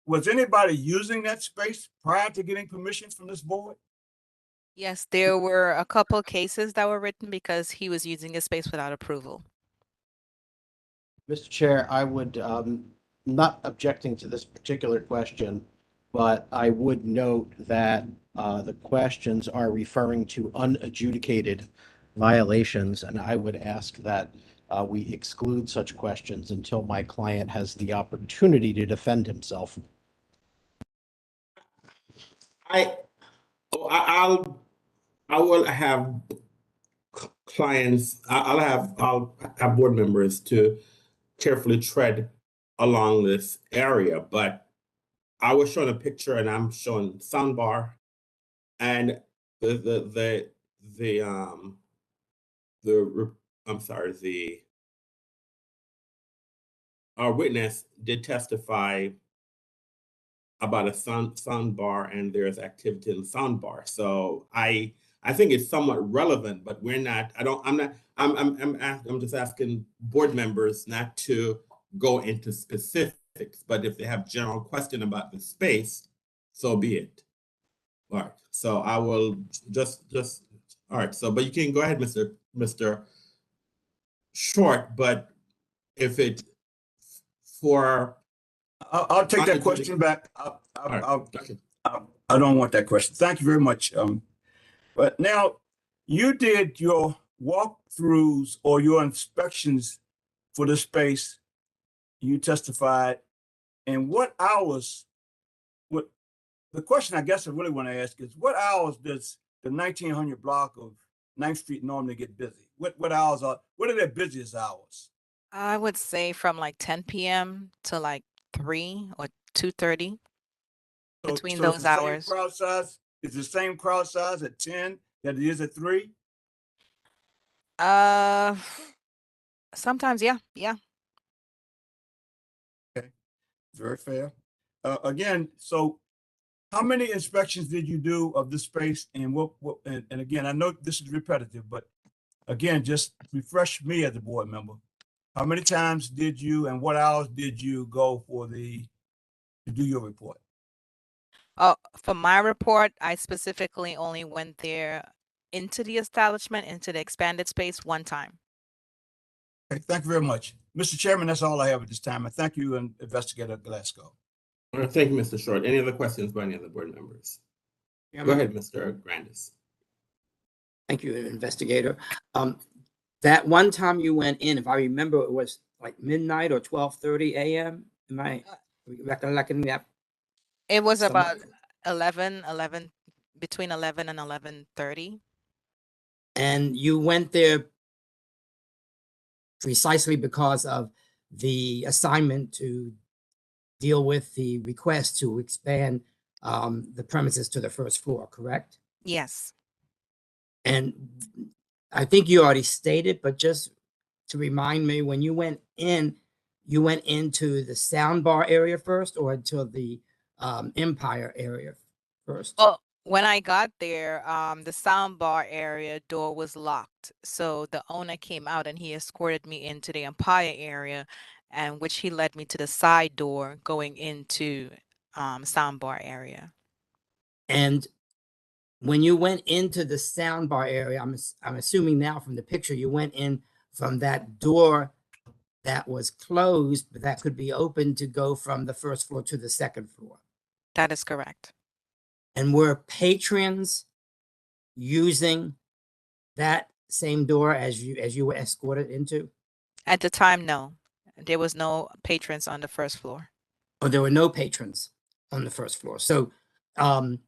Was anybody using that space prior to getting permission from this board? Yes, there were a couple cases that were written because he was using a space without approval. Mr. Chair, I would, not objecting to this particular question, but I would note that the questions are referring to unadjudicated violations, and I would ask that we exclude such questions until my client has the opportunity to defend himself. I will have clients, I'll have board members to carefully tread along this area, but I was showing a picture and I'm showing soundbar and our witness did testify about a sound bar and there's activity in the sound bar. So I think it's somewhat relevant, but we're not, I'm just asking board members not to go into specifics, but if they have general question about the space, so be it. All right, so I will just, all right, so, but you can go ahead, Mr. Short, but if it, for I'll take that question back. I don't want that question. Thank you very much. But now you did your walkthroughs or your inspections for the space. You testified. And what hours? What the question I guess I really want to ask is, what hours does the 1900 block of 9th Street normally get busy? What hours are? What are their busiest hours? I would say from like 10 p.m. to like 3 or 2:30. Between those hours. Crowd size is the same crowd size at 10 that it is at 3? Sometimes, yeah. Okay, very fair. Again, so how many inspections did you do of this space, and and again, I know this is repetitive, but again, just refresh me as a board member. How many times did you and what hours did you go to do your report? For my report, I specifically only went there into the establishment, into the expanded space one time. Okay, thank you very much. Mr. Chairman, that's all I have at this time. I thank you, and Investigator Glasgow. All right, thank you, Mr. Short. Any other questions by any other board members? Go ahead, Mr. Grandis. Thank you, Investigator. That one time you went in, if I remember, it was like midnight or 12:30 a.m. Am I recollecting that? It was about 11, between 11 and 11:30. And you went there precisely because of the assignment to deal with the request to expand the premises to the first floor, correct? Yes. And I think you already stated, but just to remind me, when you went into the sound bar area first or into the Empire area first? Well, when I got there, the sound bar area door was locked. So the owner came out and he escorted me into the Empire area, and which he led me to the side door going into sound bar area. And when you went into the sound bar area, I'm assuming now from the picture, you went in from that door that was closed, but that could be opened to go from the first floor to the second floor. That is correct. And were patrons using that same door as you were escorted into? At the time, no. There was no patrons on the first floor. Or there were no patrons on the first floor. So, and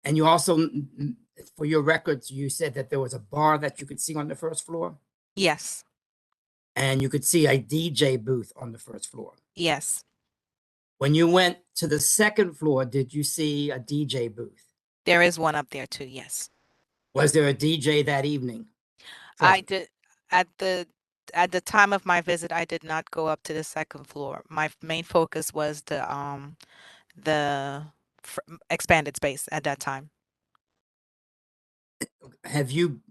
you also, for your records, you said that there was a bar that you could see on the first floor? Yes. And you could see a DJ booth on the first floor? Yes. When you went to the second floor, did you see a DJ booth? There is one up there too, yes. Was there a DJ that evening? I did at the time of my visit, I did not go up to the second floor. My main focus was the expanded space at that time. Have you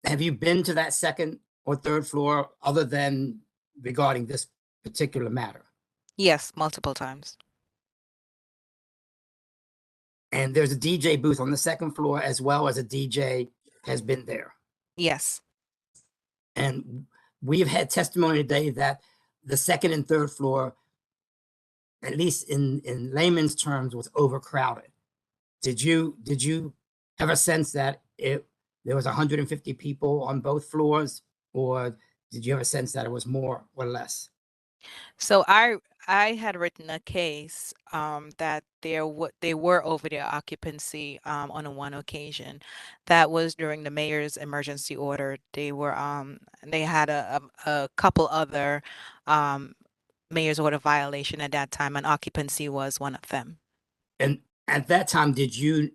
been to that second or third floor other than regarding this particular matter? Yes, multiple times. And there's a DJ booth on the second floor as well as a DJ has been there. Yes. And we've had testimony today that the second and third floor, at least in layman's terms, was overcrowded. Did you have a sense that there was 150 people on both floors, or did you have a sense that it was more or less? So I had written a case that they were over their occupancy on one occasion. That was during the mayor's emergency order. They were they had a couple other mayor's order violation at that time, and occupancy was one of them. And at that time, did you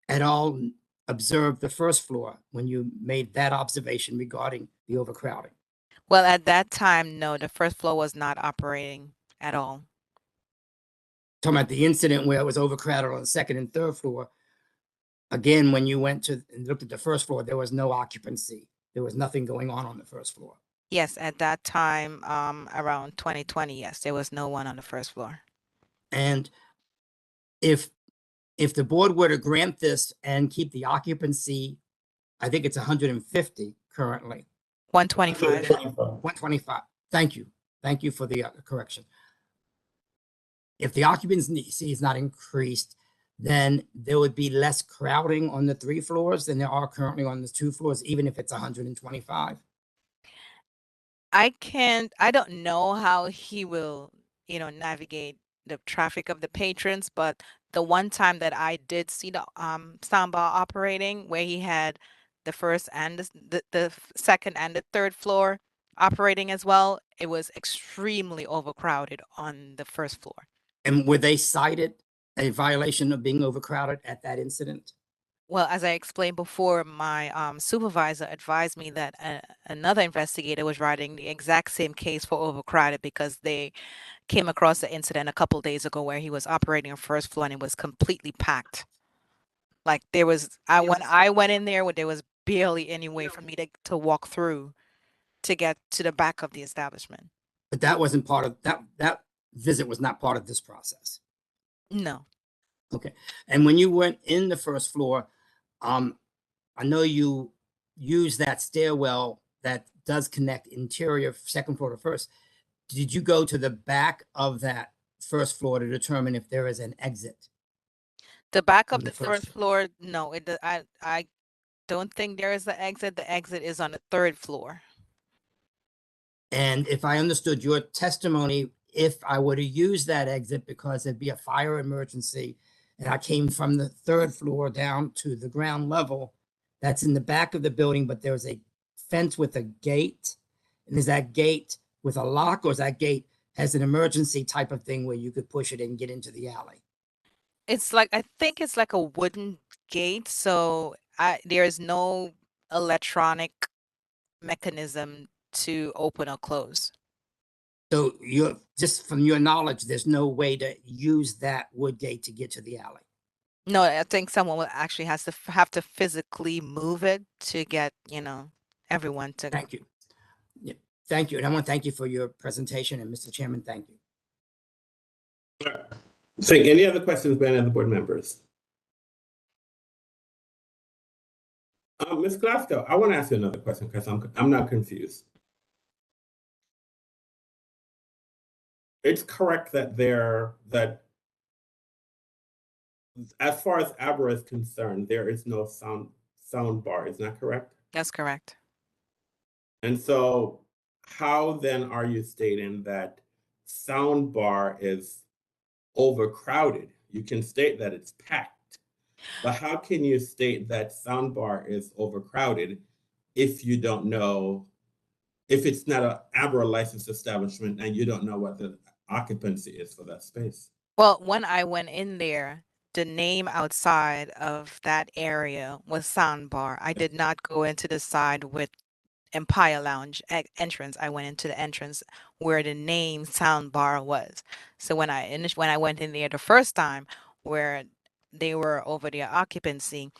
at all observe the first floor when you made that observation regarding the overcrowding? Well, at that time, no, the first floor was not operating at all. Talking about the incident where it was overcrowded on the second and third floor. Again, when you went to and looked at the first floor, there was no occupancy. There was nothing going on the first floor. Yes, at that time, around 2020, yes, there was no one on the first floor. And if the board were to grant this and keep the occupancy, I think it's 150 currently. 125. 125. Thank you. Thank you for the correction. If the occupancy is not increased, then there would be less crowding on the 3 floors than there are currently on the 2 floors, even if it's 125. I don't know how he will, navigate the traffic of the patrons, but the one time that I did see the soundbar operating, where he had the first and the second and the third floor operating as well, it was extremely overcrowded on the first floor. And were they cited a violation of being overcrowded at that incident? Well, as I explained before, my supervisor advised me that another investigator was writing the exact same case for overcrowded because they came across the incident a couple days ago where he was operating on first floor and it was completely packed. Like when I went in there, there was barely any way for me to walk through to get to the back of the establishment. But that wasn't part of that visit was not part of this process. No. Okay. And when you went in the first floor, I know you use that stairwell that does connect interior second floor to first. Did you go to the back of that first floor to determine if there is an exit? The back of the first floor, no. I don't think there is an exit. The exit is on the third floor. And if I understood your testimony, if I were to use that exit because there'd be a fire emergency and I came from the third floor down to the ground level, that's in the back of the building, but there's a fence with a gate. And is that gate with a lock, or is that gate has an emergency type of thing where you could push it and get into the alley? It's like, I think it's like a wooden gate, so there is no electronic mechanism to open or close. So you're just from your knowledge, there's no way to use that wood gate to get to the alley. No, I think someone will actually have to physically move it to get, everyone to. Thank you. Yeah, thank you. And I want to thank you for your presentation. And Mr. Chairman, thank you. So any other questions by any other board members? Ms. Glasgow, I want to ask you another question because I'm not confused. It's correct that that as far as Abra is concerned, there is no sound bar. Is that correct? That's correct. And so how then are you stating that sound bar is overcrowded? You can state that it's packed, but how can you state that sound bar is overcrowded if you don't know, if it's not an Abra licensed establishment and you don't know what the occupancy is for that space? Well, when I went in there, the name outside of that area was Soundbar. I did not go into the side with Empire Lounge entrance. I went into the entrance where the name Soundbar was. So when I went in there the first time, where they were over their occupancy,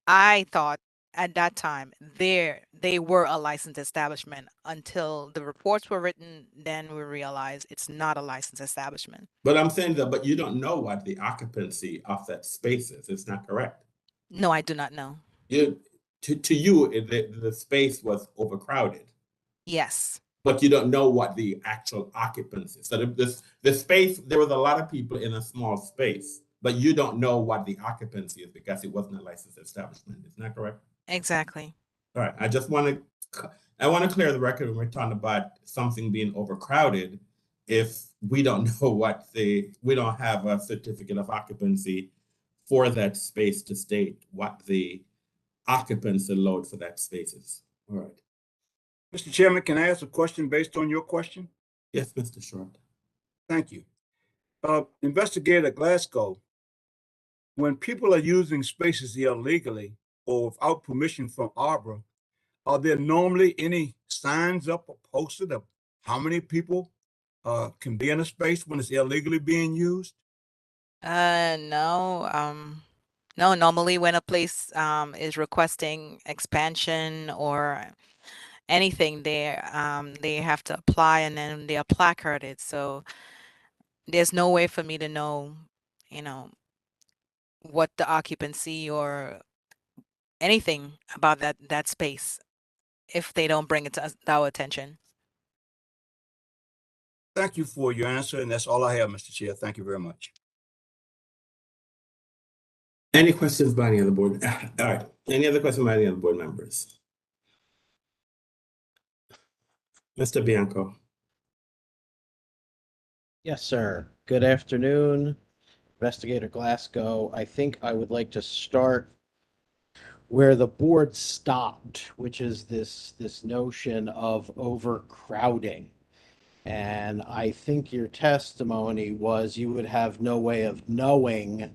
I thought at that time they were a licensed establishment until the reports were written. Then we realized it's not a licensed establishment. But I'm saying that, but you don't know what the occupancy of that space is. It's not correct. No, I do not know. To you, the space was overcrowded. Yes. But you don't know what the actual occupancy is. So the space, there was a lot of people in a small space, but you don't know what the occupancy is because it wasn't a licensed establishment. Isn't that correct? Exactly. All right. I want to clear the record when we're talking about something being overcrowded. If we don't know we don't have a certificate of occupancy for that space to state what the occupancy load for that space is. All right. Mr. Chairman, can I ask a question based on your question? Yes, Mr. Short. Thank you. Investigator Glasgow, when people are using spaces illegally or without permission from Arbor, are there normally any signs up or posted of how many people can be in a space when it's illegally being used? No. No, normally when a place is requesting expansion or anything, they have to apply and then they are placarded. So there's no way for me to know, what the occupancy or anything about that space if they don't bring it to our attention. Thank you for your answer, and that's all I have, Mr. Chair. Thank you very much. Any questions by any other board? All right. Any other questions by any other board members? Mr. Bianco. Yes, sir. Good afternoon, Investigator Glasgow. I think I would like to start where the board stopped, which is this notion of overcrowding. And I think your testimony was you would have no way of knowing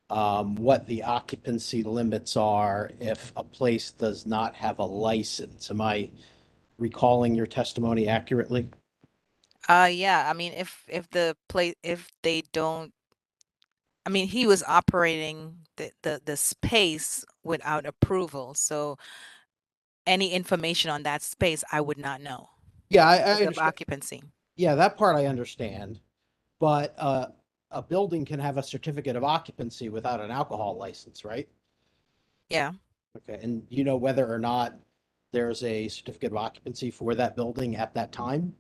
what the occupancy limits are if a place does not have a license. Am I recalling your testimony accurately? Yeah, I mean, if they don't, I mean, he was operating the space without approval, so any information on that space I would not know. Yeah, I Because of understand. occupancy. Yeah, that part I understand. But a building can have a certificate of occupancy without an alcohol license, right? Yeah. Okay, and you know whether or not there's a certificate of occupancy for that building at that time?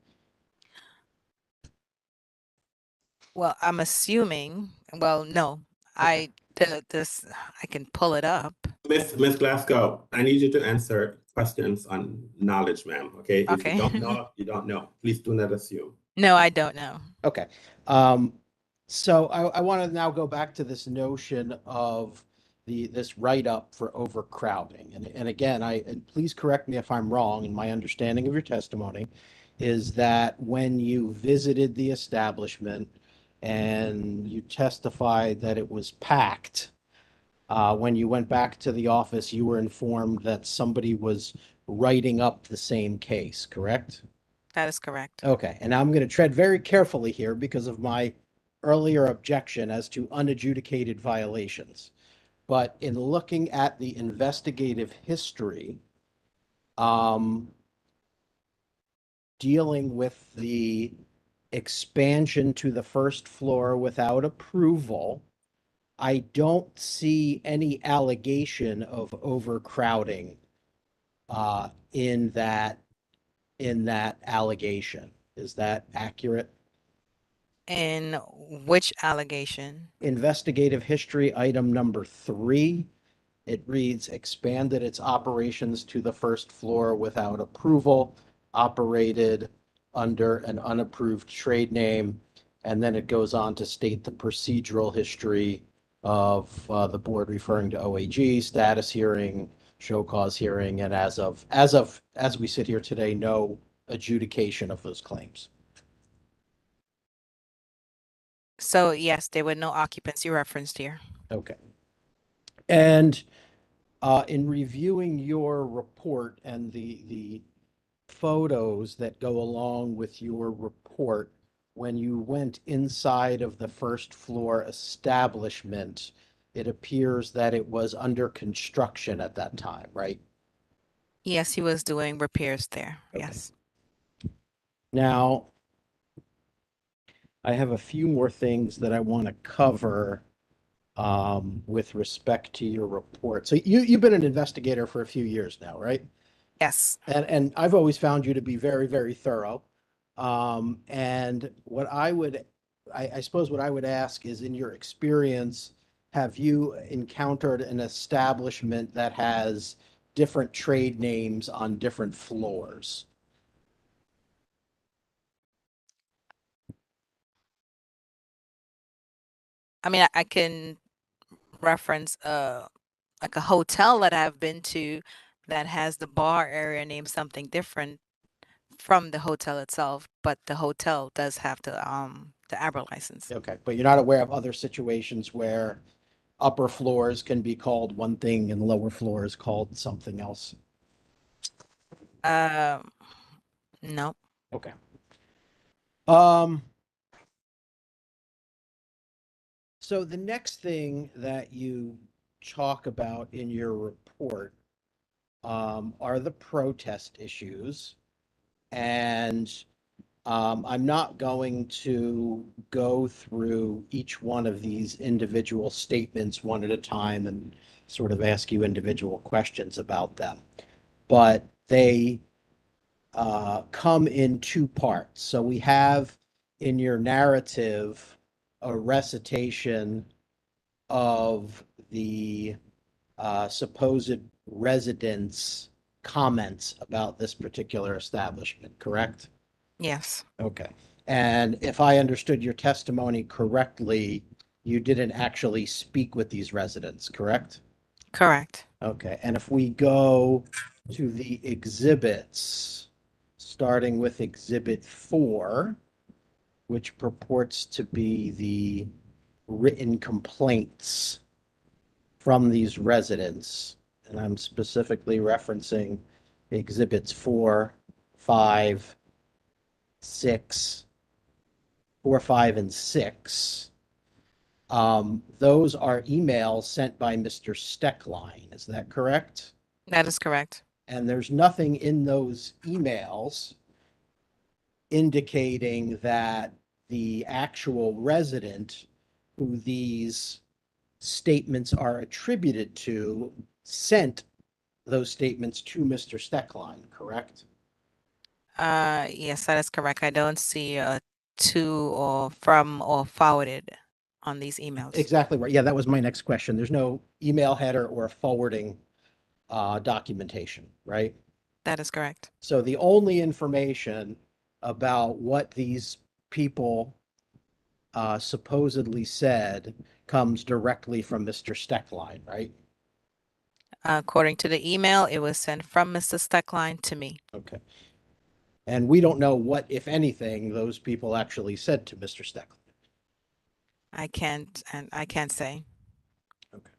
Well, I'm assuming, well, no, I can pull it up. Miss Glasgow, I need you to answer questions on knowledge, ma'am. Okay. If Okay. you don't know, you don't know. Please do not assume. No, I don't know. Okay. So I want to now go back to this notion of this write-up for overcrowding. And again, and please correct me if I'm wrong in my understanding of your testimony. is that when you visited the establishment and you testified that it was packed, when you went back to the office, you were informed that somebody was writing up the same case, correct? That is correct. Okay, and I'm going to tread very carefully here because of my earlier objection as to unadjudicated violations. But in looking at the investigative history, dealing with the expansion to the first floor without approval, I don't see any allegation of overcrowding in that allegation. Is that accurate? In which allegation? Investigative history item number 3. It reads, expanded its operations to the first floor without approval, operated under an unapproved trade name. And then it goes on to state the procedural history of the board referring to OAG, status hearing, show cause hearing, and as we sit here today, no adjudication of those claims. So yes, there were no occupancy referenced here. Okay. And in reviewing your report and the photos that go along with your report, when you went inside of the first floor establishment, it appears that it was under construction at that time, right? Yes, he was doing repairs there. Yes. Now, I have a few more things that I want to cover with respect to your report. So you've been an investigator for a few years now, right? Yes. And I've always found you to be very, very thorough. And what I suppose what I would ask is, in your experience, have you encountered an establishment that has different trade names on different floors? I mean, I can reference like a hotel that I've been to that has the bar area named something different from the hotel itself, but the hotel does have the ABRA license. Okay, but you're not aware of other situations where upper floors can be called one thing and lower floors called something else? No. Okay. So the next thing that you talk about in your report are the protest issues. And I'm not going to go through each one of these individual statements one at a time and sort of ask you individual questions about them. But they come in two parts. So we have in your narrative a recitation of the supposed residents' comments about this particular establishment, correct? Yes. Okay. And if I understood your testimony correctly, you didn't actually speak with these residents, correct? Correct. Okay. And if we go to the exhibits, starting with Exhibit 4, which purports to be the written complaints from these residents, and I'm specifically referencing Exhibits 4, 5, 6, 4, 5, and 6. Those are emails sent by Mr. Steckline. Is that correct? That is correct. And there's nothing in those emails indicating that the actual resident who these statements are attributed to sent those statements to Mr. Steckline, correct? Yes, that is correct. I don't see to or from or forwarded on these emails. Exactly right. Yeah, that was my next question. There's no email header or forwarding documentation, right? That is correct. So the only information about what these people supposedly said comes directly from Mr. Steckline, right? According to the email, it was sent from Mr. Steckline to me. Okay. And we don't know what, if anything, those people actually said to Mr. Steckler. I can't say. Okay.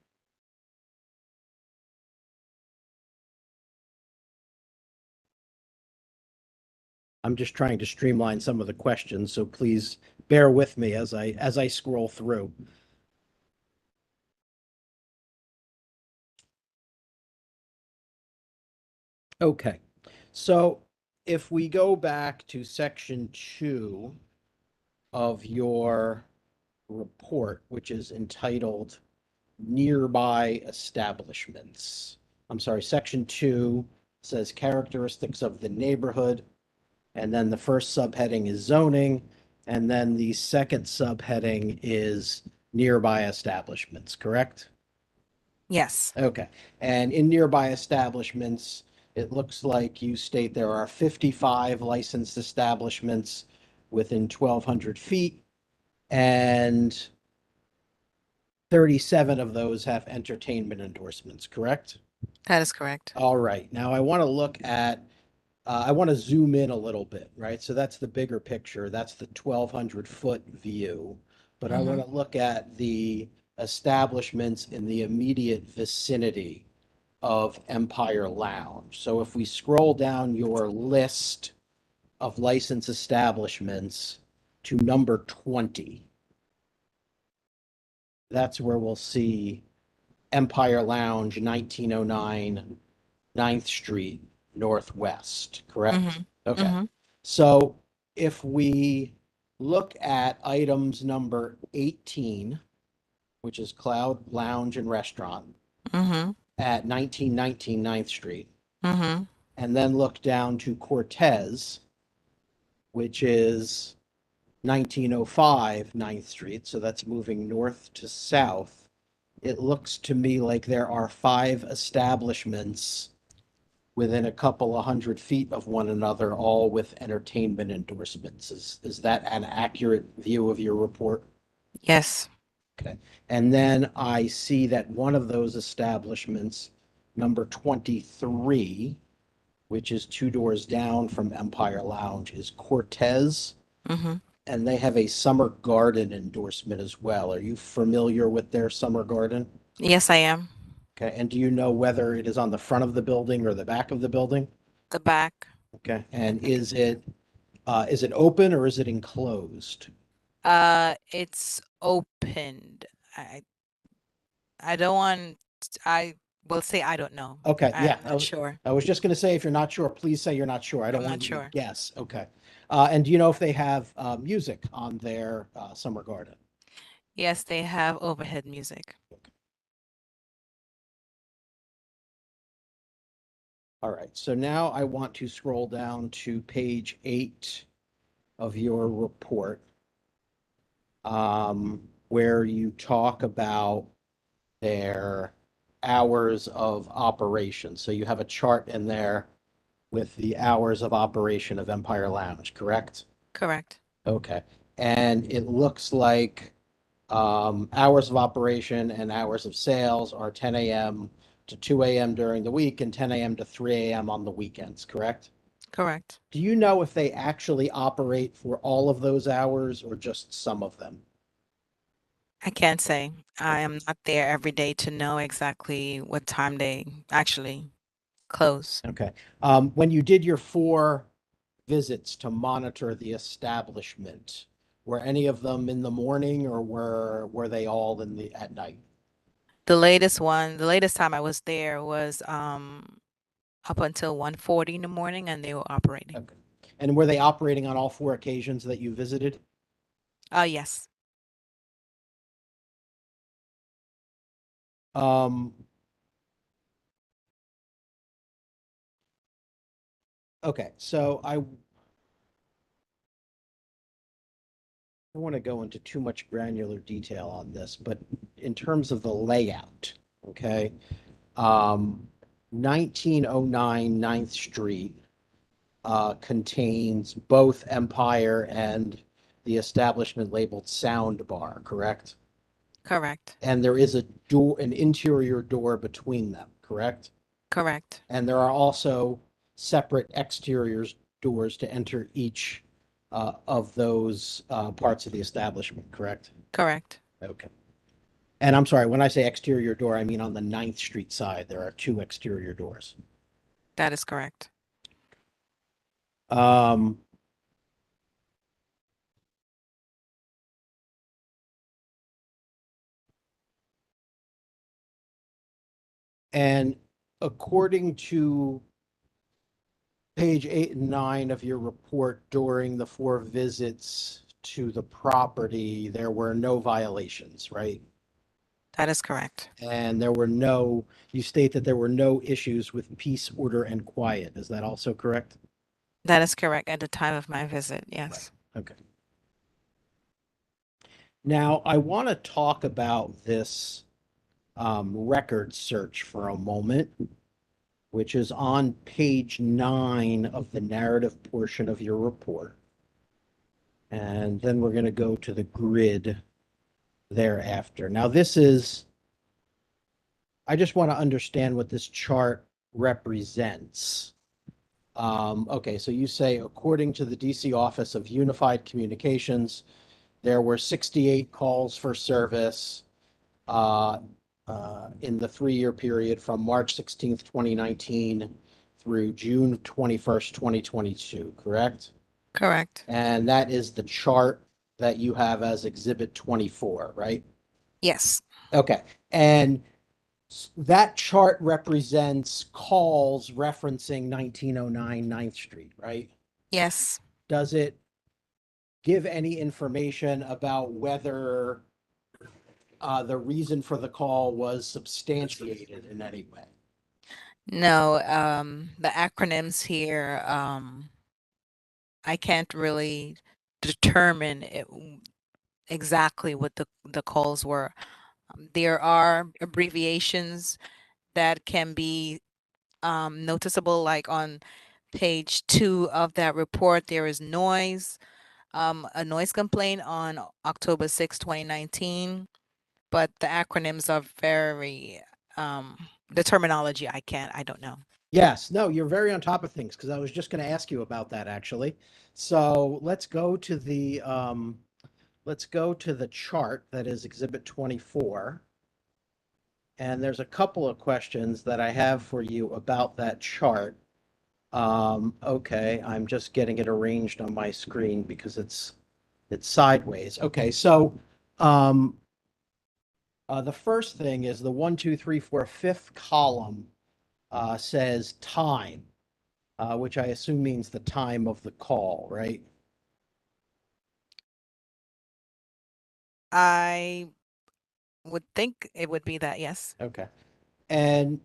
I'm just trying to streamline some of the questions, so please bear with me as I scroll through. Okay, so if we go back to section 2 of your report, which is entitled Nearby Establishments. I'm sorry, section 2 says characteristics of the neighborhood, and then the first subheading is zoning, and then the second subheading is nearby establishments, correct? Yes. Okay, and in nearby establishments, it looks like you state there are 55 licensed establishments within 1,200 feet, and 37 of those have entertainment endorsements, correct? That is correct. All right, now I want to look at, I want to zoom in a little bit, right? So that's the bigger picture, that's the 1,200-foot view. But I want to look at the establishments in the immediate vicinity of Empire Lounge. So if we scroll down your list of licensed establishments to number 20, that's where we'll see Empire Lounge, 1909 9th Street Northwest, correct? Okay. So if we look at items number 18, which is Cloud Lounge and Restaurant at 1919 9th Street, and then look down to Cortez, which is 1905 9th Street, so that's moving north to south. It looks to me like there are 5 establishments within a couple of 100 feet of one another, all with entertainment endorsements. Is that an accurate view of your report? Yes. Okay. And then I see that one of those establishments, number 23, which is 2 doors down from Empire Lounge, is Cortez. And they have a summer garden endorsement as well. Are you familiar with their summer garden? Yes, I am. Okay, and do you know whether it is on the front of the building or the back of the building? The back. Okay, and is it open or is it enclosed? It's opened. I don't want. I will say I don't know. Okay, yeah, I'm not sure. I was just going to say, if you're not sure, please say you're not sure. I don't I'm want not you to sure. guess. Okay, and do you know if they have music on their summer garden? Yes, they have overhead music. All right, so now I want to scroll down to page 8 of your report, where you talk about their hours of operation. So you have a chart in there with the hours of operation of Empire Lounge, correct? Correct. Okay, and it looks like hours of operation and hours of sales are 10 a.m. to 2 a.m. during the week and 10 a.m. to 3 a.m. on the weekends, correct? Correct. Do you know if they actually operate for all of those hours or just some of them? I can't say. I am not there every day to know exactly what time they actually close. Okay. When you did your 4 visits to monitor the establishment, were any of them in the morning or were they all at night? The latest time I was there was up until 1:40 in the morning, and they were operating. Okay. And were they operating on all 4 occasions that you visited? Yes. Okay, so I want to go into too much granular detail on this, but in terms of the layout, okay, 1909 9th Street contains both Empire and the establishment labeled Sound Bar, correct? Correct. And there is an interior door between them, correct? Correct. And there are also separate exterior doors to enter each of those parts of the establishment, correct? Correct. Okay. And I'm sorry, when I say exterior door, I mean on the 9th Street side, there are 2 exterior doors. That is correct. And according to page 8 and 9 of your report, during the 4 visits to the property, there were no violations, right? That is correct. And you state that there were no issues with peace, order, and quiet. Is that also correct? That is correct at the time of my visit, yes. Okay. Now, I want to talk about this record search for a moment, which is on page 9 of the narrative portion of your report. And then we're going to go to the grid thereafter. Now, I just want to understand what this chart represents. Okay, so you say, according to the DC Office of Unified Communications, there were 68 calls for service in the 3-year period from March 16th, 2019 through June 21st, 2022, correct? Correct. And that is the chart that you have as Exhibit 24, right? Yes. Okay. And that chart represents calls referencing 1909 9th Street, right? Yes. Does it give any information about whether the reason for the call was substantiated in any way? No, the acronyms here, I can't really determine exactly what the calls were. There are abbreviations that can be noticeable, like on page 2 of that report, there is noise, a noise complaint on October 6, 2019, but the acronyms are very, the terminology I don't know. Yes, no, you're very on top of things because I was just going to ask you about that actually. So let's go to the chart that is Exhibit 24. And there's a couple of questions that I have for you about that chart. Okay, I'm just getting it arranged on my screen because it's sideways. Okay, so the first thing is the 1, 2, 3, 4, 5th column says time, which I assume means the time of the call, right? I would think it would be that, yes. Okay. And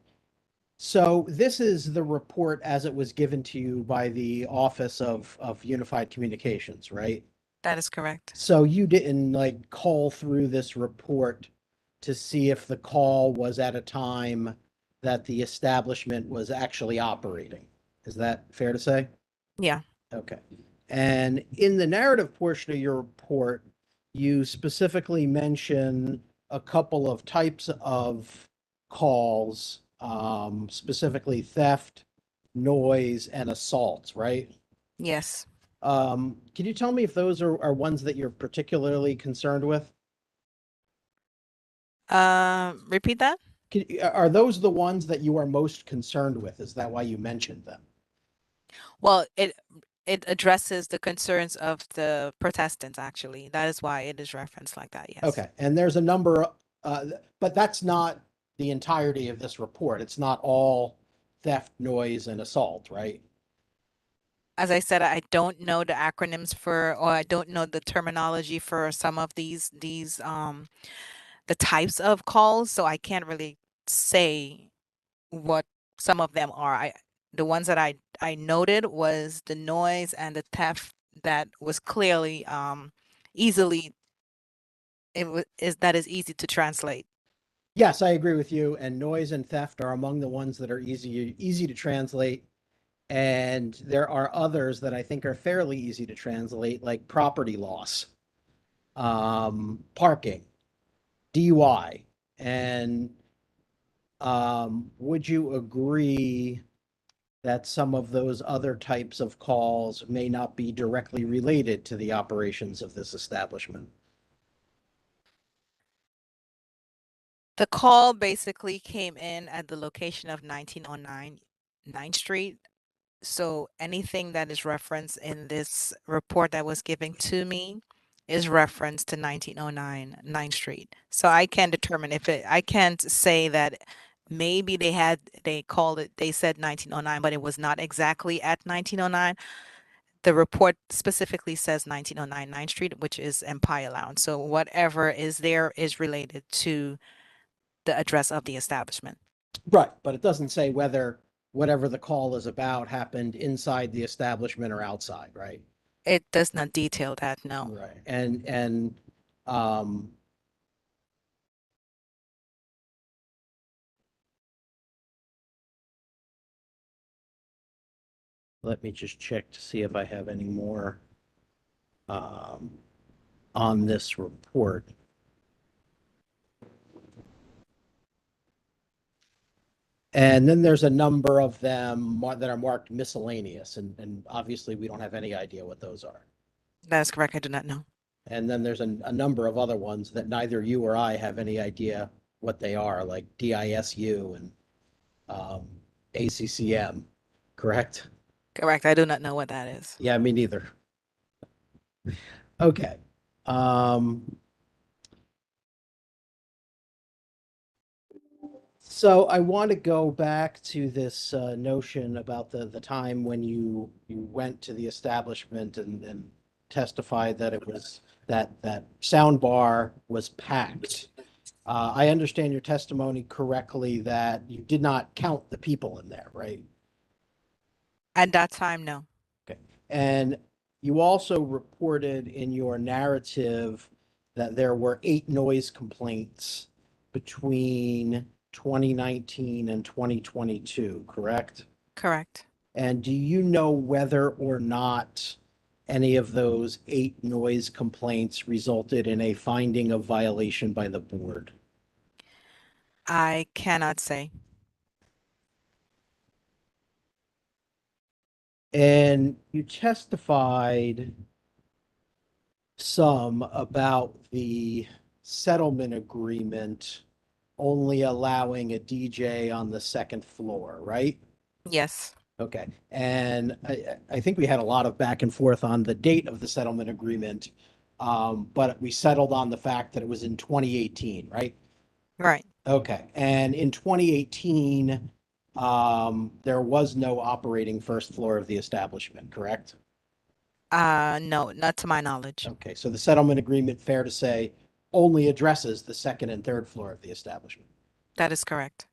so this is the report as it was given to you by the Office of Unified Communications, right? That is correct. So you didn't call through this report to see if the call was at a time that the establishment was actually operating. Is that fair to say? Yeah. Okay. And in the narrative portion of your report, you specifically mention a couple of types of calls, specifically theft, noise, and assaults, right? Yes. Can you tell me if those are ones that you're particularly concerned with? Repeat that? Are those the ones that you are most concerned with? Is that why you mentioned them? Well, it addresses the concerns of the protestants, actually. That is why it is referenced like that, yes. Okay, and there's a number, but that's not the entirety of this report. It's not all theft, noise, and assault, right? As I said, I don't know the acronyms or I don't know the terminology for some of these the types of calls, so I can't really say what some of them are. The ones that I noted was the noise and the theft that was clearly easily that is easy to translate. Yes, I agree with you. And noise and theft are among the ones that are easy to translate. And there are others that I think are fairly easy to translate, like property loss, parking, DUI. And would you agree that some of those other types of calls may not be directly related to the operations of this establishment? The call basically came in at the location of 1909 9th Street. So anything that is referenced in this report that was given to me is referenced to 1909 9th Street. So I can't determine I can't say that maybe they called it, they said 1909, but it was not exactly at 1909. The report specifically says 1909 9th Street, which is Empire Lounge. So whatever is there is related to the address of the establishment. Right, but it doesn't say whether whatever the call is about happened inside the establishment or outside, right? It does not detail that, no. Right. And let me just check to see if I have any more on this report. And then there's a number of them that are marked miscellaneous, and obviously we don't have any idea what those are. That is correct. I do not know. And then there's a number of other ones that neither you or I have any idea what they are, like DISU and ACCM, correct? Correct. I do not know what that is. Yeah, me neither. Okay. So I want to go back to this notion about the time when you went to the establishment and testified that it was that sound bar was packed. I understand your testimony correctly that you did not count the people in there, right? At that time, no. Okay. And you also reported in your narrative that there were 8 noise complaints between 2019 and 2022, correct? Correct. And do you know whether or not any of those 8 noise complaints resulted in a finding of violation by the board? I cannot say. And you testified some about the settlement agreement only allowing a DJ on the second floor, right? Yes. Okay. And I think we had a lot of back and forth on the date of the settlement agreement, but we settled on the fact that it was in 2018, right? Right. Okay. And in 2018, there was no operating first floor of the establishment, correct? No, not to my knowledge. Okay. So the settlement agreement, fair to say, only addresses the second and third floor of the establishment. That is correct.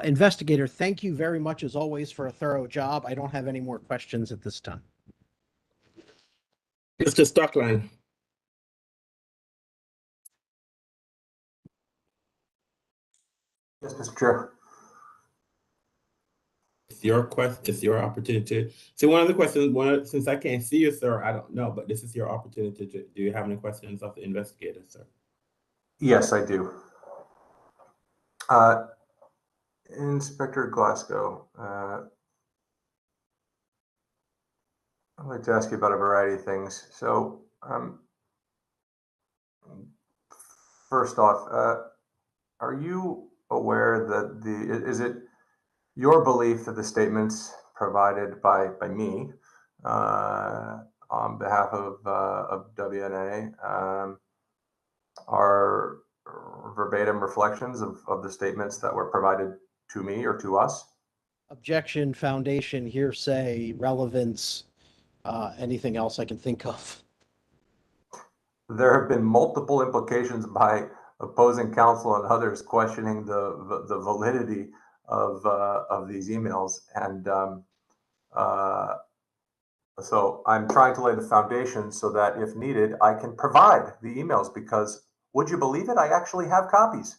Investigator, thank you very much as always for a thorough job. I don't have any more questions at this time. Mr. Stockline. Yes, Mr. Chair. It's your opportunity. So one of the questions, since I can't see you, sir, I don't know, but this is your opportunity. Do you have any questions of the investigator, sir? Yes, I do. Inspector Glasgow, I'd like to ask you about a variety of things. So, first off, are you aware that is it your belief that the statements provided by me on behalf of WNA are verbatim reflections of the statements that were provided to me or to us? Objection, foundation, hearsay, relevance, anything else I can think of? There have been multiple implications by opposing counsel and others questioning the validity of these emails, and so I'm trying to lay the foundation so that if needed, I can provide the emails, because would you believe it? I actually have copies.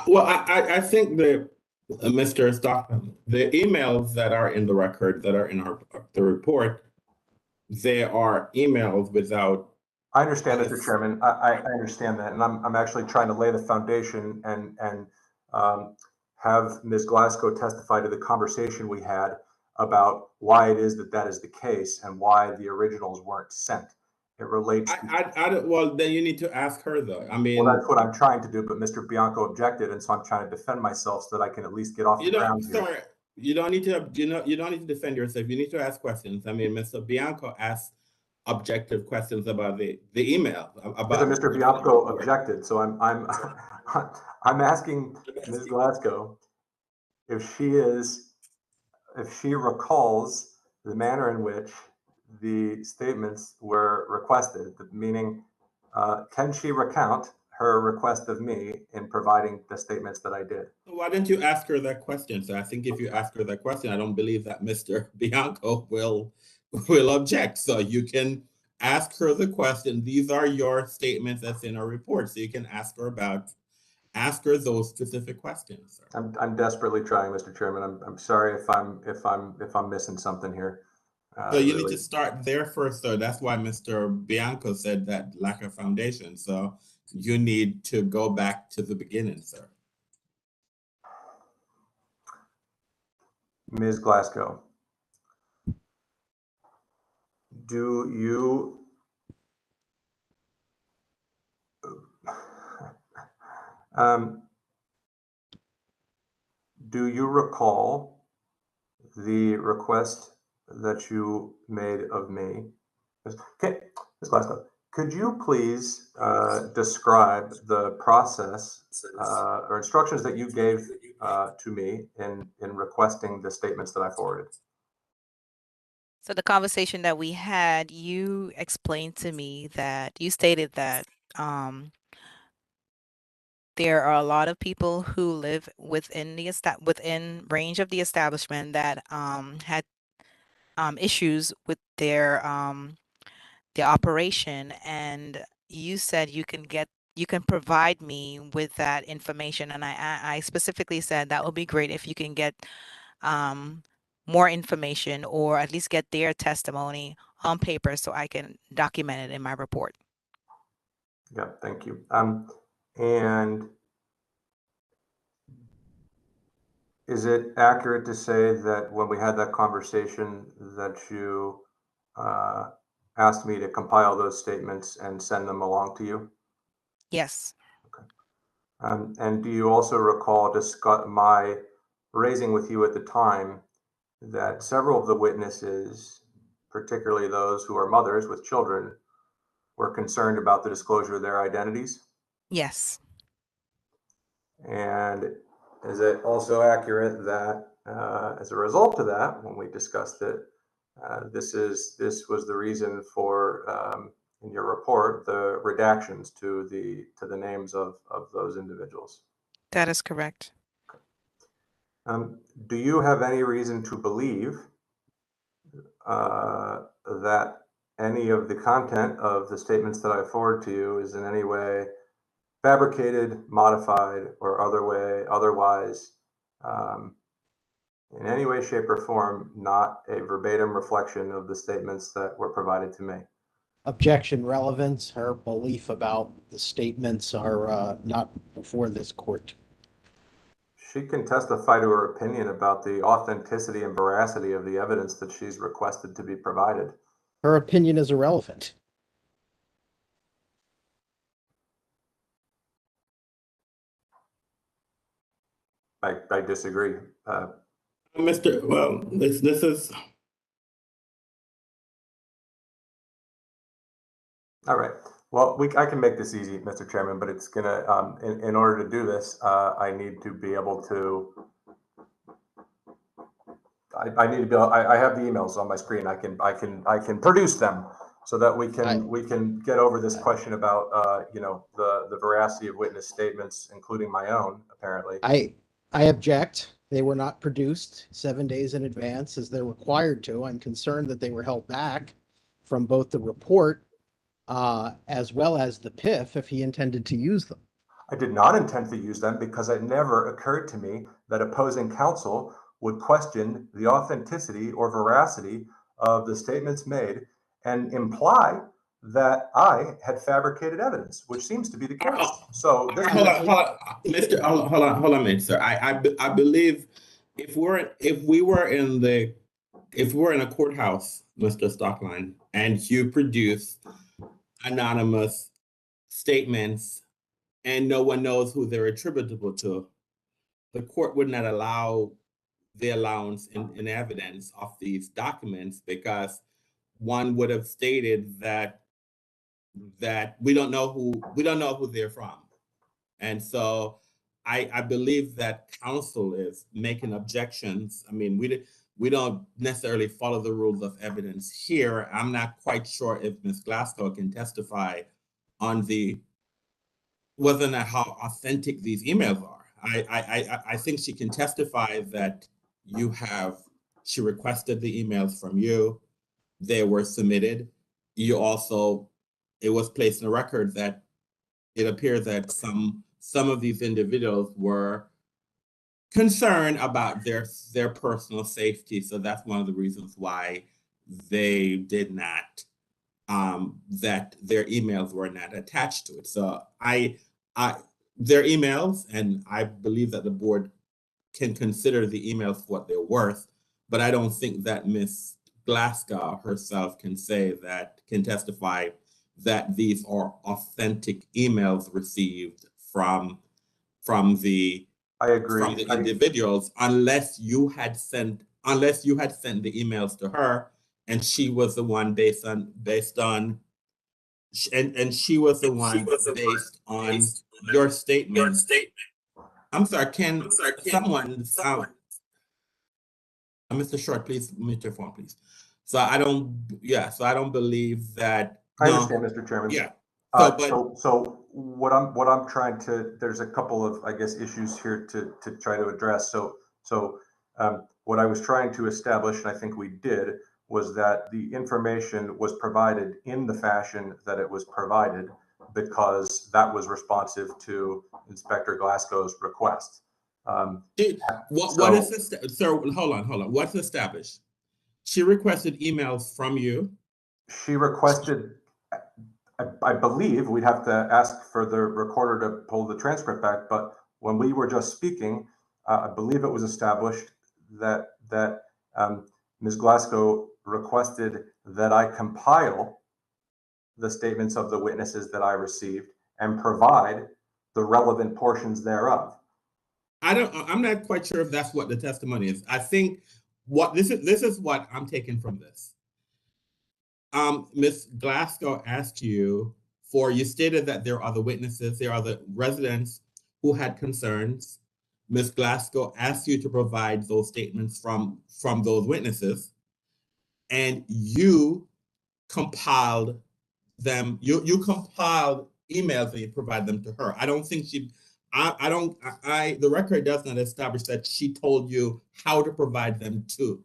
Well, I think that Mr. Stockman, the emails that are in the record, that are in the report, they are emails without. I understand, Mr. Chairman. I understand that, and I'm actually trying to lay the foundation and have Ms. Glasgow testify to the conversation we had about why it is that is the case and why the originals weren't sent. It relates. Well, then you need to ask her though. I mean, well, that's what I'm trying to do, but Mr. Bianco objected, and so I'm trying to defend myself so that I can at least get off the ground here. Sorry, you don't need to. You don't need to defend yourself. You need to ask questions. I mean, Mr. Bianco asked objective questions about the email. But Mr. Bianco objected, so I'm I'm asking Ms. Glasgow if she recalls the manner in which the statements were requested, meaning can she recount her request of me in providing the statements that I did? Why didn't you ask her that question? So I think if you ask her that question, I don't believe that Mr. Bianco will object. So you can ask her the question. These are your statements that's in our report. So you can ask her those specific questions. I'm desperately trying, Mr. Chairman. I'm sorry if I'm missing something here. So you need to start there first, though. That's why Mr. Bianco said that lack of foundation. So you need to go back to the beginning, sir. Ms. Glasgow, do you recall the request that you made of me? Okay, Ms. Glasgow, could you please describe the process or instructions that you gave to me in requesting the statements that I forwarded? So the conversation that we had, you explained to me that you stated that there are a lot of people who live within within range of the establishment that had issues with their operation, and you said you can provide me with that information, and I specifically said that would be great if you can get more information or at least get their testimony on paper so I can document it in my report. Yeah, thank you. And is it accurate to say that when we had that conversation that you asked me to compile those statements and send them along to you? Yes. Okay. And do you also recall my raising with you at the time that several of the witnesses, particularly those who are mothers with children, were concerned about the disclosure of their identities? Yes. And is it also accurate that as a result of that, when we discussed it, this was the reason for in your report the redactions to the names of those individuals? That is correct. Do you have any reason to believe that any of the content of the statements that I forward to you is in any way fabricated, modified, or otherwise in any way, shape, or form not a verbatim reflection of the statements that were provided to me? Objection, relevance. Her belief about the statements are not before this court. She can testify to her opinion about the authenticity and veracity of the evidence that she's requested to be provided. Her opinion is irrelevant. I disagree. Well, this is. All right. Well, I can make this easy, Mr. Chairman, but it's gonna, in order to do this, I need to be able to, I need to be, I have the emails on my screen. I can produce them so that we can get over this question about, the veracity of witness statements, including my own, apparently. I object. They were not produced 7 days in advance as they're required to. I'm concerned that they were held back from both the report as well as the PIF if he intended to use them. I did not intend to use them because it never occurred to me that opposing counsel would question the authenticity or veracity of the statements made and imply that I had fabricated evidence, which seems to be the case. So this hold on, Mr. Hold on a minute, sir. I believe if we were in a courthouse, Mr. Stockline, and you produce anonymous statements and no one knows who they're attributable to, the court would not allow the allowance in evidence of these documents because one would have stated that we don't know who they're from. And so I believe that counsel is making objections. I mean, we don't necessarily follow the rules of evidence here. I'm not quite sure if Ms. Glasgow can testify on whether or not how authentic these emails are. I think she can testify that she requested the emails from you. They were submitted. It was placed in the record that it appears that some of these individuals were concerned about their personal safety. So that's one of the reasons why they did not, that their emails were not attached to it. So their emails, and I believe that the board can consider the emails what they're worth, but I don't think that Ms. Glasgow herself can testify that these are authentic emails received from the individuals, unless you had sent the emails to her, and she was the one based on your statement. I'm sorry, Mr. Short, please mute your phone, please. So I don't believe that. I understand, Mr. Chairman. Yeah. So what I'm trying to, there's a couple of, I guess, issues here to try to address. So what I was trying to establish, and I think we did, was that the information was provided in the fashion that it was provided because that was responsive to Inspector Glasgow's request. What is this? Sir, hold on. What's established? She requested emails from you. She requested, I believe we'd have to ask for the recorder to pull the transcript back, but when we were just speaking, I believe it was established that Ms. Glasgow requested that I compile the statements of the witnesses that I received and provide the relevant portions thereof. I'm not quite sure if that's what the testimony is. I think this is what I'm taking from this. Ms. Glasgow asked you stated that there are the witnesses, there are the residents who had concerns. Ms. Glasgow asked you to provide those statements from those witnesses, and you compiled them. You compiled emails and you provide them to her. I don't think the record does not establish that she told you how to provide them to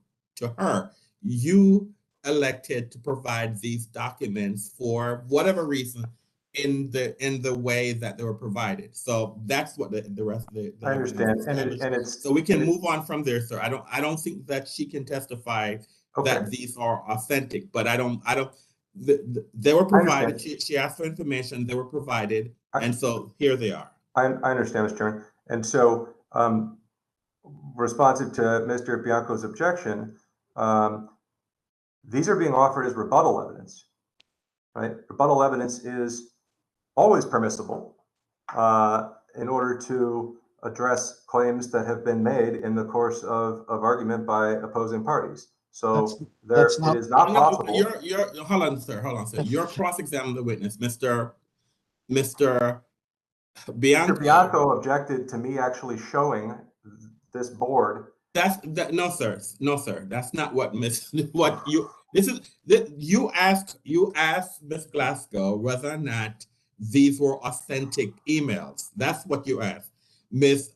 her. You elected to provide these documents for whatever reason in the way that they were provided. So that's what the rest of the I understand, and it's so we can move on from there, sir. I don't think that she can testify that these are authentic, but they were provided. She asked for information, they were provided, and so here they are. I understand, Mr. Chairman. And so responsive to Mr. Bianco's objection, these are being offered as rebuttal evidence, right? Rebuttal evidence is always permissible in order to address claims that have been made in the course of argument by opposing parties. So it is not possible. Hold on, sir. You're cross-examining the witness, Mr. Bianco. Mr. Bianco objected to me actually showing this board. No, sir. That's not what you asked Ms. Glasgow whether or not these were authentic emails. That's what you asked. Ms.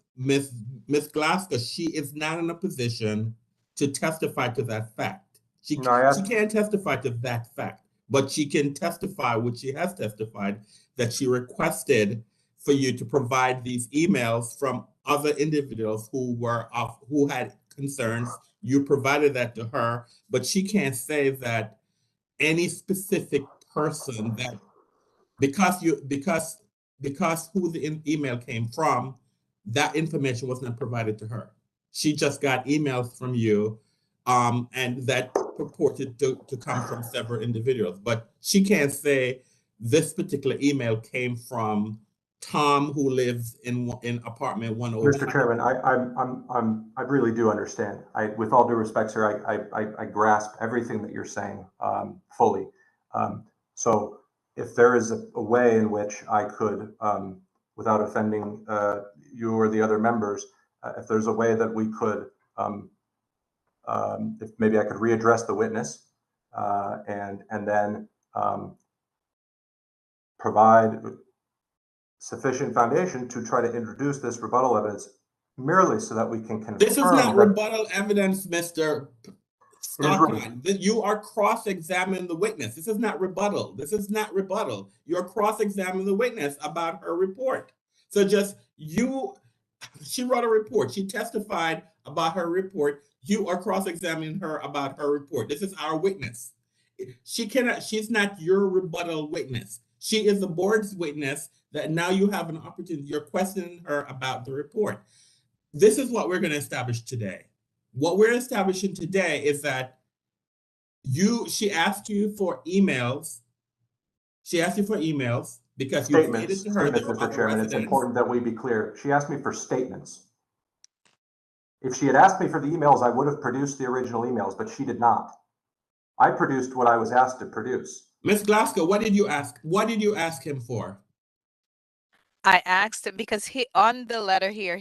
Glasgow, she is not in a position to testify to that fact. She can't testify to that fact, but she can testify, which she has testified, that she requested for you to provide these emails from other individuals who had concerns. You provided that to her, but she can't say that any specific person that because who the email came from, that information was not provided to her. She just got emails from you, and that purported to come from several individuals. But she can't say this particular email came from Tom, who lives in apartment 105. Mr. Chairman, I really do understand. With all due respect, sir, I grasp everything that you're saying fully. So if there is a way in which I could, without offending you or the other members, if there's a way that we could, if maybe I could readdress the witness and then provide sufficient foundation to try to introduce this rebuttal evidence merely so that we can confirm. This is not rebuttal evidence, Mr. Stockton. You are cross-examining the witness. This is not rebuttal. This is not rebuttal. You're cross-examining the witness about her report. So she wrote a report. She testified about her report. You are cross-examining her about her report. This is our witness. She's not your rebuttal witness. She is the board's witness that now you have an opportunity. You're questioning her about the report. This is what we're going to establish today. What we're establishing today is that she asked you for emails. She asked you for emails because you stated to her that Mr. Chairman, it's important that we be clear. She asked me for statements. If she had asked me for the emails, I would have produced the original emails, but she did not. I produced what I was asked to produce. Ms. Glasgow, what did you ask? What did you ask him for? I asked him because he on the letter here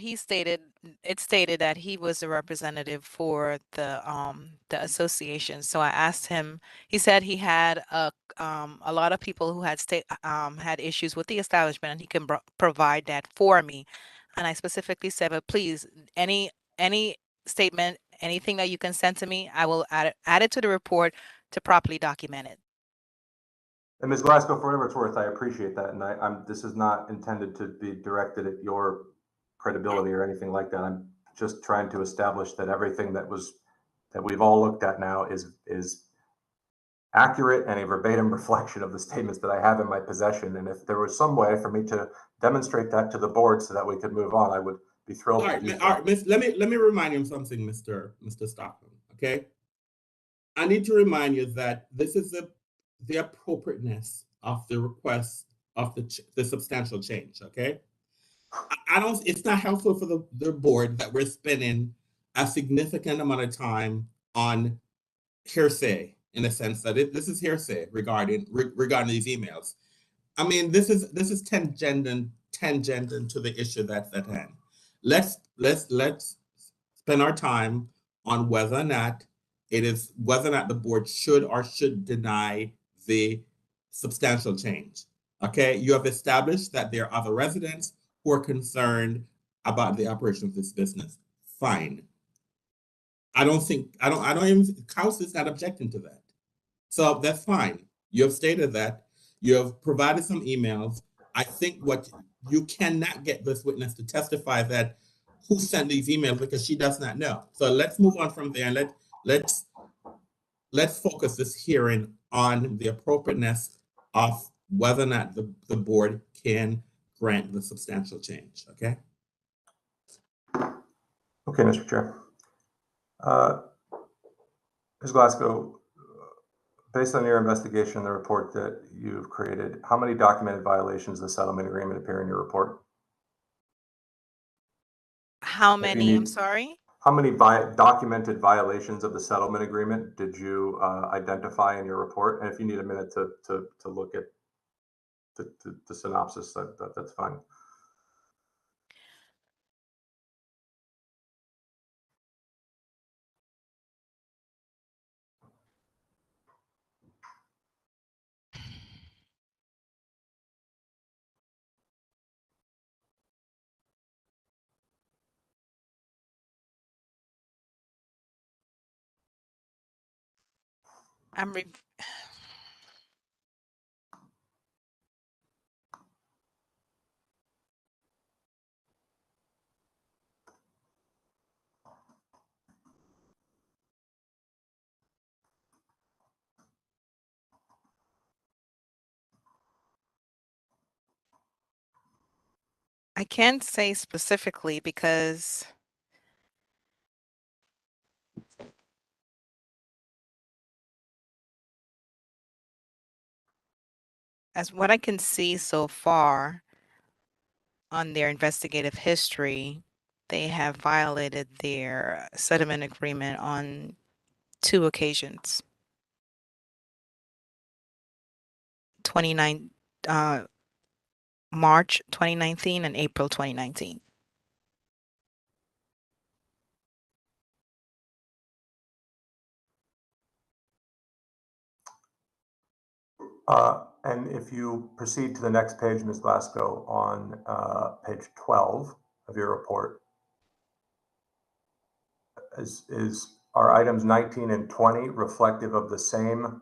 it stated that he was a representative for the association. So I asked him. He said he had a lot of people who had had issues with the establishment, and he can provide that for me. And I specifically said, but please, any statement, anything that you can send to me, I will add it to the report to properly document it. And Ms. Glasgow, for whatever it's worth, I appreciate that. And this is not intended to be directed at your credibility or anything like that. I'm just trying to establish that everything that we've all looked at now is accurate and a verbatim reflection of the statements that I have in my possession. And if there was some way for me to demonstrate that to the board so that we could move on, I would be thrilled to do so. All right, let me remind you of something, Mr. Stockton, okay? I need to remind you that this is the appropriateness of the request of the substantial change, okay? It's not helpful for the board that we're spending a significant amount of time on hearsay, in a sense that this is hearsay regarding these emails. I mean, this is tangent to the issue that's at hand. Let's spend our time on whether or not the board should deny the substantial change. Okay, you have established that there are other residents who are concerned about the operation of this business. Fine. I don't even, council is not objecting to that. So that's fine. You have stated that. You have provided some emails. I think what you cannot get this witness to testify that who sent these emails because she does not know. So let's move on from there and let's focus this hearing on the appropriateness of whether or not the board can grant the substantial change. Okay. Okay, Mr. Chair. Ms. Glasgow, based on your investigation and the report that you've created, how many documented violations of the settlement agreement appear in your report? How many? I'm sorry? How many documented violations of the settlement agreement did you identify in your report? And if you need a minute to look at the synopsis, that's fine. I can't say specifically because as what I can see so far on their investigative history, they have violated their settlement agreement on 2 occasions. 29 March 2019 and April 2019. And if you proceed to the next page, Ms. Glasgow, on page 12 of your report, are items 19 and 20 reflective of the same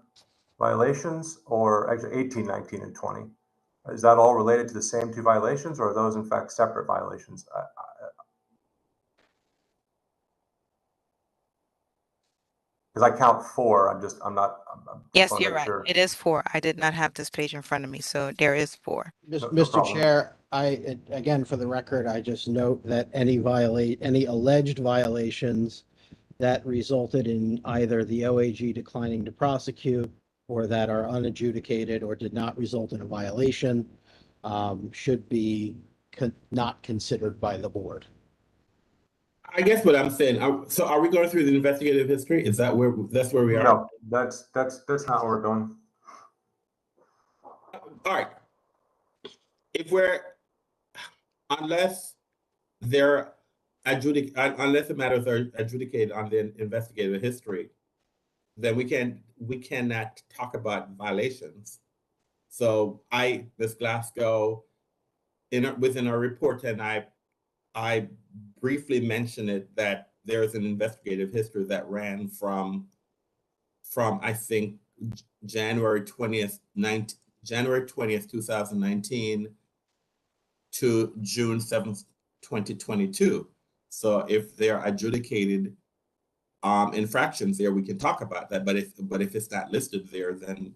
violations, or actually 18, 19, and 20? Is that all related to the same 2 violations, or are those in fact separate violations? Because I count 4. Yes, wanna you're make right. sure. It is 4. I did not have this page in front of me, so there is 4. No Mr. problem. Chair, again, for the record, I just note that any alleged violations that resulted in either the OAG declining to prosecute or that are unadjudicated or did not result in a violation should be not considered by the board. I guess what I'm saying, so are we going through the investigative history? Is that that's where we are? No, that's not where we're going. All right. Unless unless the matters are adjudicated on the investigative history, then we cannot talk about violations. So Ms. Glasgow, within our report, and I briefly mentioned it, that there's an investigative history that ran from I think January 20th, 2019 to June 7th, 2022. So if they're adjudicated infractions there, we can talk about that. But if it's not listed there, then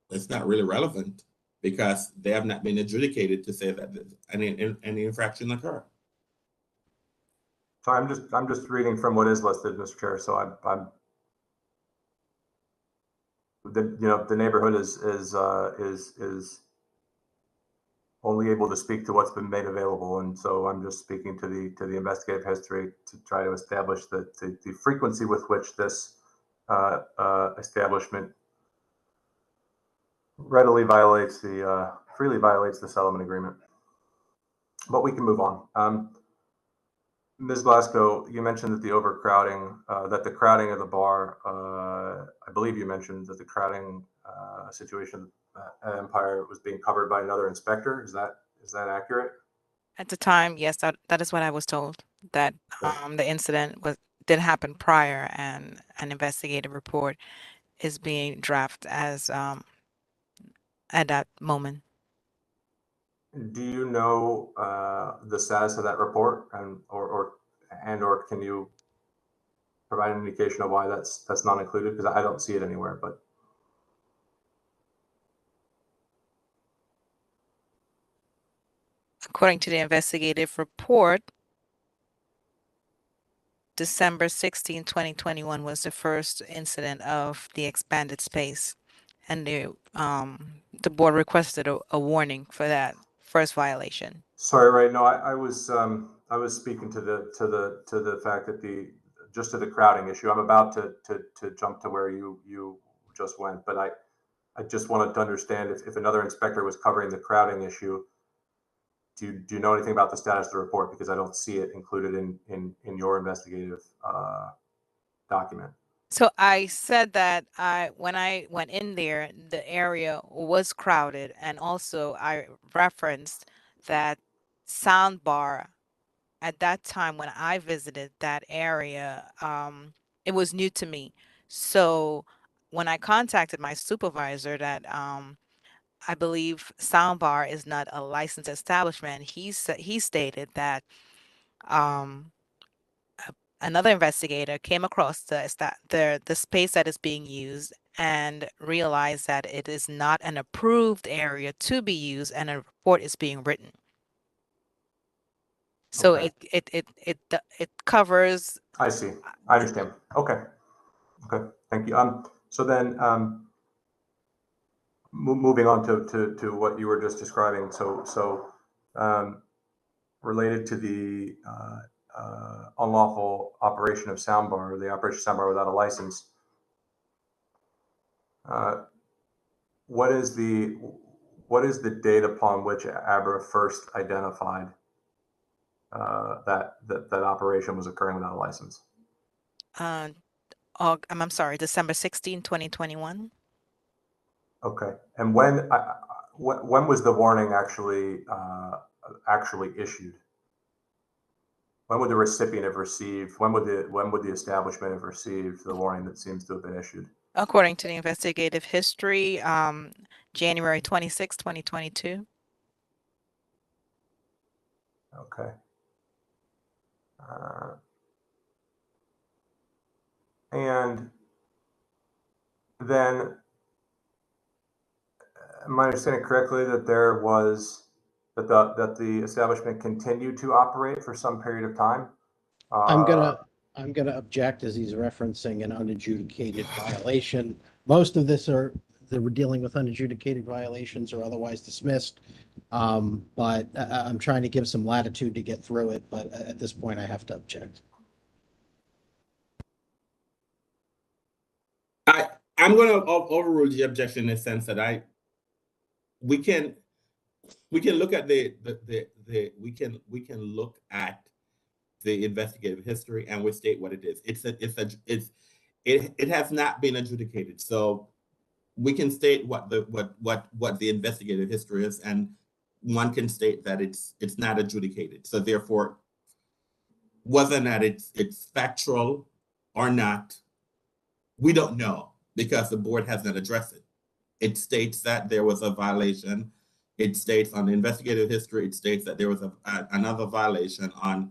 it's not really relevant because they have not been adjudicated to say that any infraction occurred. So I'm just reading from what is listed, Mr. Chair. So I'm the neighborhood is only able to speak to what's been made available, and so I'm just speaking to the investigative history to try to establish the frequency with which this establishment freely violates the settlement agreement. But we can move on. Ms. Glasgow, you mentioned that the overcrowding, that the crowding of the bar, I believe you mentioned that the crowding situation at Empire was being covered by another inspector. Is that accurate? At the time, yes, that is what I was told, that the incident did happen prior, and an investigative report is being drafted as at that moment. Do you know the status of that report, or can you provide an indication of why that's not included? Because I don't see it anywhere. But According to the investigative report, December 16, 2021 was the first incident of the expanded space, and the board requested a warning for that first violation. sorry, right? No, I was speaking to the fact that just to the crowding issue. I'm about to jump to where you just went, but I just wanted to understand if another inspector was covering the crowding issue. Do you know anything about the status of the report? Because I don't see it included in your investigative document. So I said that when I went in there, the area was crowded, and also I referenced that sound bar at that time when I visited that area. It was new to me. So when I contacted my supervisor, that I believe Soundbar is not a licensed establishment, he stated that another investigator came across the space that is being used and realized that it is not an approved area to be used, and a report is being written. So Okay. it covers. I see. I understand. Okay. Okay. Thank you. So then, moving on to what you were just describing. So, related to the unlawful operation of soundbar, the operation of soundbar without a license. What is the date upon which ABRA first identified that operation was occurring without a license? I'm sorry, December 16, 2021. Okay. And when was the warning actually issued? When would the recipient have received? When would the establishment have received the warning that seems to have been issued? According to the investigative history, January 26, 2022. Okay. And then, am I understanding correctly that that the establishment continued to operate for some period of time? I'm gonna object, as he's referencing an unadjudicated violation. Most of this we're dealing with unadjudicated violations or otherwise dismissed. But I'm trying to give some latitude to get through it, but at this point I have to object. I'm going to overrule the objection in the sense that we can look at we can look at the investigative history and we state what it is. It has not been adjudicated, so we can state what the investigative history is, and one can state that it's not adjudicated. So therefore, whether or not it's factual or not, we don't know because the board has not addressed it. It states that there was a violation. It states on the investigative history, it states that there was another violation on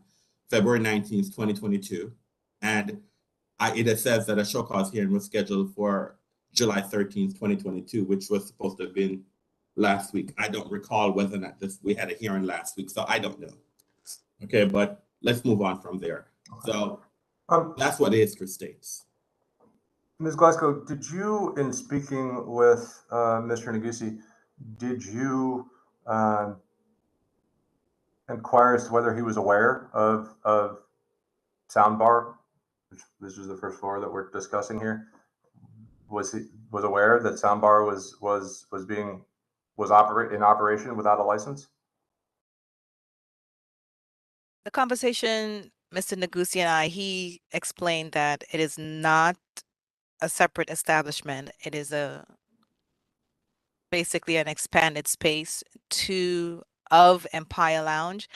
February 19th, 2022. And it says that a show cause hearing was scheduled for July 13th, 2022, which was supposed to have been last week. I don't recall whether or not we had a hearing last week, so I don't know. Okay, but let's move on from there. So that's what the history states. Ms. Glasgow, did you, in speaking with Mr. Neguse, did you inquire as to whether he was aware of soundbar? This is the first floor that we're discussing here. Was he aware that soundbar was in operation without a license? The conversation, Mr. Neguse and he explained that it is not a separate establishment. It is basically an expanded space of Empire Lounge.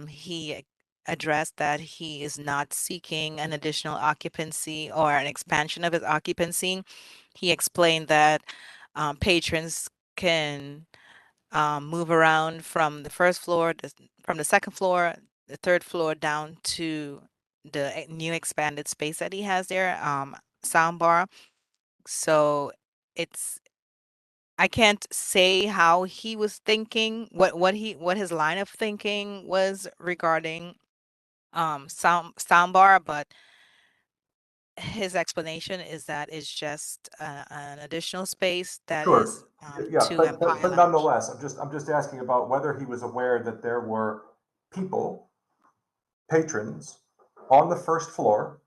He addressed that he is not seeking an additional occupancy or an expansion of his occupancy. He explained that patrons can move around from the first floor, from the second floor, the third floor down to the new expanded space that he has there, soundbar. So I can't say how he was thinking, what his line of thinking was regarding soundbar, but his explanation is that it's just an additional space that Sure. is Yeah, to Empire but Lounge. nonetheless, I'm just asking about whether he was aware that there were patrons on the first floor,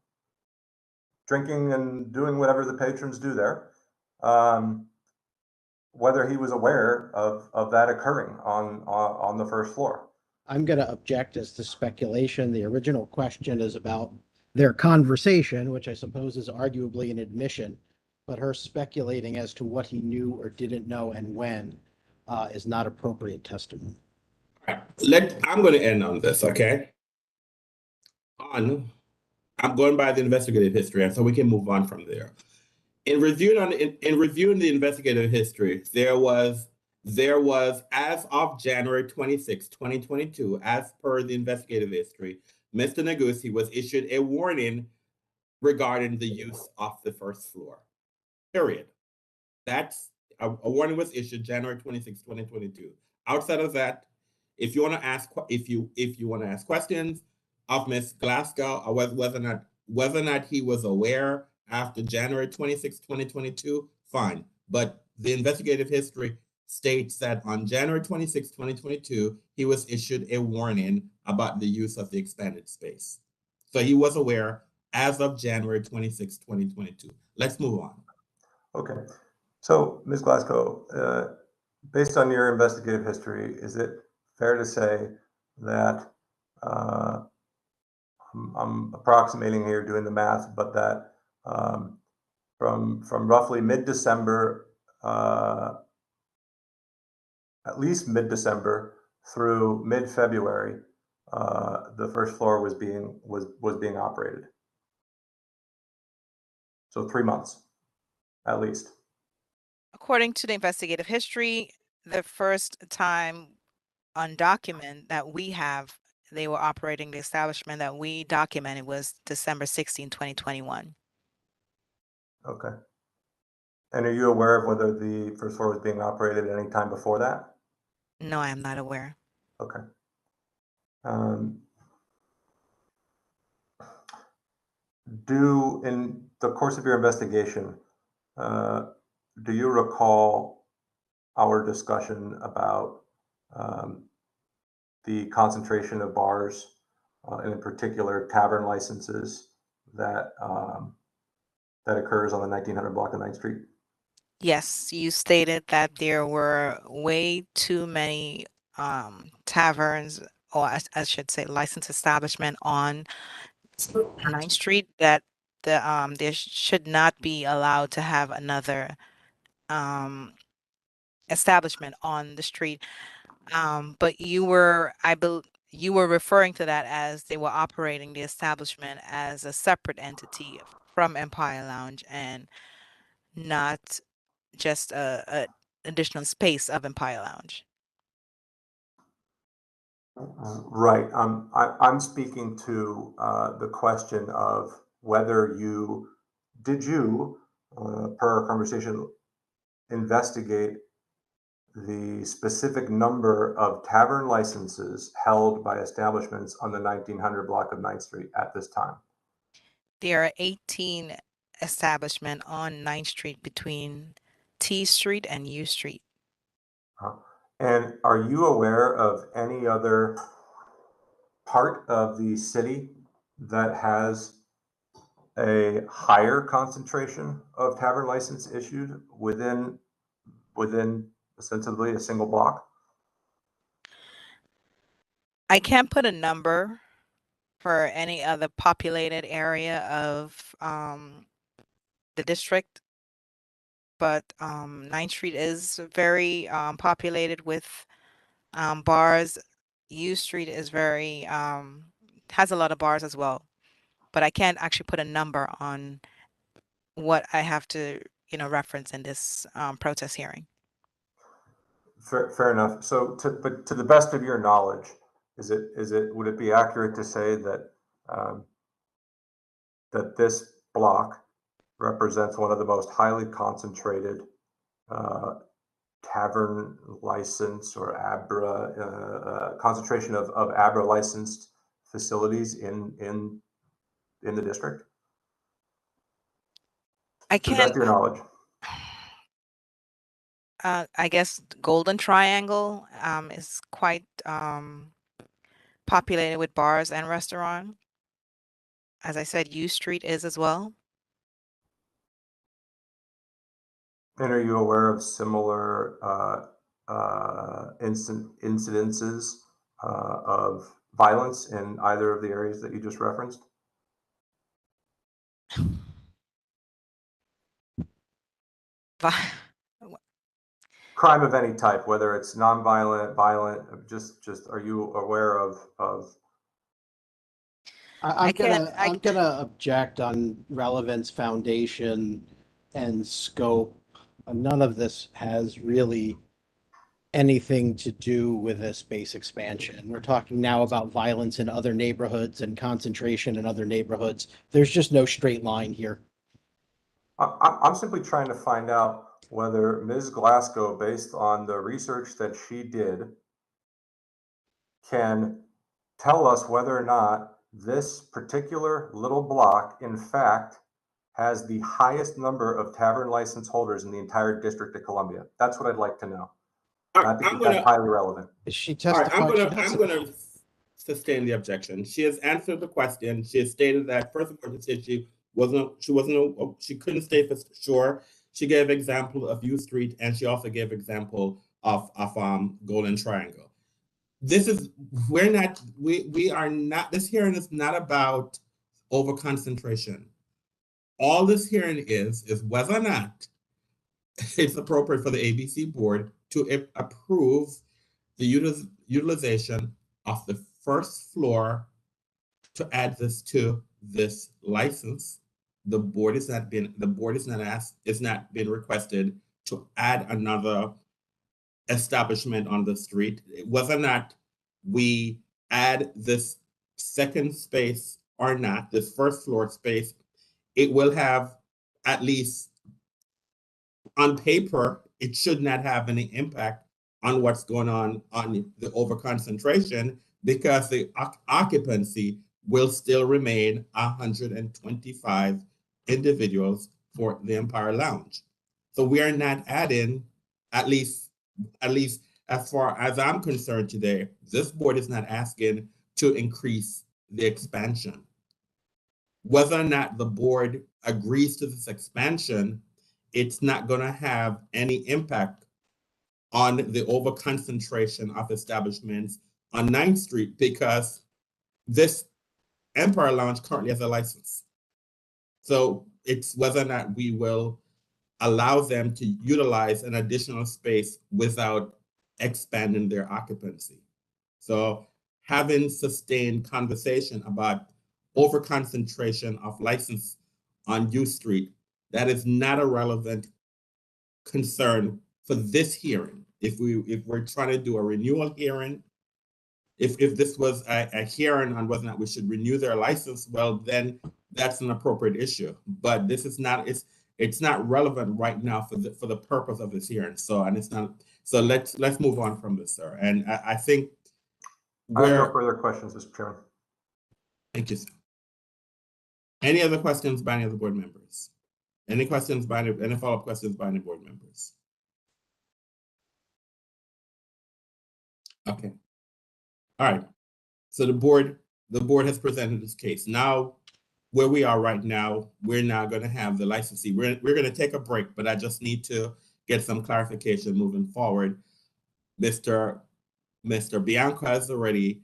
drinking and doing whatever the patrons do there. Whether he was aware of that occurring on the first floor. I'm going to object as to speculation. The original question is about their conversation, which I suppose is arguably an admission, but her speculating as to what he knew or didn't know and when is not appropriate testimony. I'm going to end on this, okay? I'm going by the investigative history, and so we can move on from there. In reviewing the investigative history, there was, as of January 26, 2022, as per the investigative history, Mr. Neguse was issued a warning regarding the use of the first floor. Period. That's a warning was issued January 26, 2022. Outside of that, If you want to ask, if you want to ask questions of Ms. Glasgow, or whether or not he was aware after January 26, 2022, fine. But the investigative history states that on January 26, 2022, he was issued a warning about the use of the expanded space. So he was aware as of January 26, 2022. Let's move on. Okay. So, Ms. Glasgow, based on your investigative history, is it fair to say that I'm approximating here, doing the math, but that from roughly mid-December, at least mid-December through mid-February, the first floor was being operated. So 3 months, at least. According to the investigative history, the first time on document that we have, they were operating the establishment that we documented was December 16, 2021. Okay. And are you aware of whether the first floor was being operated at any time before that? No, I am not aware. Okay. In the course of your investigation, do you recall our discussion about the concentration of bars, and in particular tavern licenses that occurs on the 1900 block of 9th Street? Yes, you stated that there were way too many taverns, or I should say licensed establishment on 9th Street, that there should not be allowed to have another establishment on the street. But you were referring to that as they were operating the establishment as a separate entity from Empire Lounge and not just a additional space of Empire Lounge. Right. I'm speaking to the question of whether did you, per our conversation, investigate the specific number of tavern licenses held by establishments on the 1900 block of 9th Street at this time? There are 18 establishments on 9th Street between T Street and U Street. And are you aware of any other part of the city that has a higher concentration of tavern license issued within ostensibly a single block? I can't put a number for any other populated area of the district, but 9th Street is very populated with bars. U Street is very has a lot of bars as well, but I can't actually put a number on what I have to reference in this protest hearing. Fair enough. So, but to the best of your knowledge, would it be accurate to say that that this block represents one of the most highly concentrated tavern license or ABRA concentration of ABRA licensed facilities in the district? I To the best can't. of your knowledge. I guess Golden Triangle is quite populated with bars and restaurant. As I said, U Street is as well. And are you aware of similar incidences of violence in either of the areas that you just referenced? Crime of any type, whether it's nonviolent, violent, just are you aware of? I'm gonna object on relevance, foundation, and scope. None of this has really anything to do with this space expansion. We're talking now about violence in other neighborhoods and concentration in other neighborhoods. There's just no straight line here. I'm simply trying to find out whether Ms. Glasgow, based on the research that she did, can tell us whether or not this particular little block, in fact, has the highest number of tavern license holders in the entire District of Columbia. That's what I'd like to know. I think that's highly relevant. She All right, testified. I'm gonna sustain the objection. She has answered the question. She has stated that first of all, she couldn't state for sure. She gave example of U Street, and she also gave example of Golden Triangle. This hearing is not about overconcentration. All this hearing is whether or not it's appropriate for the ABC board to approve the utilization of the first floor to add this to this license. The board is not been requested to add another establishment on the street. Whether or not we add this second space or not, this first floor space, it will have, at least on paper, it should not have any impact on what's going on the overconcentration, because the occupancy will still remain 125 individuals for the Empire Lounge. So we are not adding, at least as far as I'm concerned today, this board is not asking to increase the expansion. Whether or not the board agrees to this expansion, it's not going to have any impact on the overconcentration of establishments on 9th Street, because this Empire Lounge currently has a license. So it's whether or not we will allow them to utilize an additional space without expanding their occupancy. So having sustained conversation about overconcentration of license on U Street, that is not a relevant concern for this hearing. If we're trying to do a renewal hearing, if this was a hearing on whether or not we should renew their license, well, then that's an appropriate issue. But this is not, it's not relevant right now for the purpose of this hearing. So, and it's not, so let's move on from this, sir. And I think I have no further questions, Mr. Chairman. Thank you, sir. Any other questions by any of the board members? Any questions by any follow-up questions by any board members? Okay. All right. So the board has presented this case. Now, where we are right now, we're now going to have the licensee. We're going to take a break, but I just need to get some clarification moving forward. Mr. Bianco has already.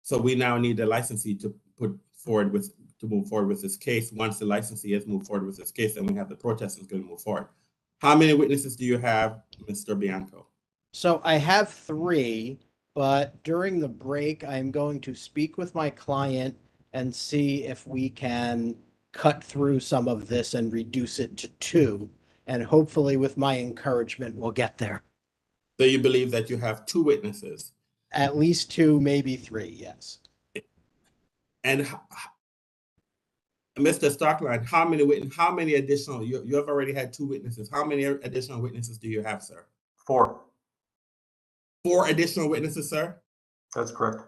So we now need the licensee to move forward with this case. Once the licensee has moved forward with this case, then we have the protesters going to move forward. How many witnesses do you have, Mr. Bianco? So I have 3, but during the break, I'm going to speak with my client and see if we can cut through some of this and reduce it to 2. And hopefully with my encouragement, we'll get there. So you believe that you have 2 witnesses? At least 2, maybe 3, yes. And Mr. Stockline, how many additional, you have already had 2 witnesses. How many additional witnesses do you have, sir? 4. 4 additional witnesses, sir? That's correct.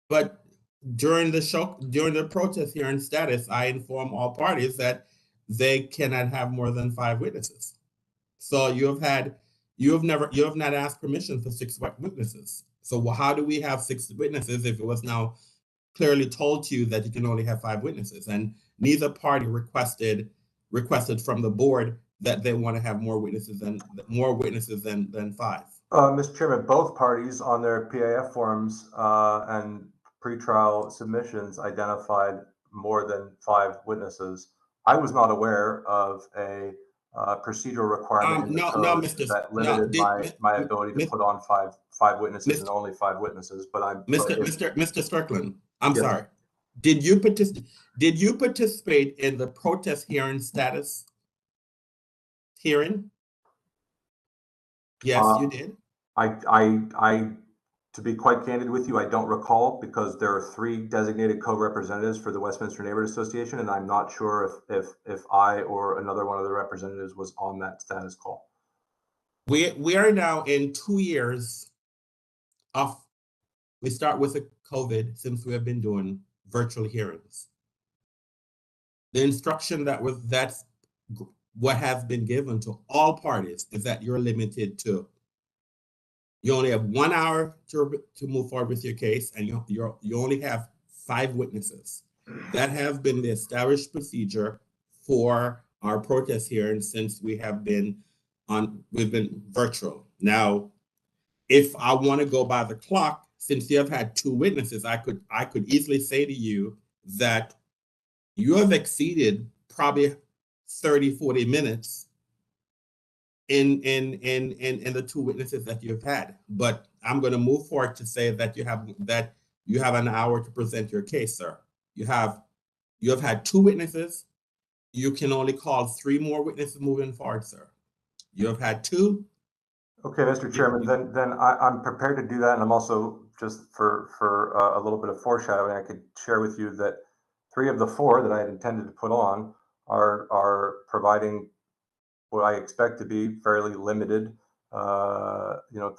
But during the protest hearing status, I inform all parties that they cannot have more than 5 witnesses. So you have not asked permission for 6 witnesses. So how do we have 6 witnesses if it was now clearly told to you that you can only have 5 witnesses? And neither party requested from the board that they want to have more witnesses than 5. Mr. Chairman, both parties on their PAF forms and pretrial submissions identified more than 5 witnesses. I was not aware of a procedural requirement in the code that limited my ability to put on five witnesses and only 5 witnesses. But I'm Mr. Strickland, I'm Yes. sorry. Did you participate in the protest hearing status hearing? Yes, you did. I, to be quite candid with you, I don't recall, because there are 3 designated co-representatives for the Westminster Neighborhood Association, and I'm not sure if I or another one of the representatives was on that status call. We are now in 2 years of, we start with the COVID, since we have been doing virtual hearings. The instruction that's what has been given to all parties is that you're limited to, you only have 1 hour to move forward with your case, and you only have 5 witnesses. That has been the established procedure for our protest hearings since we've been virtual. Now, if I want to go by the clock, since you have had 2 witnesses, I could easily say to you that you have exceeded probably 30, 40 minutes in the 2 witnesses that you've had. But I'm going to move forward to say that you have an hour to present your case, sir. You have had 2 witnesses. You can only call 3 more witnesses moving forward, sir. You have had 2. Okay, Mr. Chairman, then I'm prepared to do that, and I'm also, just for a little bit of foreshadowing, I could share with you that 3 of the 4 that I had intended to put on are providing what I expect to be fairly limited,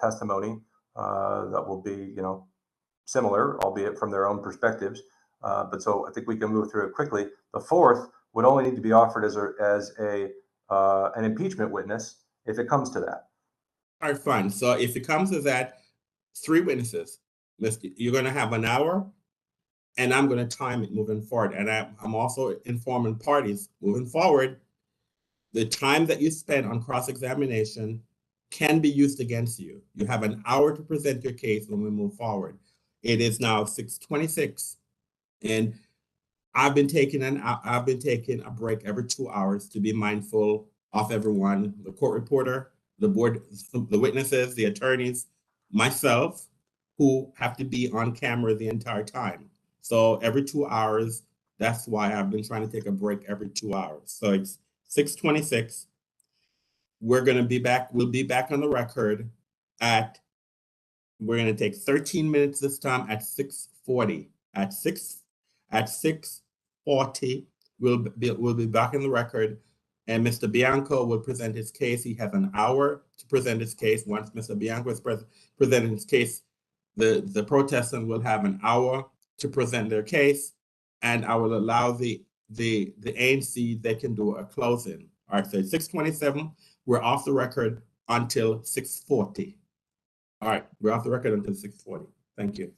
testimony that will be, similar, albeit from their own perspectives. But so I think we can move through it quickly. The 4th would only need to be offered as an impeachment witness if it comes to that. All right, fine. So if it comes to that, 3 witnesses, you're going to have an hour, and I'm going to time it moving forward. And I'm also informing parties moving forward, the time that you spend on cross-examination can be used against you. You have an hour to present your case when we move forward. It is now 6:26, and I've been taking a break every 2 hours to be mindful of everyone, the court reporter, the board, the witnesses, the attorneys, myself, who have to be on camera the entire time. So every 2 hours, that's why I've been trying to take a break every 2 hours. So it's 6:26. We're going to be back. We'll be back on the record we're going to take 13 minutes this time at 6:40. At 6:40, we'll be back in the record, and Mr. Bianco will present his case. He has an hour to present his case. Once Mr. Bianco has presented his case, the protestant will have an hour to present their case, and I will allow the ANC, they can do a closing. All right, so 6:27, we're off the record until 6:40. All right, we're off the record until 6:40. Thank you.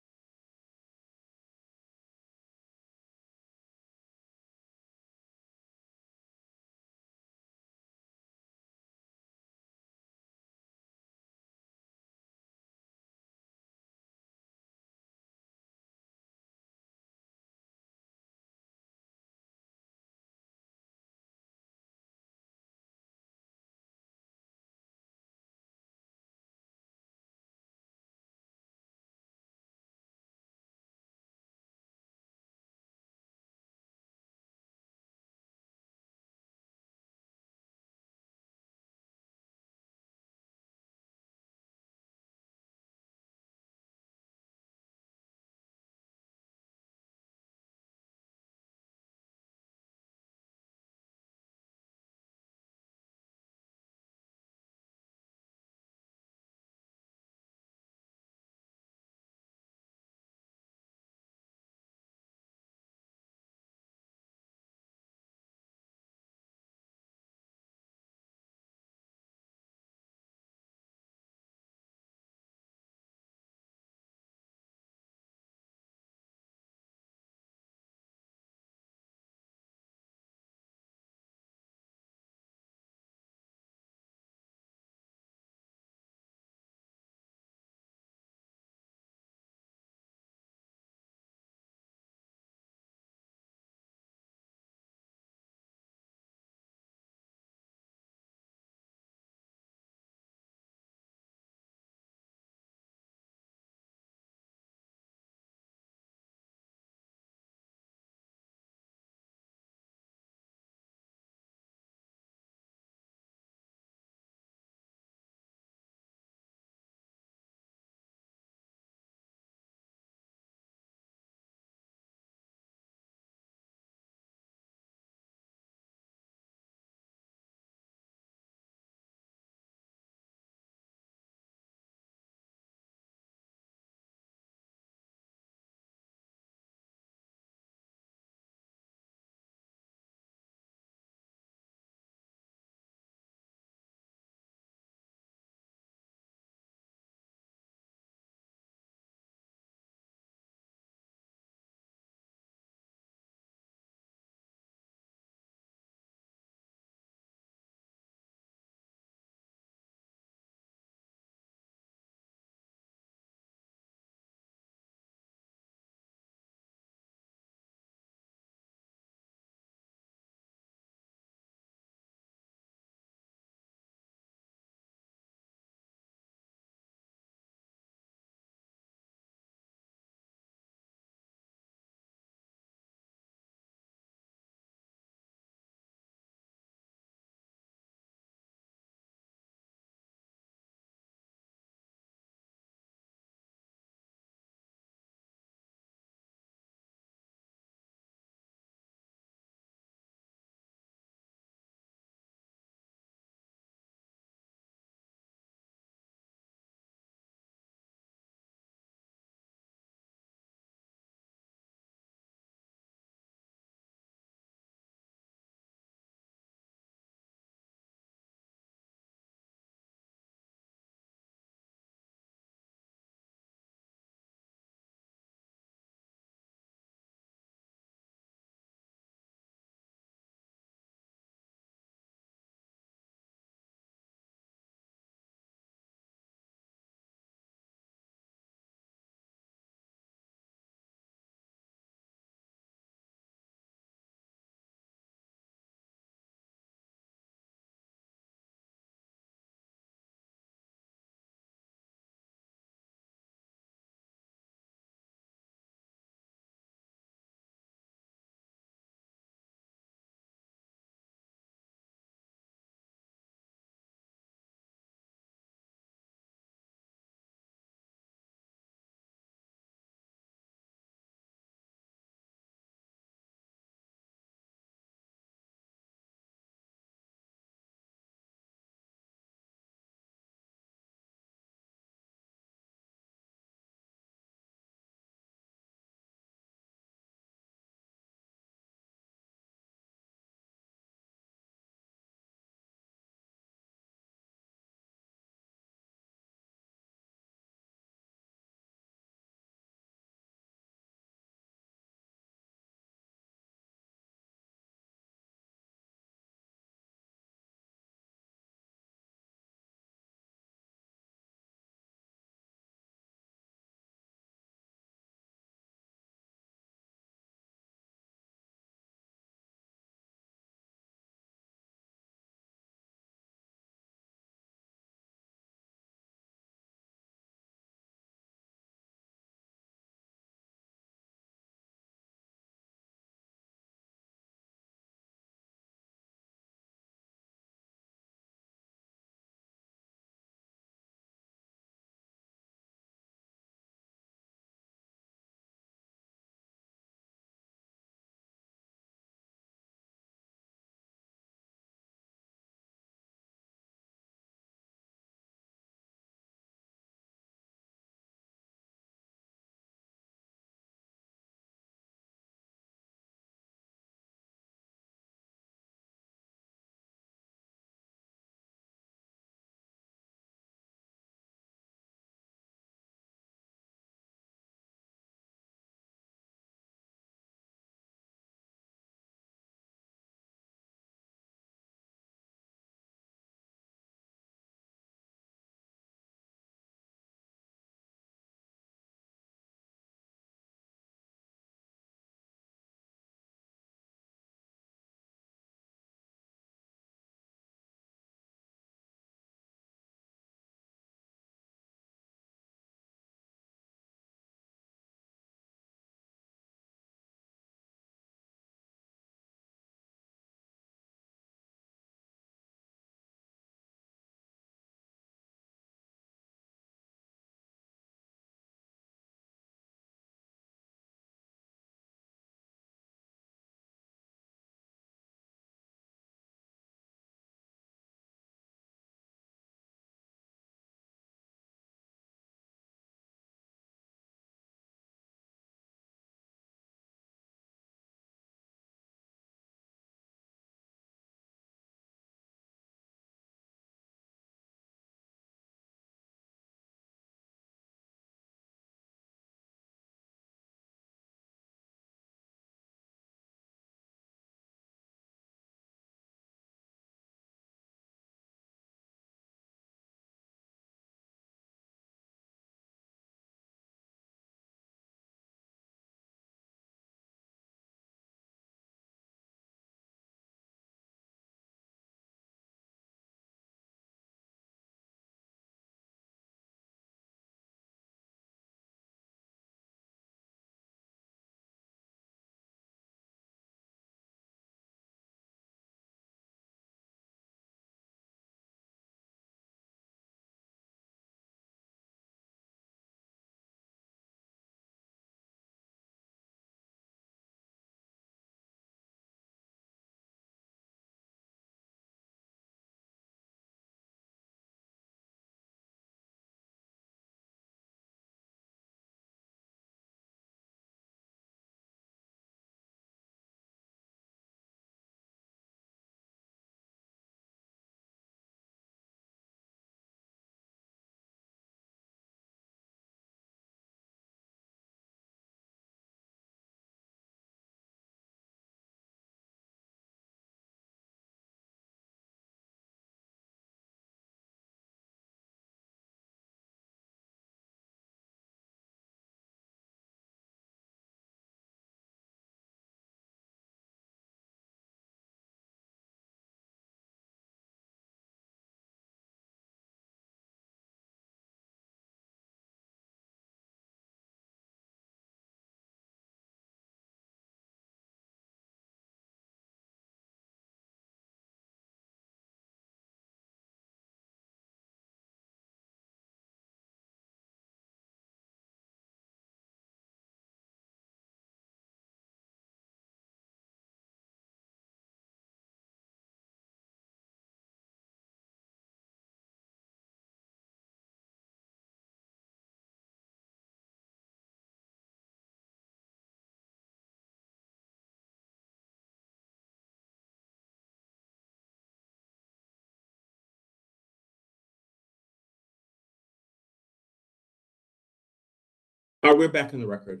We're back in the record.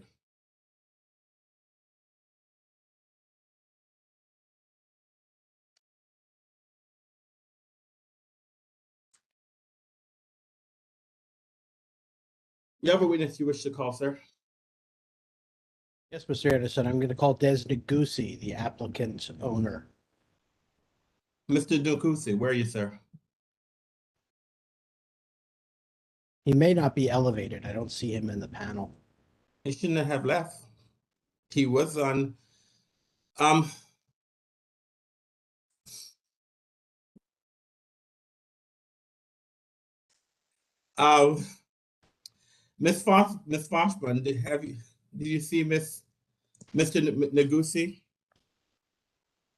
You have a witness you wish to call, sir? Yes, Mr. Anderson, I'm going to call Des Negussi, the applicant's owner. Mr. Dokusi, where are you, sir? He may not be elevated. I don't see him in the panel. He shouldn't have left. He was on, Miss Foshman, did you see Mr. Negussi?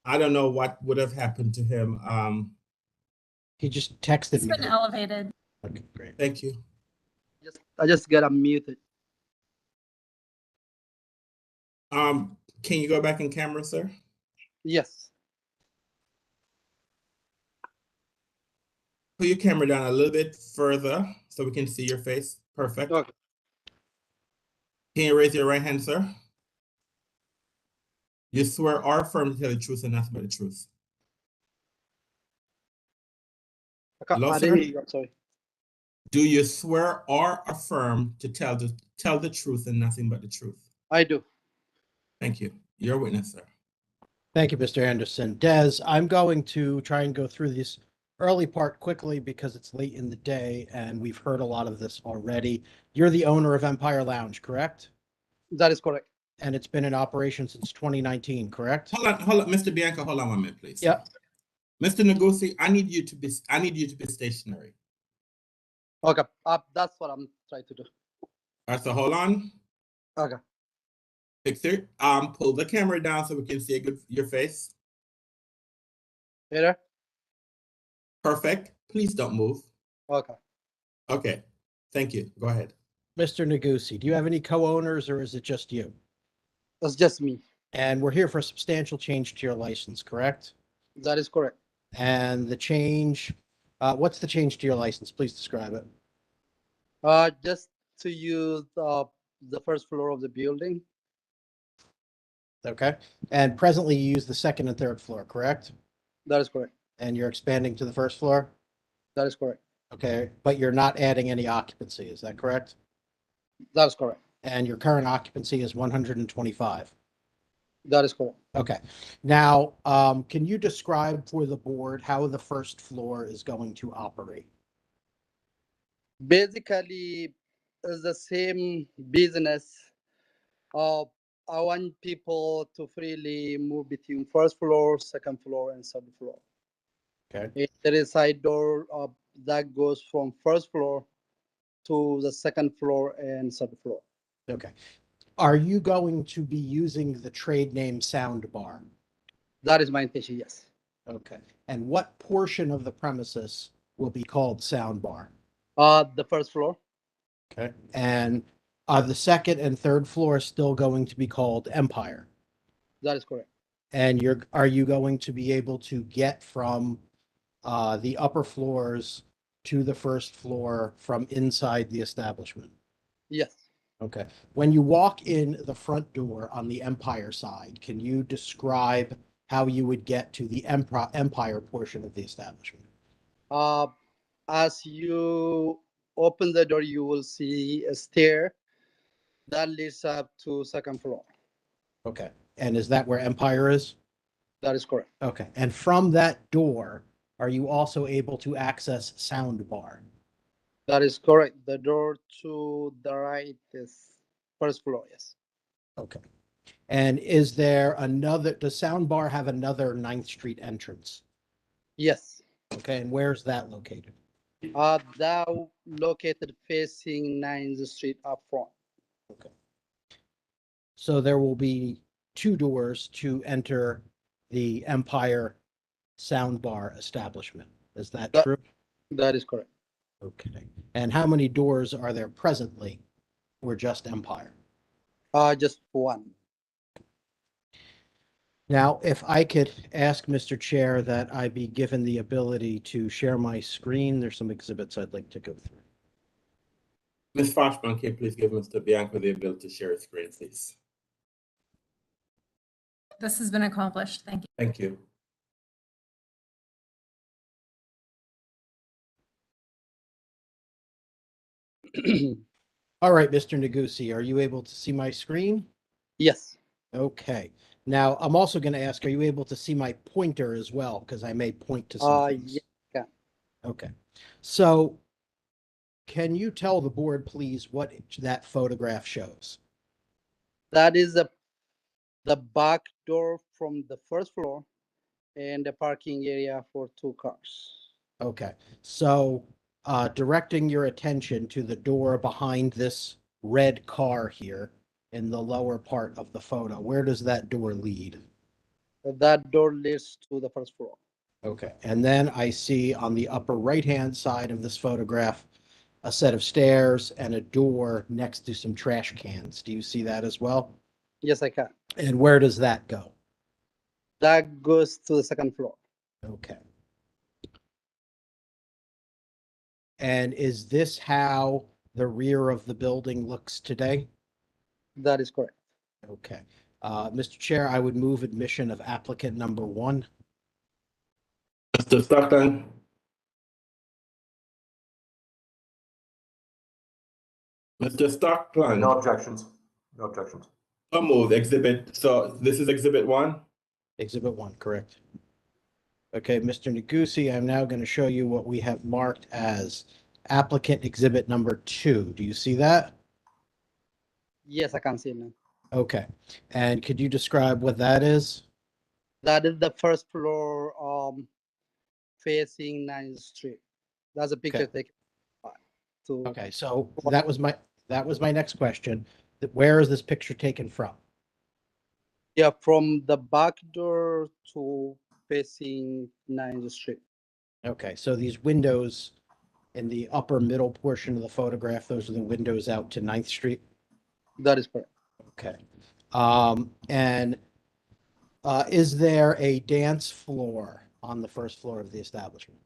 I don't know what would have happened to him. He just texted He's me. been elevated. Okay, great. Thank you. I just got unmuted. Can you go back in camera, sir? Yes. Put your camera down a little bit further so we can see your face. Perfect. Okay. Can you raise your right hand, sir? You swear or affirm to tell the truth and nothing but the truth. Hello, I sir? didn't hear you. I'm sorry. Do you swear or affirm to tell the truth and nothing but the truth? I do. Thank you. You're a witness, sir. Thank you, Mr. Anderson. Des, I'm going to try and go through this early part quickly because it's late in the day and we've heard a lot of this already. You're the owner of Empire Lounge, correct? That is correct. And it's been in operation since 2019, correct? Hold on, Mr. Bianca, hold on 1 minute, please. Yeah. Mr. Negussi, I need you to be stationary. Okay. That's what I'm trying to do. All right, so hold on. Okay. Fix it. Pull the camera down so we can see your face. Here. Perfect. Please don't move. Okay. Okay. Thank you. Go ahead. Mr. Negussi, do you have any co-owners or is it just you? It's just me. And we're here for a substantial change to your license, correct? That is correct. And the change, what's the change to your license? Please describe it. Just to use the first floor of the building. Okay. And presently you use the second and third floor, correct? That is correct. And you're expanding to the first floor? That is correct. Okay, but you're not adding any occupancy, is that correct? That is correct. And your current occupancy is 125. That is correct. Okay. Now, can you describe for the board how the first floor is going to operate? Basically, it's the same business. I want people to freely move between first floor, second floor, and third floor. Okay. There is a side door that goes from first floor to the second floor and third floor. Okay. Are you going to be using the trade name Soundbar? That is my intention, yes. Okay. And what portion of the premises will be called Soundbar? The first floor. Okay. And are the second and third floor still going to be called Empire? That is correct. And are you going to be able to get from the upper floors to the first floor from inside the establishment? Yes. Okay. When you walk in the front door on the Empire side, can you describe how you would get to the Empire portion of the establishment? As you open the door, you will see a stair that leads up to second floor. Okay. And is that where Empire is? That is correct. Okay. And from that door, are you also able to access Soundbar? That is correct. The door to the right is first floor, yes. Okay. And is there does Soundbar have another 9th Street entrance? Yes. Okay. And where's that located? That located facing 9th Street up front. Okay. So there will be 2 doors to enter the Empire Soundbar establishment. Is that true? That is correct. Okay. And how many doors are there presently or just Empire? Just one. Now, if I could ask Mr. Chair that I be given the ability to share my screen, there's some exhibits I'd like to go through. Ms. Foshman, can you please give Mr. Bianco the ability to share his screen, please? This has been accomplished. Thank you. Thank you. All right, Mr. Negussi, are you able to see my screen? Yes. Okay. Now, I'm also going to ask, are you able to see my pointer as well? Because I may point to some things. Yeah. Okay. So can you tell the board, please, what that photograph shows? That is the back door from the first floor and the parking area for 2 cars. Okay. So directing your attention to the door behind this red car here in the lower part of the photo, where does that door lead? That door leads to the first floor. Okay. And then I see on the upper right-hand side of this photograph a set of stairs and a door next to some trash cans. Do you see that as well? Yes, I can. And where does that go? That goes to the second floor. Okay. And is this how the rear of the building looks today? That is correct. Okay. Mr. Chair, I would move admission of applicant number 1. Mr. Stockton? Mr. Stockton? No objections. No objections. So moved. Exhibit. So this is exhibit 1? Exhibit 1, correct. Okay, Mr. Negussi, I'm now going to show you what we have marked as applicant exhibit number 2. Do you see that? Yes, I can see now. Okay. And could you describe what that is? That is the first floor facing 9th Street. That's a picture taken. Okay, so that was my next question. Where is this picture taken from? Yeah, from the back door to facing 9th Street. Okay, so these windows in the upper middle portion of the photograph, those are the windows out to 9th Street? That is correct. Okay. And is there a dance floor on the first floor of the establishment?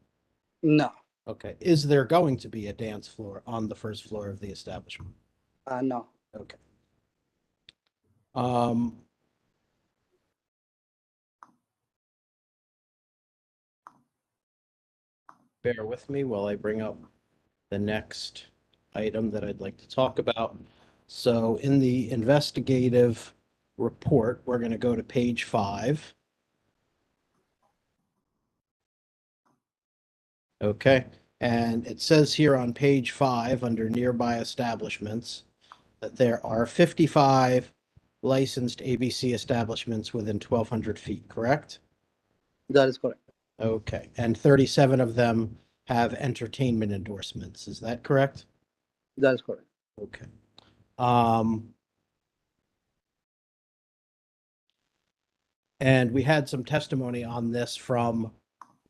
No. Okay. Is there going to be a dance floor on the first floor of the establishment? No. Okay. Bear with me while I bring up the next item that I'd like to talk about. So in the investigative report, we're going to go to page 5. Okay, and it says here on page 5 under nearby establishments that there are 55 licensed ABC establishments within 1,200 feet, correct? That is correct. Okay, and 37 of them have entertainment endorsements. Is that correct? That is correct. Okay. And we had some testimony on this from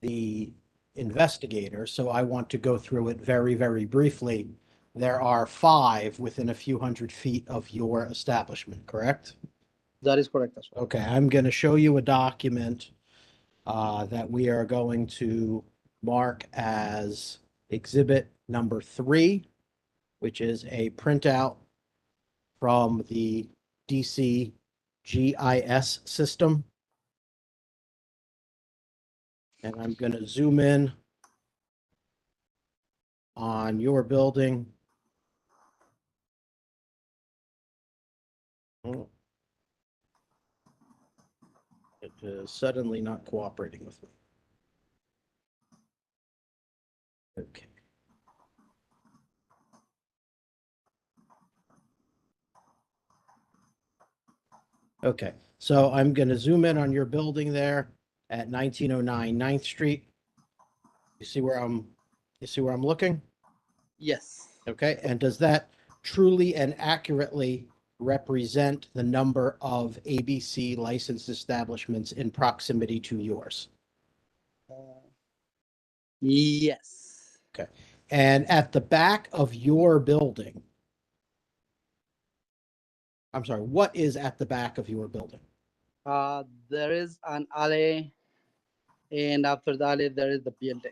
the investigator, so I want to go through it very, very briefly. There are 5 within a few hundred feet of your establishment, correct? That is correct as well. Okay, I'm going to show you a document that we are going to mark as exhibit number 3, which is a printout from the DC GIS system. And I'm going to zoom in on your building. Oh. It is suddenly not cooperating with me. Okay. Okay, so I'm going to zoom in on your building there at 1909 9th Street. You see where I'm looking? Yes. Okay, and does that truly and accurately represent the number of ABC licensed establishments in proximity to yours? Yes. Okay, and at the back of your building, I'm sorry, what is at the back of your building? There is an alley, and after the alley, there is the building.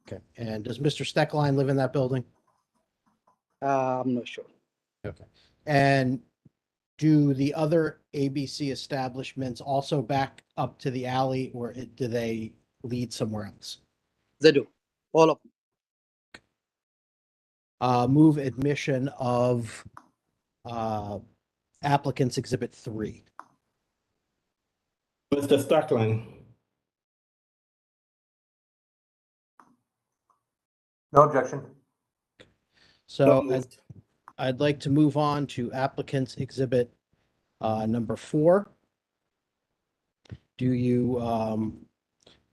Okay, and does Mr. Steckline live in that building? I'm not sure. Okay. And do the other ABC establishments also back up to the alley, or do they lead somewhere else? They do. All of them. Move admission of applicants Exhibit 3. Mr. Stuckling. No objection. So I'd like to move on to applicants Exhibit number 4. Do you,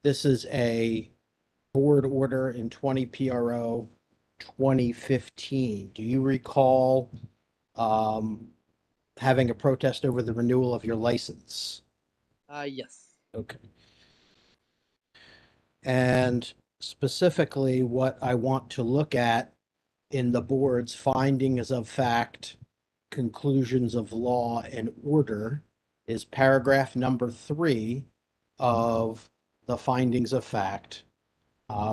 this is a board order in 20 PRO 2015. Do you recall having a protest over the renewal of your license? Yes. Okay. And specifically, what I want to look at in the board's findings of fact, conclusions of law, and order is paragraph number 3 of the findings of fact,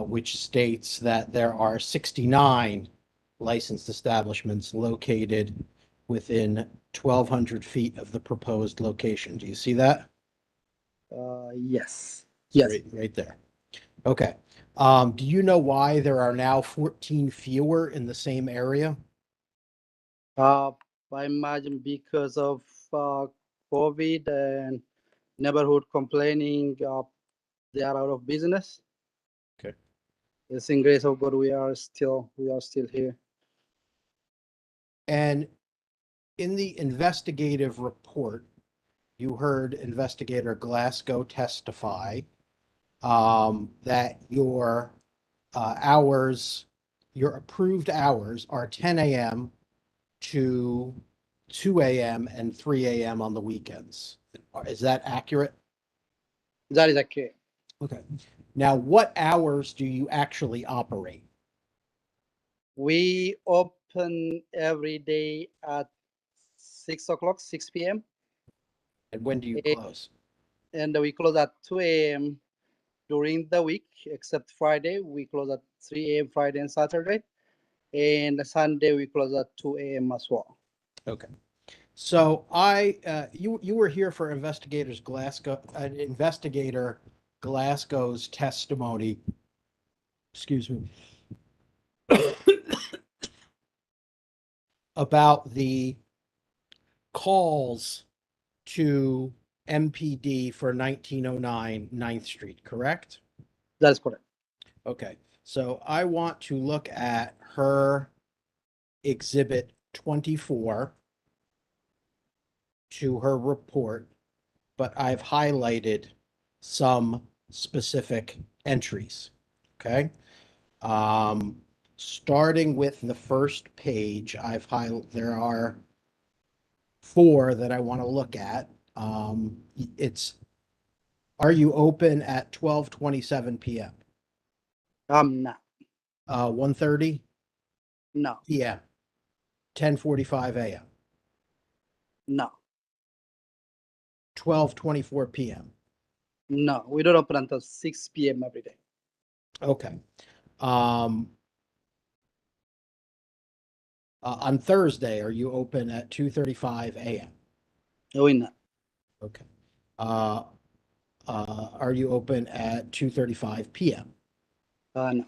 which states that there are 69 licensed establishments located within 1,200 feet of the proposed location. Do you see that? Yes. Yes. Right there. Okay. Do you know why there are now 14 fewer in the same area? I imagine because of COVID and neighborhood complaining, they are out of business. Okay. It's in grace of God we are still here. And in the investigative report, you heard Investigator Glasgow testify that your hours, your approved hours are 10 a.m. to 2 a.m. and 3 a.m. on the weekends. Is that accurate? That is accurate. Okay. Now, what hours do you actually operate? We open every day at 6 o'clock, 6 p.m. And when do you close? And we close at 2 a.m. during the week, except Friday. We close at 3 a.m. Friday and Saturday. And Sunday we close at 2 a.m. as well. Okay. So you were here for Investigator Glasgow's testimony. Excuse me. About the calls to MPD for 1909 9th Street, correct? That's correct. Okay. So I want to look at her Exhibit 24 to her report, but I've highlighted some specific entries. Okay. Starting with the first page, there are 4 that I want to look at. Are you open at 12:27 p.m.? I'm not. 1:30? No. p.m. 10:45 a.m. No. 12:24 p.m. No, we don't open until 6 p.m. every day. Okay. On Thursday, are you open at 2:35 a.m.? No, we're not. Okay. Are you open at 2:35 p.m.? No.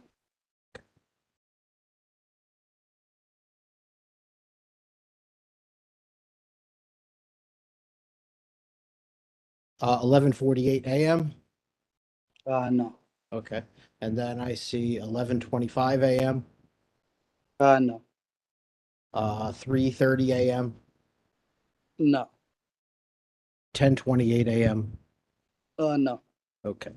11:48 a.m.? No. Okay. And then I see 11:25 a.m. No. 3:30 a.m. No. 10:28 a.m. No. Okay.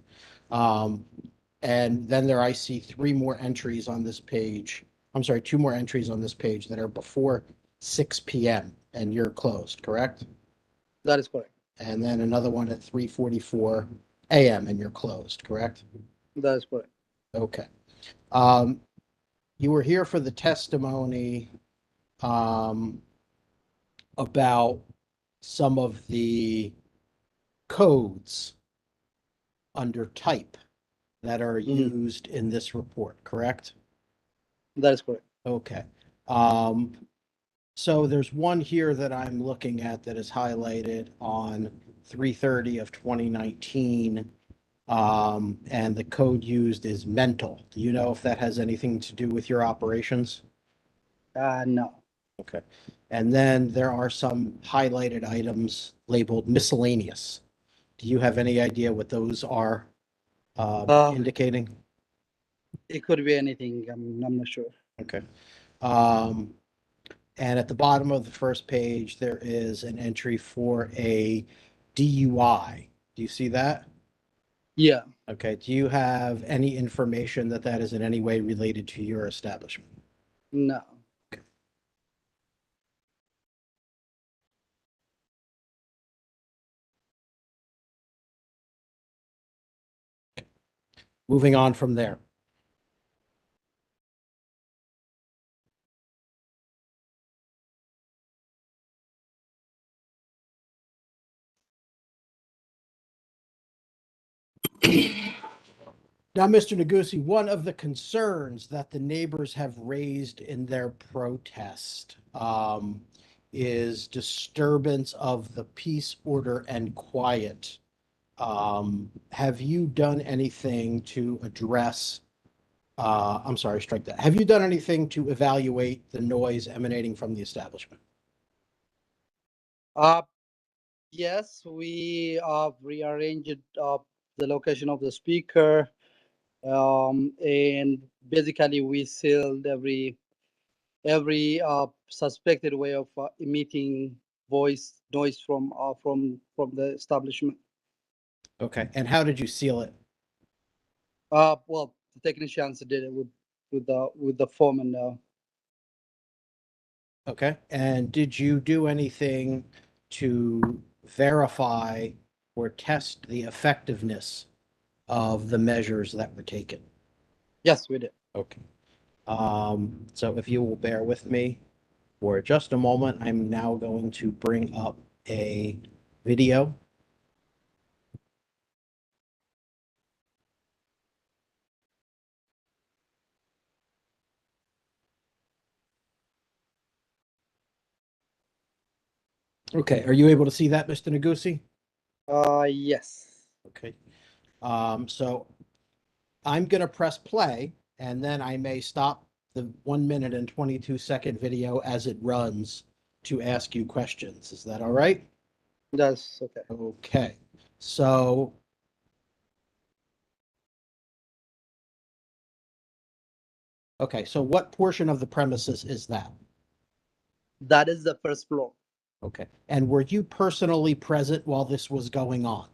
And then I see 3 more entries on this page. I'm sorry, 2 more entries on this page that are before 6 p.m. and you're closed, correct? That is correct. And then another one at 3:44 a.m. and you're closed, correct? That is correct. Okay. You were here for the testimony about some of the codes under type that are used in this report, correct? That is correct. Okay. So there's one here that I'm looking at that is highlighted on 3/30 of 2019. And the code used is mental. Do you know if that has anything to do with your operations? No. Okay. And then there are some highlighted items labeled miscellaneous. Do you have any idea what those are indicating? It could be anything. I'm not sure. Okay. And at the bottom of the first page, there is an entry for a DUI. Do you see that? Yeah. Okay. Do you have any information that that is in any way related to your establishment? No. Moving on from there. Now, Mr. Negussi, one of the concerns that the neighbors have raised in their protest is disturbance of the peace, order, and quiet. Have you done anything to address, I'm sorry, strike that. Have you done anything to evaluate the noise emanating from the establishment? Yes, we rearranged the location of the speaker, and basically we sealed every suspected way of emitting noise from the establishment. Okay, and how did you seal it? Well, the technicians did it with the foam and Okay, and did you do anything to verify or test the effectiveness of the measures that were taken? Yes, we did. Okay. So if you will bear with me for just a moment, I'm now going to bring up a video. Okay, are you able to see that, Mr. Negussi? Yes. Okay. So I'm going to press play, and then I may stop the 1 minute and 22-second video as it runs to ask you questions. Is that all right? That's okay. Okay. So what portion of the premises is that? That is the first floor. Okay. And were you personally present while this was going on?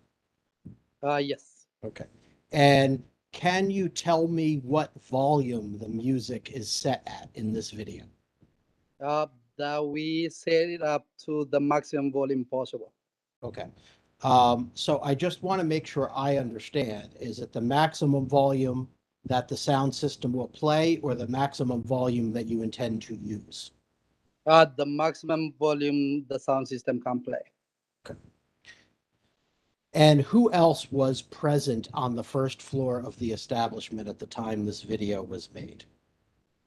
Yes. Okay. And can you tell me what volume the music is set at in this video? That we set it up to the maximum volume possible. Okay. So I just want to make sure I understand. Is it the maximum volume that the sound system will play, or the maximum volume that you intend to use? The maximum volume the sound system can play. Okay. And who else was present on the first floor of the establishment at the time this video was made?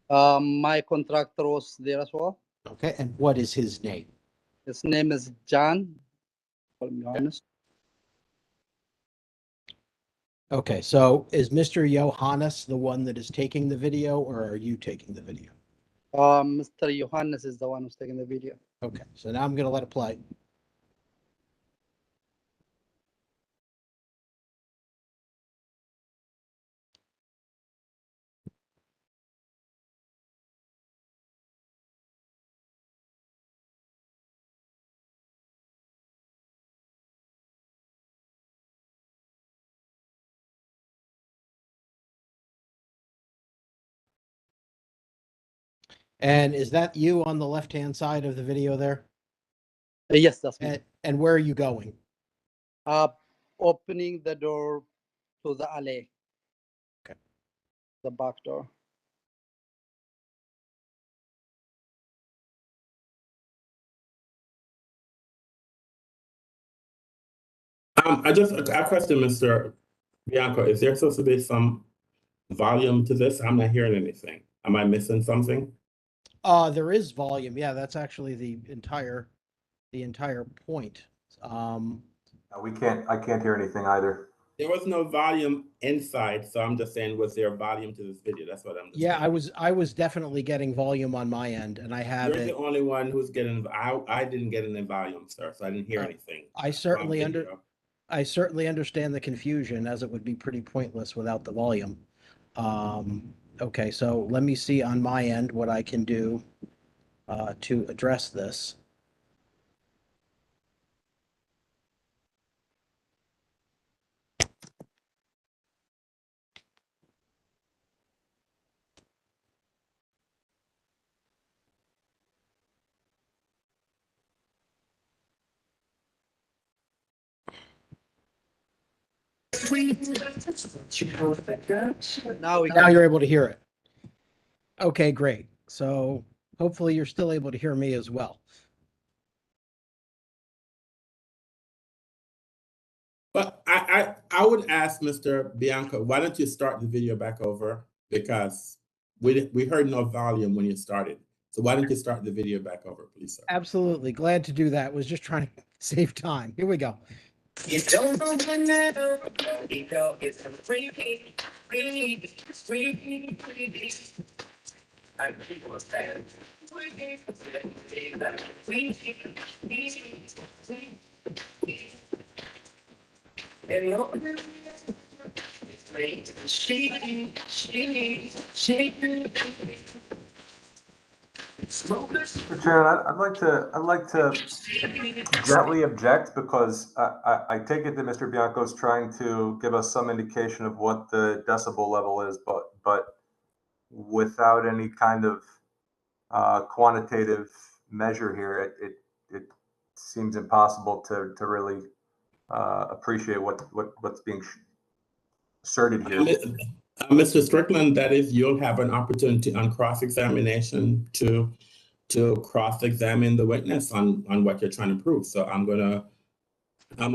My contractor was there as well. Okay, and what is his name? His name is John. Call me honest. Okay, so is Mr. Johannes the one that is taking the video, or are you taking the video? Mr. Johannes is the one who's taking the video. Okay, so now I'm going to let it play. And is that you on the left-hand side of the video there? Yes, that's me. And where are you going? Opening the door to the alley. Okay. The back door. I question, Mr. Bianco. Is there supposed to be some volume to this? I'm not hearing anything. Am I missing something? There is volume. Yeah, that's actually the entire point. I can't hear anything either. There was no volume inside, so I'm just saying, was there volume to this video? That's what I'm just Yeah, saying. I was definitely getting volume on my end, and I have You're it. the only one who's getting, I didn't get any volume, sir, so I didn't hear anything. I certainly understand the confusion, as it would be pretty pointless without the volume. Okay, so let me see on my end what I can do to address this. Now you're able to hear it. Okay, great. So hopefully you're still able to hear me as well. But I would ask Mr. Bianco, why don't you start the video back over? Because we heard no volume when you started. So why don't you start the video back over, please, sir? Absolutely. Glad to do that. Was just trying to save time. Here we go. You don't know the matter, you know it's a free. I'm people stand. Mr. Chairman, I'd like to gently object because I take it that Mr. Bianco is trying to give us some indication of what the decibel level is, but without any kind of quantitative measure here, it seems impossible to really appreciate what's being asserted here. Mr. Strickland, that is, you'll have an opportunity on cross-examination to cross-examine the witness on what you're trying to prove. So I'm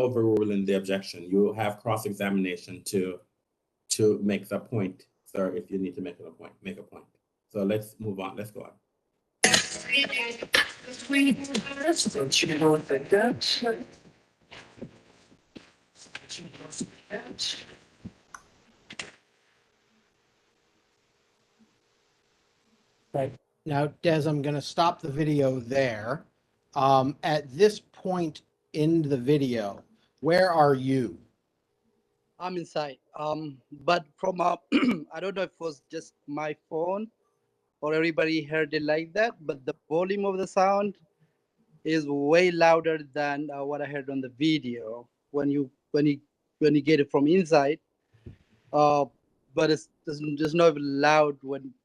overruling the objection. You'll have cross-examination to make the point, sir, if you need to make a point. So let's move on. Let's go on. Right. Now, Des, I'm going to stop the video there. At this point in the video, where are you? I'm inside. But from I don't know if it was just my phone or everybody heard it like that, but the volume of the sound is way louder than what I heard on the video when you get it from inside. But it's just not loud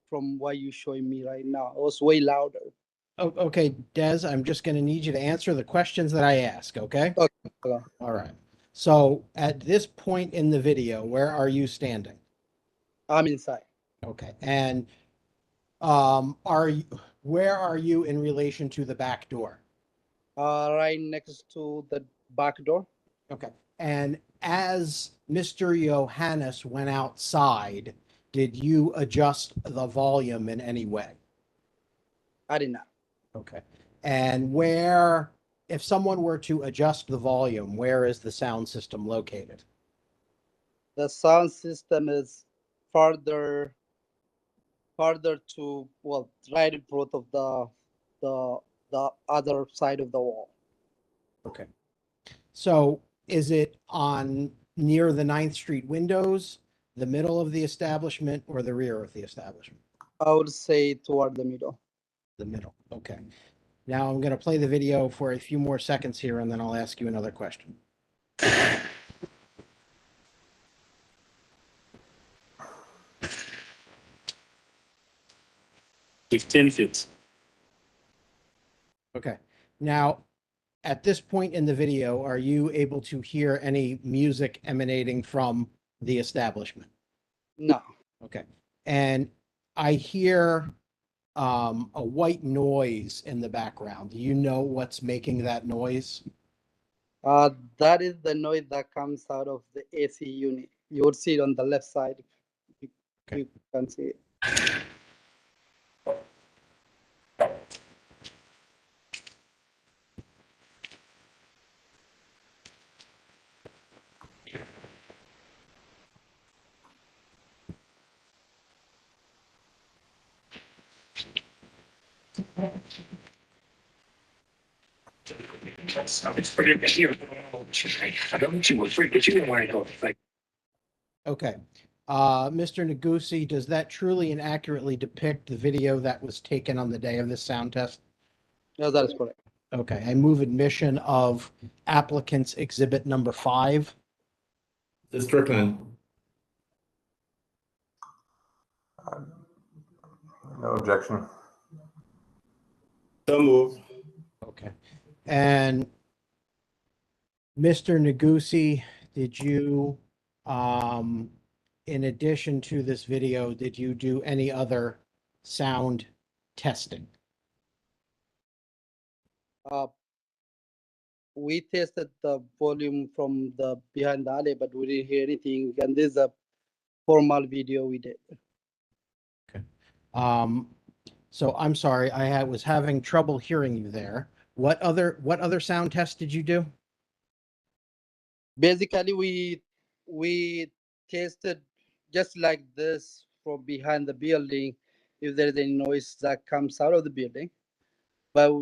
from what you're showing me right now. It was way louder. Oh, okay, Des, I'm just going to need you to answer the questions that I ask, okay? Okay. All right. So at this point in the video, where are you standing? I'm inside. Okay. And where are you in relation to the back door? Right next to the back door. Okay. And as Mr. Johannes went outside, did you adjust the volume in any way? I did not. Okay. And if someone were to adjust the volume, where is the sound system located? The sound system is farther to, well, right in front of the other side of the wall. Okay. So is it on near the 9th Street windows, the middle of the establishment, or the rear of the establishment? I would say toward the middle. The middle. Okay. Now I'm going to play the video for a few more seconds here, and then I'll ask you another question. 10 feet. Okay. Now, at this point in the video, are you able to hear any music emanating from the establishment? No. Okay. And I hear a white noise in the background. Do you know what's making that noise? That is the noise that comes out of the AC unit. You would see it on the left side. You can see it. Okay. Mr. Negussi, does that truly and accurately depict the video that was taken on the day of this sound test? Yes, that is correct. Okay, I move admission of applicant's exhibit number 5. Mr. Strickland. No objection. So moved. Okay. And Mr. Negussi, did you, in addition to this video, did you do any other sound testing? We tested the volume from the behind the alley, but we didn't hear anything. And this is a formal video we did. So I'm sorry, was having trouble hearing you there. What other sound tests did you do? Basically, we tested just like this from behind the building, if there is any noise that comes out of the building. But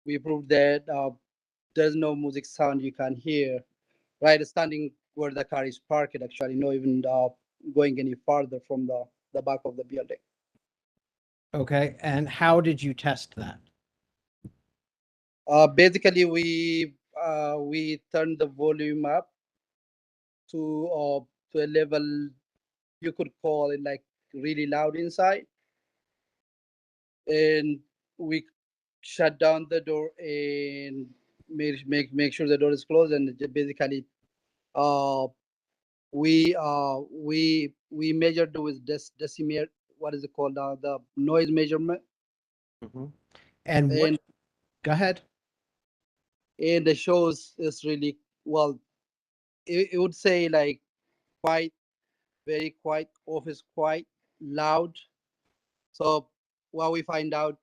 we proved that there's no music sound you can hear, right? Standing where the car is parked, actually, not even going any farther from the back of the building. Okay, and how did you test that? Basically, we turned the volume up to a level you could call it like really loud inside, and we shut down the door and make sure the door is closed, and basically we measured with decimeter, what is it called, the noise measurement. And what, go ahead. And the shows is really, well, it would say like quite, very quiet, office quite loud. So what we find out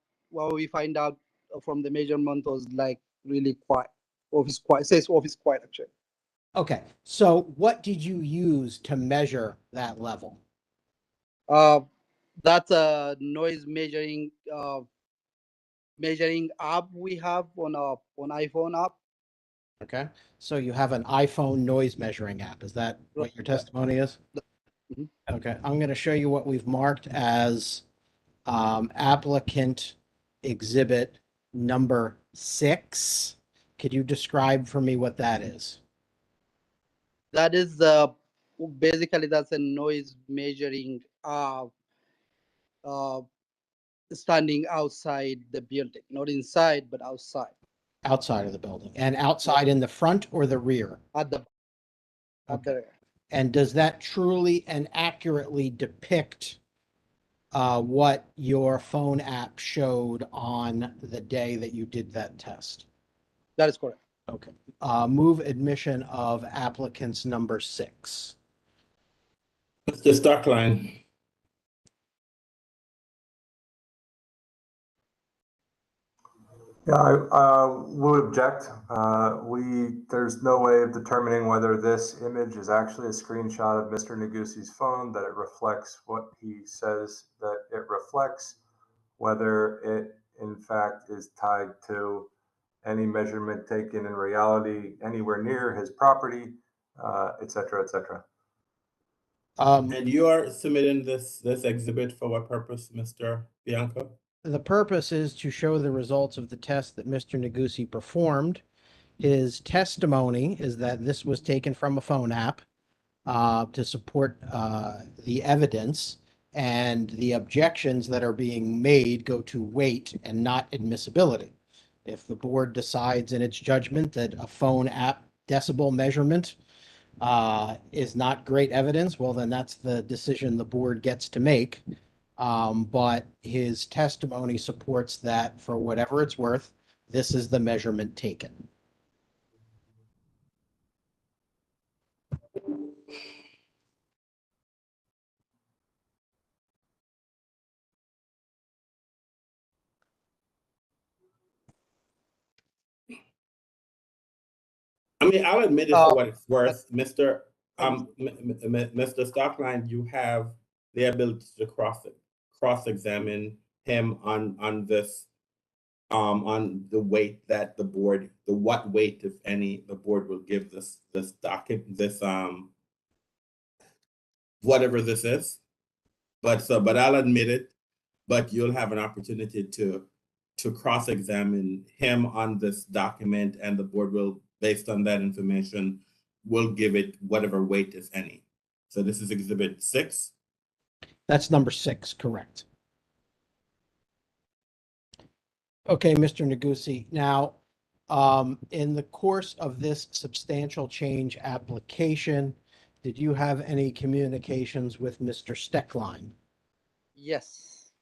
from the measurement was like really quiet, office quiet. It says office quiet actually. Okay, so what did you use to measure that level? That's a noise measuring app we have on iPhone app. Okay, so you have an iPhone noise measuring app. Is that what your testimony is? Okay, I'm going to show you what we've marked as applicant exhibit number 6. Could you describe for me what that is? That is basically that's a noise measuring standing outside the building, not inside but outside. Outside of the building, and outside in the front or the rear? At the rear. And does that truly and accurately depict what your phone app showed on the day that you did that test? That is correct. Okay. Move admission of applicants number 6. Mr. Stockline. Yeah, I would object. There's no way of determining whether this image is actually a screenshot of Mr. Negusi's phone, that it reflects what he says that it reflects, whether it in fact is tied to any measurement taken in reality anywhere near his property, et cetera, et cetera. And you are submitting this exhibit for what purpose, Mr. Bianco? The purpose is to show the results of the test that Mr. Negusi performed. His testimony is that this was taken from a phone app to support the evidence, and the objections that are being made go to weight and not admissibility. If the board decides in its judgment that a phone app decibel measurement is not great evidence, well, then that's the decision the board gets to make. But his testimony supports that, for whatever it's worth, this is the measurement taken. I mean, I'll admit it for what it's worth, Mr. Mr. Stockline. You have the ability to cross-examine him on this on the weight that the what weight, if any, the board will give this document, whatever this is. But I'll admit it, but you'll have an opportunity to cross-examine him on this document, and the board will, based on that information, will give it whatever weight, if any. So this is Exhibit 6. That's number 6, correct. Okay, Mr. Negussi. Now, in the course of this substantial change application, did you have any communications with Mr. Steckline? Yes.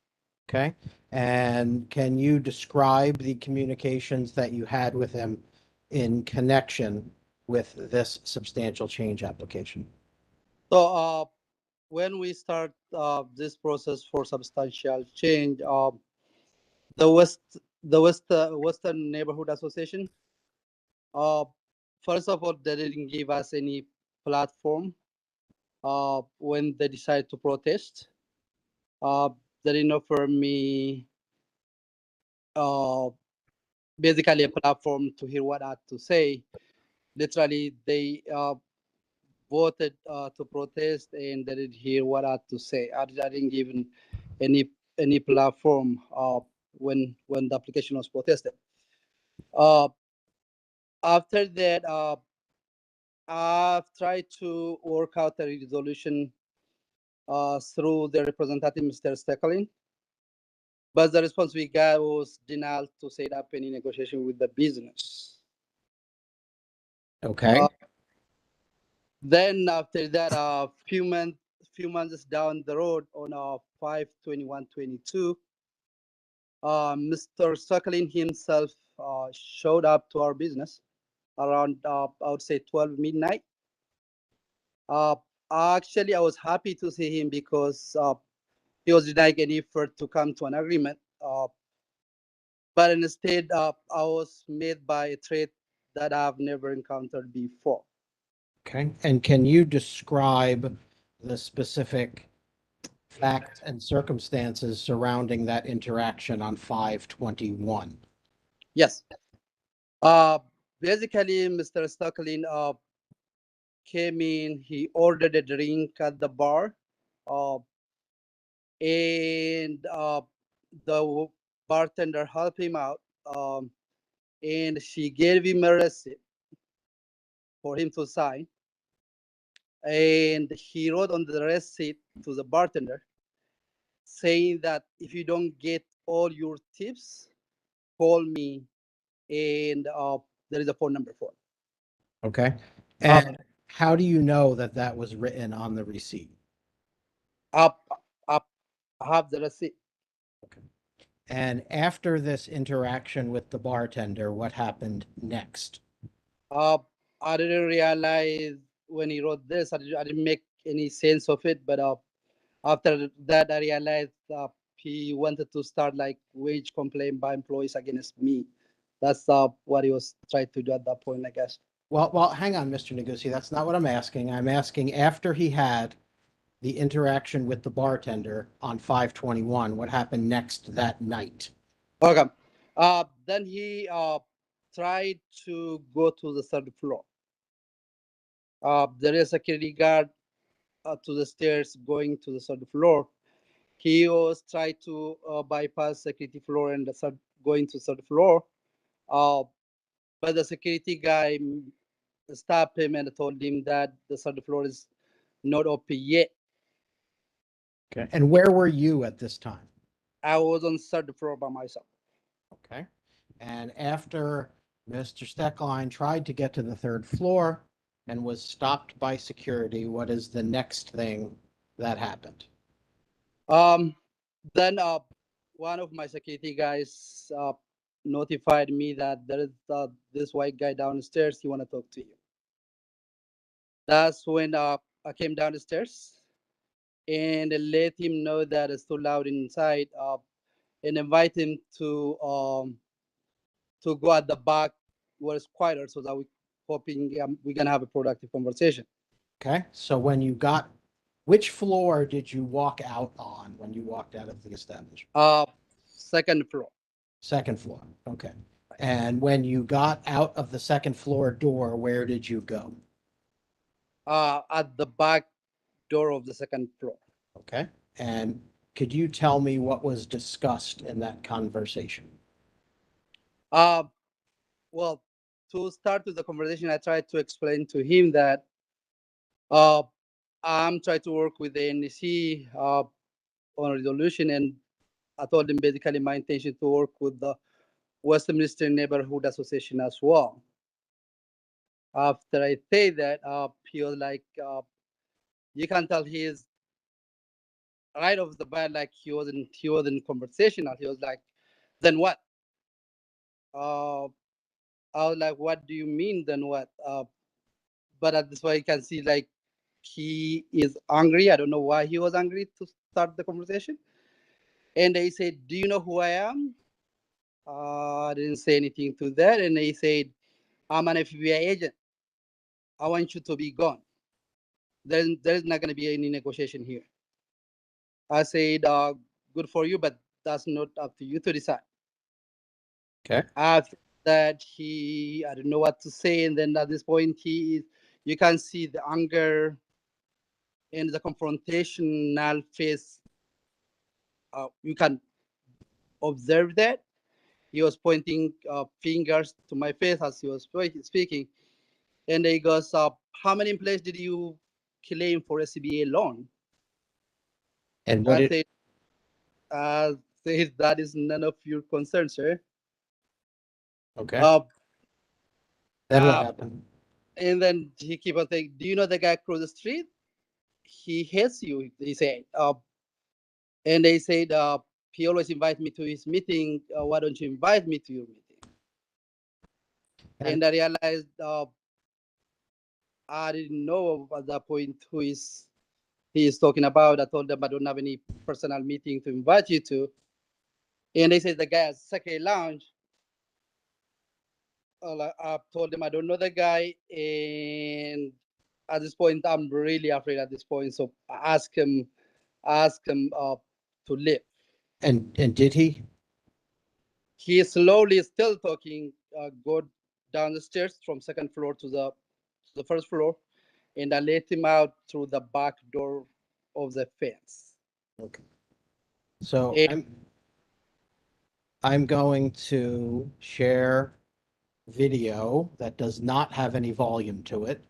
Okay, and can you describe the communications that you had with him in connection with this substantial change application? So when we start this process for substantial change, the Western Neighborhood Association, first of all, they didn't give us any platform when they decided to protest. They didn't offer me basically a platform to hear what I had to say. Literally, they voted to protest, and they didn't hear what I had to say. I didn't give any platform when the application was protested. After that, I've tried to work out a resolution through the representative, Mr. Stecklin, but the response we got was denial to set up any negotiation with the business. Okay. Then after that, a few months down the road on 5/21/22, Mr. Stecklin himself showed up to our business around I would say 12 midnight. Actually, I was happy to see him because he was denying any effort to come to an agreement. But instead, I was met by a threat that I've never encountered before. Okay, and can you describe the specific facts and circumstances surrounding that interaction on 5/21? Yes. Basically, Mr. Stocklin came in. He ordered a drink at the bar, and the bartender helped him out, and she gave him a receipt for him to sign. And he wrote on the receipt to the bartender saying that if you don't get all your tips, call me, and there is a phone number for it. Okay, and how do you know that that was written on the receipt? I have the receipt. Okay. And after this interaction with the bartender, what happened next? I didn't realize when he wrote this, I didn't make any sense of it. But after that, I realized he wanted to start like wage complaint by employees against me. That's what he was trying to do at that point, I guess. Well, hang on, Mr. Negussi. That's not what I'm asking. I'm asking after he had the interaction with the bartender on 5/21, what happened next that night? Okay. Then he tried to go to the third floor. There is a security guard to the stairs going to the third floor. He was trying to bypass security floor and going to third floor. But the security guy stopped him and told him that the third floor is not open yet. Okay. And where were you at this time? I was on third floor by myself. Okay. And after Mr. Steckline tried to get to the third floor and was stopped by security, what is the next thing that happened? Then one of my security guys notified me that there is this white guy downstairs. He want to talk to you. That's when I came downstairs and let him know that it's too loud inside, and invite him to go at the back where it's quieter, so that we hoping we can have a productive conversation. Okay. So when you got, which floor did you walk out on when you walked out of the establishment? Second floor. Second floor, okay. And when you got out of the second floor door, where did you go? At the back door of the second floor. Okay, and could you tell me what was discussed in that conversation? Well, to start with the conversation, I tried to explain to him that I'm trying to work with the NEC on a resolution, and I told him basically my intention to work with the Westminster Neighborhood Association as well. After I say that, he was like, you can tell he is right off the bat, like he wasn't conversational. He was like, then what? I was like, what do you mean, then what? But at this point, you can see like he is angry. I don't know why he was angry to start the conversation. And they said, do you know who I am? I didn't say anything to that. And they said, I'm an FBI agent. I want you to be gone. There's not going to be any negotiation here. I said, good for you, but that's not up to you to decide. Okay. After that, I don't know what to say. And then at this point, you can see the anger and the confrontational face. You can observe that. He was pointing fingers to my face as he was speaking. And he goes, how many employees did you claim for SCBA loan? And what did... Said, that is none of your concern, sir. Okay. Then what happened? And then he keep on saying, do you know the guy across the street? He hates you, he said. And they said, he always invites me to his meeting. Why don't you invite me to your meeting? And I realized I didn't know at that point who he is talking about. I told them I don't have any personal meeting to invite you to. And they said the guy at Sake Lounge. I told them I don't know the guy, and at this point I'm really afraid at this point. So I asked him to leave. And did he? He is slowly still talking. Go down the stairs from second floor to the first floor, and I let him out through the back door of the fence. Okay. So I'm going to share video that does not have any volume to it.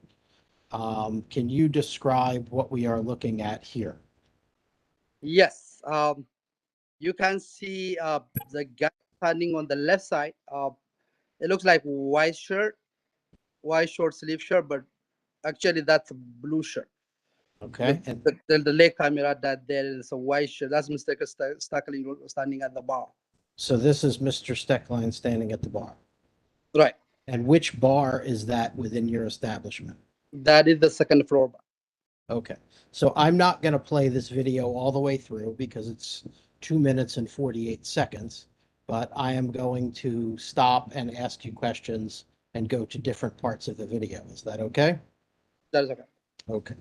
Can you describe what we are looking at here? Yes. You can see the guy standing on the left side. It looks like white short sleeve shirt, but actually that's a blue shirt. Okay. And the leg camera that there is a white shirt. That's Mr. Stackley standing at the bar. So this is Mr. Steckline standing at the bar. Right. And which bar is that within your establishment? That is the second floor bar. Okay. So I'm not going to play this video all the way through because it's 2 minutes and 48 seconds, but I am going to stop and ask you questions and go to different parts of the video. Is that okay? That is okay. Okay.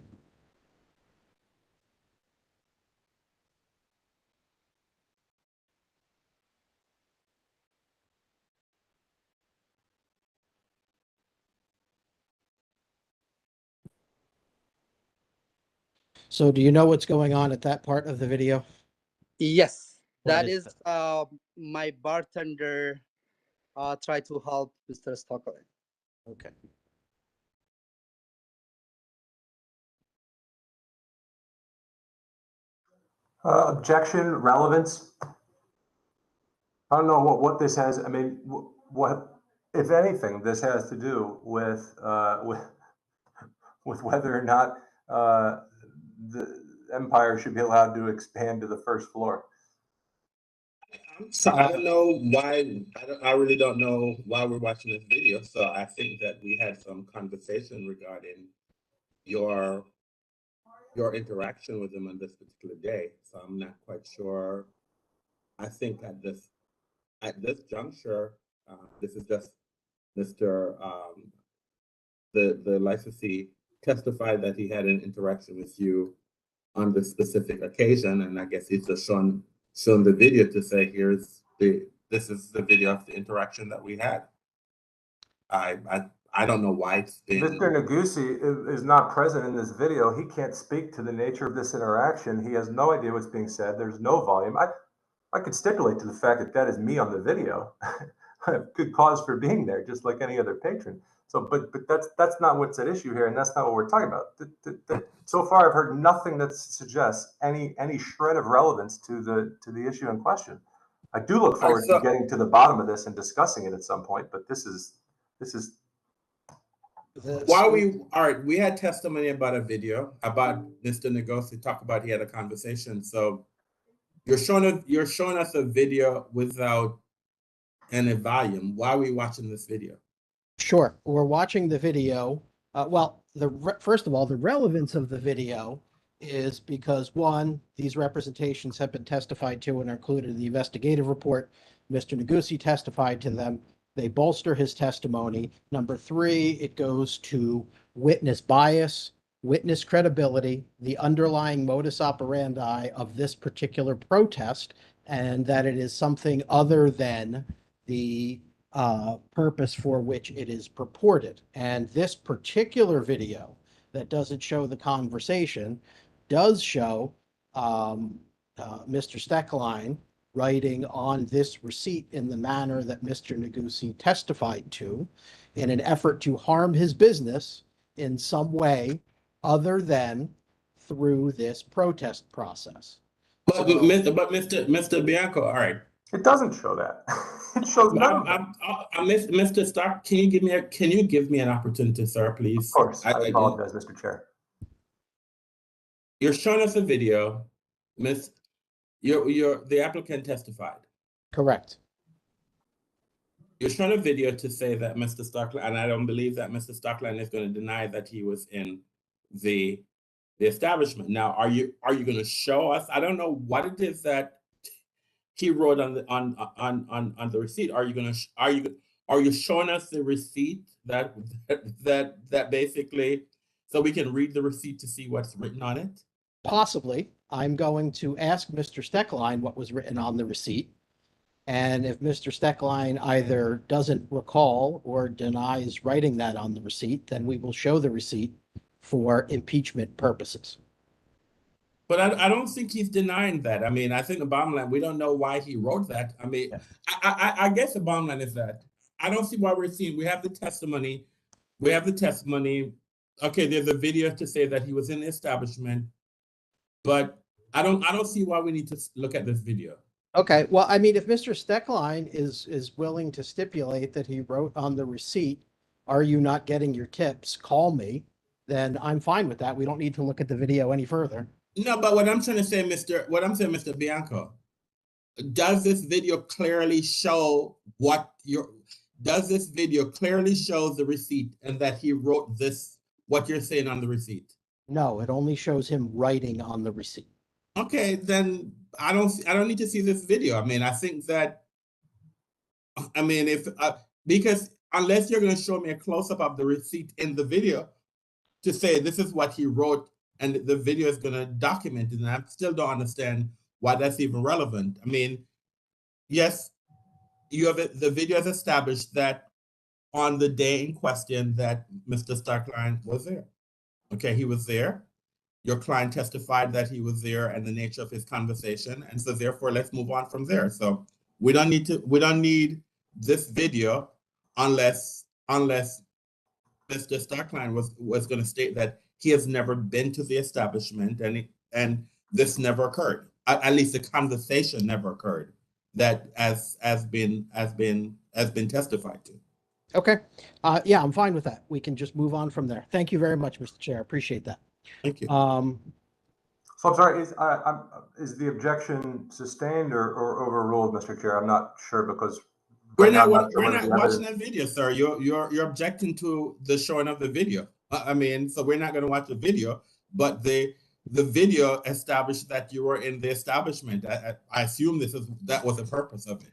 So do you know what's going on at that part of the video? Yes, What that is is my bartender try to help Mr. Stockley. Okay. Objection, relevance. I don't know what this has. I mean, what, if anything, this has to do with whether or not the Empire should be allowed to expand to the first floor. So I don't know why. I really don't know why we're watching this video. So I think that we had some conversation regarding your interaction with him on this particular day. So I'm not quite sure. I think at this juncture, this is just Mr. The licensee testified that he had an interaction with you on this specific occasion, and I guess he's just shown the video to say here's the this is the video of the interaction that we had. I don't know why it's been. Mr. Negussi is not present in this video. He can't speak to the nature of this interaction. He has no idea what's being said. There's no volume. I could stipulate to the fact that that is me on the video. Good cause for being there, just like any other patron. So, but that's not what's at issue here, and that's not what we're talking about. So far, I've heard nothing that suggests any shred of relevance to the issue in question. I do look forward to getting to the bottom of this and discussing it at some point, but this is. While we had testimony about a video about Mr. Negussi talk about he had a conversation. So you're showing us a video without any volume. Why are we watching this video? Sure, we're watching the video. Well, first of all, the relevance of the video is because, one, these representations have been testified to and are included in the investigative report. Mr. Negussi testified to them. They bolster his testimony. Number three, it goes to witness bias, witness credibility, the underlying modus operandi of this particular protest, and that it is something other than the purpose for which it is purported. And this particular video that doesn't show the conversation does show Mr. Steckline writing on this receipt in the manner that Mr. Negussi testified to in an effort to harm his business in some way other than through this protest process. But Mr. Bianco, all right. It doesn't show that. It shows none of that. Mr. Stark, can you give me an opportunity, sir, please? Of course. I apologize, Mr. Chair. You're showing us a video, the applicant testified. Correct. You're showing a video to say that Mr. Starkline, and I don't believe that Mr. Starkline is going to deny that he was in the establishment. Now, are you going to show us? I don't know what it is that he wrote on the receipt. Are you showing us the receipt that basically, so we can read the receipt to see what's written on it? Possibly. I'm going to ask Mr. Steckline what was written on the receipt. And if Mr. Steckline either doesn't recall or denies writing that on the receipt, then we will show the receipt for impeachment purposes. But I don't think he's denying that. I mean, I think the bottom line, we don't know why he wrote that. I mean, I guess the bottom line is that I don't see why we have the testimony. Okay, there's a video to say that he was in the establishment, but I don't see why we need to look at this video. Okay, well, I mean, if Mr. Steckline is willing to stipulate that he wrote on the receipt, "Are you not getting your tips? Call me," then I'm fine with that. We don't need to look at the video any further. No, but what I'm trying to say, Mr. Bianco, does this video clearly show does this video clearly show the receipt and that he wrote this, what you're saying on the receipt? No, it only shows him writing on the receipt. Okay, then I don't need to see this video. I mean, I think that, because unless you're going to show me a close-up of the receipt in the video to say this is what he wrote and the video is going to document it, and I still don't understand why that's even relevant. I mean, yes, the video has established that on the day in question that Mr. Starkline was there. Okay, he was there. Your client testified that he was there and the nature of his conversation, and so therefore let's move on from there. So we don't need this video unless Mr. Starkline was going to state that he has never been to the establishment and this never occurred. At least the conversation never occurred that has been testified to. Okay. Yeah, I'm fine with that. We can just move on from there. Thank you very much, Mr. Chair. I appreciate that. Thank you. So I'm sorry, is the objection sustained or overruled, Mr. Chair? I'm not sure because we're not watching that video, sir. You're objecting to the showing of the video. I mean, so we're not going to watch the video, but the video established that you were in the establishment. I assume that was the purpose of it.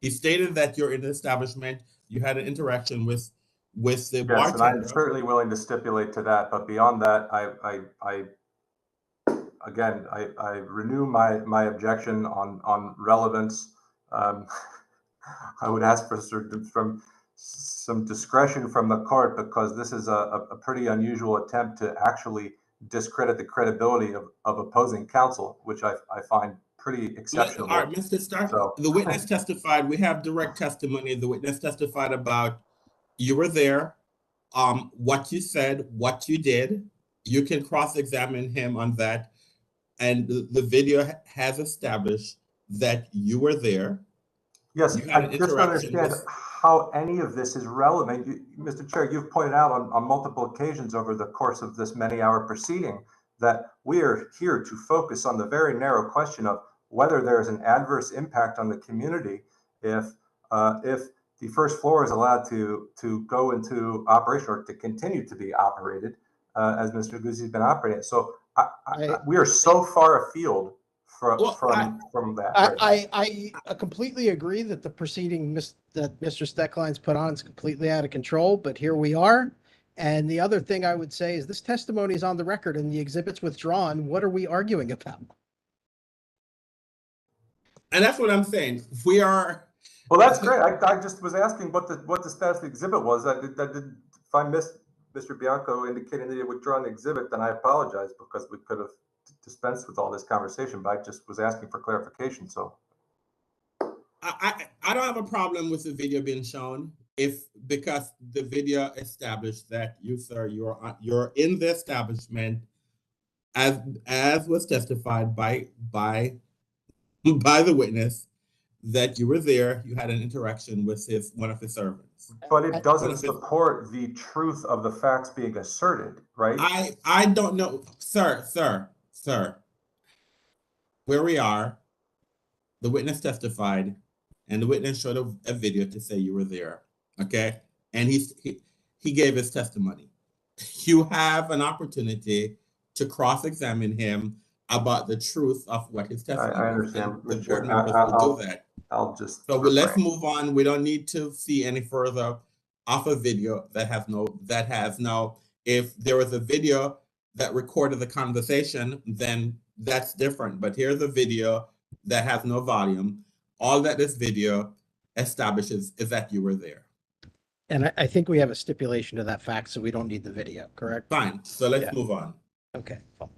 He stated that you're in the establishment. You had an interaction with the bartender. Yes, and I'm certainly willing to stipulate to that. But beyond that, I renew my objection on relevance. I would ask for some discretion from the court, because this is a pretty unusual attempt to actually discredit the credibility of opposing counsel, which I find pretty exceptional. All right, Mr. Stark, So- the witness testified. We have direct testimony. The witness testified about you were there, what you said, what you did. You can cross-examine him on that. And the video has established that you were there. Yes, You had I an just don't interaction understand with- how any of this is relevant. Mr. Chair, you've pointed out on multiple occasions over the course of this many-hour proceeding that we are here to focus on the very narrow question of whether there is an adverse impact on the community if the first floor is allowed to go into operation or to continue to be operated as Mr. Guzzi has been operating. So we are so far afield from that. right now. I completely agree that the proceeding that Mr. Steckline's put on is completely out of control, but here we are. And the other thing I would say is this testimony is on the record and the exhibit's withdrawn. What are we arguing about? And that's what I'm saying. We are. Well, that's great. I just was asking what the status of the exhibit was. If I missed Mr. Bianco indicating that he had withdrawn the exhibit, then I apologize, because we could have dispensed with all this conversation, but I just was asking for clarification. So I don't have a problem with the video being shown because the video established that you, sir, you're in the establishment as was testified by the witness, that you were there, you had an interaction with one of his servants. but it doesn't support the truth of the facts being asserted, right? I don't know, sir. Where we are, the witness testified, and the witness showed a video to say you were there. Okay, and he gave his testimony. You have an opportunity to cross-examine him about the truth of what his testimony. I understand, The Mr. board Chair. members will do that. I'll just. So let's move on. We don't need to see any further off a video that has no. If there was a video that recorded the conversation, then that's different. But here's a video that has no volume. All that this video establishes is that you were there. And I think we have a stipulation to that fact, so we don't need the video, correct? Fine. So let's move on. Okay, fine.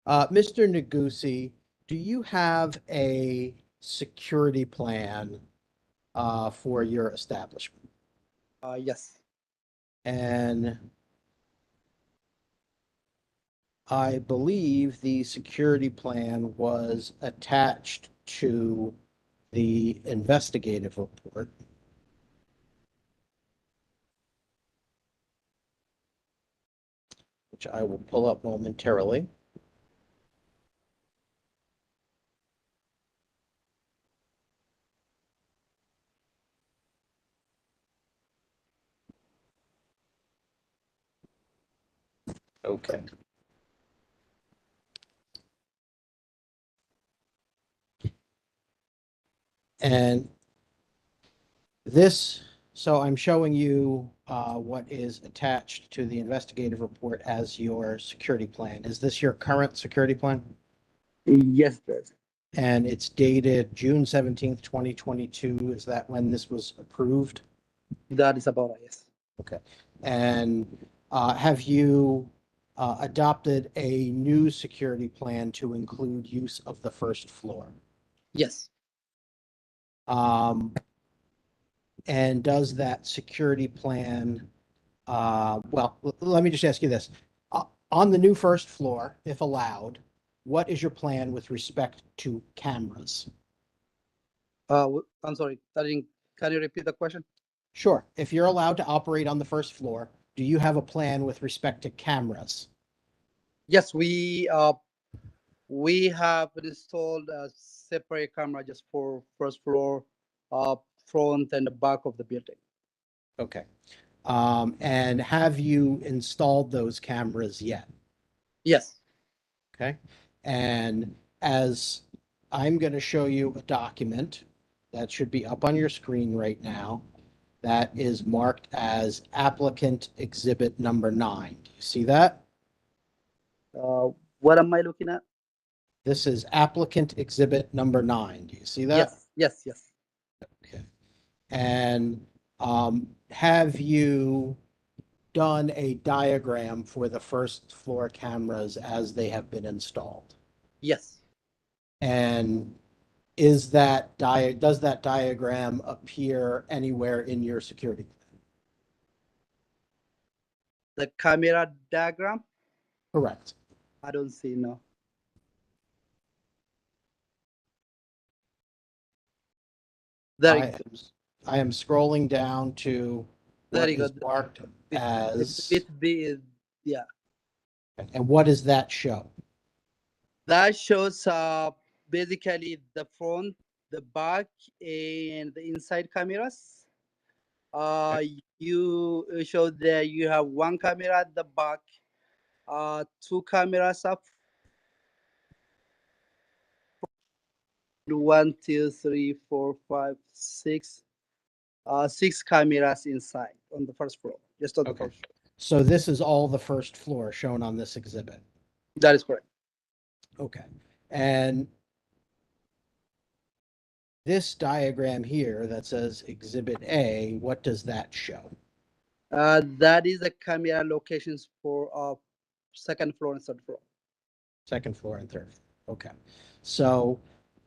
Mr. Negussi, do you have a security plan for your establishment? Yes. And I believe the security plan was attached to the investigative report. Which I will pull up momentarily. Okay. And this, so I'm showing you what is attached to the investigative report as your security plan. Is this your current security plan? Yes, sir. And it's dated June 17th, 2022. Is that when this was approved? That is about it, yes. Okay. And have you adopted a new security plan to include use of the first floor? Yes. And does that security plan, let me just ask you this. On the new first floor, if allowed, what is your plan with respect to cameras? I'm sorry, can you repeat the question? Sure. If you're allowed to operate on the first floor, do you have a plan with respect to cameras? Yes, we have installed a separate camera just for first floor, front and the back of the building. Okay. And have you installed those cameras yet? Yes. Okay. And as I'm going to show you a document that should be up on your screen right now that is marked as applicant exhibit number 9. Do you see that? What am I looking at? This is applicant exhibit number 9. Do you see that? Yes, yes, yes. Okay. And have you done a diagram for the first floor cameras as they have been installed? Yes. And is that does that diagram appear anywhere in your security plan? The camera diagram? Correct. I don't see, no. There you go. I am scrolling down to There what you go. is marked as, Bit B is, yeah. and what does that show? That shows basically the front, the back, and the inside cameras. You show there you have one camera at the back, 2 cameras up, 1, 2, 3, 4, 5, 6, 6 cameras inside on the first floor, just on the first floor. So this is all the first floor shown on this exhibit. That is correct. Okay. And this diagram here that says Exhibit A, what does that show? That is the camera locations for second floor and third floor. Second floor and third. Okay. So,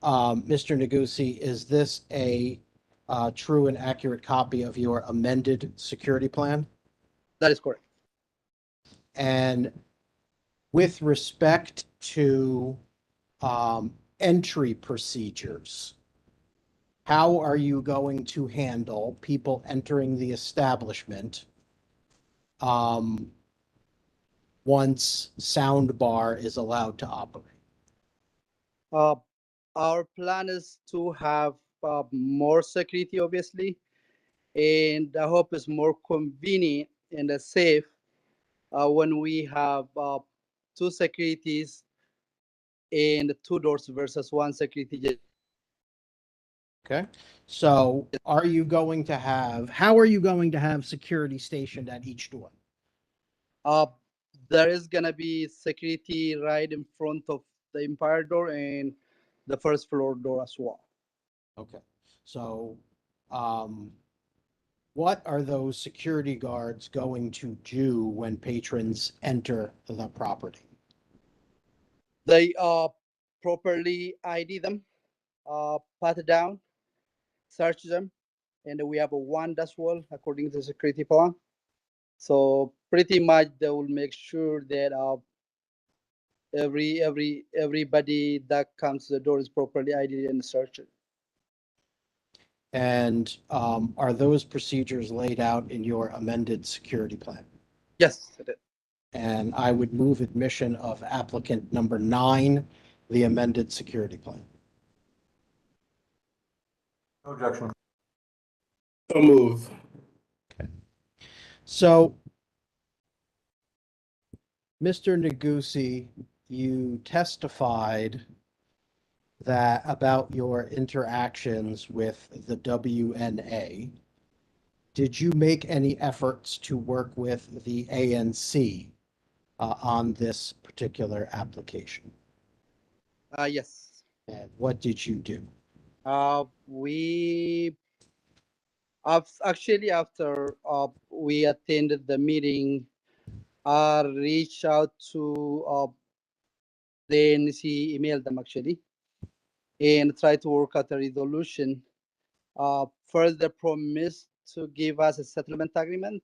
Mr. Negussi, is this a true and accurate copy of your amended security plan? That is correct. And with respect to entry procedures, how are you going to handle people entering the establishment once soundbar is allowed to operate? Our plan is to have more security, obviously, and I hope it's more convenient and safe when we have 2 securities and 2 doors versus 1 security. Okay. So are you going to have, how are you going to have security stationed at each door? There is gonna be security right in front of the Empire door and the first floor door as well. Okay. So what are those security guards going to do when patrons enter the property? They properly ID them, pat down, search them, and we have a wand as well according to the security plan. So pretty much they will make sure that everybody that comes to the door is properly ID'd and searched. And are those procedures laid out in your amended security plan? Yes, it is. And I would move admission of applicant number 9, the amended security plan. No objection. So move. Okay. So, Mr. Negussi, you testified that about your interactions with the WNA. Did you make any efforts to work with the ANC on this particular application? Yes. And what did you do? We actually after we attended the meeting, reached out to the ANC, emailed them actually, and tried to work out a resolution. First, they promised to give us a settlement agreement.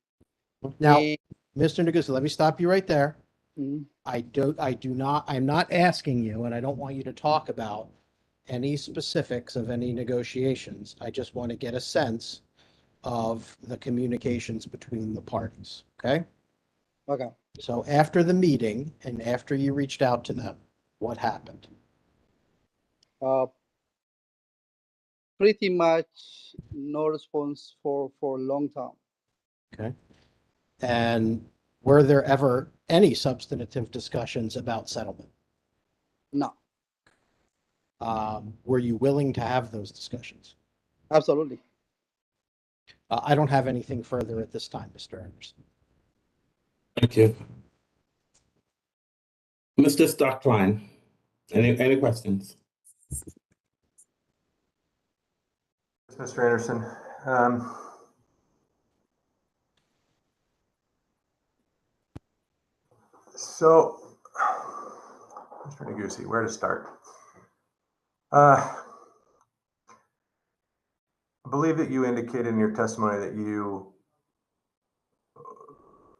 Now, And, Mr. Negussi, let me stop you right there. Mhm. I'm not asking you, and I don't want you to talk about any specifics of any negotiations. I just want to get a sense of the communications between the parties, okay? Okay. So after the meeting and after you reached out to them, what happened? Pretty much no response for a long time. Okay. And were there ever any substantive discussions about settlement? No. Were you willing to have those discussions? Absolutely. I don't have anything further at this time, Mr. Anderson. Thank you. Mr. Stockline. Any questions? Mr. Anderson. So, Mr. Negussi, where to start? I believe that you indicated in your testimony that you,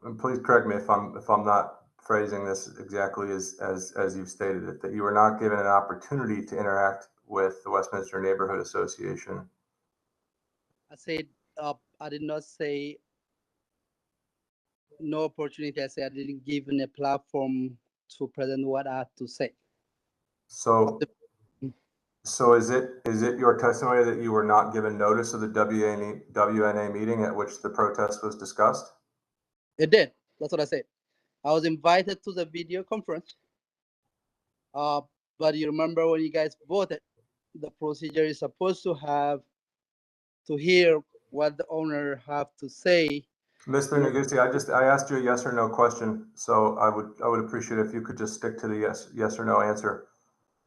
and please correct me if I'm not phrasing this exactly as you've stated it, that you were not given an opportunity to interact with the Westminster Neighborhood Association. I said, I did not say no opportunity. I said I didn't give a platform to present what I had to say. So is it your testimony that you were not given notice of the WNA meeting at which the protest was discussed? It did. That's what I said. I was invited to the video conference. But you remember when you guys voted, the procedure is supposed to have to hear what the owner have to say. Mr. Negussi, I asked you a yes or no question, so I would appreciate if you could just stick to the yes or no answer.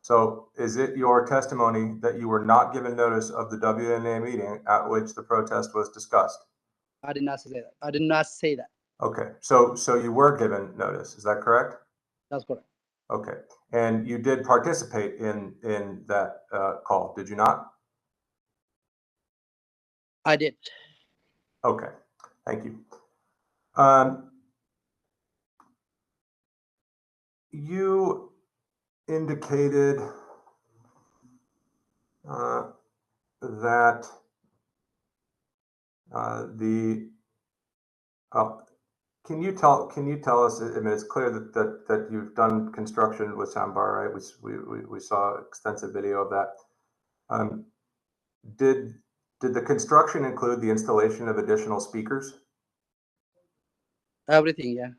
So is it your testimony that you were not given notice of the WNA meeting at which the protest was discussed? I did not say that. I did not say that. Okay, so you were given notice, is that correct? That's correct. Okay, and you did participate in that call, did you not? I did. Okay, thank you. You indicated that can you tell us? I mean, it's clear that you've done construction with soundbar, right? We saw extensive video of that. Did the construction include the installation of additional speakers? Everything, yeah.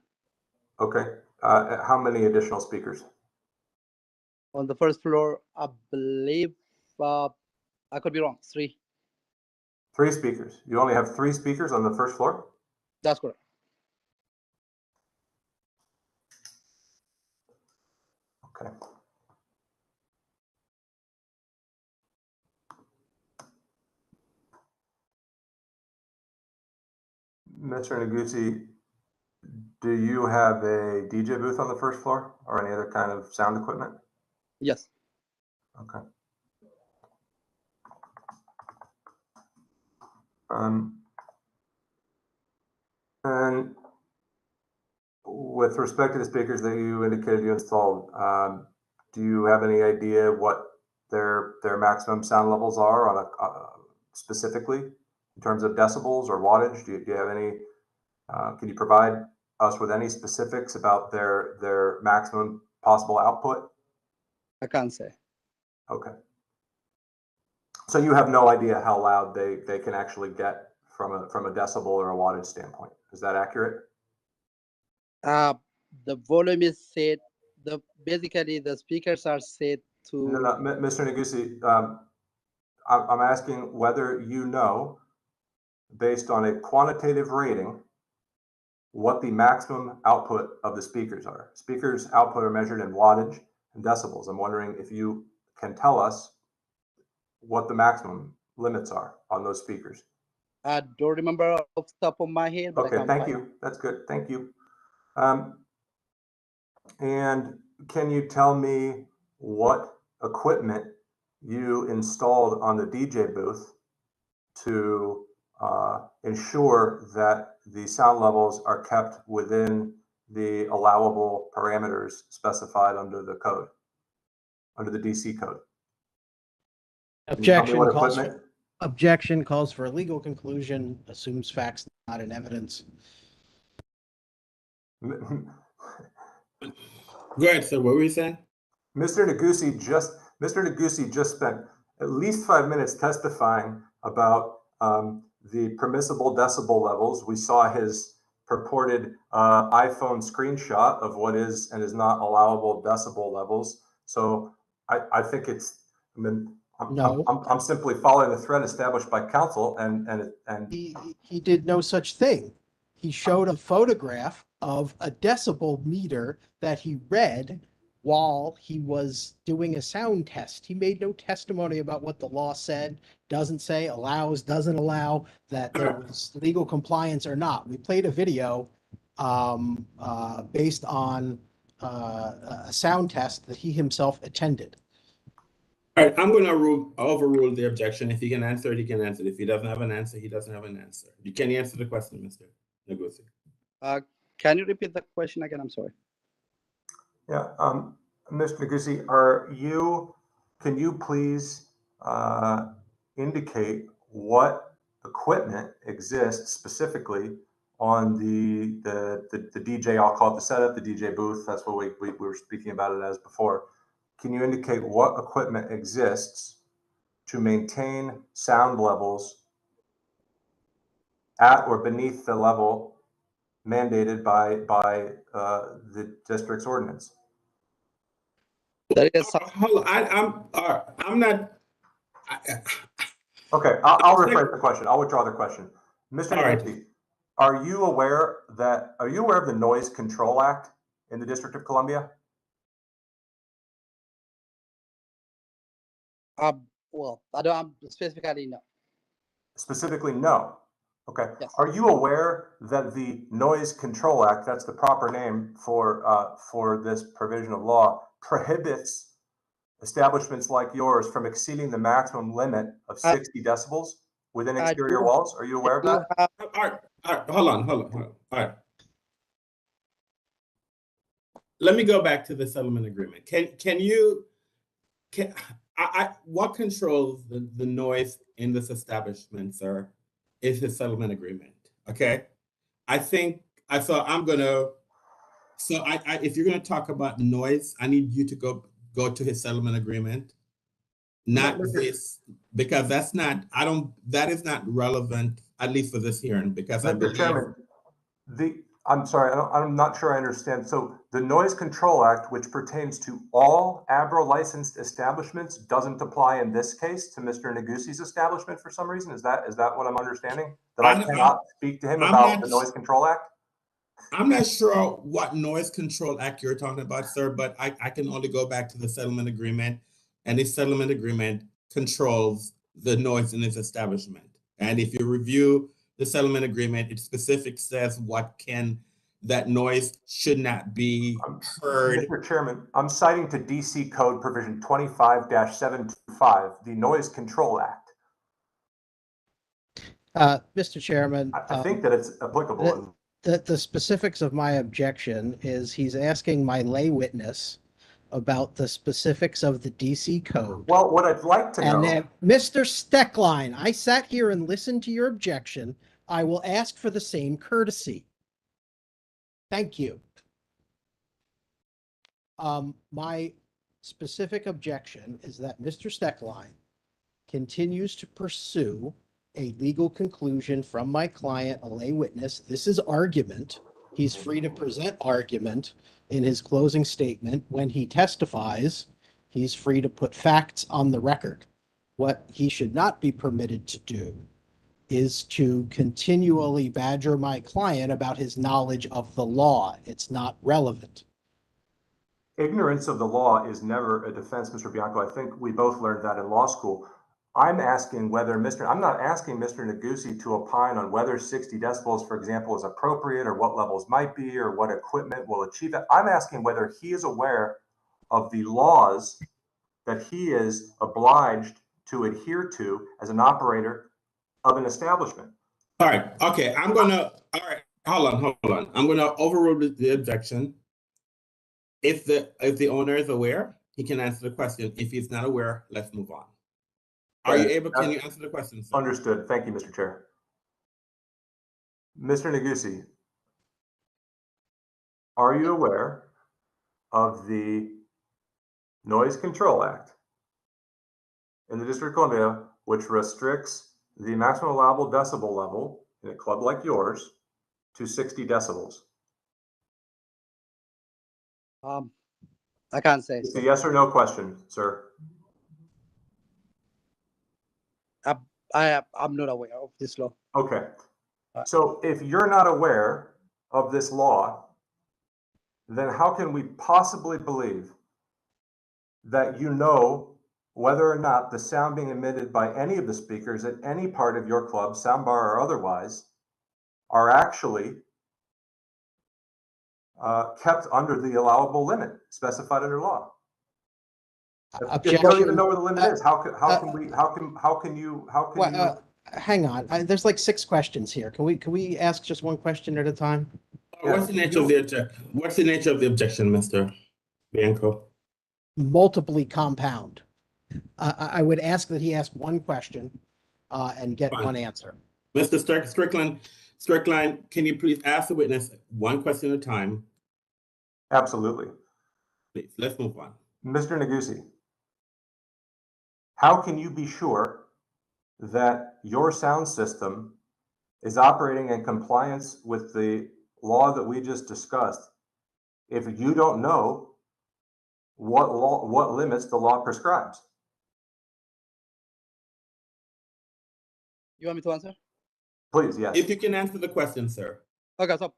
Okay. How many additional speakers? On the first floor, I believe, I could be wrong, 3. 3 speakers. You only have 3 speakers on the first floor? That's correct. Okay. Mr. Negussi, do you have a DJ booth on the first floor or any other kind of sound equipment? Yes. Okay. And with respect to the speakers that you indicated you installed, do you have any idea what their maximum sound levels are on specifically in terms of decibels or wattage? Do you have any? Can you provide us with any specifics about their maximum possible output? I can't say. Okay. So you have no idea how loud they can actually get from a decibel or a wattage standpoint. Is that accurate? The volume is set. Basically the speakers are set to. No, Mr. Negussi, I'm asking whether you know, based on a quantitative rating, what the maximum output of the speakers are. Speakers output are measured in wattage and decibels. I'm wondering if you can tell us what the maximum limits are on those speakers. I don't remember off the top of my head. But Okay, thank you. That's good. Thank you. And can you tell me what equipment you installed on the DJ booth to ensure that the sound levels are kept within the allowable parameters specified under the code, under the DC code? Objection calls for a legal conclusion, assumes facts not in evidence. Go ahead, sir. What were you saying? Mr. Negussi just spent at least 5 minutes testifying about the permissible decibel levels. We saw his purported iPhone screenshot of what is and is not allowable decibel levels. So I think it's, I mean, I'm simply following the thread established by counsel, and he did no such thing. He showed a photograph of a decibel meter that he read while he was doing a sound test. He made no testimony about what the law said, doesn't say, allows, doesn't allow, that there was legal compliance or not. We played a video based on a sound test that he himself attended. All right, I'm going to overrule the objection. If he can answer it, he can answer it. If he doesn't have an answer, he doesn't have an answer. Can you answer the question, Mr. Negosi? Can you repeat the question again? I'm sorry. Yeah, Mr. Negosi, can you please indicate what equipment exists specifically on the DJ, I'll call it the setup, the DJ booth, that's what we were speaking about it as before. Can you indicate what equipment exists to maintain sound levels at or beneath the level mandated by the district's ordinance? Hold on, I'm not. Okay, I'll rephrase the question. I'll withdraw the question. Mr. Negosi, are you aware of the Noise Control Act in the District of Columbia? Well, I don't specifically know. Specifically, no. Okay. Yes. Are you aware that the Noise Control Act, that's the proper name for this provision of law, prohibits establishments like yours from exceeding the maximum limit of 60 decibels within exterior walls? Are you aware of that? All right, hold on. All right. Let me go back to the settlement agreement. What controls the noise in this establishment, sir, is the settlement agreement. Okay. If you're gonna talk about noise, I need you to go to his settlement agreement. Not this, because that is not relevant, at least for this hearing, because I believe. Chairman, I'm sorry, I'm not sure I understand. So the Noise Control Act, which pertains to all ABRO licensed establishments, doesn't apply in this case to Mr. Negusi's establishment for some reason? Is that what I'm understanding? That I cannot speak to him about the Noise Control Act? I'm not sure what Noise Control Act you're talking about, sir, but I can only go back to the settlement agreement, and the settlement agreement controls the noise in its establishment. And if you review the settlement agreement, it specifically says that noise should not be heard. Mr. Chairman, I'm citing to DC Code provision 25-725, the Noise Control Act. Mr. Chairman, I think that it's applicable. The specifics of my objection is he's asking my lay witness about the specifics of the DC Code. Well, what I'd like to know. And Mr. Steckline, I sat here and listened to your objection. I will ask for the same courtesy. Thank you. My specific objection is that Mr. Steckline continues to pursue a legal conclusion from my client, a lay witness. This is argument. He's free to present argument in his closing statement. When he testifies, he's free to put facts on the record. What he should not be permitted to do is to continually badger my client about his knowledge of the law. It's not relevant. Ignorance of the law is never a defense, Mr. Bianco. I think we both learned that in law school. I'm asking whether I'm not asking Mr. Negusi to opine on whether 60 decibels, for example, is appropriate or what levels might be or what equipment will achieve that. I'm asking whether he is aware of the laws that he is obliged to adhere to as an operator of an establishment. All right. Okay. All right. Hold on. I'm going to overrule the objection. If the owner is aware, he can answer the question. If he's not aware, let's move on. Can you answer the question, sir? Understood. Thank you, Mr. Chair. Mr. Negusi, are you aware of the Noise Control Act in the District of Columbia, which restricts the maximum allowable decibel level in a club like yours to 60 decibels? I can't say. It's a yes or no question, sir. I'm not aware of this law. Okay. So if you're not aware of this law, then how can we possibly believe that you know whether or not the sound being emitted by any of the speakers at any part of your club, soundbar or otherwise, are actually kept under the allowable limit specified under law. If you don't even know where the limit is, how can you? Hang on. There's like 6 questions here. Can we ask just one question at a time? What's the nature of the objection, Mr. Bianco? Multiply compound. I would ask that he ask one question and get one answer. Mr. Strickland, can you please ask the witness one question at a time? Absolutely. Please, let's move on. Mr. Negussi, how can you be sure that your sound system is operating in compliance with the law that we just discussed if you don't know what limits the law prescribes? You want me to answer? Please, yes. If you can answer the question, sir. Okay, so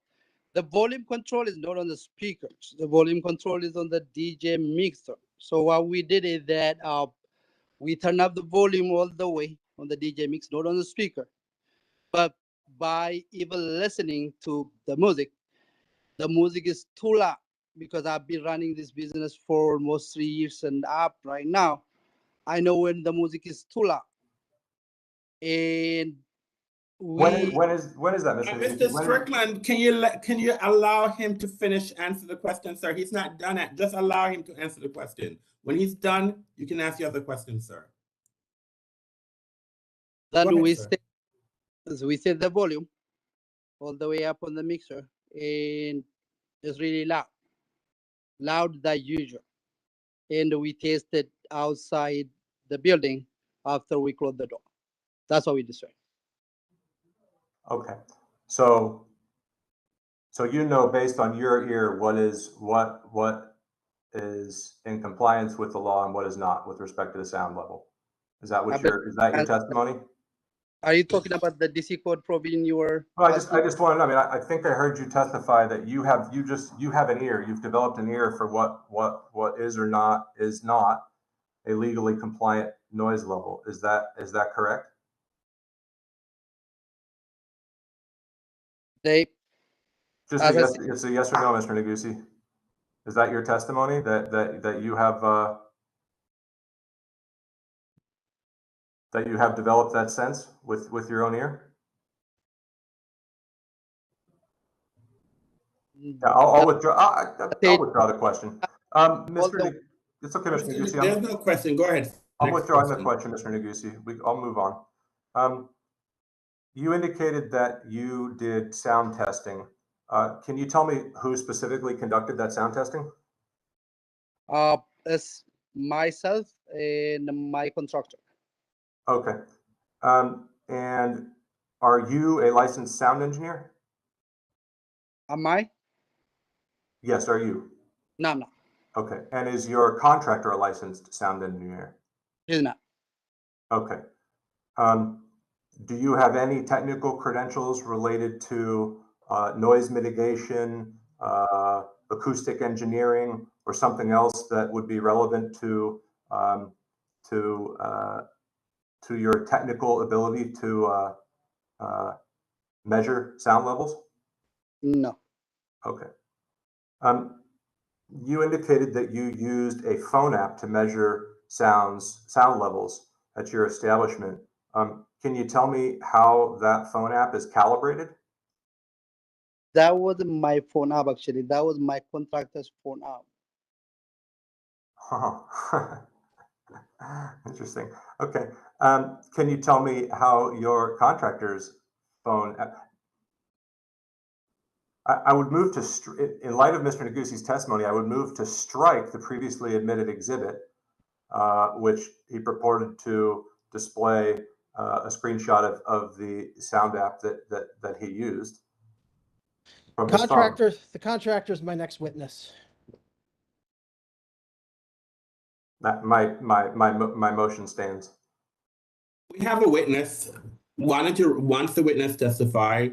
the volume control is not on the speakers. The volume control is on the DJ mixer. So what we did is that we turn up the volume all the way on the DJ mix, not on the speaker. But by even listening to the music is too loud, because I've been running this business for almost 3 years and up right now. I know when the music is too loud. And when is that, Mr. Mr. Strickland, can you allow him to finish answer the question, sir? He's not done it. Just allow him to answer the question. When he's done, you can ask the other question, sir. Then we set the volume all the way up on the mixer, and it's really loud than usual. And we tested outside the building after we closed the door. That's what we decided. Okay, so you know, based on your ear, what is in compliance with the law and what is not with respect to the sound level. Is that what is that your testimony? Are you talking about the DC code provision you were? Well, I just want to know. I mean, I think I heard you testify that you have an ear. You've developed an ear for what is or not is not a legally compliant noise level. Is that correct? It's a yes or no, Mr. Negussi. Is that your testimony that you have developed that sense with your own ear? Yeah, I'll withdraw. I'll withdraw the question. It's okay, Mr. Negussi. There's no question. Go ahead. I'm withdrawing the question, Mr. Negussi. I'll move on. You indicated that you did sound testing. Can you tell me who specifically conducted that sound testing? It's myself and my contractor. Okay. And are you a licensed sound engineer? Am I? Yes, are you? No, I'm not. Okay. And is your contractor a licensed sound engineer? He's not. Okay. Do you have any technical credentials related to noise mitigation, acoustic engineering, or something else that would be relevant to your technical ability to measure sound levels? No. Okay. You indicated that you used a phone app to measure sound levels at your establishment. Can you tell me how that phone app is calibrated? That wasn't my phone app, actually. That was my contractor's phone app. Oh. Interesting. Okay. Can you tell me how your contractor's phone app? I would move to, in light of Mr. Negussi's testimony, I would move to strike the previously admitted exhibit, which he purported to display a screenshot of the sound app that he used. The contractor is my next witness. My motion stands. We have a witness. Once the witness testifies,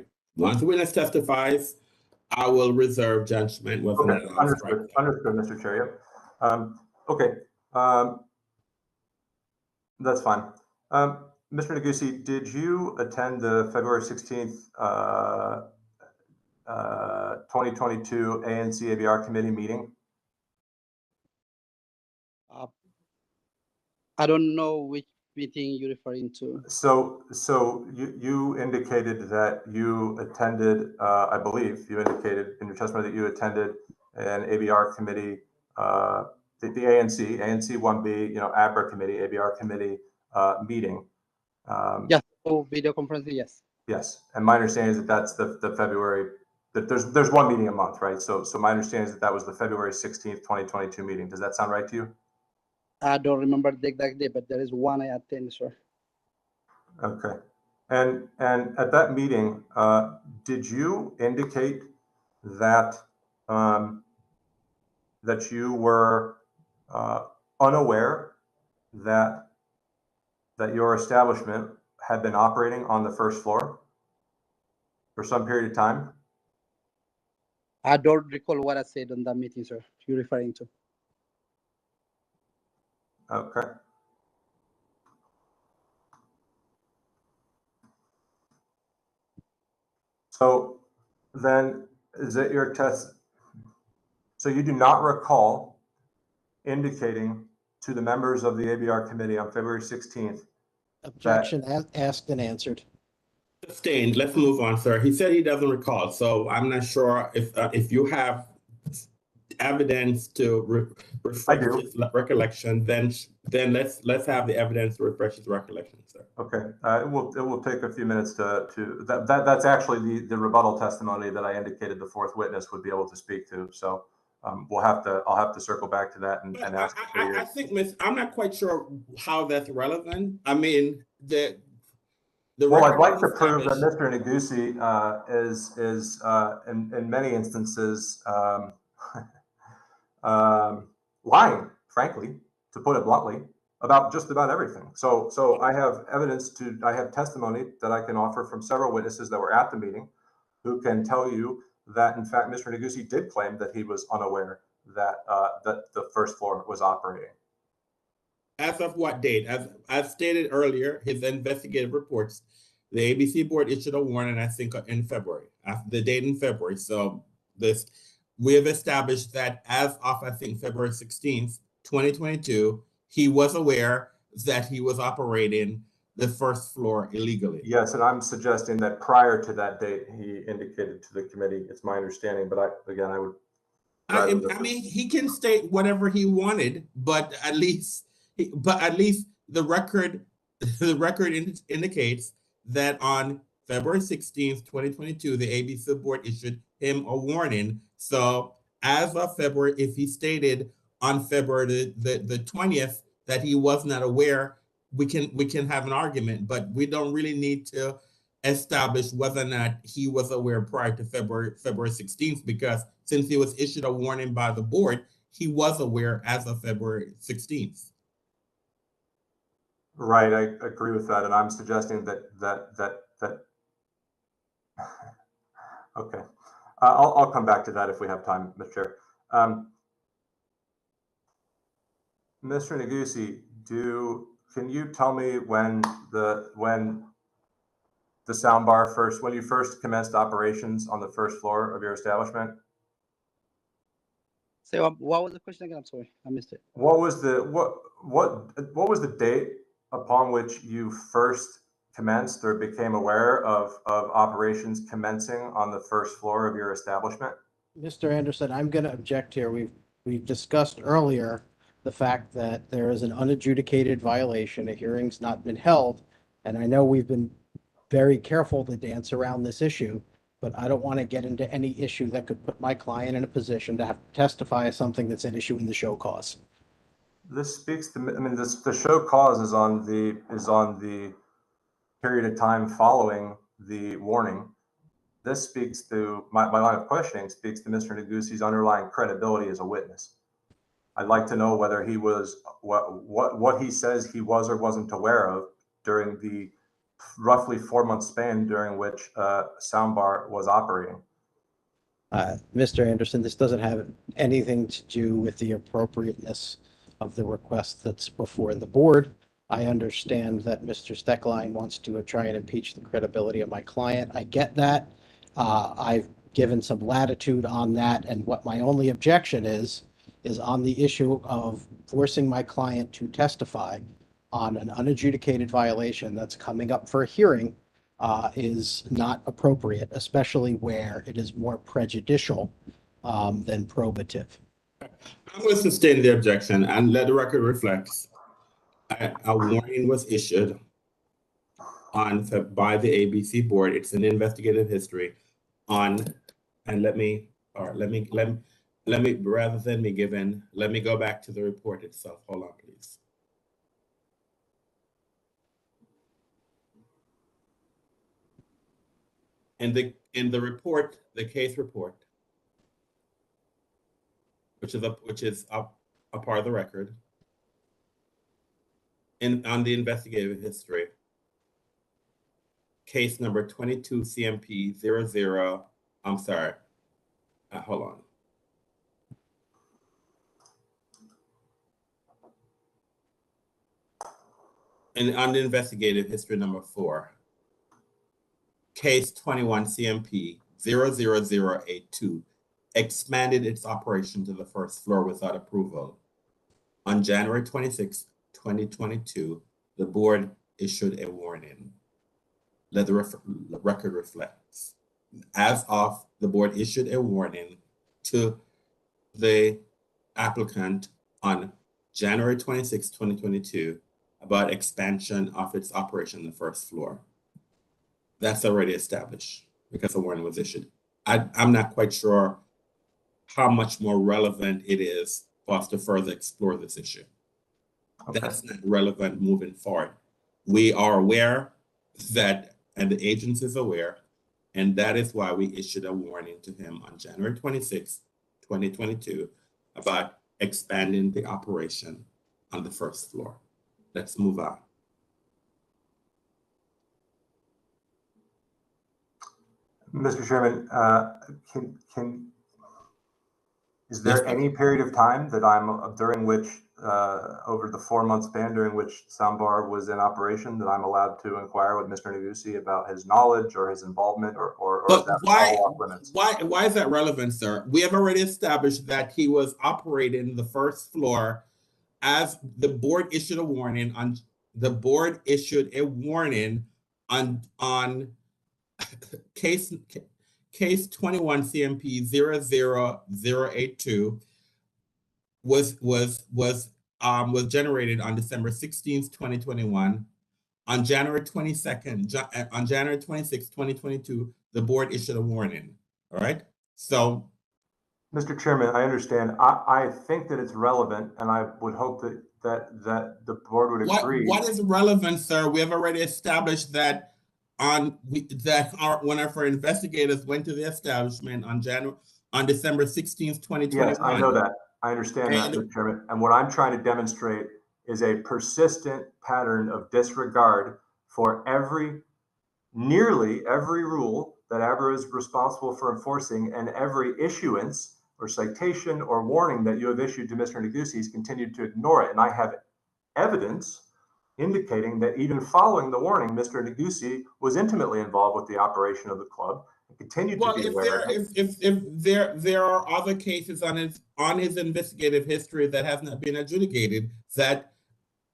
I will reserve judgment. Okay, understood, Mr. Chair. Okay, That's fine. Mr. Negussi, did you attend the February 16th, 2022 ANC ABR committee meeting? I don't know which meeting you're referring to. So you indicated that you attended, I believe you indicated in your testimony that you attended an ABR committee, the ANC 1B, ABRA committee, ABR committee meeting. Yes, oh, video conferencing, yes. Yes, and my understanding is that that's the February, that there's one meeting a month, right? So my understanding is that that was the February 16th, 2022 meeting. Does that sound right to you? I don't remember the exact date, but there is one I attended, sir. Okay. And at that meeting, did you indicate that that you were unaware that your establishment had been operating on the first floor for some period of time? I don't recall what I said on that meeting, sir. You're referring to. Okay. So then, is it your test? So you do not recall indicating to the members of the ABR committee on February 16th. Objection asked and answered. Sustained. Let's move on, sir. He said he doesn't recall, so I'm not sure if you have evidence to refresh his recollection. Then let's have the evidence to refresh his recollection, sir. Okay. It will take a few minutes that's actually the rebuttal testimony that I indicated the fourth witness would be able to speak to. So I'll have to circle back to that and ask. I think, I'm not quite sure how that's relevant. I mean, well, I'd like to prove that Mr. Negussi is in many instances lying, frankly, to put it bluntly, about just about everything. So I have I have testimony that I can offer from several witnesses that were at the meeting who can tell you that, in fact, Mr. Negussi did claim that he was unaware that that the first floor was operating. As of what date? As stated earlier, his investigative reports, the ABC board issued a warning, I think, in February, after the date in February. So we have established that as of, I think, February 16th, 2022, he was aware that he was operating the first floor illegally. Yes, and I'm suggesting that prior to that date, he indicated to the committee, it's my understanding, but I would. I mean, he can state whatever he wanted, but at least the record indicates that on February 16th, 2022, the ABC board issued him a warning. So as of February, if he stated on February the 20th that he was not aware, we can have an argument, but we don't really need to establish whether or not he was aware prior to February 16th, because since he was issued a warning by the board, he was aware as of February 16th. Right, I agree with that, and I'm suggesting that okay, I'll come back to that if we have time, Mr. Chair. Mr. Negussi, can you tell me when the soundbar when you first commenced operations on the first floor of your establishment? So what was the question again? I'm sorry, I missed it. What was the date upon which you first commenced or became aware of operations commencing on the first floor of your establishment? Mr. Anderson, I'm going to object here. We've discussed earlier the fact that there is an unadjudicated violation, a hearing's not been held, and I know we've been very careful to dance around this issue, but I don't want to get into any issue that could put my client in a position to have to testify as something that's an issue in the show cause. This speaks to, I mean, the show cause is on the period of time following the warning. This speaks to my line of questioning speaks to Mr. Negussi's underlying credibility as a witness. I'd like to know whether he was what he says he was or wasn't aware of during the roughly 4-month span during which soundbar was operating. Mr. Anderson, this doesn't have anything to do with the appropriateness of the request that's before the board. I understand that Mr. Steckline wants to try and impeach the credibility of my client. I get that. I've given some latitude on that, and what my only objection is on the issue of forcing my client to testify on an unadjudicated violation that's coming up for a hearing is not appropriate, especially where it is more prejudicial than probative. I'm going to sustain the objection and let the record reflect. A warning was issued by the ABC board. It's an investigative history and let me rather than me giving, let me go back to the report itself. Hold on, please. In the report, the case report, which is a part of the record, on the investigative history, case number 22 CMP 00, I'm sorry, hold on. And on the investigative history number 4, case 21 CMP 00082 expanded its operation to the first floor without approval. On January 26, 2022, the board issued a warning. Let the record reflects. As of, the board issued a warning to the applicant on January 26, 2022, about expansion of its operation on the first floor. That's already established because a warning was issued. I'm not quite sure how much more relevant it is for us to further explore this issue. Okay. That's not relevant moving forward. We are aware that, and the agency is aware, and that is why we issued a warning to him on January 26, 2022, about expanding the operation on the first floor. Let's move on. Mr. Chairman, is there any period of time that during which, over the 4-month span during which soundbar was in operation, that I'm allowed to inquire with Mr. Negussi about his knowledge or his involvement, or is that all off limits? Why is that relevant, sir? We have already established that he was operating the first floor as the board issued a warning on. The board issued a warning on case 21 CMP 00082 was generated on December 16th, 2021. On January 26th, 2022, the board issued a warning. All right. So, Mr. Chairman, I understand. I think that it's relevant, and I would hope that the board would agree. What is relevant, sir? We have already established that when our investigators went to the establishment on December 16th, 2021. Yes, I know that. I understand that, Mr. Chairman. And what I'm trying to demonstrate is a persistent pattern of disregard for nearly every rule that ABRA is responsible for enforcing, and every issuance or citation or warning that you have issued to Mr. Negussi has continued to ignore it. And I have evidence indicating that even following the warning, Mr. Negussi was intimately involved with the operation of the club and continued to be aware of it. If there are other cases on his investigative history that has not been adjudicated, that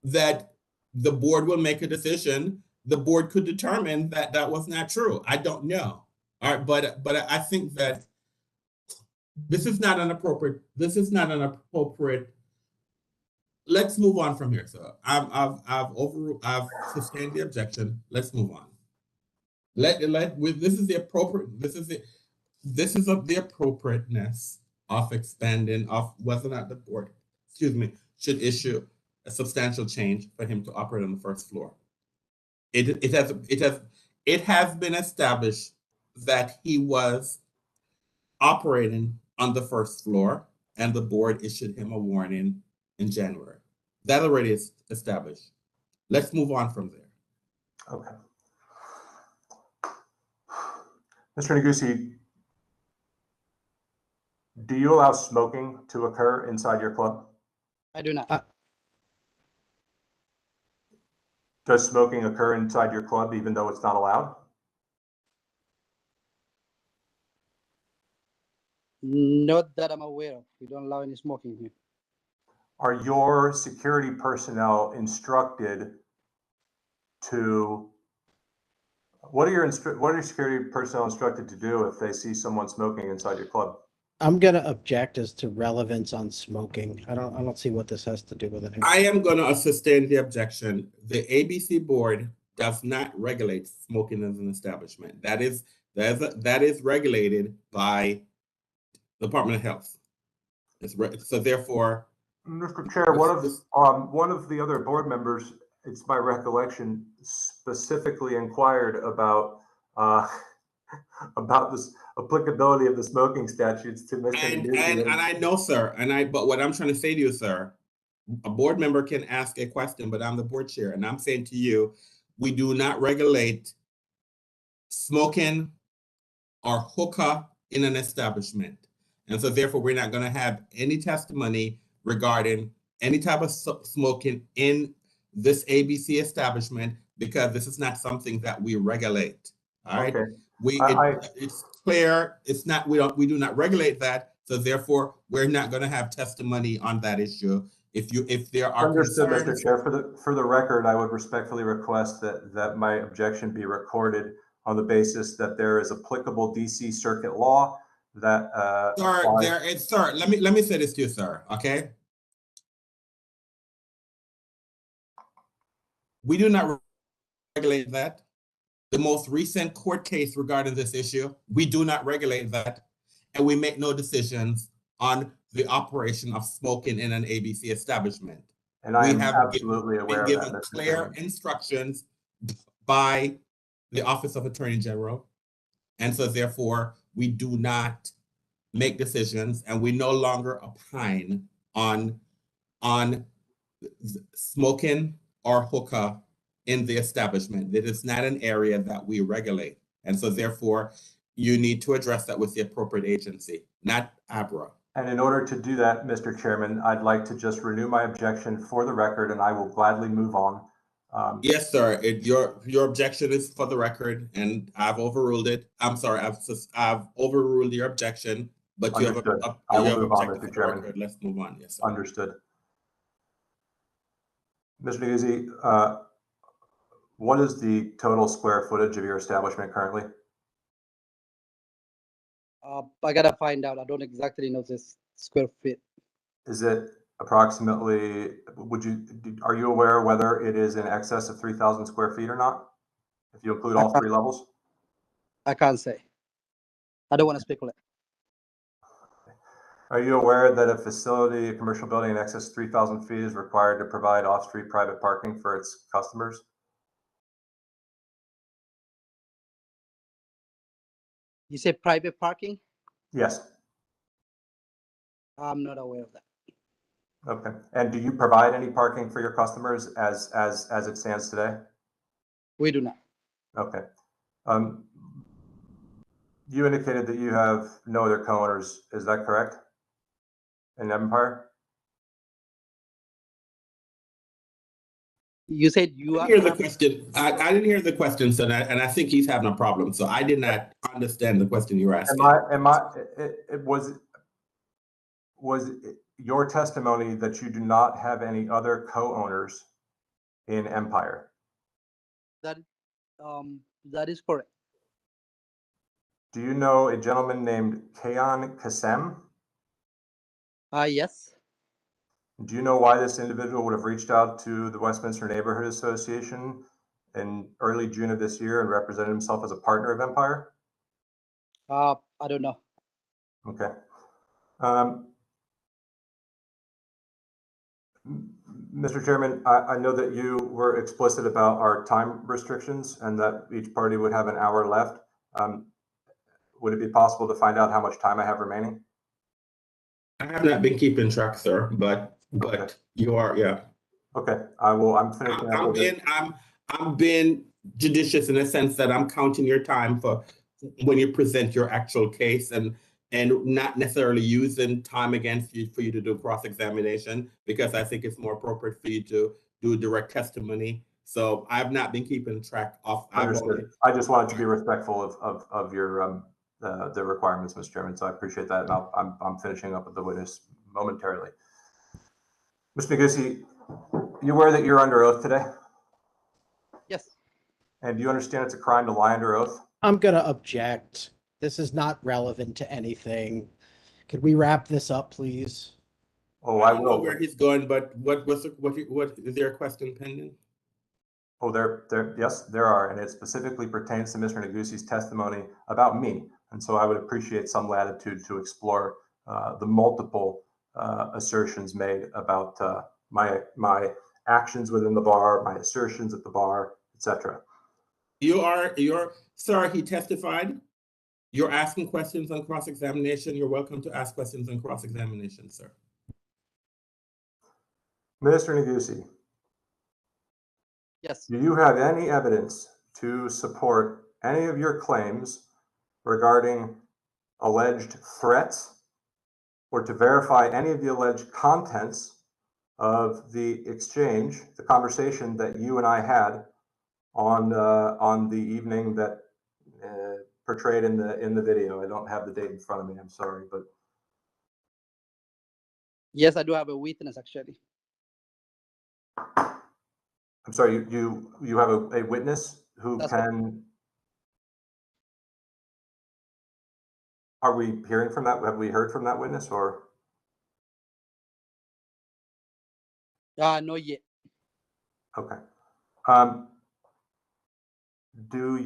the board will make a decision. The board could determine that that was not true. I don't know. All right, but I think that this is not an appropriate. Let's move on from here. So I've sustained the objection. Let's move on. This is the appropriateness of expanding of whether or not the board, should issue a substantial change for him to operate on the first floor. It has been established that he was operating on the first floor, and the board issued him a warning in January. That already is established. Let's move on from there. Okay. Mr. Negussi, do you allow smoking to occur inside your club? I do not. Does smoking occur inside your club even though it's not allowed? Not that I'm aware of. We don't allow any smoking here. Are your security personnel instructed to, what are your security personnel instructed to do if they see someone smoking inside your club? I'm gonna object as to relevance on smoking. I don't see what this has to do with it. I am going to sustain the objection. The ABC board does not regulate smoking as an establishment. That is regulated by the Department of Health. So therefore, Mr. Chair, one of the other board members, it's my recollection, specifically inquired about this applicability of the smoking statutes to Mr. and I know, sir, but what I'm trying to say to you, sir, a board member can ask a question, but I'm the board chair, and I'm saying to you, we do not regulate smoking or hookah in an establishment. And so therefore, we're not going to have any testimony regarding any type of smoking in this ABC establishment, because this is not something that we regulate. All right. Okay. It's clear. It's not, we do not regulate that. So therefore, we're not going to have testimony on that issue. If there are Understood, concerns, Mr. Chair. For the record, I would respectfully request that my objection be recorded on the basis that there is applicable DC Circuit law that sir, let me say this to you, sir. Okay. We do not regulate that. The most recent court case regarding this issue, we do not regulate that, and we make no decisions on the operation of smoking in an ABC establishment. And I am absolutely aware of that, given Mr. clear Chairman. instructions by the Office of Attorney General, and so therefore we do not make decisions, and we no longer opine on smoking or hookah in the establishment. It is not an area that we regulate. And so therefore, you need to address that with the appropriate agency, not ABRA. And in order to do that, Mr. Chairman, I'd like to just renew my objection for the record, and I will gladly move on. Yes, sir. Your objection is for the record, and I've overruled it. I'm sorry, I've overruled your objection, but Understood. you have I will you have move on, objected Mr. for the Chairman. record. Let's move on. Yes, sir. Understood. Mr. Neguzzi, what is the total square footage of your establishment currently? I gotta find out. I don't exactly know this square feet. Is it approximately, are you aware whether it is in excess of 3,000 square feet or not? If you include all three levels? I can't say. I don't want to speculate. Are you aware that a facility, a commercial building in excess of 3,000 feet is required to provide off-street private parking for its customers? You say private parking? Yes. I'm not aware of that. Okay. And do you provide any parking for your customers as it stands today? We do not. Okay. You indicated that you have no other co-owners. Is that correct? In Empire? You said you are. Hear the question. I didn't hear the question, so and I think he's having a problem. So I did not understand the question you were asking. Was your testimony that you do not have any other co-owners in Empire? That is correct. Do you know a gentleman named Kayan Kasem? Yes. Do you know why this individual would have reached out to the Westminster Neighborhood Association in early June of this year and represented himself as a partner of Empire? I don't know. Okay. Mr. Chairman, I know that you were explicit about our time restrictions and that each party would have an hour left. Would it be possible to find out how much time I have remaining? I have not been keeping track, sir, but you are, yeah. Okay, I'm finishing up. I'm being judicious in the sense that I'm counting your time for when you present your actual case and not necessarily using time against you for you to do cross-examination, because I think it's more appropriate for you to do direct testimony. So I've not been keeping track of. Understood. I just wanted to be respectful of your the requirements, Mr. Chairman. So I appreciate that, and I'm finishing up with the witness momentarily. Mr. Negussi, you aware that you're under oath today? Yes. And do you understand it's a crime to lie under oath? I'm going to object. This is not relevant to anything. Could we wrap this up, please? Oh, I don't know where he's going, but what is there a question pending? Oh, yes, there are, and it specifically pertains to Mr. Negussi's testimony about me. And so I would appreciate some latitude to explore the multiple assertions made about my actions within the bar, my assertions at the bar, etc. Sir, he testified. You're asking questions on cross-examination. You're welcome to ask questions on cross-examination, sir. Mr. Negussi. Yes. Do you have any evidence to support any of your claims regarding alleged threats or to verify any of the alleged contents of the exchange, the conversation that you and I had on the evening that portrayed in the video? I don't have the date in front of me. I'm sorry, but Yes, I do have a witness actually. I'm sorry. You have a witness who That's can. Are we hearing from that? Have we heard from that witness or? Not yet. Okay. Do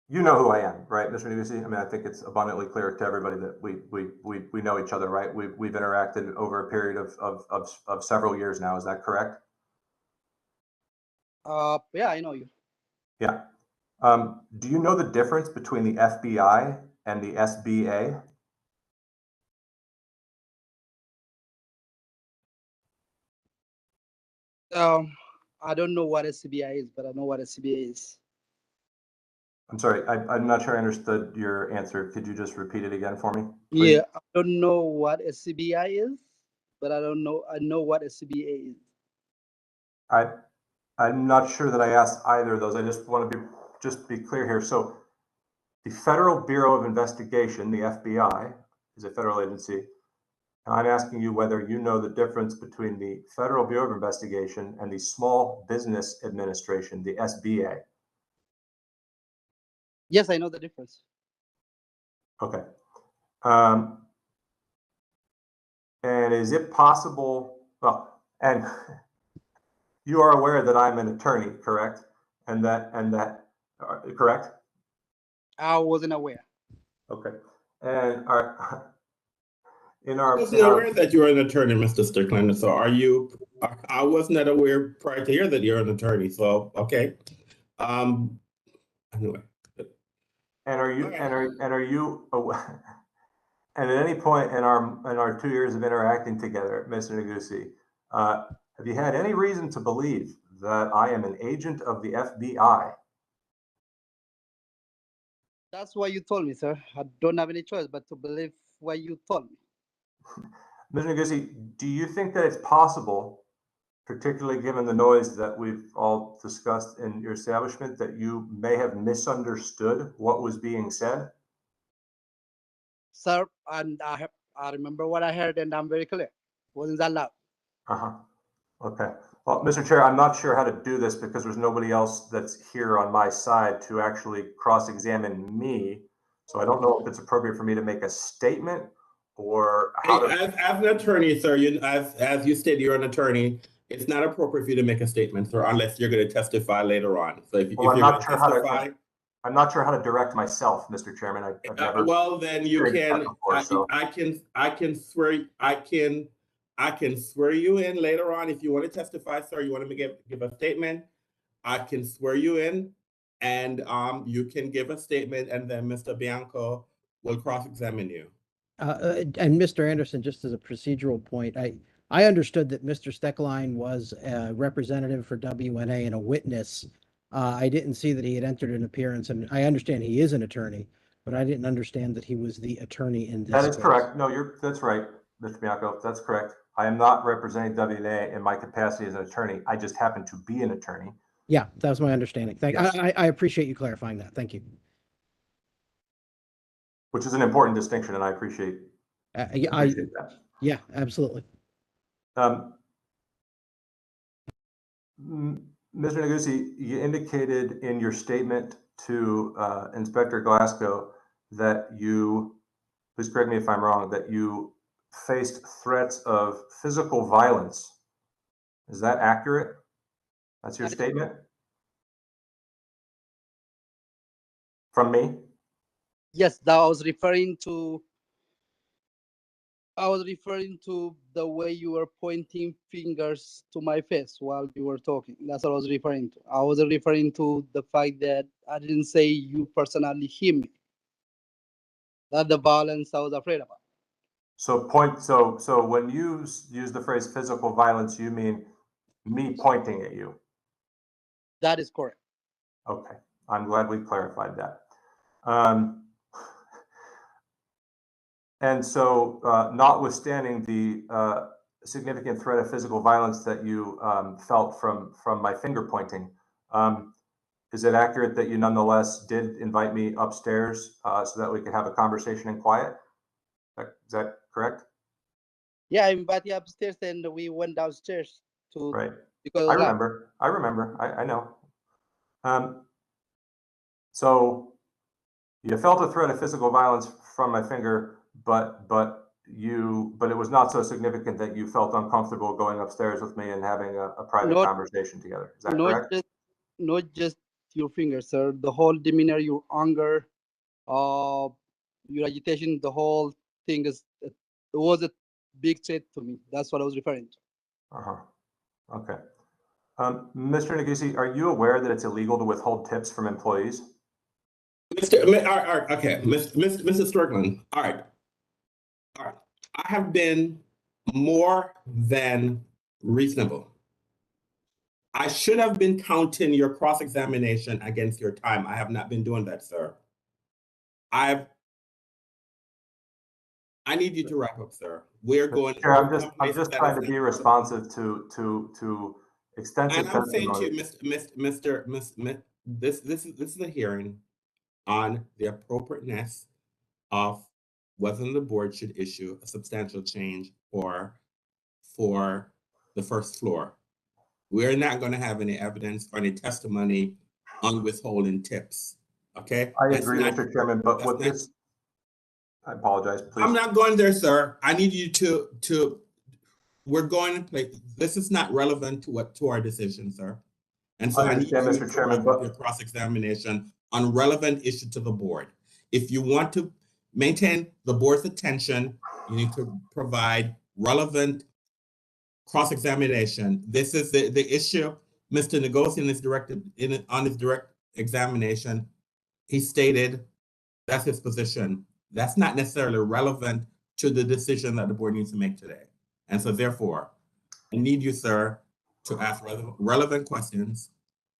you know who I am, right, Mr. Negussi? I mean, I think it's abundantly clear to everybody that we know each other, right? We've interacted over a period of several years now. Is that correct? Yeah, I know you. Yeah. Do you know the difference between the FBI and the SBA? I don't know what SCBI is, but I know what SCBA is. I'm sorry, I'm not sure I understood your answer. Could you just repeat it again for me, please? Yeah, I don't know what SCBI is, but I know what SCBA is. I'm not sure that I asked either of those. I just want to be clear here. So the Federal Bureau of Investigation, the FBI, is a federal agency. And I'm asking you whether you know the difference between the Federal Bureau of Investigation and the Small Business Administration, the SBA. Yes, I know the difference. Okay. And is it possible, well, and you are aware that I'm an attorney, correct? And that, correct? I wasn't aware. Okay. And I wasn't aware that you're an attorney, Mr. Strickland. So I was not aware prior to here that you're an attorney. So, okay. Anyway. And are you and at any point in our 2 years of interacting together, Mr. Negussi, have you had any reason to believe that I am an agent of the FBI? That's what you told me, sir. I don't have any choice but to believe what you told me. Mr. Negussi, do you think that it's possible, particularly given the noise that we've all discussed in your establishment, that you may have misunderstood what was being said? Sir, and I remember what I heard, and I'm very clear. Wasn't that loud? Okay. Well, Mr. Chair, I'm not sure how to do this because there's nobody else that's here on my side to actually cross-examine me. So I don't know if it's appropriate for me to make a statement or how to. As an attorney, sir, as you stated, you're an attorney. It's not appropriate for you to make a statement, sir, unless you're going to testify later on. So if you're going to testify, I'm not sure how to direct myself, Mr. Chairman. I've never. Well, then you can. Before, I can swear you in later on if you want to testify, sir. You want to give a statement. I can swear you in, and you can give a statement, and then Mr. Bianco will cross-examine you. And Mr. Anderson, just as a procedural point, I understood that Mr. Steckline was a representative for WNA and a witness. I didn't see that he had entered an appearance, and I understand he is an attorney, but I didn't understand that he was the attorney in this case. That is correct. No, that's right, Mr. Bianco. That's correct. I am not representing WNA in my capacity as an attorney. I just happen to be an attorney. Yeah, that was my understanding. Yes. I appreciate you clarifying that. Thank you. Which is an important distinction, and I appreciate that. Yeah, absolutely. Mr. Negussi, you indicated in your statement to Inspector Glasgow that you, please correct me if I'm wrong, that you faced threats of physical violence. Is that accurate? That's your statement? From me? Yes, that I was referring to. I was referring to the way you were pointing fingers to my face while you were talking. That's what I was referring to. I wasn't referring to the fact that I didn't say you personally hit me. That's the violence I was afraid about. So when you use the phrase physical violence, you mean me pointing at you? That is correct. Okay, I'm glad we clarified that. And so, notwithstanding the significant threat of physical violence that you felt from my finger pointing, is it accurate that you nonetheless did invite me upstairs so that we could have a conversation in quiet? Is that correct? Yeah, I invited you upstairs and we went downstairs to. Right. Because I remember. I know. So you felt a threat of physical violence from my finger, but it was not so significant that you felt uncomfortable going upstairs with me and having a private conversation together. Is that correct? Not just your finger, sir. The whole demeanor, your anger, your agitation, the whole thing it was a big threat to me. That's what I was referring to. Okay. Mr. Negussi, are you aware that it's illegal to withhold tips from employees? Okay, Mr. Strickland. All right. I have been more than reasonable. I should have been counting your cross-examination against your time. I have not been doing that, sir. I need you to wrap up, sir. We're going. Chair, I'm just trying to be responsive to extensive and I'm saying to testimony. you, this is a hearing on the appropriateness of whether the board should issue a substantial change for the first floor. We're not going to have any evidence or any testimony on withholding tips. Okay? I agree, Mr. Chairman, but with this, I apologize, please. I'm not going there, sir. I need you to we're going to play. This is not relevant to our decision, sir. And so I need you Mr. Chairman, but your cross-examination on relevant issue to the board. If you want to maintain the board's attention, you need to provide relevant cross-examination. This is the issue. Mr. Negussi on his direct examination, he stated that's his position. That's not necessarily relevant to the decision that the board needs to make today. And so therefore, I need you, sir, to ask relevant questions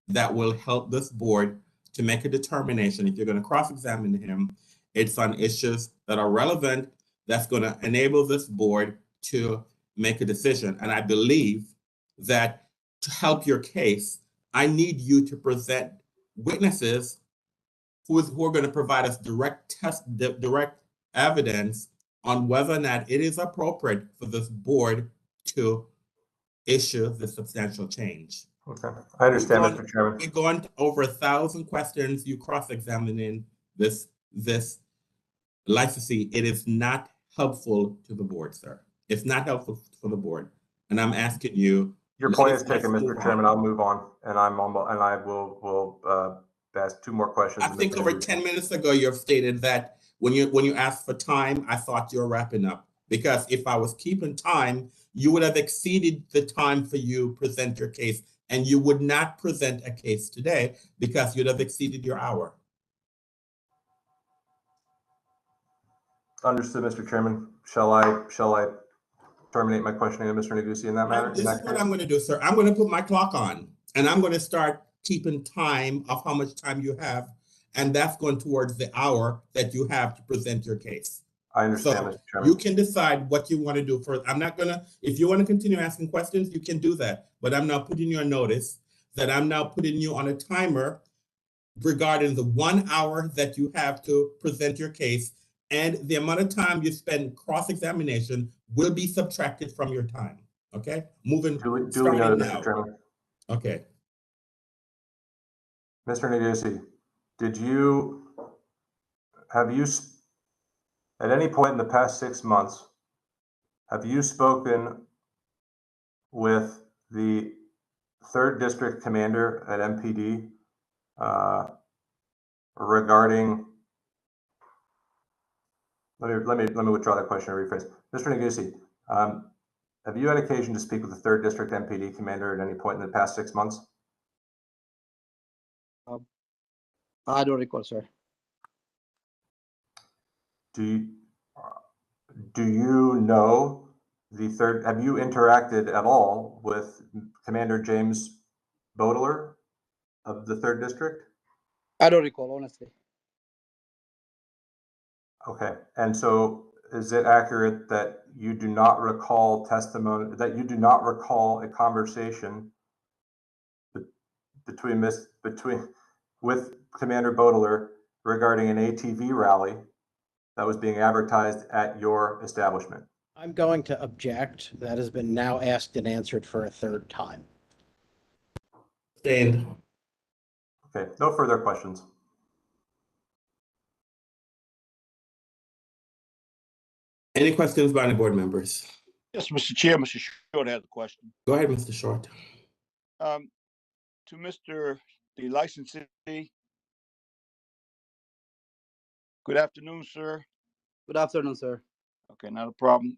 that will help this board to make a determination. If you're going to cross-examine him, it's on issues that are relevant, that's going to enable this board to make a decision. And I believe that to help your case, I need you to present witnesses who are going to provide us direct evidence on whether or not it is appropriate for this board to issue the substantial change. Okay, I understand, Mr. Chairman. We're going to over 1,000 questions. You cross-examining this licensee. It is not helpful to the board, sir. It's not helpful for the board, and I'm asking you. Your point is taken, Mr. Chairman. I'll move on, and I will ask two more questions. I think over 10 minutes ago, you've stated that when you asked for time, I thought you were wrapping up, because if I was keeping time, you would have exceeded the time for you present your case, and you would not present a case today because you'd have exceeded your hour. Understood, Mr. Chairman. Shall I terminate my questioning of Mr. Negussi in that matter? This is what I'm going to do, sir. I'm going to put my clock on, and I'm going to start keeping time of how much time you have, and that's going towards the hour that you have to present your case. I understand, So Mr. Chairman. you can decide what you want to do first. I'm not gonna, if you want to continue asking questions, you can do that. But I'm now putting you on notice that I'm now putting you on a timer regarding the 1 hour that you have to present your case, and the amount of time you spend cross-examination will be subtracted from your time. Okay? Duly Starting noted, now. Mr. Chairman. Okay. Mr. Negussi, have you, at any point in the past 6 months, have you spoken with the 3rd District Commander at MPD regarding, let me withdraw that question and rephrase. Mr. Negussi, have you had occasion to speak with the 3rd District MPD Commander at any point in the past 6 months? I don't recall, sir. Do you know the 3rd, have you interacted at all with Commander James Bodler of the 3rd District? I don't recall, honestly. Okay, and so is it accurate that you do not recall testimony, that you do not recall a conversation with Commander Bodler regarding an ATV rally that was being advertised at your establishment? I'm going to object. That has been now asked and answered for a 3rd time. Sustained. Okay, no further questions. Any questions by the board members? Yes, Mr. Chair, Mr. Short has a question. Go ahead, Mr. Short. To Mr. the licensee. Good afternoon, sir. Good afternoon, sir. Okay, not a problem.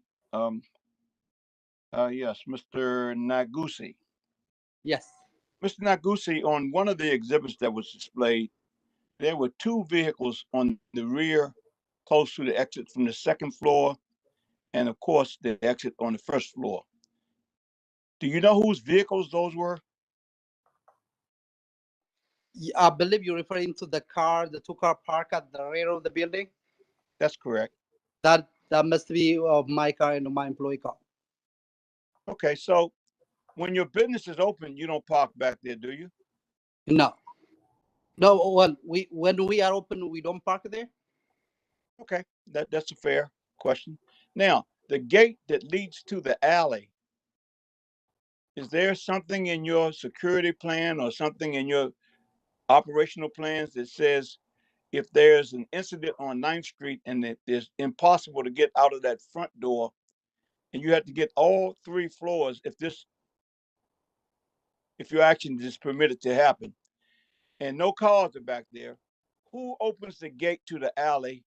Yes, Mr. Negussi. Yes. Mr. Negussi, on one of the exhibits that was displayed, there were 2 vehicles on the rear close to the exit from the 2nd floor, and of course, the exit on the 1st floor. Do you know whose vehicles those were? I believe you're referring to the 2-car park at the rear of the building. That's correct. That must be my car and my employee car. Okay, so when your business is open, you don't park back there, do you? No. No, well, when we are open, we don't park there. Okay, that's a fair question. Now, the gate that leads to the alley, is there something in your security plan or something in your operational plans that says if there's an incident on 9th Street and it is impossible to get out of that front door and you have to get all 3 floors if your action is permitted to happen and no cars are back there, who opens the gate to the alley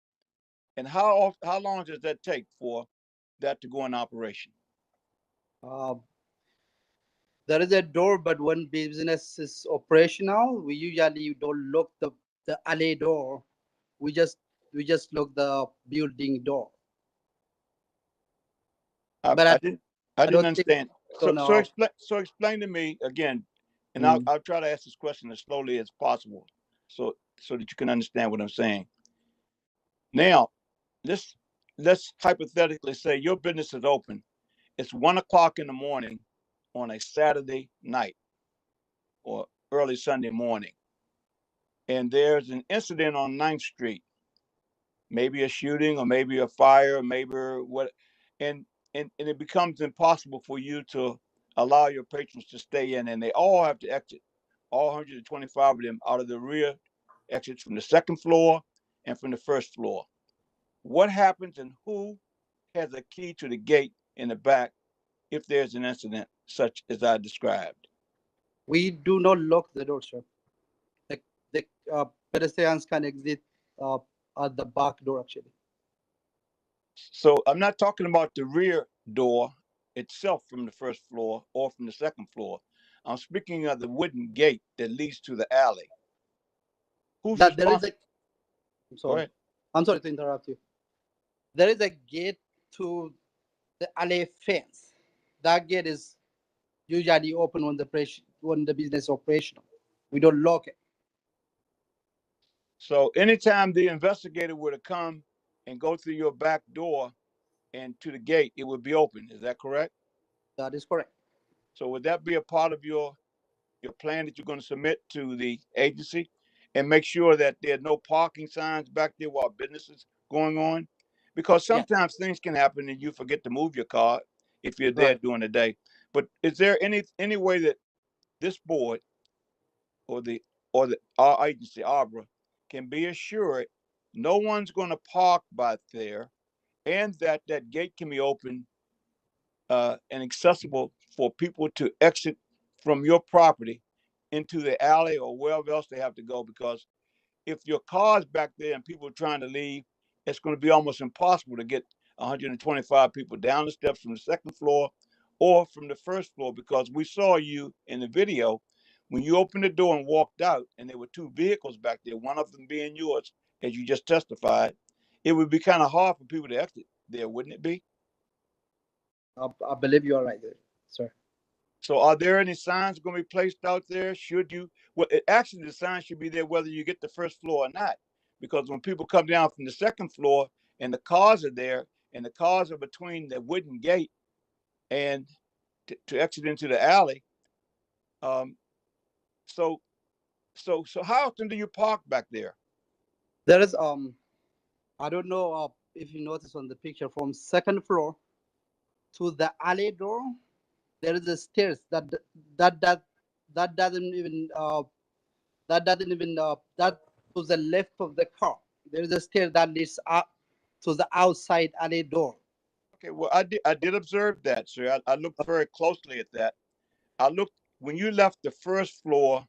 and how long does that take for that to go in operation? There is a door, but when business is operational, we usually don't lock the alley door. We just lock the building door. I didn't understand. So explain to me again, and I'll try to ask this question as slowly as possible, so that you can understand what I'm saying. Now, let's hypothetically say your business is open. It's 1 o'clock in the morning on a Saturday night or early Sunday morning, and there's an incident on 9th Street, maybe a shooting or maybe a fire, maybe what, and it becomes impossible for you to allow your patrons to stay in, and they all have to exit, all 125 of them out of the rear exits from the 2nd floor and from the 1st floor. What happens and who has a key to the gate in the back if there's an incident such as I described? We do not lock the door, sir. The pedestrians can exit at the back door, actually. So I'm not talking about the rear door itself from the 1st floor or from the 2nd floor. I'm speaking of the wooden gate that leads to the alley. Who's responsible? I'm sorry. I'm sorry to interrupt you. There is a gate to the alley fence. That gate is usually open when the business is operational. We don't lock it. So anytime the investigator were to come and go through your back door and to the gate, it would be open. Is that correct? That is correct. So would that be a part of your plan that you're going to submit to the agency, and make sure that there are no parking signs back there while business is going on? Because sometimes things can happen and you forget to move your car if you're there during the day. But is there any way that this board or our agency, ARBRA, can be assured no one's going to park back there, and that gate can be open and accessible for people to exit from your property into the alley or wherever else they have to go? Because if your car's back there and people are trying to leave, it's going to be almost impossible to get 125 people down the steps from the second floor or from the first floor, because we saw you in the video when you opened the door and walked out and there were two vehicles back there, one of them being yours, as you just testified. It would be kind of hard for people to exit there, wouldn't it be? I believe you are right there, sir. So are there any signs going to be placed out there? Actually, the sign should be there whether you get the first floor or not. Because when people come down from the second floor and the cars are there and the cars are between the wooden gate and to exit into the alley. So how often do you park back there? There is I don't know if you notice on the picture, from second floor to the alley door, there is a stairs that doesn't even that to the left of the car. There is a stair that leads up to the outside alley door. Okay, well, I did observe that, sir. I looked very closely at that. I looked when you left the first floor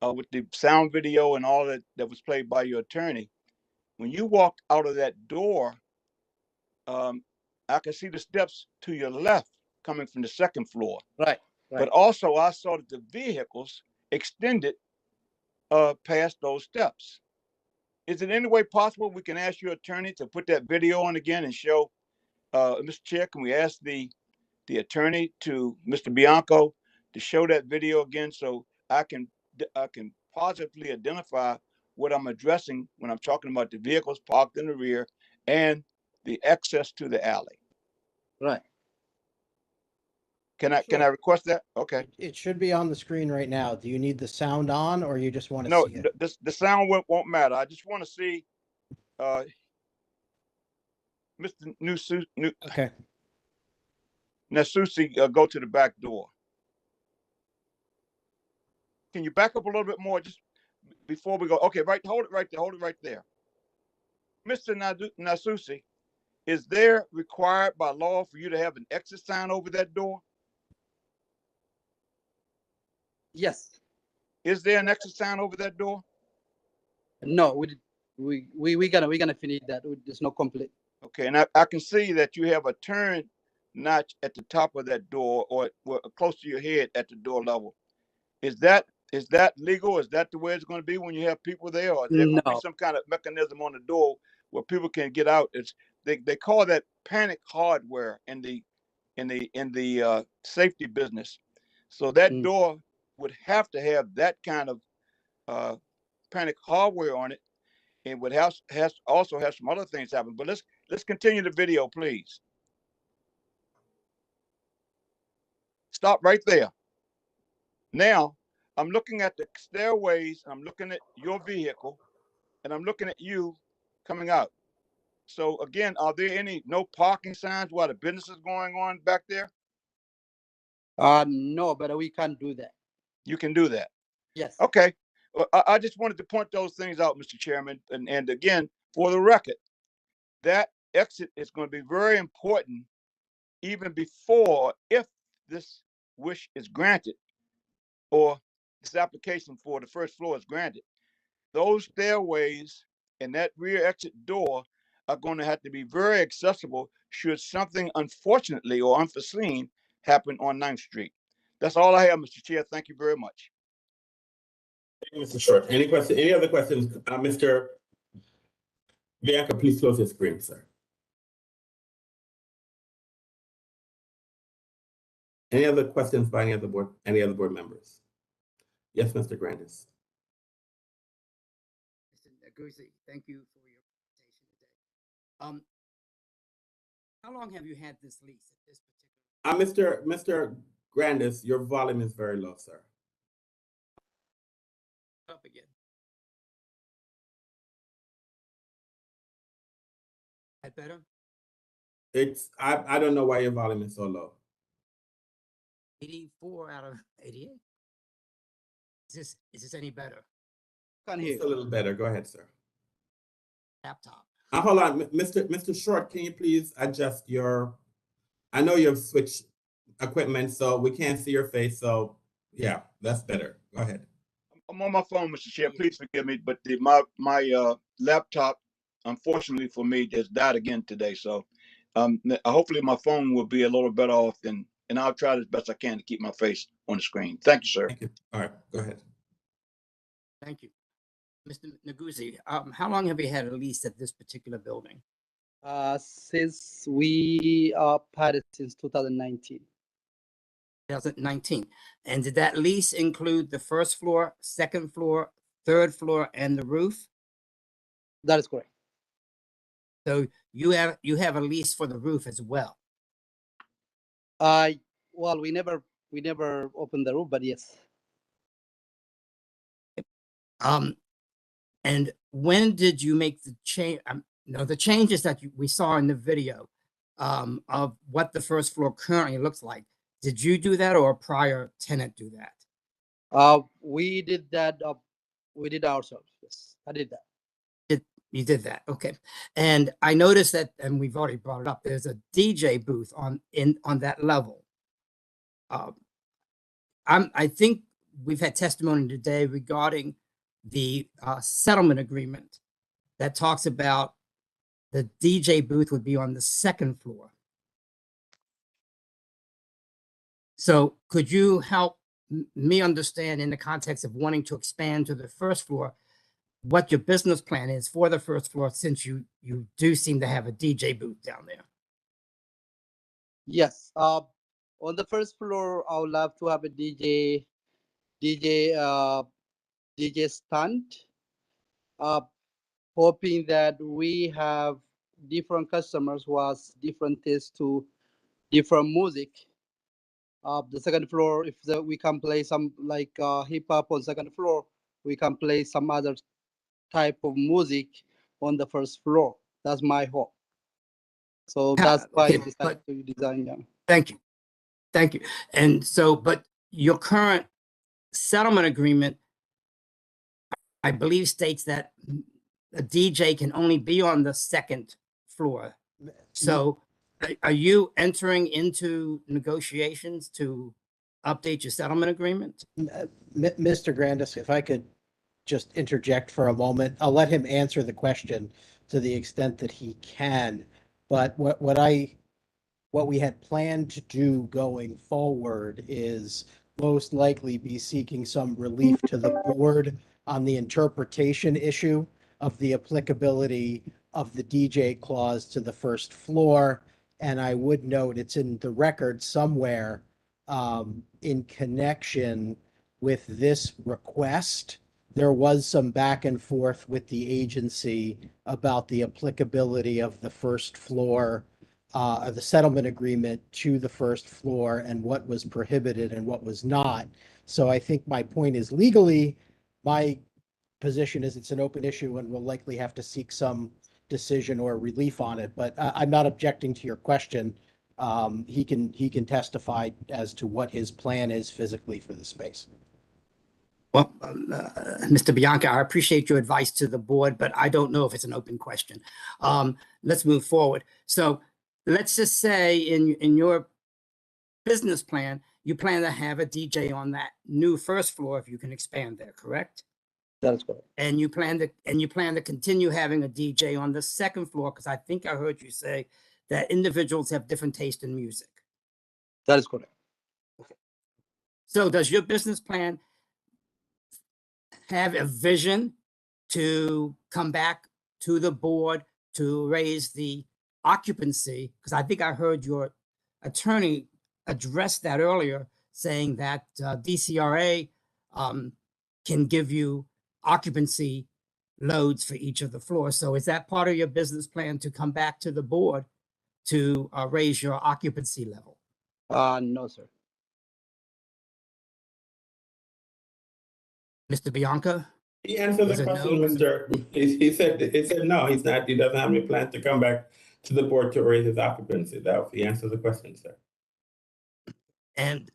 with the sound video and all that was played by your attorney. When you walked out of that door, I could see the steps to your left coming from the second floor. Right. But also I saw that the vehicles extended past those steps. Is it any way possible we can ask your attorney to put that video on again and show, Mr. Chair, can we ask the attorney to Mr. Bianco to show that video again so I can positively identify what I'm addressing when I'm talking about the vehicles parked in the rear and the access to the alley? Right. Can I request that? Okay. It should be on the screen right now. Do you need the sound on, or you just want to No, see it? the sound won't matter. I just want to see Mr. Okay. Nasusi go to the back door. Can you back up a little bit more just before we go? Okay, hold it right there. Hold it right there. Mr. Nasusi, is there required by law for you to have an exit sign over that door? Yes. Is there an exit sign over that door? No, we're gonna finish that. It's not complete. Okay, and I can see that you have a turn notch at the top of that door, or close to your head at the door level. Is that legal? Is that the way it's going to be when you have people there, or is there going to be some kind of mechanism on the door where people can get out? They call that panic hardware in the safety business. So that door would have to have that kind of panic hardware on it. It would also have some other things happen. But let's continue the video, please. Stop right there. Now, I'm looking at the stairways, and I'm looking at your vehicle, and I'm looking at you coming out. So again, are there no parking signs while the business is going on back there? No, but we can't do that. You can do that. Yes. Okay. Well, I just wanted to point those things out, Mr. Chairman. And again, for the record, that exit is going to be very important even before, if this wish is granted or this application for the first floor is granted. Those stairways and that rear exit door are going to have to be very accessible should something unfortunately or unforeseen happen on 9th Street. That's all I have, Mr. Chair. Thank you very much. Thank you, Mr. Short. Any other questions? Mr. Bianca, please close your screen, sir. Any other questions by any other board members? Yes, Mr. Grandis. Mr. Neguzzi, thank you for How long have you had this lease at this particular? Mr. Grandis, your volume is very low, sir. Up again. That better? I don't know why your volume is so low. 84 out of 88. Is this any better? Can't hear. It's a little better. Go ahead, sir. Laptop. Hold on, Mr. Short, can you please adjust your, I know you've switched equipment, so we can't see your face, so yeah, that's better. Go ahead. I'm on my phone, Mr. Chair. Please forgive me, but my laptop, unfortunately for me, just died again today. So hopefully my phone will be a little better off, and I'll try as best I can to keep my face on the screen. Thank you, sir. Thank you. All right, go ahead. Thank you. Mr. Neguzzi, how long have you had a lease at this particular building? Since we had it since 2019. 2019. And did that lease include the first floor, second floor, third floor, and the roof? That is correct. So you have a lease for the roof as well. Well, we never opened the roof, but yes. And when did you make the change? The changes that we saw in the video of what the first floor currently looks like. Did you do that, or a prior tenant do that? We did that. We did ourselves. Yes, I did that. You did that, okay. And I noticed that, and we've already brought it up. There's a DJ booth on that level. I think we've had testimony today regarding the settlement agreement that talks about the DJ booth would be on the second floor. So could you help me understand, in the context of wanting to expand to the first floor, what your business plan is for the first floor, since you do seem to have a DJ booth down there? Yes. On the first floor, I would love to have a DJ stand. Hoping that we have different customers who has different tastes to different music. The second floor, if we can play some like hip hop on second floor, we can play some other type of music on the first floor. That's my hope. So that's why I decided to design them. Thank you. And so, but your current settlement agreement, I believe, states that a DJ can only be on the second floor. So are you entering into negotiations to update your settlement agreement? Mr. Grandis, if I could just interject for a moment, I'll let him answer the question to the extent that he can. But what we had planned to do going forward is most likely be seeking some relief to the board on the interpretation issue of the applicability of the DJ clause to the first floor. And I would note, it's in the record somewhere, in connection with this request, there was some back and forth with the agency about the applicability of the first floor, the settlement agreement to the first floor, and what was prohibited and what was not. So I think my point is, legally, my position is it's an open issue and we'll likely have to seek some decision or relief on it. But I'm not objecting to your question. He can testify as to what his plan is physically for the space. Well, Mr. Bianca, I appreciate your advice to the board, but I don't know if it's an open question. Let's move forward. So let's just say in your business plan, you plan to have a DJ on that new first floor if you can expand there, correct? That is correct. And you plan to continue having a DJ on the second floor, because I think I heard you say that individuals have different taste in music. That is correct. Okay. So does your business plan have a vision to come back to the board to raise the occupancy? Because I think I heard your attorney address that earlier, saying that DCRA can give you occupancy loads for each of the floors. So is that part of your business plan to come back to the board to raise your occupancy level? No, sir. Mr. Bianca? He answered Is the it question, no? Mr. He said no, he's not, he doesn't have any plans to come back to the board to raise his occupancy. He answered the question, sir. And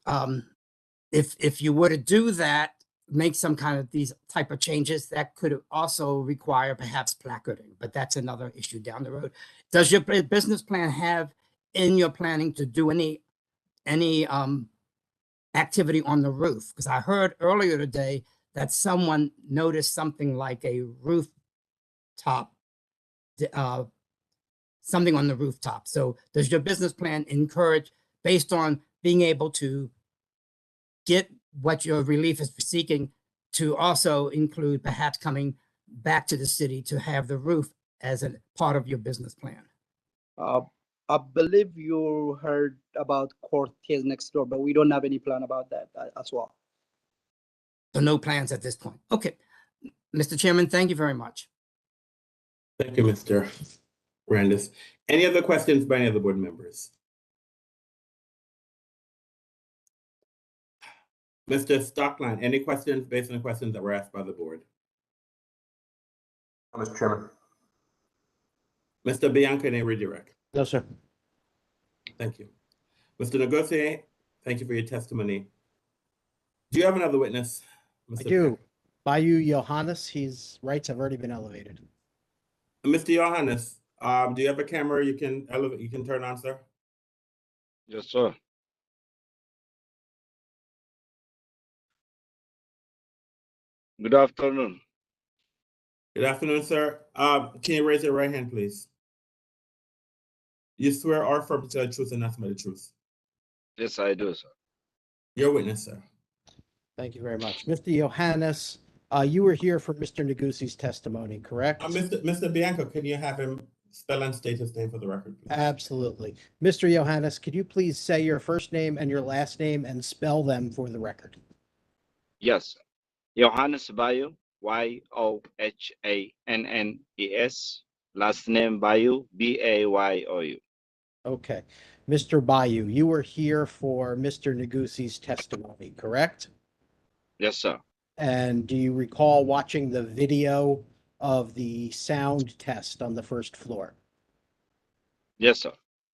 if you were to do that, make some kind of these type of changes, that could also require perhaps placarding, but that's another issue down the road. Does your business plan have in your planning to do any activity on the roof? Because I heard earlier today that someone noticed something like a rooftop, something on the rooftop. So does your business plan encourage, based on being able to get what your relief is seeking, to also include perhaps coming back to the city to have the roof as a part of your business plan? I believe you heard about court case next door, but we don't have any plan about that as well. So no plans at this point. Okay. Mr. Chairman, thank you very much. Thank you, Mr. Randis. Any other questions by any of the board members? Mr. Stockline, any questions based on the questions that were asked by the board? Mr. Chairman. Mr. Bianca, any redirect? No, sir. Thank you. Mr. Negotiate, thank you for your testimony. Do you have another witness? I do. Bayou Johannes, his rights have already been elevated. Mr. Johannes, do you have a camera you can elevate, you can turn on, sir? Yes, sir. Good afternoon. Good afternoon, sir. Can you raise your right hand, please? You swear or affirm to tell the truth and nothing but the truth? Yes, I do, sir. Your witness, sir. Thank you very much. Mr. Johannes, you were here for Mr. Negusi's testimony, correct? Mr. Bianco, can you have him spell and state his name for the record, please? Absolutely. Mr. Johannes, could you please say your first name and your last name and spell them for the record? Yes. Johannes Bayou, Yohannes. Last name Bayou, Bayou. Okay. Mr. Bayou, you were here for Mr. Negusi's testimony, correct? Yes, sir. And do you recall watching the video of the sound test on the first floor? Yes, sir.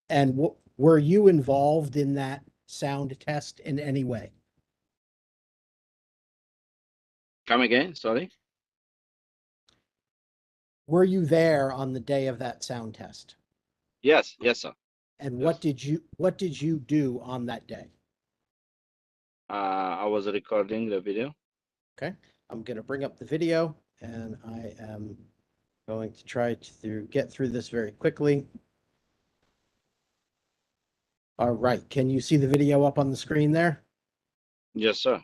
And were you involved in that sound test in any way? Come again, sorry. Were you there on the day of that sound test? Yes, yes, sir. And what did you do on that day? I was recording the video. Okay, I'm going to bring up the video and I am going to try to get through this very quickly. All right, can you see the video up on the screen there? Yes, sir.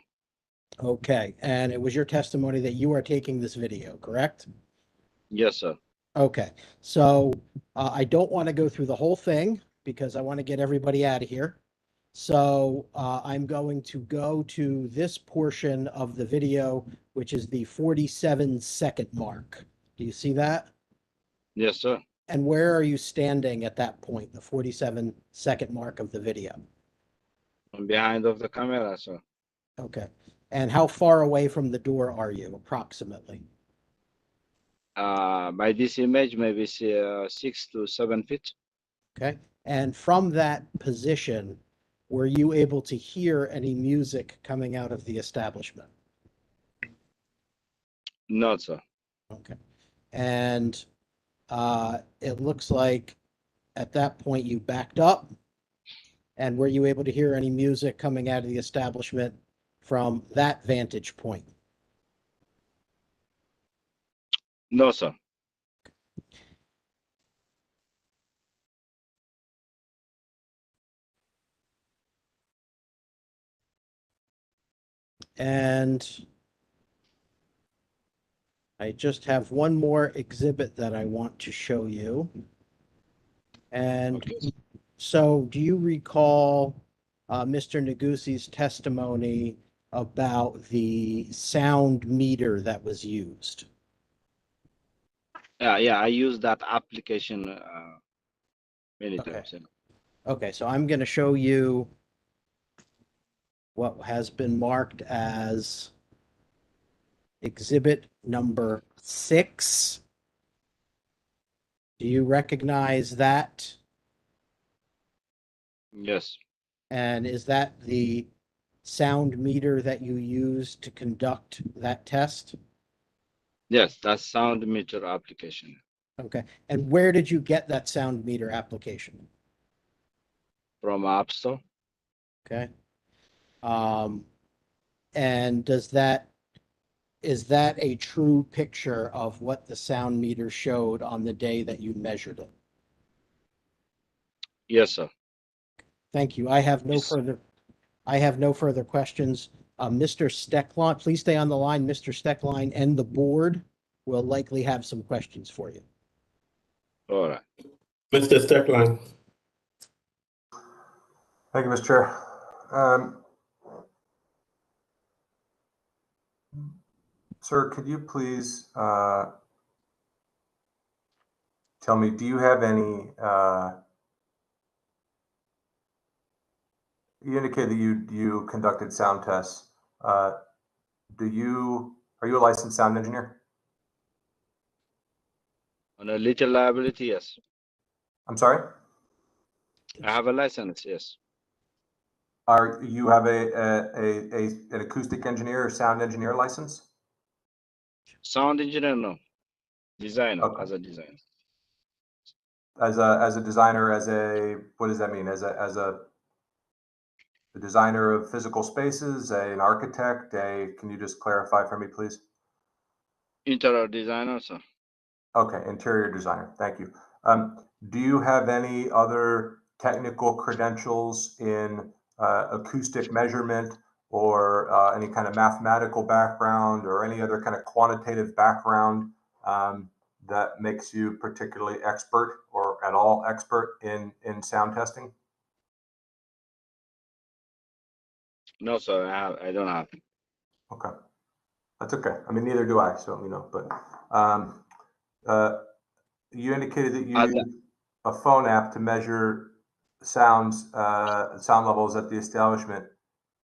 Okay, and it was your testimony that you are taking this video, correct? Yes, sir. Okay, so I don't want to go through the whole thing because I want to get everybody out of here. So I'm going to go to this portion of the video, which is the 47-second mark. Do you see that? Yes, sir. And where are you standing at that point, the 47-second mark of the video? I'm behind of the camera, sir. Okay. And how far away from the door are you, approximately? By this image, maybe 6 to 7 feet. Okay. And from that position, were you able to hear any music coming out of the establishment? No, sir. Okay. And it looks like at that point you backed up. And were you able to hear any music coming out of the establishment from that vantage point? No, sir. And I just have one more exhibit that I want to show you. And Okay. so do you recall Mr. Negusi's testimony about the sound meter that was used? Yeah, I use that application many Okay. times. Okay, so I'm going to show you what has been marked as exhibit number 6. Do you recognize that? Yes. And is that the sound meter that you used to conduct that test? Yes, that's sound meter application. Okay. And where did you get that sound meter application? From App Store. Okay. And is that a true picture of what the sound meter showed on the day that you measured it? Yes, sir. Thank you. I have no further questions. Mr. Steckline, please stay on the line. Mr. Steckline and the board will likely have some questions for you. All right. Mr. Steckline. Thank you, Mr. Chair. Sir, could you please tell me, do you have any, you indicated that you conducted sound tests. Are you a licensed sound engineer? On a little liability, yes. I'm sorry? I have a license, yes. You have an acoustic engineer or sound engineer license? Sound engineer, no. Designer, Okay. as a designer. As a designer, what does that mean? As a designer of physical spaces, an architect, can you just clarify for me, please? Interior designer, sir. Okay, interior designer. Thank you. Do you have any other technical credentials in acoustic measurement or any kind of mathematical background or any other kind of quantitative background that makes you particularly expert or at all expert in sound testing? No, sir, I don't have. Okay, that's okay. I mean, neither do I, so you know. But you indicated that you used a phone app to measure sound levels at the establishment.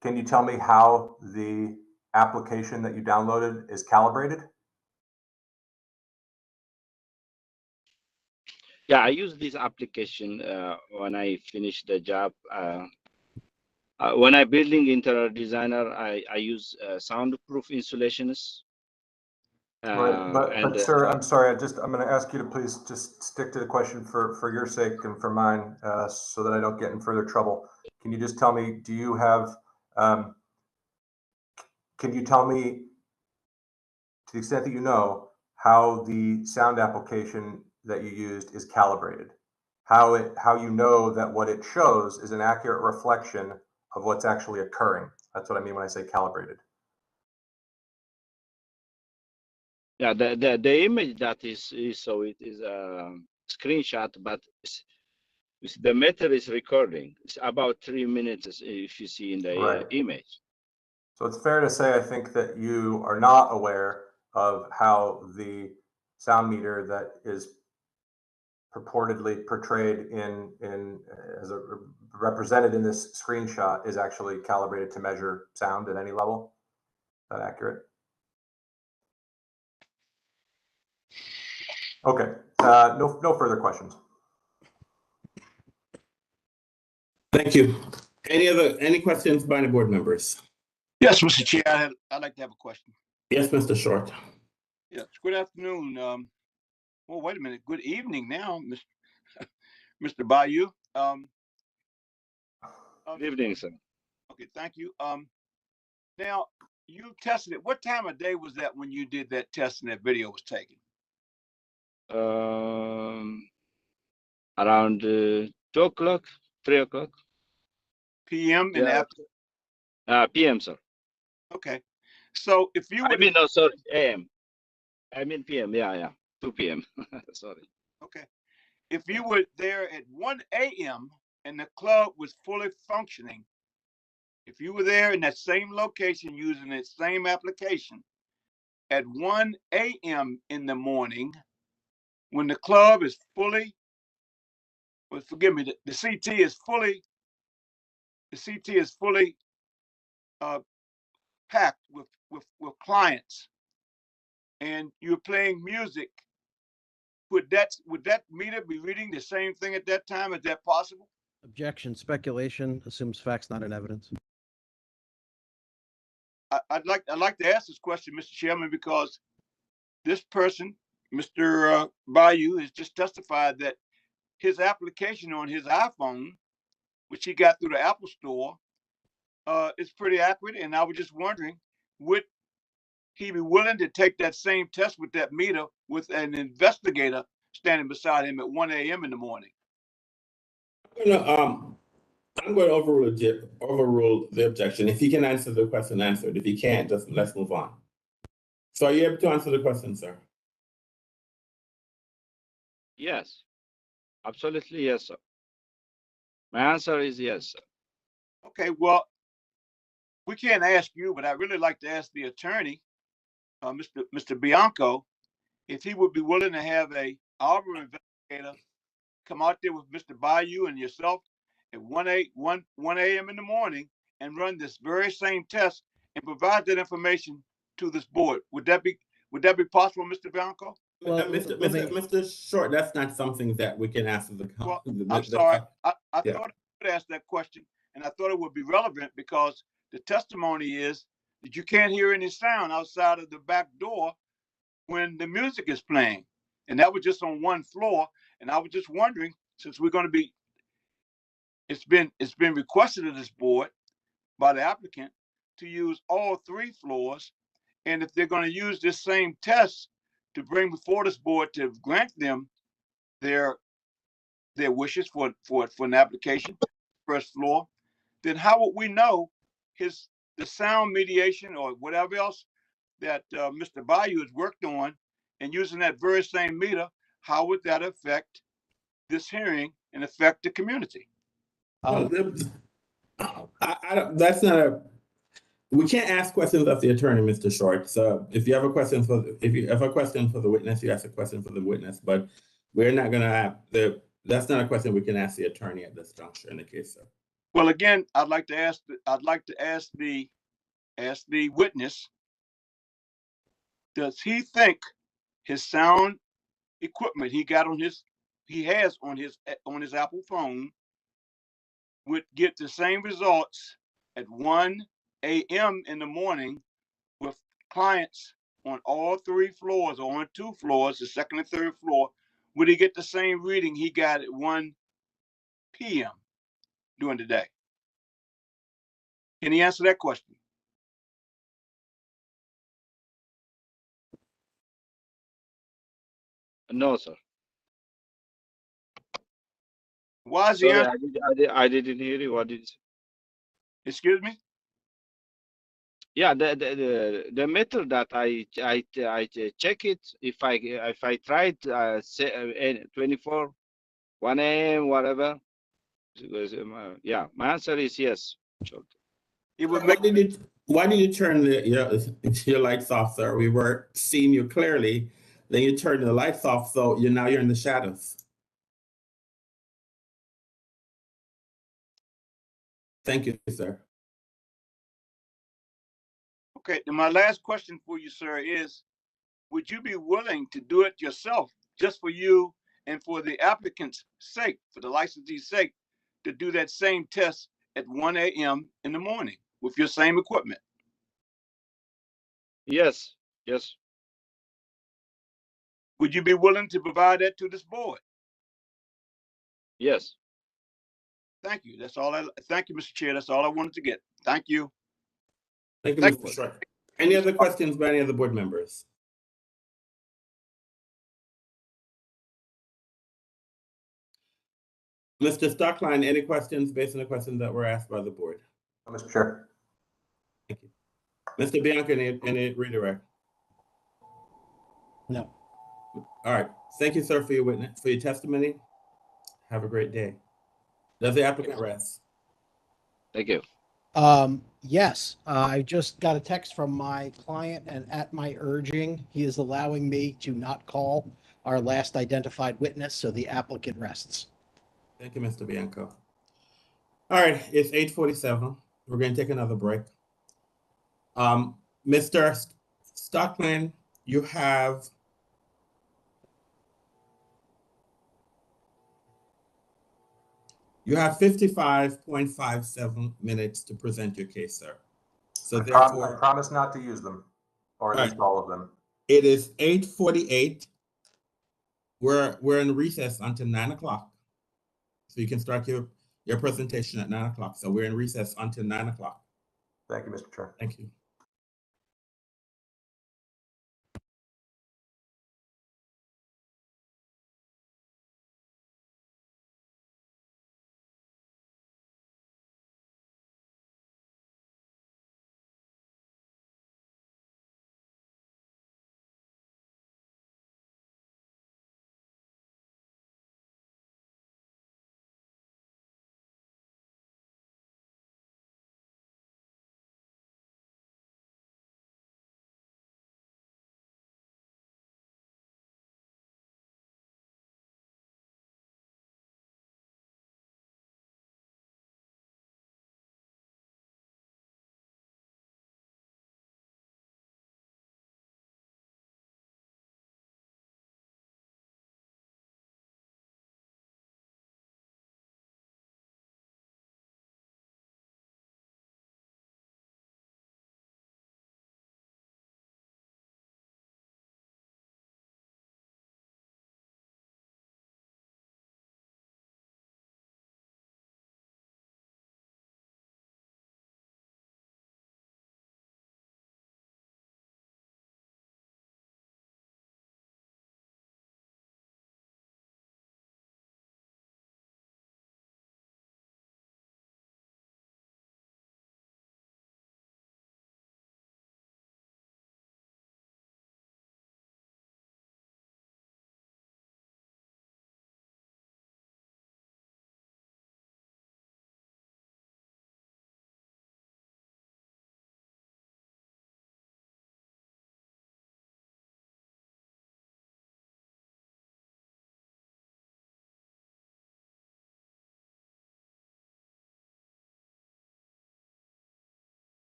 Can you tell me how the application that you downloaded is calibrated? Yeah, I use this application when I finish the job. When I building interior designer, I use soundproof insulations. Right, but sir, I'm sorry. I'm going to ask you to please just stick to the question for your sake and for mine, so that I don't get in further trouble. Can you just tell me? Do you have? Can you tell me, to the extent that you know, how the sound application that you used is calibrated? How you know that what it shows is an accurate reflection of what's actually occurring? That's what I mean when I say calibrated. Yeah, the image that is so it is a screenshot, but the meter is recording. It's about 3 minutes if you see in the image. So it's fair to say, I think, that you are not aware of how the sound meter that is purportedly portrayed represented in this screenshot is actually calibrated to measure sound at any level. Is that accurate? Okay. No further questions. Thank you. Any questions by the board members? Yes, Mr. Chair, I'd like to have a question. Yes, Mr. Short. Yes, good afternoon. Well, wait a minute. Good evening now, Mr. Bayou. Good evening, sir. Okay, thank you. Now, you tested it. What time of day was that when you did that test and that video was taken? Around 2 o'clock, 3 o'clock. PM in the afternoon? PM, sir. Okay. So if you would... no, sorry, AM. I mean PM, yeah. 2 PM. Sorry. Okay. If you were there at 1 AM and the club was fully functioning, if you were there in that same location using that same application at 1 AM in the morning, when the club is fully, well, forgive me, the CT is fully, packed with clients, and you're playing music, would that meter be reading the same thing at that time? Is that possible? Objection. Speculation assumes facts not in evidence. I'd like to ask this question, Mr. Chairman, because this person, Mr. Bayou, has just testified that his application on his iPhone, which he got through the Apple Store, is pretty accurate. And I was just wondering, would he be willing to take that same test with that meter with an investigator standing beside him at 1 a.m. in the morning? I'm going to overrule the objection. If he can answer the question, answer it. If he can't, just let's move on. So are you able to answer the question, sir? Yes, absolutely yes, sir. My answer is yes, sir. Okay, well, we can't ask you, but I'd really like to ask the attorney, Mr. Bianco, if he would be willing to have our investigator come out there with Mr. Bayou and yourself at 1 a.m. in the morning and run this very same test and provide that information to this board. Would that be possible, Mr. Bianco? Well, Mr. Short, that's not something that we can ask the council. Well, I'm sorry. I thought I would ask that question, and I thought it would be relevant because the testimony is that you can't hear any sound outside of the back door when the music is playing. And that was just on one floor. And I was just wondering, since we're going to be, it's been requested of this board by the applicant to use all 3 floors. And if they're going to use this same test to bring before this board to grant them their wishes for an application, first floor, then how would we know the sound mediation or whatever else that Mr. Bayou has worked on, and using that very same meter, how would that affect this hearing and affect the community? That's not we can't ask questions of the attorney, Mr. Short. So if you have a question for the witness, you ask a question for the witness. But we're not going to have that's not a question we can ask the attorney at this juncture in the case, sir. Well, again, I'd like to ask the witness, does he think his sound equipment he has on his Apple phone would get the same results at 1 a.m. in the morning with clients on all 3 floors or on 2 floors, the second and third floor? Would he get the same reading he got at 1 p.m. during the day? Can he answer that question? No, sir. Why is the Sorry, answer? I didn't hear you. What did you say? Excuse me? Yeah, the method that I check it, if I tried 24, 1 a.m. whatever. Yeah, my answer is yes. It would why did you turn your lights off, sir? We were seeing you clearly. Then you turned the lights off, so you're in the shadows. Thank you, sir. Okay, and my last question for you, sir, is would you be willing to do it yourself, just for you and for the applicant's sake, for the licensee's sake, to do that same test at 1 a.m. in the morning with your same equipment? Yes, yes. Would you be willing to provide that to this board? Yes. Thank you. Thank you, Mr. Chair. That's all I wanted to get. Thank you. Thank you, Mr. Short. Any other questions by any of the board members? Mr. Stockline, any questions based on the questions that were asked by the board? Mr. Chair. Thank you. Mr. Bianca, any redirect? No. All right. Thank you, sir, for your testimony. Have a great day. Does the applicant rest? Thank you. Yes, I just got a text from my client, and at my urging, he is allowing me to not call our last identified witness, so the applicant rests. Thank you, Mr. Bianco. All right, it's 8:47. We're going to take another break. Mr. Stockman, you have 55.57 minutes to present your case, sir. So I therefore, promise not to use them, or at least all of them. it is 8:48. We're in recess until 9 o'clock. So you can start your presentation at 9 o'clock. So we're in recess until 9 o'clock. Thank you, Mr. Chair. Thank you.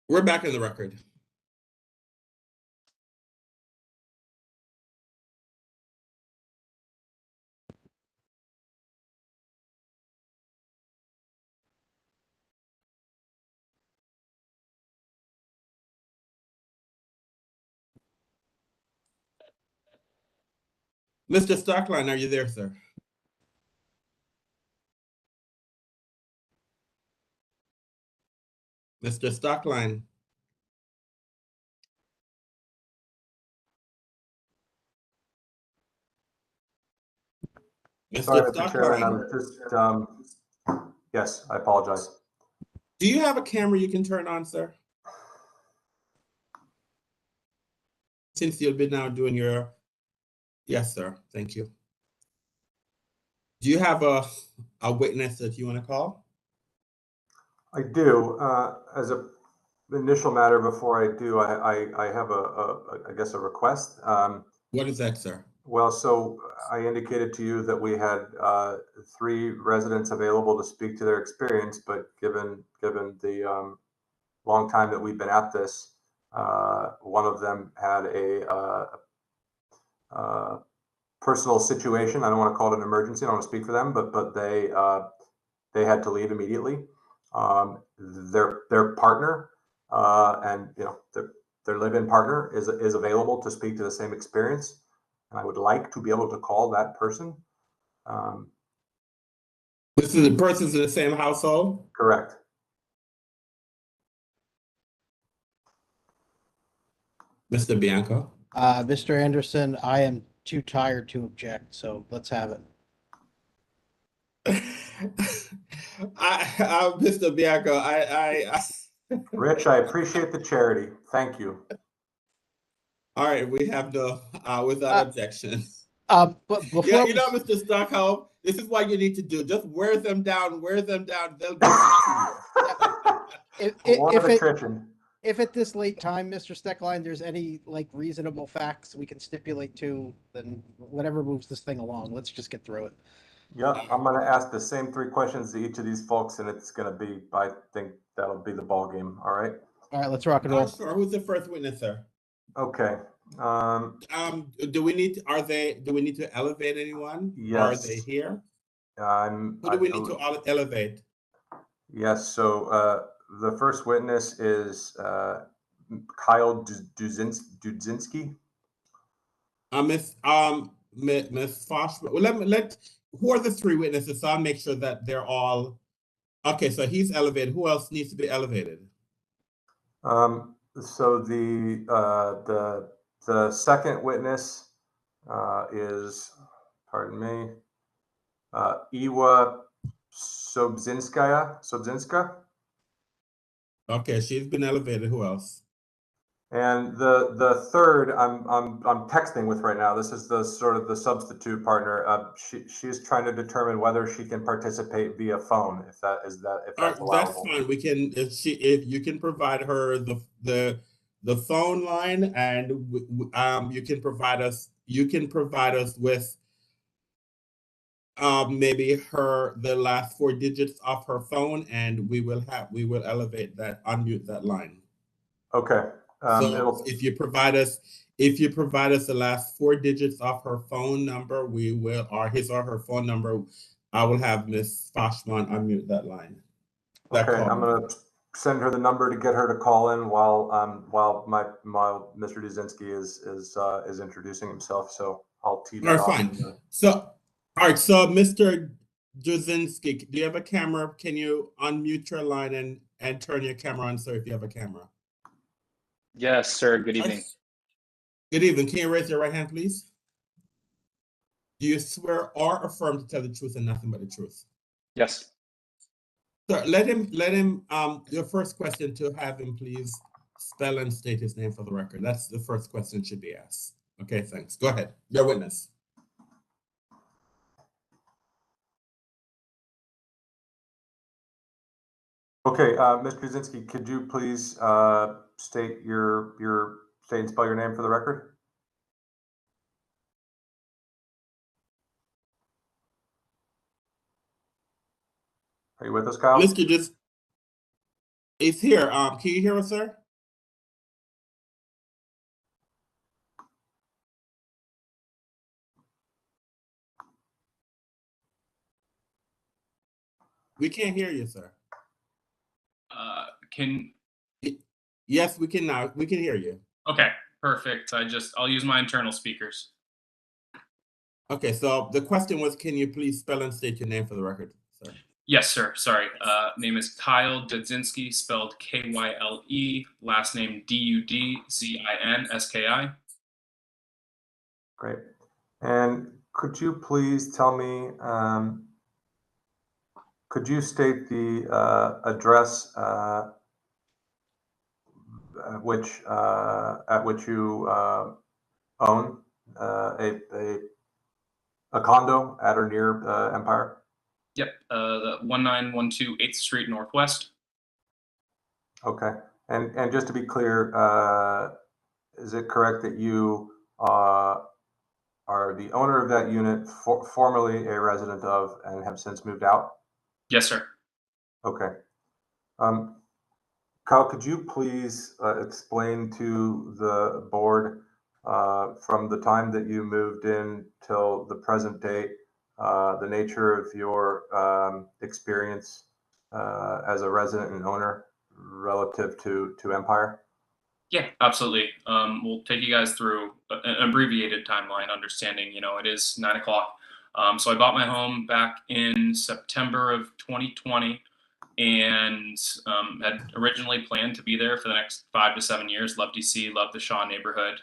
We're back in the record. Mr. Stockline, are you there, sir? Mr. Stockline. Sorry, Mr. Mr. Chairman, I Stockline, was just, yes, I apologize. do you have a camera you can turn on, sir? Since you'll be now doing your, yes, sir, thank you. Do you have a witness that you want to call? I do. As a initial matter, before I do, I have I guess a request. What is that, sir? Well, so I indicated to you that we had 3 residents available to speak to their experience, but given the long time that we've been at this, one of them had a personal situation. I don't want to call it an emergency. I don't want to speak for them, but they had to leave immediately. Their partner and their live-in partner is available to speak to the same experience. And I would like to be able to call that person. This is the person's in the same household? Correct. Mr. Bianco? Mr. Anderson, I am too tired to object, so let's have it. Mr. Bianco, Rich, I appreciate the charity. Thank you. All right, we have no, without objection. But before Yeah, you know, Mr. Stockholm, this is what you need to do. Just wear them down, they'll get to you. If at this late time, Mr. Steckline, there's any like reasonable facts we can stipulate to, then whatever moves this thing along, let's just get through it. Yep, I'm going to ask the same 3 questions to each of these folks, and it's going to be, I think that'll be the ball game. All right. All right, let's rock and roll. Sure. Who's the first witness, sir? Okay. Do we need to elevate anyone? Yes. Are they here? Who do we need to elevate? Yes. So the first witness is Kyle Dudzinski. Miss Foster. Well, who are the 3 witnesses? So I'll make sure that they're all okay. So he's elevated. Who else needs to be elevated? So the second witness is, pardon me, Iwa Sobzinska. Okay, she's been elevated. Who else? And the third, I'm texting with right now. This is the sort of the substitute partner. She's trying to determine whether she can participate via phone. If that's allowable. That's fine. We can if you can provide her the phone line, and you can provide us with maybe the last 4 digits of her phone, and we will unmute that line. Okay. So if you provide us the last 4 digits of her phone number, or his or her phone number, I will have Ms. Foshman unmute that line. Okay, I'm gonna send her the number to get her to call in while my Mr. Dudzinski is introducing himself. So I'll tee that off. Fine. So, all right. So, Mr. Dudzinski, do you have a camera? Can you unmute your line and turn your camera on, sir, if you have a camera? Yes, sir. Good evening. Good evening. Can you raise your right hand, please? Do you swear or affirm to tell the truth and nothing but the truth? Yes. Sir, let him, your first question to have him please spell and state his name for the record. That's the first question should be asked. Okay, thanks. Go ahead. Your witness. Okay, Mr. Dudzinski, could you please state and spell your name for the record? Are you with us, Kyle? It's here. Can you hear us, sir? We can't hear you, sir. Yes, we can now. We can hear you. Okay, perfect. I'll use my internal speakers. Okay, so the question was, can you please spell and state your name for the record, sir? Yes, sir. Sorry. Name is Kyle Dudzinski, spelled K-Y-L-E. Last name D-U-D-Z-I-N-S-K-I. Great. And could you please tell me, could you state the address at which you own a condo at or near Empire? Yep, the 1912 8th Street Northwest. Okay. And just to be clear, is it correct that you are the owner of that unit, formerly a resident of, and have since moved out? Yes, sir. Okay. Kyle, could you please explain to the board from the time that you moved in till the present date, the nature of your experience as a resident and owner relative to Empire? Yeah, absolutely. We'll take you guys through an abbreviated timeline, understanding, it is 9 o'clock. So I bought my home back in September of 2020 and had originally planned to be there for the next 5 to 7 years. Love DC, love the Shaw neighborhood.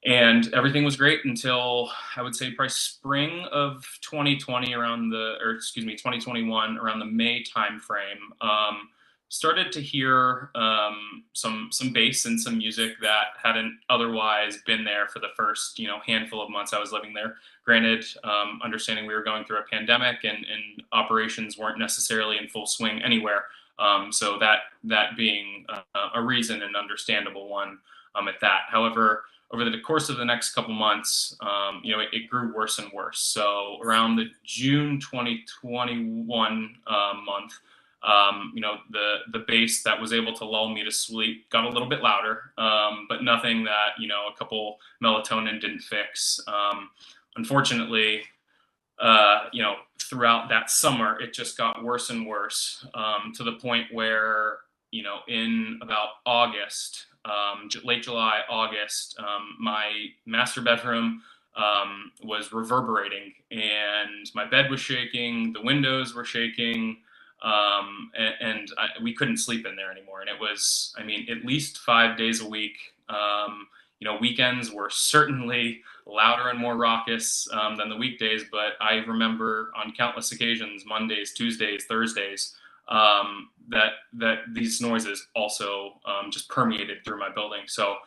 And everything was great until I would say probably spring of 2020 2021 around the May timeframe. Started to hear some bass and some music that hadn't otherwise been there for the first handful of months I was living there. Granted, understanding we were going through a pandemic and operations weren't necessarily in full swing anywhere. So that being a reason, and understandable one at that. However, over the course of the next couple months, it grew worse and worse. So around the June 2021 month, the bass that was able to lull me to sleep got a little bit louder, but nothing that, a couple melatonin didn't fix. Unfortunately, throughout that summer, it just got worse and worse, to the point where, in about August, late July, August, my master bedroom was reverberating and my bed was shaking, the windows were shaking, we couldn't sleep in there anymore. And it was, at least 5 days a week. Weekends were certainly louder and more raucous than the weekdays, but I remember on countless occasions, Mondays, Tuesdays, Thursdays, that these noises also just permeated through my building. So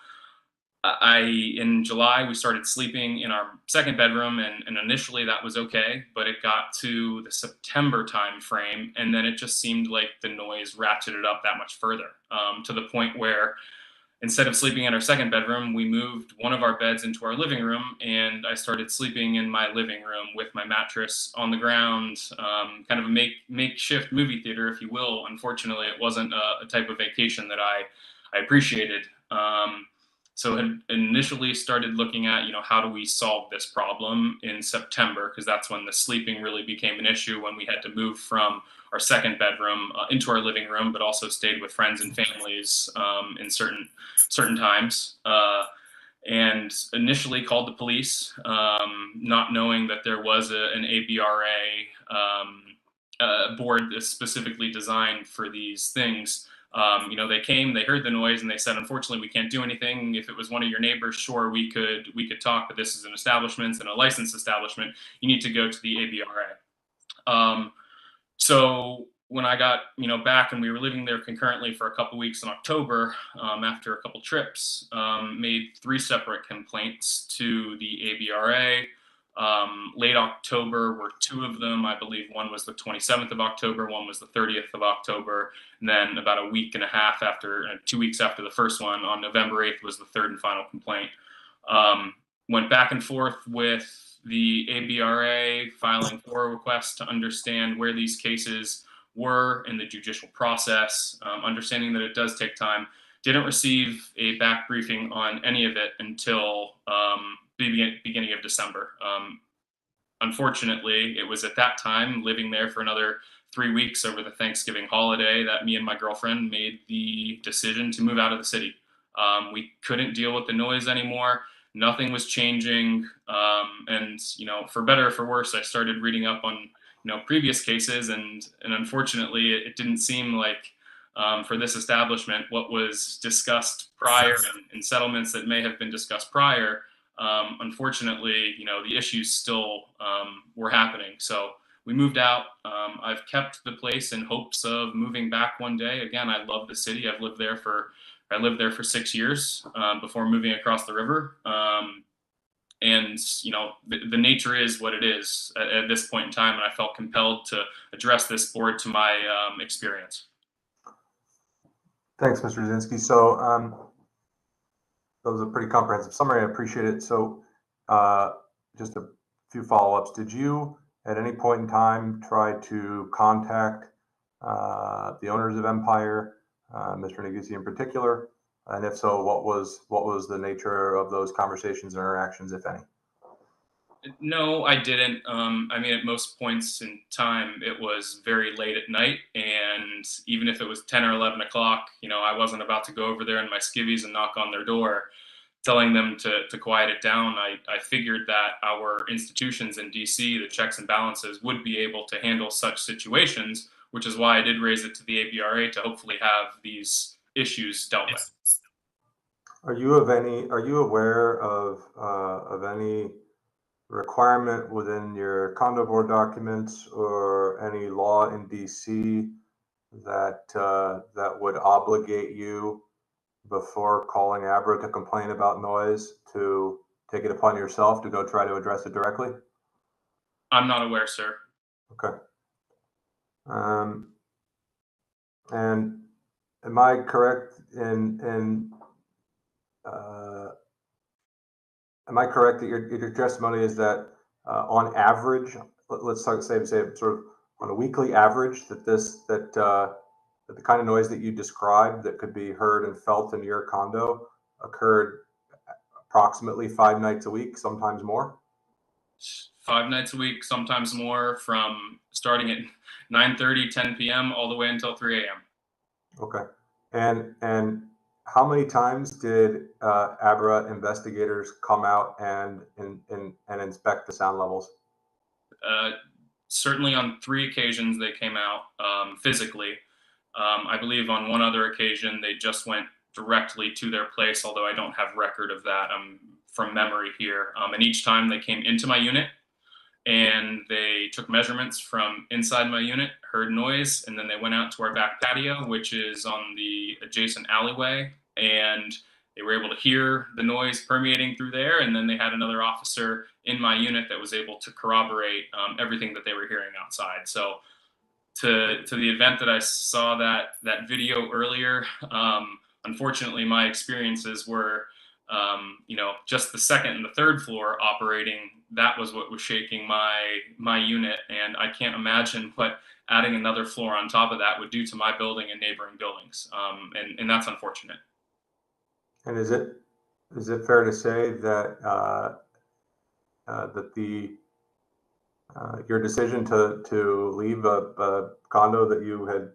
in July, we started sleeping in our second bedroom, and initially that was okay, but it got to the September time frame, and then it just seemed like the noise ratcheted up that much further, to the point where instead of sleeping in our second bedroom, we moved one of our beds into our living room, and I started sleeping in my living room with my mattress on the ground, kind of a makeshift movie theater, if you will. Unfortunately, it wasn't a type of vacation that I appreciated. So had initially started looking at, how do we solve this problem in September? Because that's when the sleeping really became an issue, when we had to move from our second bedroom into our living room, but also stayed with friends and families in certain times. And initially called the police, not knowing that there was an ABRA board that's specifically designed for these things. They came, they heard the noise, and they said, unfortunately, we can't do anything. If it was one of your neighbors, sure, we could talk, but this is an establishment and a licensed establishment. You need to go to the ABRA. So when I got, back, and we were living there concurrently for a couple weeks in October, after a couple trips, made 3 separate complaints to the ABRA. Late October were 2 of them. I believe one was the 27th of October, one was the 30th of October. And then about a week and a half after, 2 weeks after the first one, on November 8th was the 3rd and final complaint. Went back and forth with the ABRA, filing FORA requests to understand where these cases were in the judicial process, understanding that it does take time. Didn't receive a back briefing on any of it until the beginning of December. Unfortunately, it was at that time, living there for another 3 weeks over the Thanksgiving holiday, that me and my girlfriend made the decision to move out of the city. We couldn't deal with the noise anymore. Nothing was changing. And, for better or for worse, I started reading up on, previous cases. And unfortunately, it didn't seem like for this establishment, what was discussed prior and settlements that may have been discussed prior, unfortunately, the issues still were happening. So we moved out. I've kept the place in hopes of moving back one day. Again, I love the city. I lived there for 6 years before moving across the river. And the nature is what it is at this point in time, and I felt compelled to address this board to my experience. Thanks, Mr. Zinsky. So that was a pretty comprehensive summary. I appreciate it. So just a few follow-ups. Did you at any point in time try to contact the owners of Empire, Mr. Negussi in particular? And if so, what was the nature of those conversations and interactions, if any? No, I didn't. At most points in time, it was very late at night. And even if it was 10 or 11 o'clock, I wasn't about to go over there in my skivvies and knock on their door, telling them to quiet it down. I figured that our institutions in DC, the checks and balances, would be able to handle such situations, which is why I did raise it to the ABRA to hopefully have these issues dealt with. Are you aware of any requirement within your condo board documents or any law in DC that would obligate you, before calling ABRA to complain about noise, to take it upon yourself to go try to address it directly? I'm not aware, sir. Okay. And am I correct that your testimony is that on average, let's say sort of on a weekly average, that the kind of noise that you described that could be heard and felt in your condo occurred approximately 5 nights a week, sometimes more? 5 nights a week, sometimes more, from starting at 9:30, 10 p.m. all the way until 3 a.m. Okay. And how many times did ABRA investigators come out and inspect the sound levels? Certainly on 3 occasions they came out physically. I believe on one other occasion they just went directly to their place, although I don't have record of that from memory here. And each time they came into my unit and they took measurements from inside my unit, heard noise, and then they went out to our back patio, which is on the adjacent alleyway, and they were able to hear the noise permeating through there. And then they had another officer in my unit that was able to corroborate everything that they were hearing outside. So to the event that I saw that video earlier, unfortunately, my experiences were, just the second and the third floor operating. That was what was shaking my unit, and I can't imagine what adding another floor on top of that would do to my building and neighboring buildings. And that's unfortunate. And is it fair to say that your decision to leave a condo that you had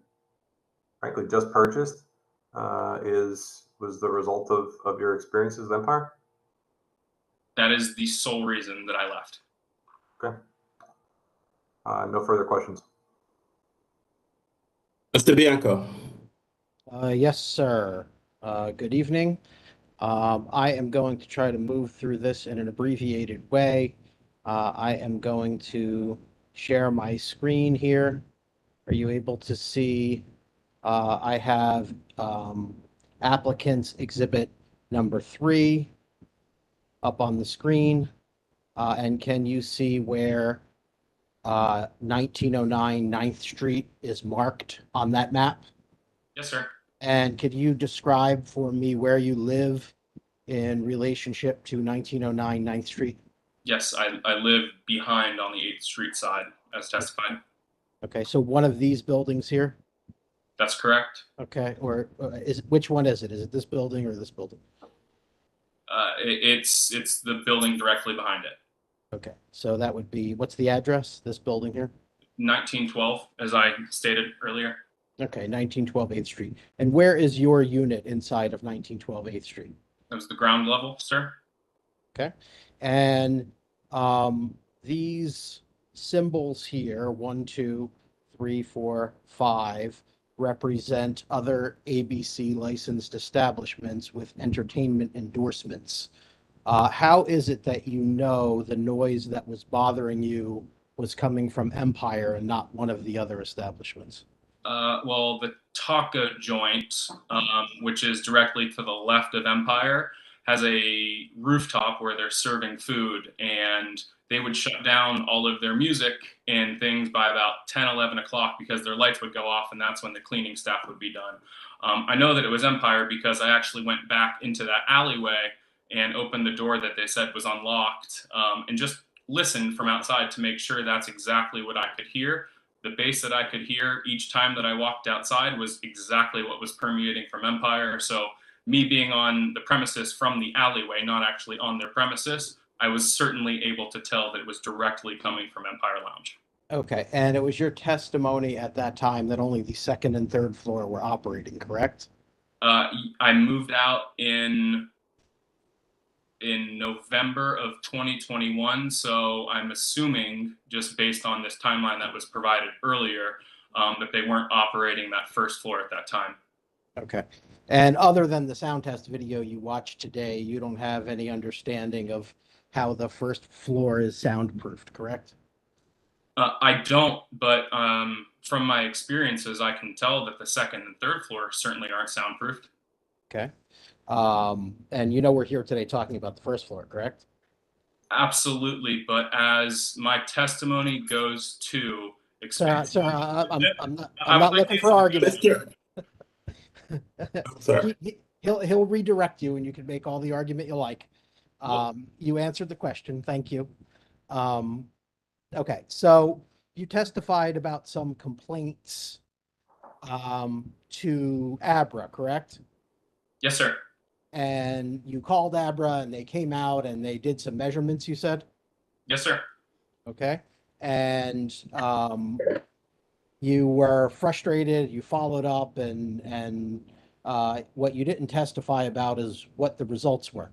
frankly just purchased was the result of your experiences with Empire? That is the sole reason that I left. Okay. No further questions. Mr. Bianco. Yes, sir. Good evening. I am going to try to move through this in an abbreviated way. I am going to share my screen here. Are you able to see? I have applicant's exhibit number 3 up on the screen. And can you see where 1909 9th Street is marked on that map? Yes, sir. And could you describe for me where you live in relationship to 1909 9th Street? Yes, I live behind on the 8th Street side, as testified. Okay, so one of these buildings here? That's correct. Okay, or which one is it? Is it this building or this building? It's the building directly behind it. Okay, so that would be, what's the address, this building here? 1912, as I stated earlier. Okay, 1912 8th Street. And where is your unit inside of 1912 8th Street? That was the ground level, sir. Okay, and these symbols here, 1, 2, 3, 4, 5, represent other ABC licensed establishments with entertainment endorsements. How is it that you know the noise that was bothering you was coming from Empire and not one of the other establishments? Well, the taco joint, which is directly to the left of Empire, has a rooftop where they're serving food, and they would shut down all of their music and things by about 10, 11 o'clock because their lights would go off, and that's when the cleaning staff would be done. I know that it was Empire because I actually went back into that alleyway and opened the door that they said was unlocked, and just listened from outside to make sure that's exactly what I could hear. The bass that I could hear each time that I walked outside was exactly what was permeating from Empire. So me being on the premises from the alleyway, not actually on their premises, I was certainly able to tell that it was directly coming from Empire Lounge. Okay, and it was your testimony at that time that only the second and third floor were operating, correct? I moved out in November of 2021, so I'm assuming, just based on this timeline that was provided earlier, that they weren't operating that first floor at that time. Okay. And other than the sound test video you watched today, you don't have any understanding of how the first floor is soundproofed, correct? I don't, but from my experiences, I can tell that the second and third floor certainly aren't soundproofed. Okay. And you know we're here today talking about the first floor, correct? Absolutely, but as my testimony goes to experience, Sir, I'm not looking for argument. Sorry. He'll redirect you, and you can make all the argument you like. You answered the question. Thank you. Okay, so you testified about some complaints to Abra, correct? Yes, sir. And you called Abra, and they came out and they did some measurements, you said? Yes, sir. Okay. And you were frustrated, you followed up, and what you didn't testify about is what the results were.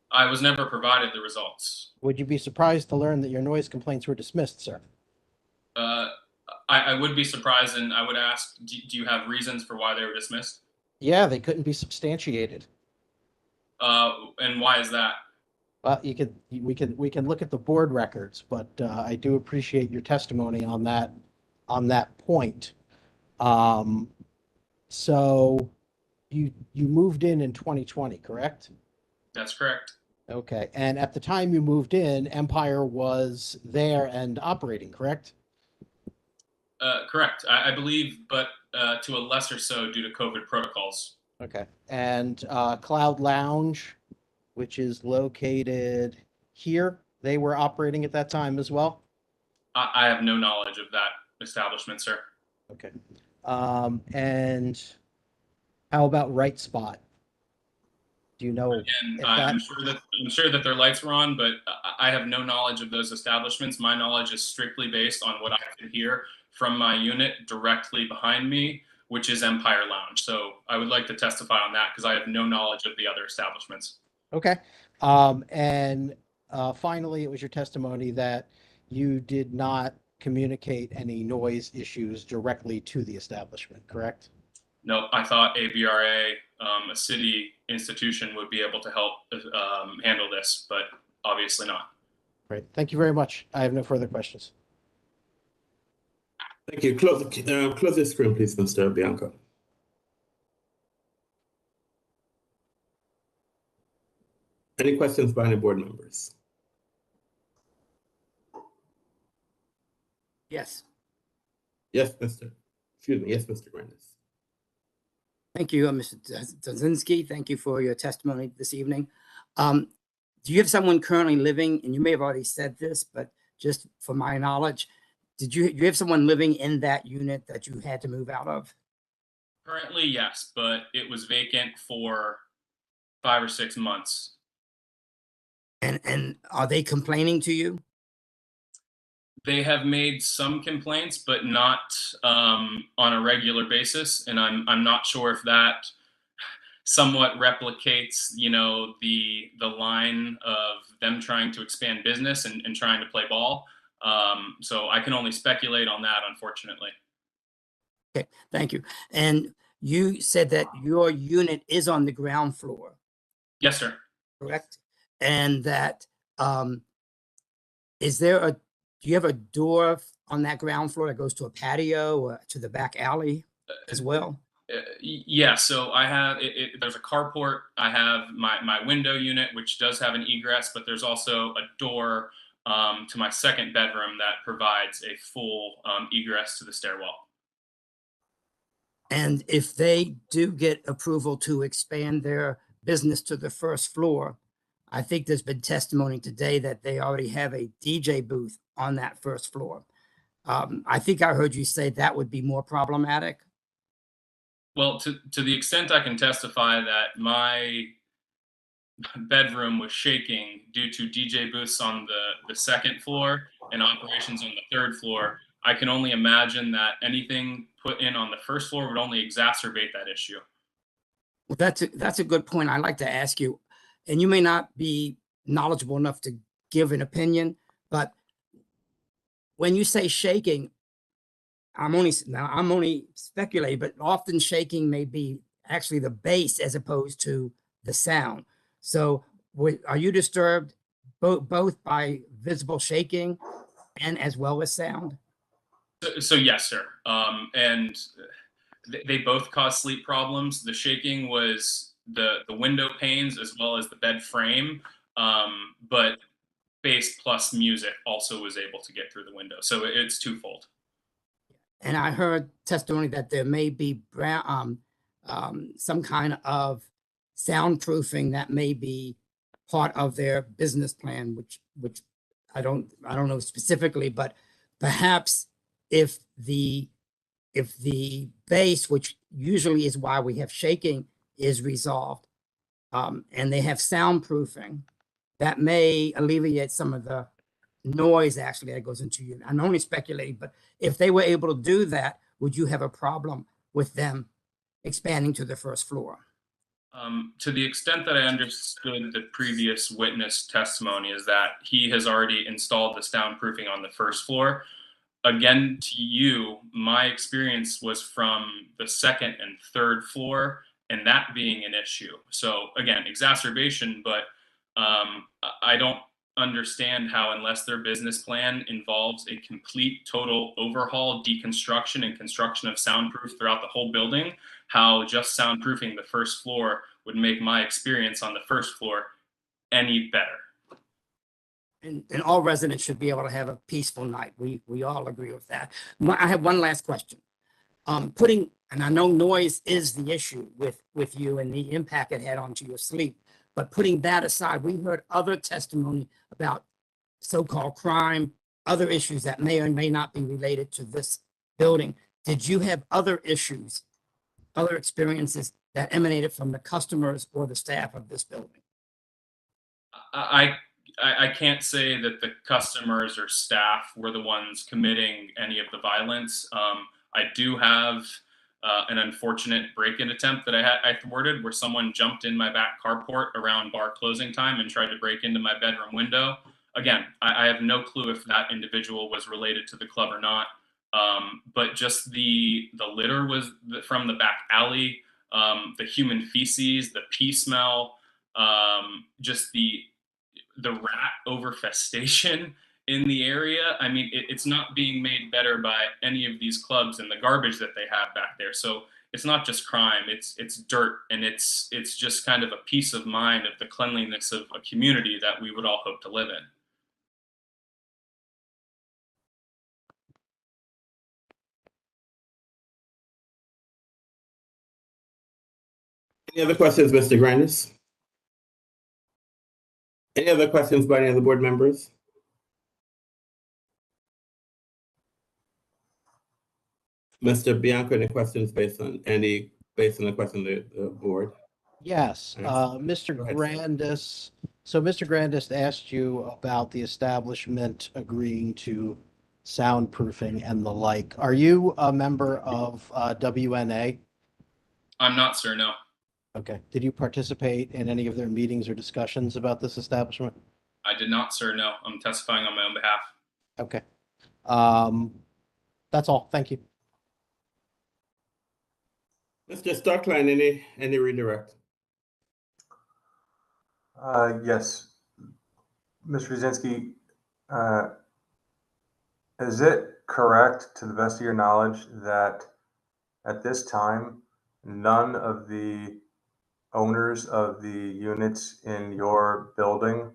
I was never provided the results. Would you be surprised to learn that your noise complaints were dismissed, sir? I would be surprised, and I would ask, do you have reasons for why they were dismissed? Yeah, they couldn't be substantiated. And why is that? Well, we can look at the board records, but I do appreciate your testimony on that point. So you moved in 2020, correct? That's correct. Okay, and at the time you moved in, Empire was there and operating, correct? Correct. I believe, but to a lesser so due to COVID protocols. Okay, and Cloud Lounge, which is located here, they were operating at that time as well? I have no knowledge of that establishment, sir. Okay. And how about Right Spot? Do you know? Again, I'm sure that their lights were on, but I have no knowledge of those establishments. My knowledge is strictly based on what I could hear from my unit directly behind me, which is Empire Lounge. So I would like to testify on that because I have no knowledge of the other establishments. Okay. And finally, it was your testimony that you did not communicate any noise issues directly to the establishment, correct? No, I thought ABRA, a city institution, would be able to help handle this, but obviously not. Great. Thank you very much. I have no further questions. Thank you. Close the screen, please, Mr. Bianco. Any questions by any board members? Yes. Yes, Mr. Grandis. Thank you, Mr. Dzinski. Thank you for your testimony this evening. Do you have someone currently living, and you may have already said this, but just for my knowledge, did you have someone living in that unit that you had to move out of? Currently, yes, but it was vacant for 5 or 6 months. And are they complaining to you? They have made some complaints, but not on a regular basis, and I'm not sure if that somewhat replicates, you know, the line of them trying to expand business and trying to play ball. So I can only speculate on that, unfortunately. Okay, thank you. And you said that your unit is on the ground floor, Yes, sir. correct? And that is there a do you have a door on that ground floor that goes to a patio or to the back alley as well? Yeah, so I have there's a carport. I have my window unit, which does have an egress, but there's also a door to my second bedroom that provides a full egress to the stairwell. And if they do get approval to expand their business to the first floor, I think there's been testimony today that they already have a DJ booth on that first floor. I think I heard you say that would be more problematic. Well, to the extent I can testify that my bedroom was shaking due to DJ booths on the second floor and operations on the third floor, I can only imagine that anything put in on the first floor would only exacerbate that issue. Well, that's a good point. I'd like to ask you, and you may not be knowledgeable enough to give an opinion, but when you say shaking, I'm only speculating, but often shaking may be actually the bass as opposed to the sound. So are you disturbed both by visible shaking and as well as sound? So yes, sir. And they both cause sleep problems. The shaking was the window panes as well as the bed frame, but bass plus music also was able to get through the window. So it's twofold. And I heard testimony that there may be some kind of soundproofing that may be part of their business plan, which I don't know specifically, but perhaps if the bass, which usually is why we have shaking, is resolved, and they have soundproofing, that may alleviate some of the noise actually that goes into you. I'm only speculating, but if they were able to do that, would you have a problem with them expanding to the first floor? To the extent that I understood the previous witness testimony is that he has already installed the soundproofing on the first floor. Again, to you, my experience was from the second and third floor, and that being an issue. So again, exacerbation, but I don't understand how, unless their business plan involves a complete total overhaul, deconstruction, and construction of soundproof throughout the whole building, how just soundproofing the first floor would make my experience on the first floor any better. And all residents should be able to have a peaceful night. We all agree with that. I have one last question. And I know noise is the issue with you and the impact it had onto your sleep, but putting that aside, we heard other testimony about so-called crime, other issues that may or may not be related to this building. Did you have other issues, other experiences that emanated from the customers or the staff of this building? I can't say that the customers or staff were the ones committing any of the violence. I do have an unfortunate break-in attempt that I thwarted, where someone jumped in my back carport around bar closing time and tried to break into my bedroom window. Again, I have no clue if that individual was related to the club or not. But just the litter was from the back alley, the human feces, the pee smell, just the rat overfestation in the area. I mean, it's not being made better by any of these clubs and the garbage that they have back there. So it's not just crime, it's dirt, and it's just kind of a peace of mind of the cleanliness of a community that we would all hope to live in. Any other questions, Mr. Grandis? Any other questions by any of the board members? Mr. Bianco, any questions based on the question of the board? Yes, Mr. Go ahead, sir. Grandis. So Mr. Grandis asked you about the establishment agreeing to soundproofing and the like. Are you a member of WNA? I'm not, sir. No, Okay. Did you participate in any of their meetings or discussions about this establishment? I did not, sir. No, I'm testifying on my own behalf. Okay. That's all. Thank you. Mr. Stockline, any redirect? Yes. Mr. Brzezinski, is it correct, to the best of your knowledge, that at this time, none of the owners of the units in your building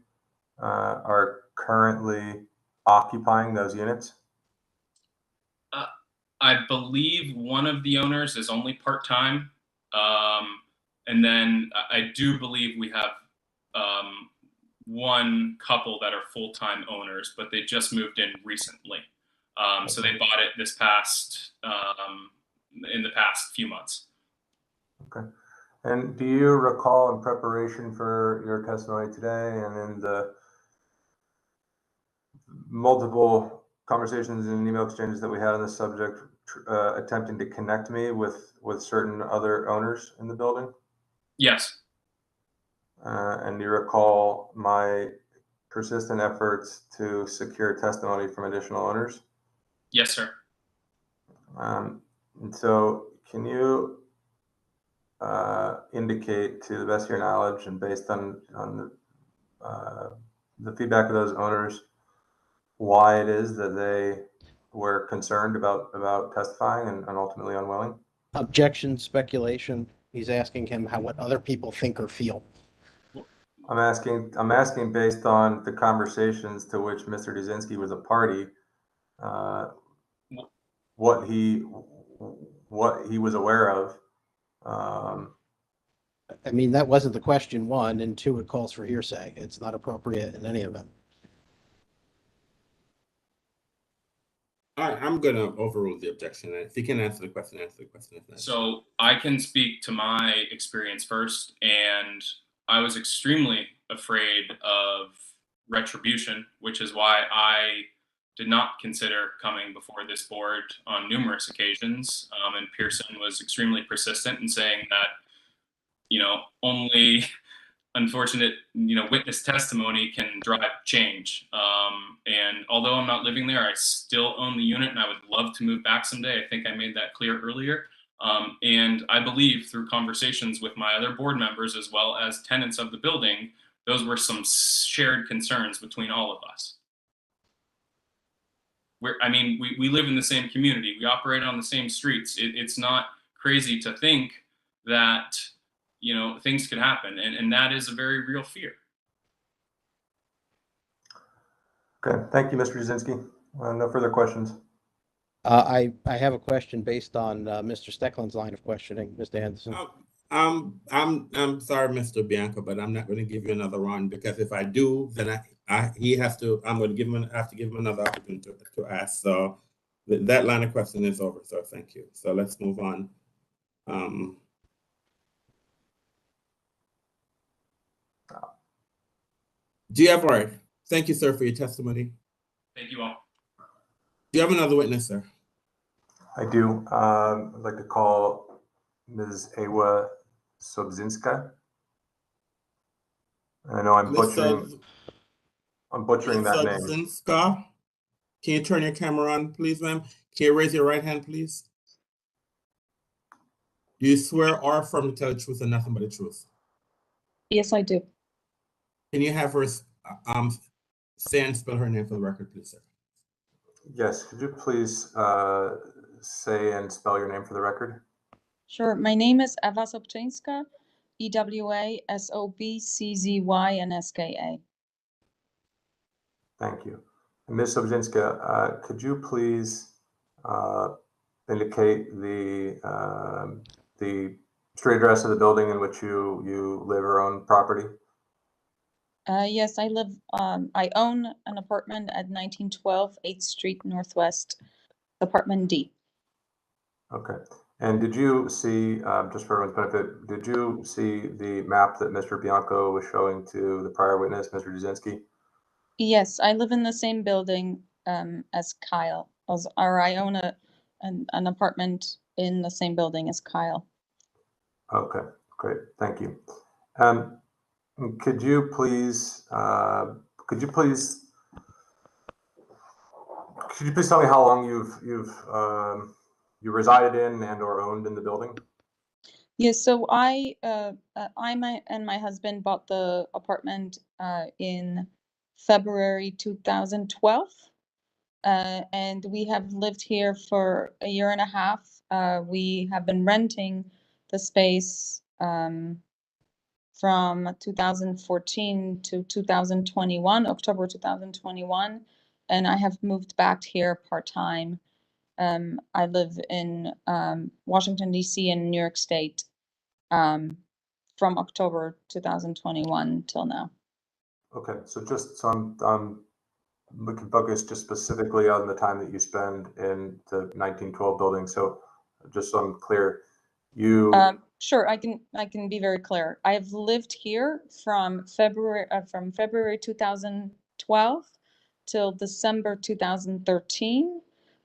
are currently occupying those units? I believe one of the owners is only part-time. And then I do believe we have one couple that are full-time owners, but they just moved in recently. So they bought it this past, in the past few months. Okay. And do you recall, in preparation for your testimony today and in the multiple conversations and email exchanges that we had on this subject, attempting to connect me with certain other owners in the building? Yes. And do you recall my persistent efforts to secure testimony from additional owners? Yes, sir. And so can you indicate, to the best of your knowledge and based on the feedback of those owners, why it is that they were concerned about testifying and ultimately unwilling? Objection, speculation. He's asking him what other people think or feel. I'm asking based on the conversations to which Mr. Brzezinski was a party, what he was aware of. I mean, that wasn't the question, one, and two, it calls for hearsay. It's not appropriate in any event. All right, I'm going to overrule the objection. If you can answer the question, answer the question. So I can speak to my experience first, and I was extremely afraid of retribution, which is why I did not consider coming before this board on numerous occasions. And Pearson was extremely persistent in saying that, only unfortunate, witness testimony can drive change. And although I'm not living there, I still own the unit and I would love to move back someday. I think I made that clear earlier. And I believe through conversations with my other board members, as well as tenants of the building, those were some shared concerns between all of us. We live in the same community. We operate on the same streets. It's not crazy to think that, things could happen. And that is a very real fear. Okay, thank you, Mr. Brzezinski. No further questions. I have a question based on Mr. Stecklin's line of questioning, Mr. Anderson. I'm sorry, Mr. Bianco, but I'm not going to give you another round, because if I do, then I'm going to have to give him another opportunity to ask. So that line of question is over. So thank you. So let's move on. Do you have, all right. Thank you, sir, for your testimony. Thank you all. Do you have another witness, sir? I do. I'd like to call Ms. Ewa Sobzinska. I know I'm butchering that name. Sobzinska, can you turn your camera on, please, ma'am? Can you raise your right hand, please? Do you swear or affirm to tell the truth and nothing but the truth? Yes, I do. Can you have her say and spell her name for the record, please, sir? Yes, could you please say and spell your name for the record? Sure. My name is Ewa Sobczyńska, EWASOBCZYNSKA. Thank you. Ms. Sobzinska, could you please indicate the street address of the building in which you live or own property? Yes, I own an apartment at 1912 8th Street Northwest, apartment D. Okay. And did you see, just for everyone's benefit, did you see the map that Mr. Bianco was showing to the prior witness, Mr. Jasinski? Yes, I live in the same building as Kyle, or I own an apartment in the same building as Kyle. Okay, great, thank you. Could you please tell me how long you resided in and or owned in the building? Yes, so I and my husband bought the apartment in February 2012, and we have lived here for a year and a half. We have been renting the space from 2014 to 2021, October 2021, and I have moved back here part-time. I live in Washington, D.C. and New York State from October 2021 till now. Okay, so just so we can focus just specifically on the time that you spend in the 1912 building. So just so I'm clear, you sure, I can be very clear. I have lived here from February 2012 till December 2013,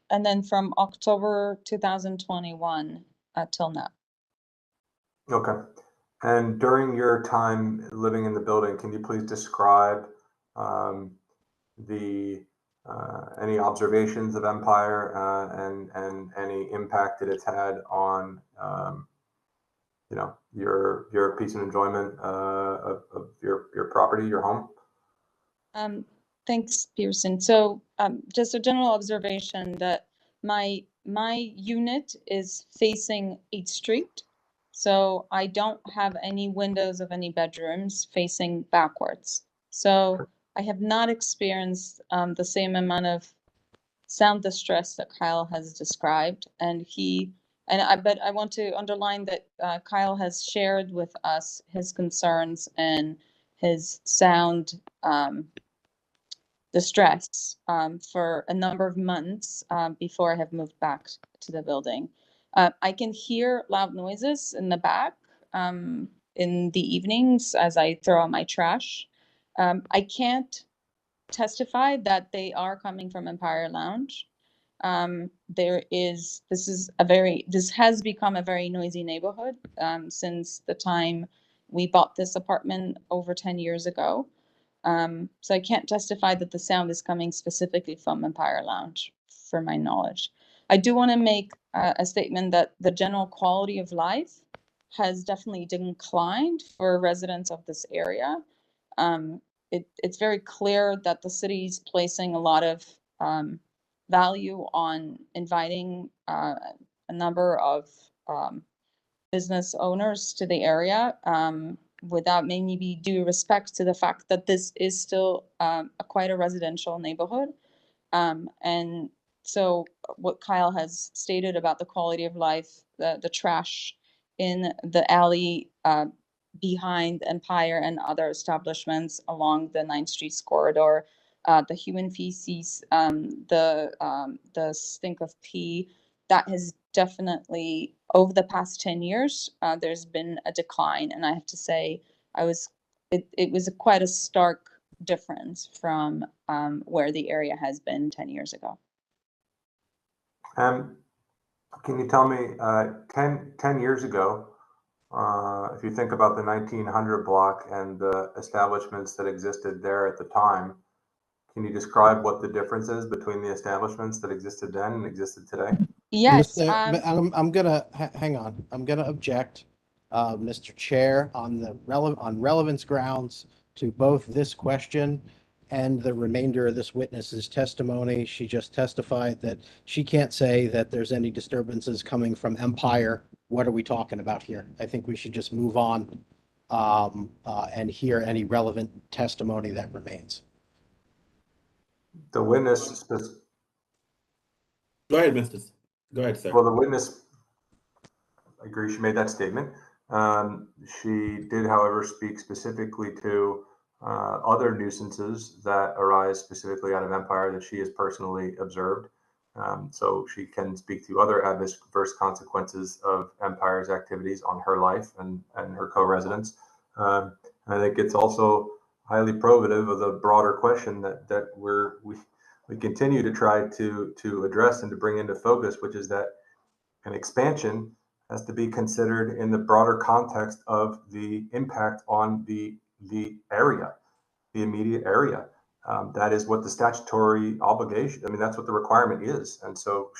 and then from October 2021 till now. Okay. And during your time living in the building, can you please describe any observations of Empire and any impact that it's had on your peace and enjoyment of your property, your home? Thanks, Pearson. So just a general observation that my unit is facing 8th Street. So I don't have any windows of any bedrooms facing backwards. So I have not experienced the same amount of sound distress that Kyle has described. But I want to underline that Kyle has shared with us his concerns and his sound distress for a number of months before I have moved back to the building. I can hear loud noises in the back in the evenings as I throw out my trash. I can't testify that they are coming from Empire Lounge. This has become a very noisy neighborhood since the time we bought this apartment over 10 years ago. So I can't testify that the sound is coming specifically from Empire Lounge, for my knowledge. I do want to make a statement that the general quality of life has definitely declined for residents of this area. It's very clear that the city is placing a lot of value on inviting a number of business owners to the area without maybe due respect to the fact that this is still quite a residential neighborhood. And so what Kyle has stated about the quality of life, the trash in the alley behind Empire and other establishments along the 9th Street corridor, the human feces, the stink of pee, that has definitely, over the past 10 years, there's been a decline. And I have to say, it was quite a stark difference from where the area has been 10 years ago. Can you tell me, 10 years ago, if you think about the 1900 block and the establishments that existed there at the time, can you describe what the difference is between the establishments that existed then and existed today? Yes. I'm gonna hang on. I'm gonna object, Mr. Chair, on relevance grounds to both this question and the remainder of this witness's testimony. She just testified that she can't say that there's any disturbances coming from Empire. What are we talking about here? I think we should just move on and hear any relevant testimony that remains. The witness. Go ahead, Mr. Go ahead, sir. Well, the witness, I agree, she made that statement. She did, however, speak specifically to other nuisances that arise specifically out of Empire that she has personally observed. So she can speak to other adverse consequences of Empire's activities on her life and her co-residents. And I think it's also highly probative of the broader question that we continue to try to address and to bring into focus, which is that an expansion has to be considered in the broader context of the impact on the area, the immediate area. That is what the statutory obligation, I mean, that's what the requirement is. And so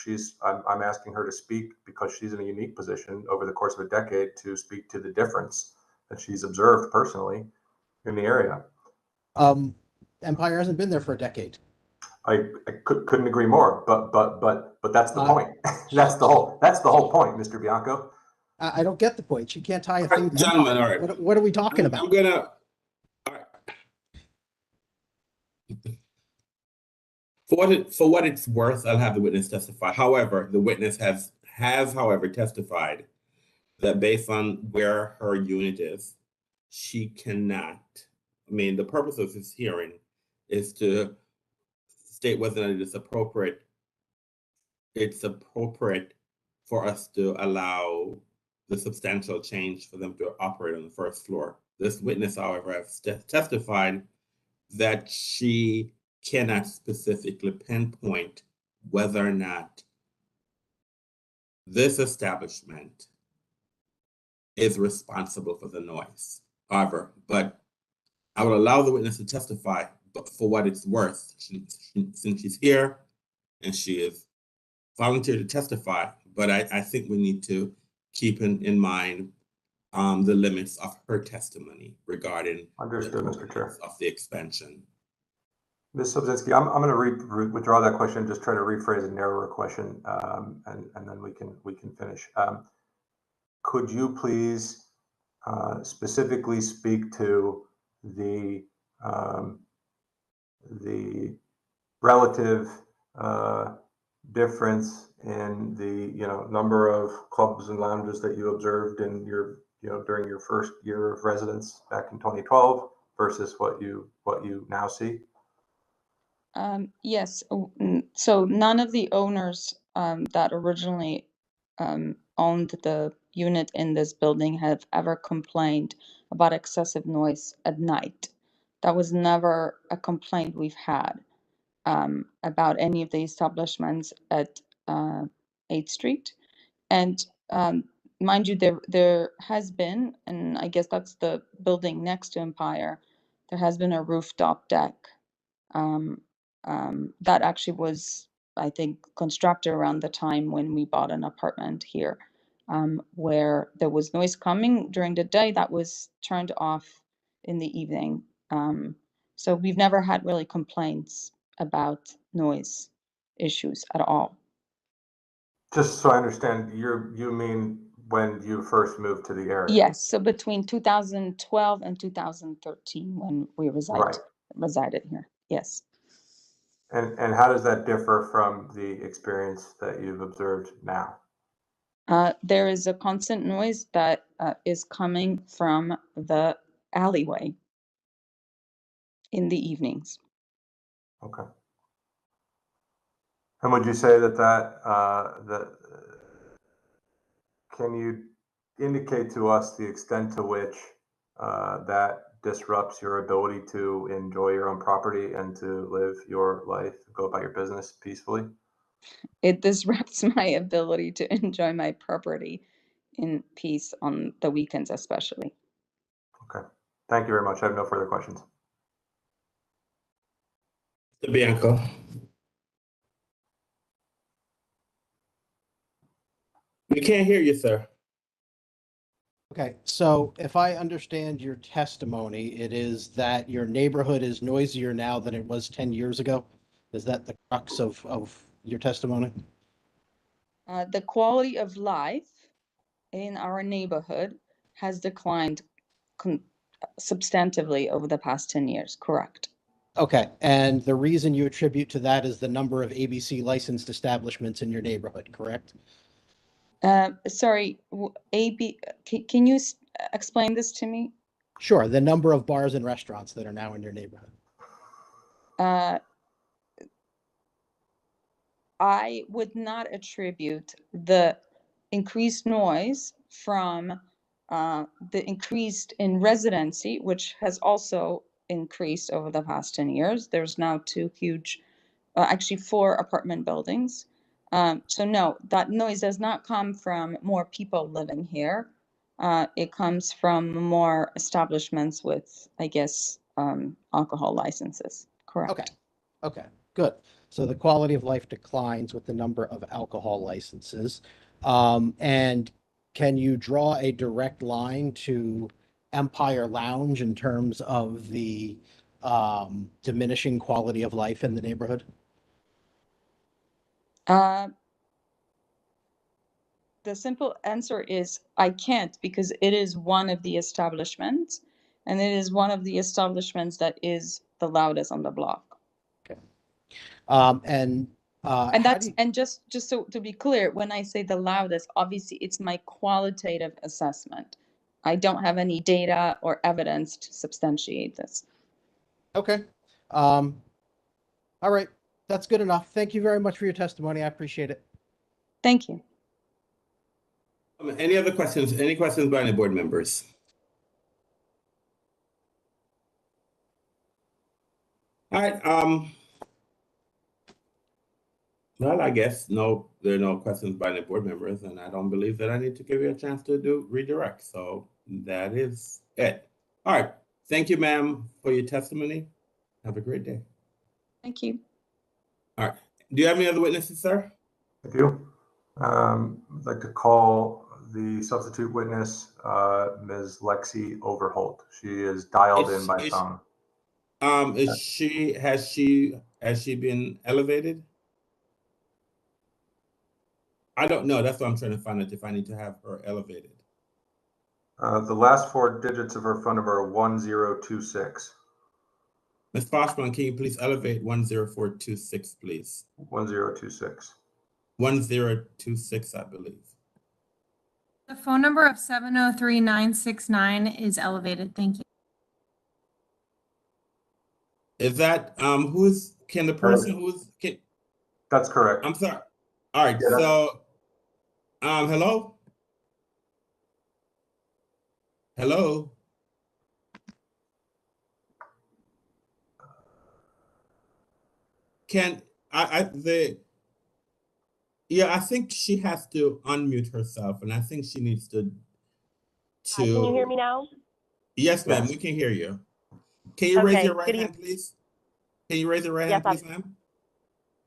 I'm asking her to speak, because she's in a unique position over the course of a decade, to speak to the difference that she's observed personally in the area. Empire hasn't been there for a decade. I couldn't agree more, but that's the point. That's the whole point, Mr. Bianco. I don't get the point. She can't tie a thing. Gentlemen, all right. What are we talking about? I'm gonna. For what it's worth, I'll have the witness testify. However, the witness has however testified that based on where her unit is, she cannot. I mean, the purpose of this hearing is to state whether or not it's appropriate for us to allow the substantial change for them to operate on the first floor. This witness, however, has testified that she cannot specifically pinpoint whether or not this establishment is responsible for the noise. However, but I will allow the witness to testify, but for what it's worth, since she's here and she is volunteered to testify, but I think we need to keep in mind the limits of her testimony regarding Understood, Mr. Chair. Of the expansion. Ms. Sobczynski, I'm going to withdraw that question, just try to rephrase a narrower question, and then we can finish. Could you please specifically speak to the relative difference in the number of clubs and lounges that you observed in your during your first year of residence back in 2012 versus what you now see? Yes. So none of the owners that originally owned the unit in this building have ever complained about excessive noise at night. That was never a complaint we've had about any of the establishments at 8th Street. And mind you, there has been, and I guess that's the building next to Empire, there has been a rooftop deck that actually was, I think, constructed around the time when we bought an apartment here, where there was noise coming during the day that was turned off in the evening. So we've never had really complaints about noise issues at all. Just so I understand, you mean when you first moved to the area? Yes, so between 2012 and 2013 when we resided here, yes. And how does that differ from the experience that you've observed now? There is a constant noise that is coming from the alleyway in the evenings. Okay. And would you say that can you indicate to us the extent to which that disrupts your ability to enjoy your own property and to live your life, go about your business peacefully? It disrupts my ability to enjoy my property in peace on the weekends, especially. Okay. Thank you very much. I have no further questions. Mr. Bianco. We can't hear you, sir. Okay, so if I understand your testimony, it is that your neighborhood is noisier now than it was 10 years ago? Is that the crux of your testimony? The quality of life in our neighborhood has declined substantively over the past 10 years, correct? Okay, and the reason you attribute to that is the number of ABC licensed establishments in your neighborhood, correct? Sorry, can you explain this to me? Sure, the number of bars and restaurants that are now in your neighborhood. I would not attribute the increased noise from the increased in residency, which has also increased over the past 10 years. There's now two huge, actually 4 apartment buildings. So no, that noise does not come from more people living here. It comes from more establishments with, I guess, alcohol licenses. Correct. Okay. Okay, good. So the quality of life declines with the number of alcohol licenses. And can you draw a direct line to Empire Lounge in terms of the diminishing quality of life in the neighborhood? The simple answer is I can't, because it is one of the establishments, and it is one of the establishments that is the loudest on the block. Okay. And that's and just so to be clear, when I say the loudest, obviously it's my qualitative assessment. I don't have any data or evidence to substantiate this. Okay. All right. That's good enough. Thank you very much for your testimony. I appreciate it. Thank you. Any other questions? Any questions by any board members? All right. Well, I guess no, there are no questions by any board members, and I don't believe that I need to give you a chance to redirect. So that is it. All right. Thank you, ma'am, for your testimony. Have a great day. Thank you. All right. Do you have any other witnesses, sir? I do. I'd like to call the substitute witness, Ms. Lexi Overholt. She is dialed in by phone. Has she been elevated? I don't know. That's what I'm trying to find out, if I need to have her elevated. The last 4 digits of her phone number are 1026. Ms. Foshman, can you please elevate 10426, please? 1026. 1026, I believe. The phone number of 703-969 is elevated. Thank you. Is that That's correct. I'm sorry. All right, Yeah, so hello? Hello? I think she has to unmute herself, and I think she needs to Can you hear me now? Yes, ma'am, we can hear you. Can you raise your right hand, please? Can you raise your right hand, please, ma'am?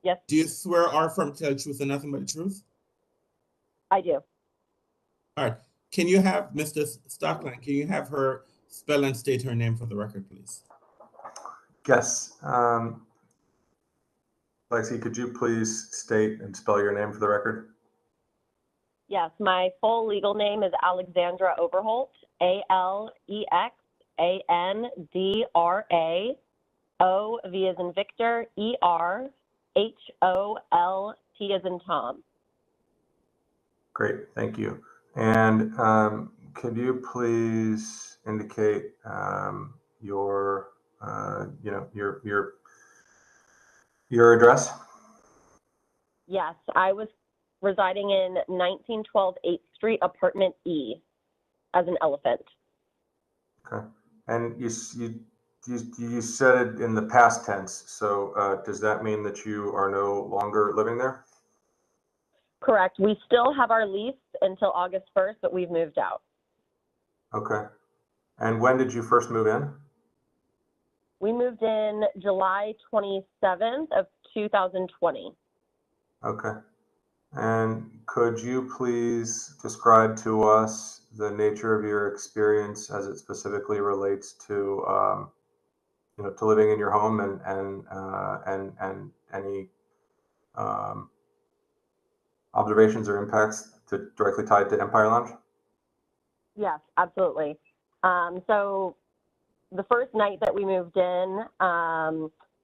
Yes. Do you swear or affirm to tell the truth and nothing but the truth? I do. All right. Can you have Mr. Stockline, can you have her spell and state her name for the record, please? Yes. Lexi, could you please state and spell your name for the record? Yes, my full legal name is Alexandra Overholt, ALEXANDRA, O V as in Victor, ER, HOLT as in Tom. Great, thank you. And could you please indicate your address? Yes, I was residing in 1912 8th Street, apartment E, as an elephant. Okay, and you said it in the past tense, so does that mean that you are no longer living there? Correct. We still have our lease until August 1st, but we've moved out. Okay. And when did you first move in? We moved in July 27th of 2020. Okay. And could you please describe to us the nature of your experience as it specifically relates to, to living in your home and any observations or impacts directly tied to Empire Lounge? Yes, absolutely. So the first night that we moved in,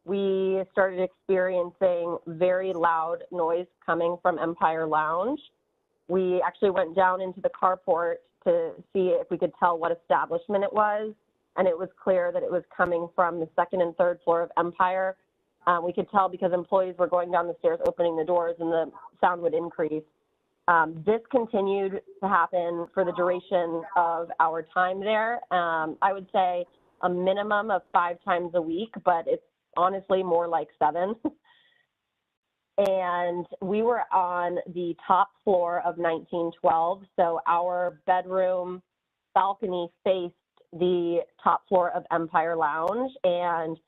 we started experiencing very loud noise coming from Empire Lounge. We actually went down into the carport to see if we could tell what establishment it was, and it was clear that it was coming from the 2nd and 3rd floor of Empire. We could tell because employees were going down the stairs, opening the doors, and the sound would increase. This continued to happen for the duration of our time there. I would say a minimum of 5 times a week, but it's honestly more like 7. And we were on the top floor of 1912, so our bedroom balcony faced the top floor of Empire Lounge, and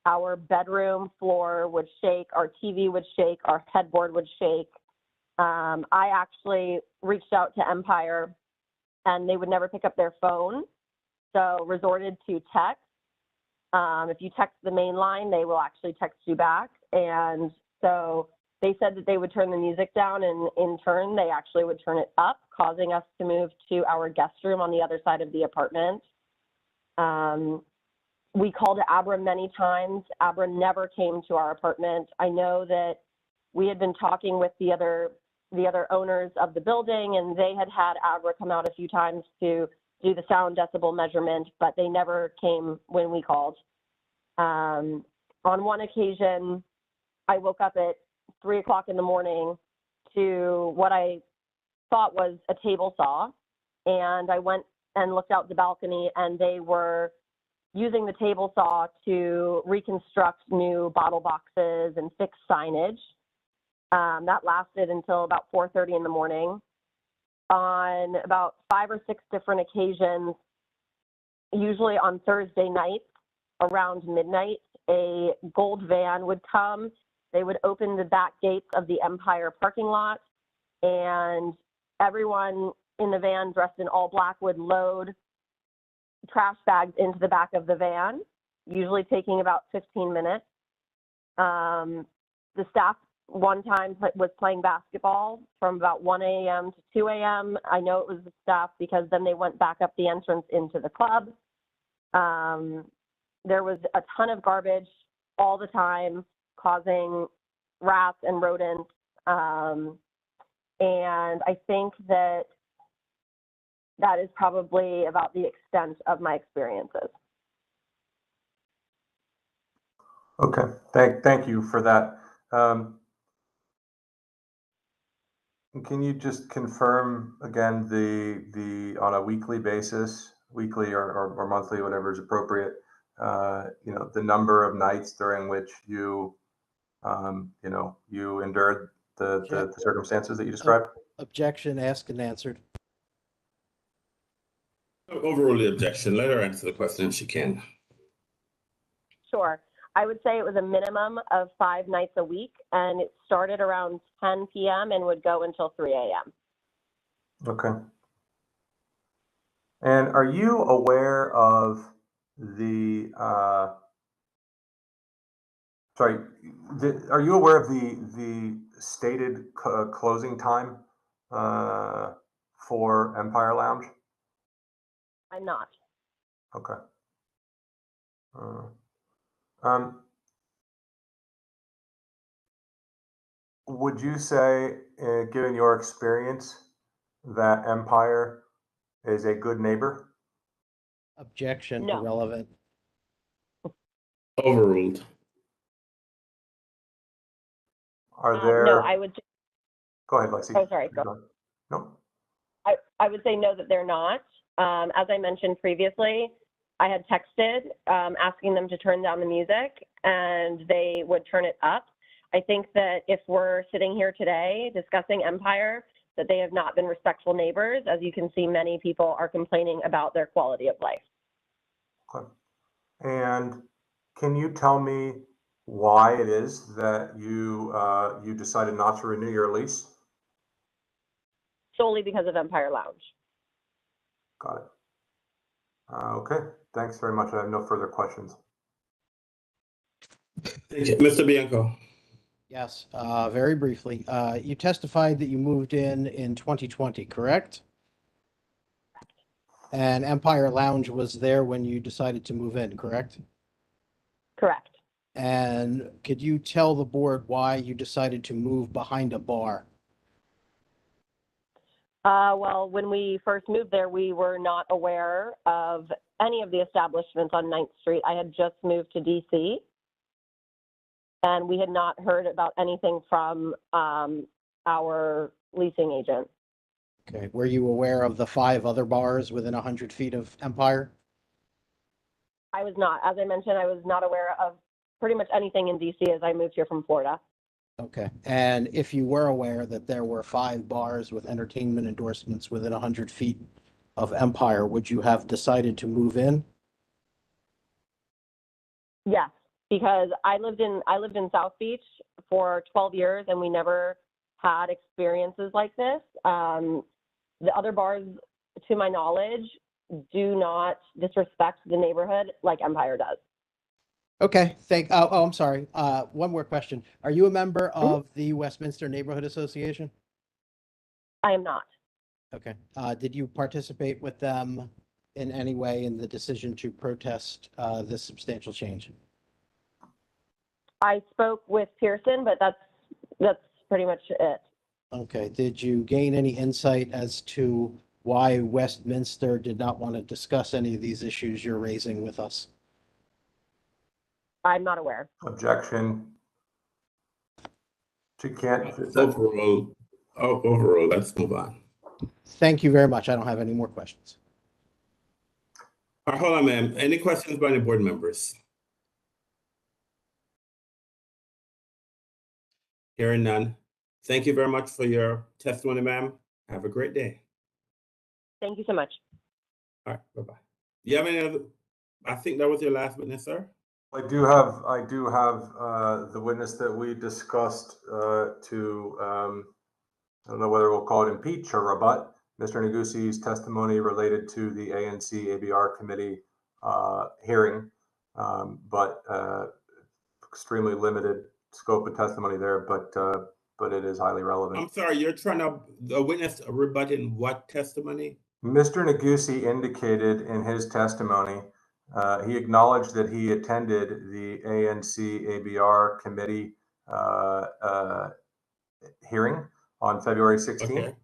our bedroom floor would shake, our TV would shake, our headboard would shake. I actually reached out to Empire, and they would never pick up their phone, so resorted to text. If you text the main line, they will actually text you back, and so they said that they would turn the music down, and in turn, they actually would turn it up, causing us to move to our guest room on the other side of the apartment. We called Abra many times. Abra never came to our apartment. I know that we had been talking with the other owners of the building, and they had Abra come out a few times to do the sound decibel measurement, but they never came when we called. On one occasion, I woke up at 3 o'clock in the morning to what I thought was a table saw, and I went and looked out the balcony, and they were using the table saw to reconstruct new bottle boxes and fix signage. That lasted until about 4:30 in the morning. On about 5 or 6 different occasions, usually on Thursday nights around midnight, a gold van would come. They would open the back gates of the Empire parking lot, and everyone in the van dressed in all black would load trash bags into the back of the van, usually taking about 15 minutes. The staff one time was playing basketball from about 1 a.m. to 2 a.m. I know it was the staff because then they went back up the entrance into the club. There was a ton of garbage all the time, causing rats and rodents. And I think that is probably about the extent of my experiences. Okay, thank you for that. Can you just confirm again the on a weekly basis, weekly or monthly, whatever is appropriate, the number of nights during which you endured the circumstances that you described? Objection, asked and answered. Overrule the objection. Let her answer the question if she can. Sure. I would say it was a minimum of 5 nights a week, and it started around 10 p.m. and would go until 3 a.m. Okay. And are you aware of the are you aware of the stated closing time for Empire Lounge? I'm not. Okay. Would you say, given your experience, that Empire is a good neighbor? Objection, No. irrelevant. Overruled. Are there? No, I would. Go ahead, Lexi. Oh, sorry. Go. No. I would say no, that they're not. As I mentioned previously, I had texted asking them to turn down the music, and they would turn it up. I think that if we're sitting here today discussing Empire, that they have not been respectful neighbors. As you can see, many people are complaining about their quality of life. Okay. And can you tell me why it is that you decided not to renew your lease? Solely because of Empire Lounge. Got it. Okay. Thanks very much. I have no further questions. Thank you. Mr. Bianco. Yes, very briefly. You testified that you moved in 2020, correct? And Empire Lounge was there when you decided to move in, correct? Correct. And could you tell the board why you decided to move behind a bar? Well, when we first moved there, we were not aware of any of the establishments on 9th Street. I had just moved to DC. and we had not heard about anything from our leasing agent. Okay. Were you aware of the 5 other bars within 100 feet of Empire? I was not. As I mentioned, I was not aware of pretty much anything in DC as I moved here from Florida. Okay. And if you were aware that there were 5 bars with entertainment endorsements within 100 feet of Empire, would you have decided to move in? Yes, because I lived in South Beach for 12 years and we never had experiences like this. The other bars, to my knowledge, do not disrespect the neighborhood like Empire does. Okay. I'm sorry. One more question. Are you a member of the Westminster Neighborhood Association? I am not. Okay. Did you participate with them in any way in the decision to protest this substantial change? I spoke with Pearson, but that's pretty much it. Okay. Did you gain any insight as to why Westminster did not want to discuss any of these issues you're raising with us? I'm not aware. Objection. She can't. Overall, let's move on. Thank you very much. I don't have any more questions. All right, hold on, ma'am. Any questions by any board members? Hearing none. Thank you very much for your testimony, ma'am. Have a great day. Thank you so much. All right, bye-bye. Do you have any other? I think that was your last witness, sir. I do have the witness that we discussed to, I don't know whether we'll call it impeach or rebut, Mr. Negusi's testimony related to the ANC ABR committee hearing, but extremely limited scope of testimony there, but it is highly relevant. I'm sorry, you're trying to, the witness rebutting what testimony? Mr. Negusi indicated in his testimony, he acknowledged that he attended the ANC ABR committee hearing on February 16th,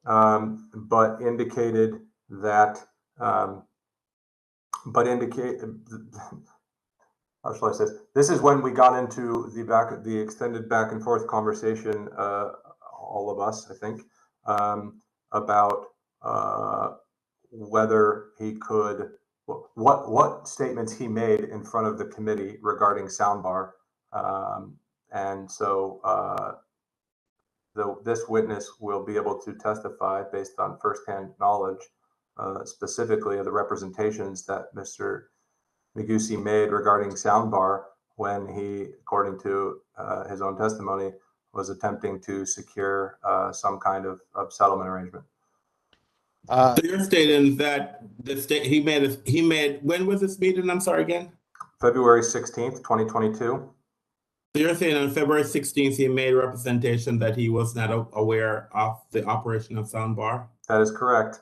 Okay. but indicated that, how shall I say this is when we got into the extended back and forth conversation, all of us, I think, about whether he could, what statements he made in front of the committee regarding soundbar. And so this witness will be able to testify based on firsthand knowledge, specifically of the representations that Mr. Negusi made regarding soundbar when he, according to his own testimony, was attempting to secure some kind of settlement arrangement. So you're stating that he made, when was this meeting? I'm sorry again? February 16th, 2022. So you're saying on February 16th, he made representation that he was not aware of the operation of soundbar? That is correct.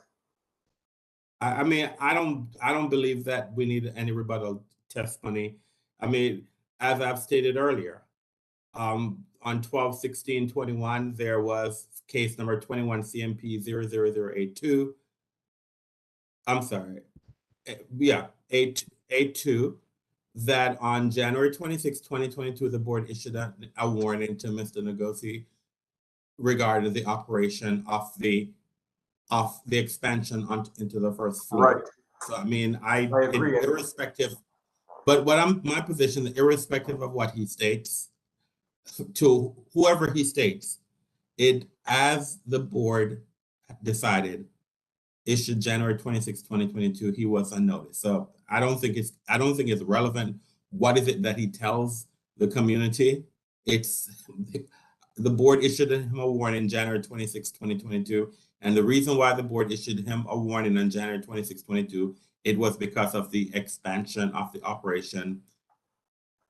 I mean, I don't believe that we need any rebuttal testimony. I mean, as I've stated earlier, on 12/16/21, there was case number 21 CMP 00082. I'm sorry. Yeah, 82, that on January 26, 2022, the board issued a warning to Mr. Negusi regarding the operation of the expansion into the first floor. Right. So I mean, I agree. Irrespective, but my position, irrespective of what he states, to whoever he states, it, as the board decided, issued January 26, 2022, he was on notice. So I don't think it's relevant. What is it that he tells the community? It's the board issued him a warning January 26, 2022. And the reason why the board issued him a warning on January 26, 2022, it was because of the expansion of the operation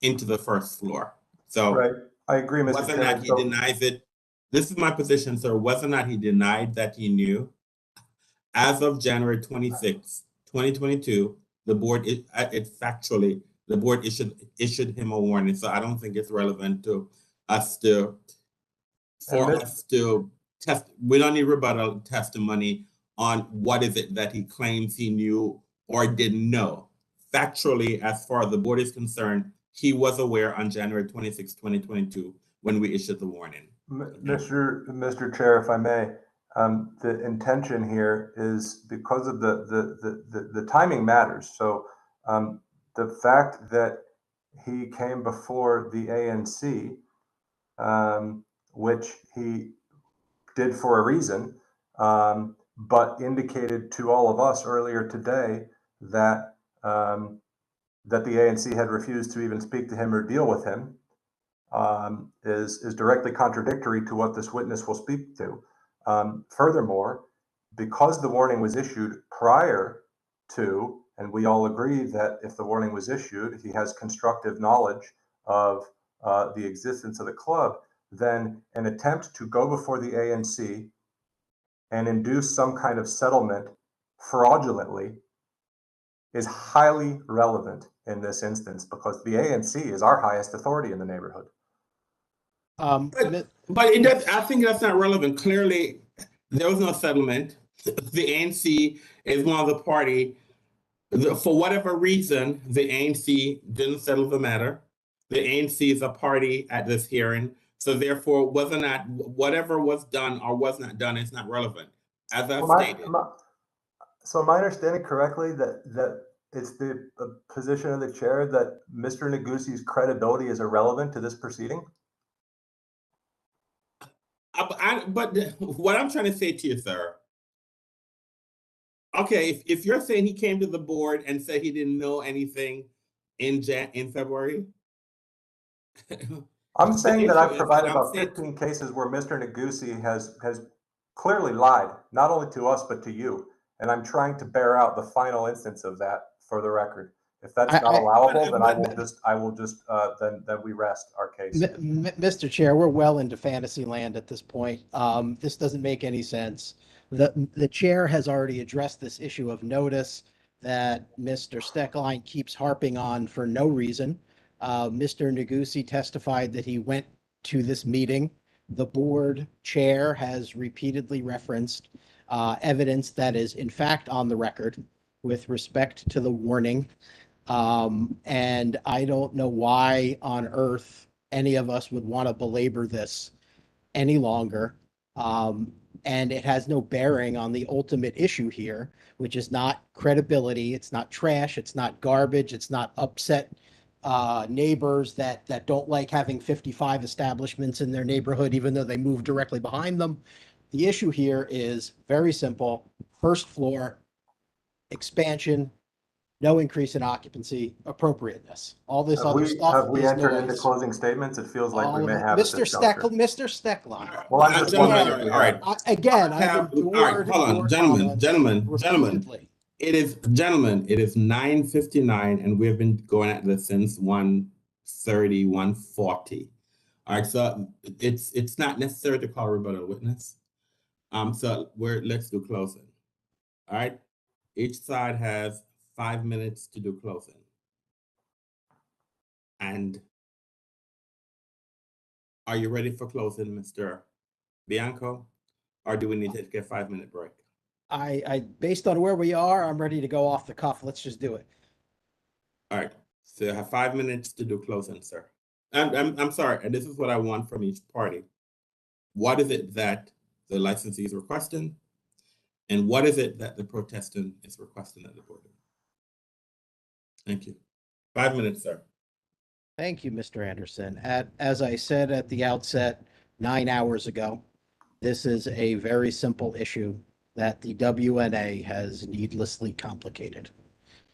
into the first floor. So right. I agree, Mr. Whether or not he denies it, this is my position, sir. Whether or not he denied that he knew, as of January 26, 2022, the board, factually, the board issued him a warning. So I don't think it's relevant to us to test. We don't need rebuttal testimony on what is it that he claims he knew or didn't know. Factually, as far as the board is concerned, he was aware on January 26, 2022, when we issued the warning. Mr. Chair, if I may, the intention here is because of the timing matters. So the fact that he came before the ANC, which he did for a reason, but indicated to all of us earlier today that that the ANC had refused to even speak to him or deal with him, is directly contradictory to what this witness will speak to. Furthermore, because the warning was issued prior to, and we all agree that if the warning was issued, he has constructive knowledge of the existence of the club, then an attempt to go before the ANC and induce some kind of settlement fraudulently is highly relevant in this instance because the ANC is our highest authority in the neighborhood. But it does, I think that's not relevant. Clearly, there was no settlement. The ANC is one of the party. For whatever reason, the ANC didn't settle the matter. The ANC is a party at this hearing. So therefore, whether or not whatever was done or was not done is not relevant. As I stated. So am I understanding correctly that it's the position of the chair that Mr. Negusi's credibility is irrelevant to this proceeding? But what I'm trying to say to you, sir, okay, if you're saying he came to the board and said he didn't know anything in February. I'm saying that I've provided about 15 cases where Mr. Negusi has clearly lied, not only to us, but to you. And I'm trying to bear out the final instance of that for the record. If that's not allowable, then I will just then we rest our case. Mr. Chair, we're well into fantasy land at this point. This doesn't make any sense. The chair has already addressed this issue of notice that Mr. Steckline keeps harping on for no reason. Mr. Negusi testified that he went to this meeting. The board chair has repeatedly referenced evidence that is in fact on the record with respect to the warning. And I don't know why on earth any of us would want to belabor this any longer. And it has no bearing on the ultimate issue here, which is not credibility. It's not trash. It's not garbage. It's not upset neighbors that don't like having 55 establishments in their neighborhood, even though they move directly behind them. The issue here is very simple. First floor, expansion, no increase in occupancy, appropriateness. All this other stuff. Have we entered into closing statements? It feels like we may have Mr. Steckline. Well, I'm just wondering if we have. Again, I've endured hold on, gentlemen. It is 9:59, and we've been going at this since 1:30, 1:40. All right, so it's not necessary to call a rebuttal witness. So let's do closing. All right, each side has 5 minutes to do closing. And are you ready for closing, Mr. Bianco, or do we need to take a 5-minute break? Based on where we are, I'm ready to go off the cuff. Let's just do it. All right. So you have 5 minutes to do closing, sir. I'm sorry, and this is what I want from each party. What is it that the licensee is requesting, and what is it that the protestant is requesting at the board? Thank you. 5 minutes, sir. Thank you, Mr. Anderson. As I said at the outset 9 hours ago, this is a very simple issue that the WNA has needlessly complicated.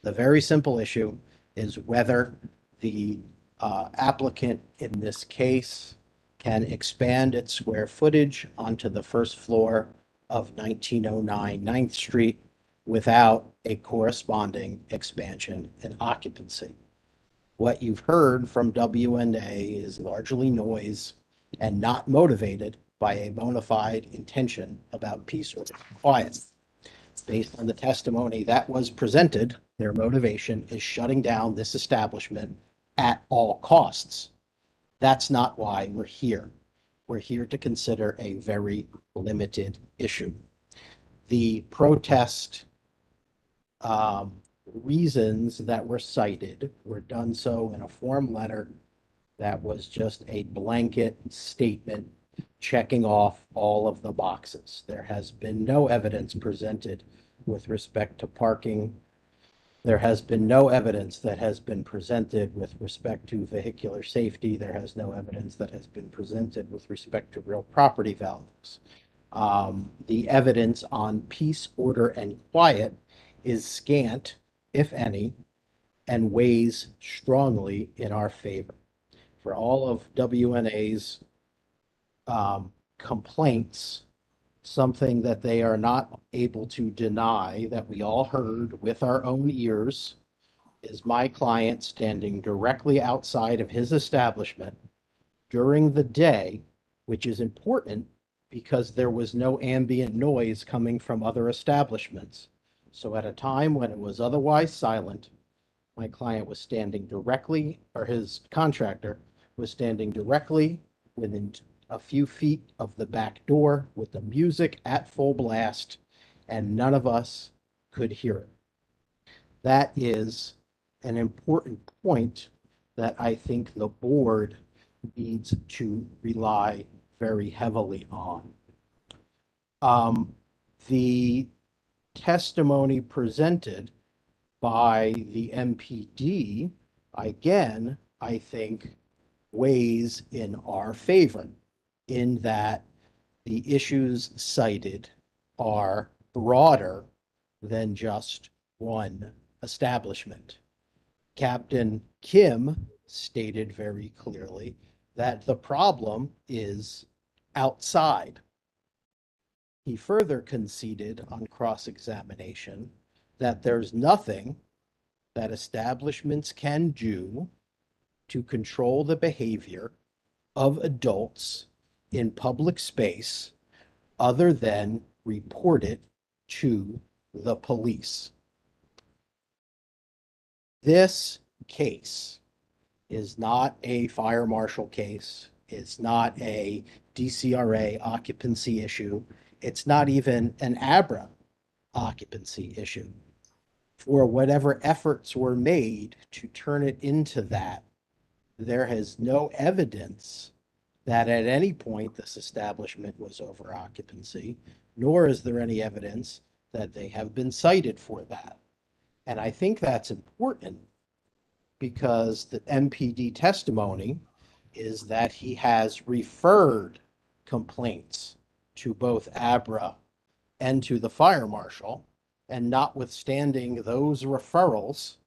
The very simple issue is whether the applicant in this case can expand its square footage onto the first floor of 1909 9th Street without a corresponding expansion in occupancy. What you've heard from WNA is largely noise and not motivated by a bona fide intention about peace or quiet. Based on the testimony that was presented, their motivation is shutting down this establishment at all costs. That's not why we're here. We're here to consider a very limited issue. The protest reasons that were cited were done so in a form letter that was just a blanket statement checking off all of the boxes. There has been no evidence presented with respect to parking. There has been no evidence that has been presented with respect to vehicular safety. There has no evidence that has been presented with respect to real property values. The evidence on peace, order, and quiet is scant, if any, and weighs strongly in our favor. For all of WNA's complaints, something that they are not able to deny that we all heard with our own ears is my client standing directly outside of his establishment during the day, which is important because there was no ambient noise coming from other establishments. So at a time when it was otherwise silent, my client was standing directly, or his contractor was standing directly within a few feet of the back door with the music at full blast, and none of us could hear it. That is an important point that I think the board needs to rely very heavily on. The testimony presented by the MPD, again, I think weighs in our favor in that the issues cited are broader than just one establishment. Captain Kim stated very clearly that the problem is outside. He further conceded on cross-examination that there's nothing that establishments can do to control the behavior of adults in public space other than report it to the police. This case is not a fire marshal case. It's not a DCRA occupancy issue. It's not even an ABRA occupancy issue. For whatever efforts were made to turn it into that, there is no evidence that at any point this establishment was over occupancy, nor is there any evidence that they have been cited for that. And I think that's important because the MPD testimony is that he has referred complaints to both ABRA and to the fire marshal, and notwithstanding those referrals,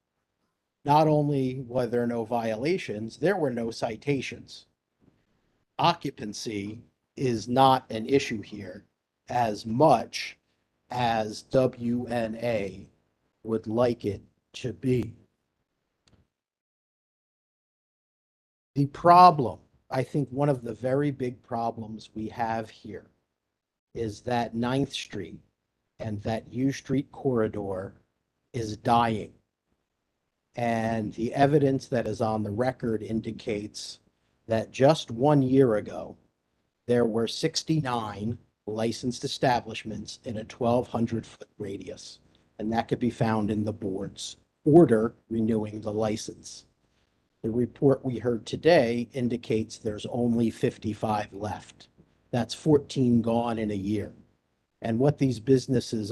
not only were there no violations, there were no citations. Occupancy is not an issue here as much as WNA would like it to be. The problem, I think one of the very big problems we have here is that 9th Street and that U Street corridor is dying. And the evidence that is on the record indicates that just 1 year ago, there were 69 licensed establishments in a 1,200-foot radius. And that could be found in the board's order renewing the license. The report we heard today indicates there's only 55 left. That's 14 gone in a year. And what these businesses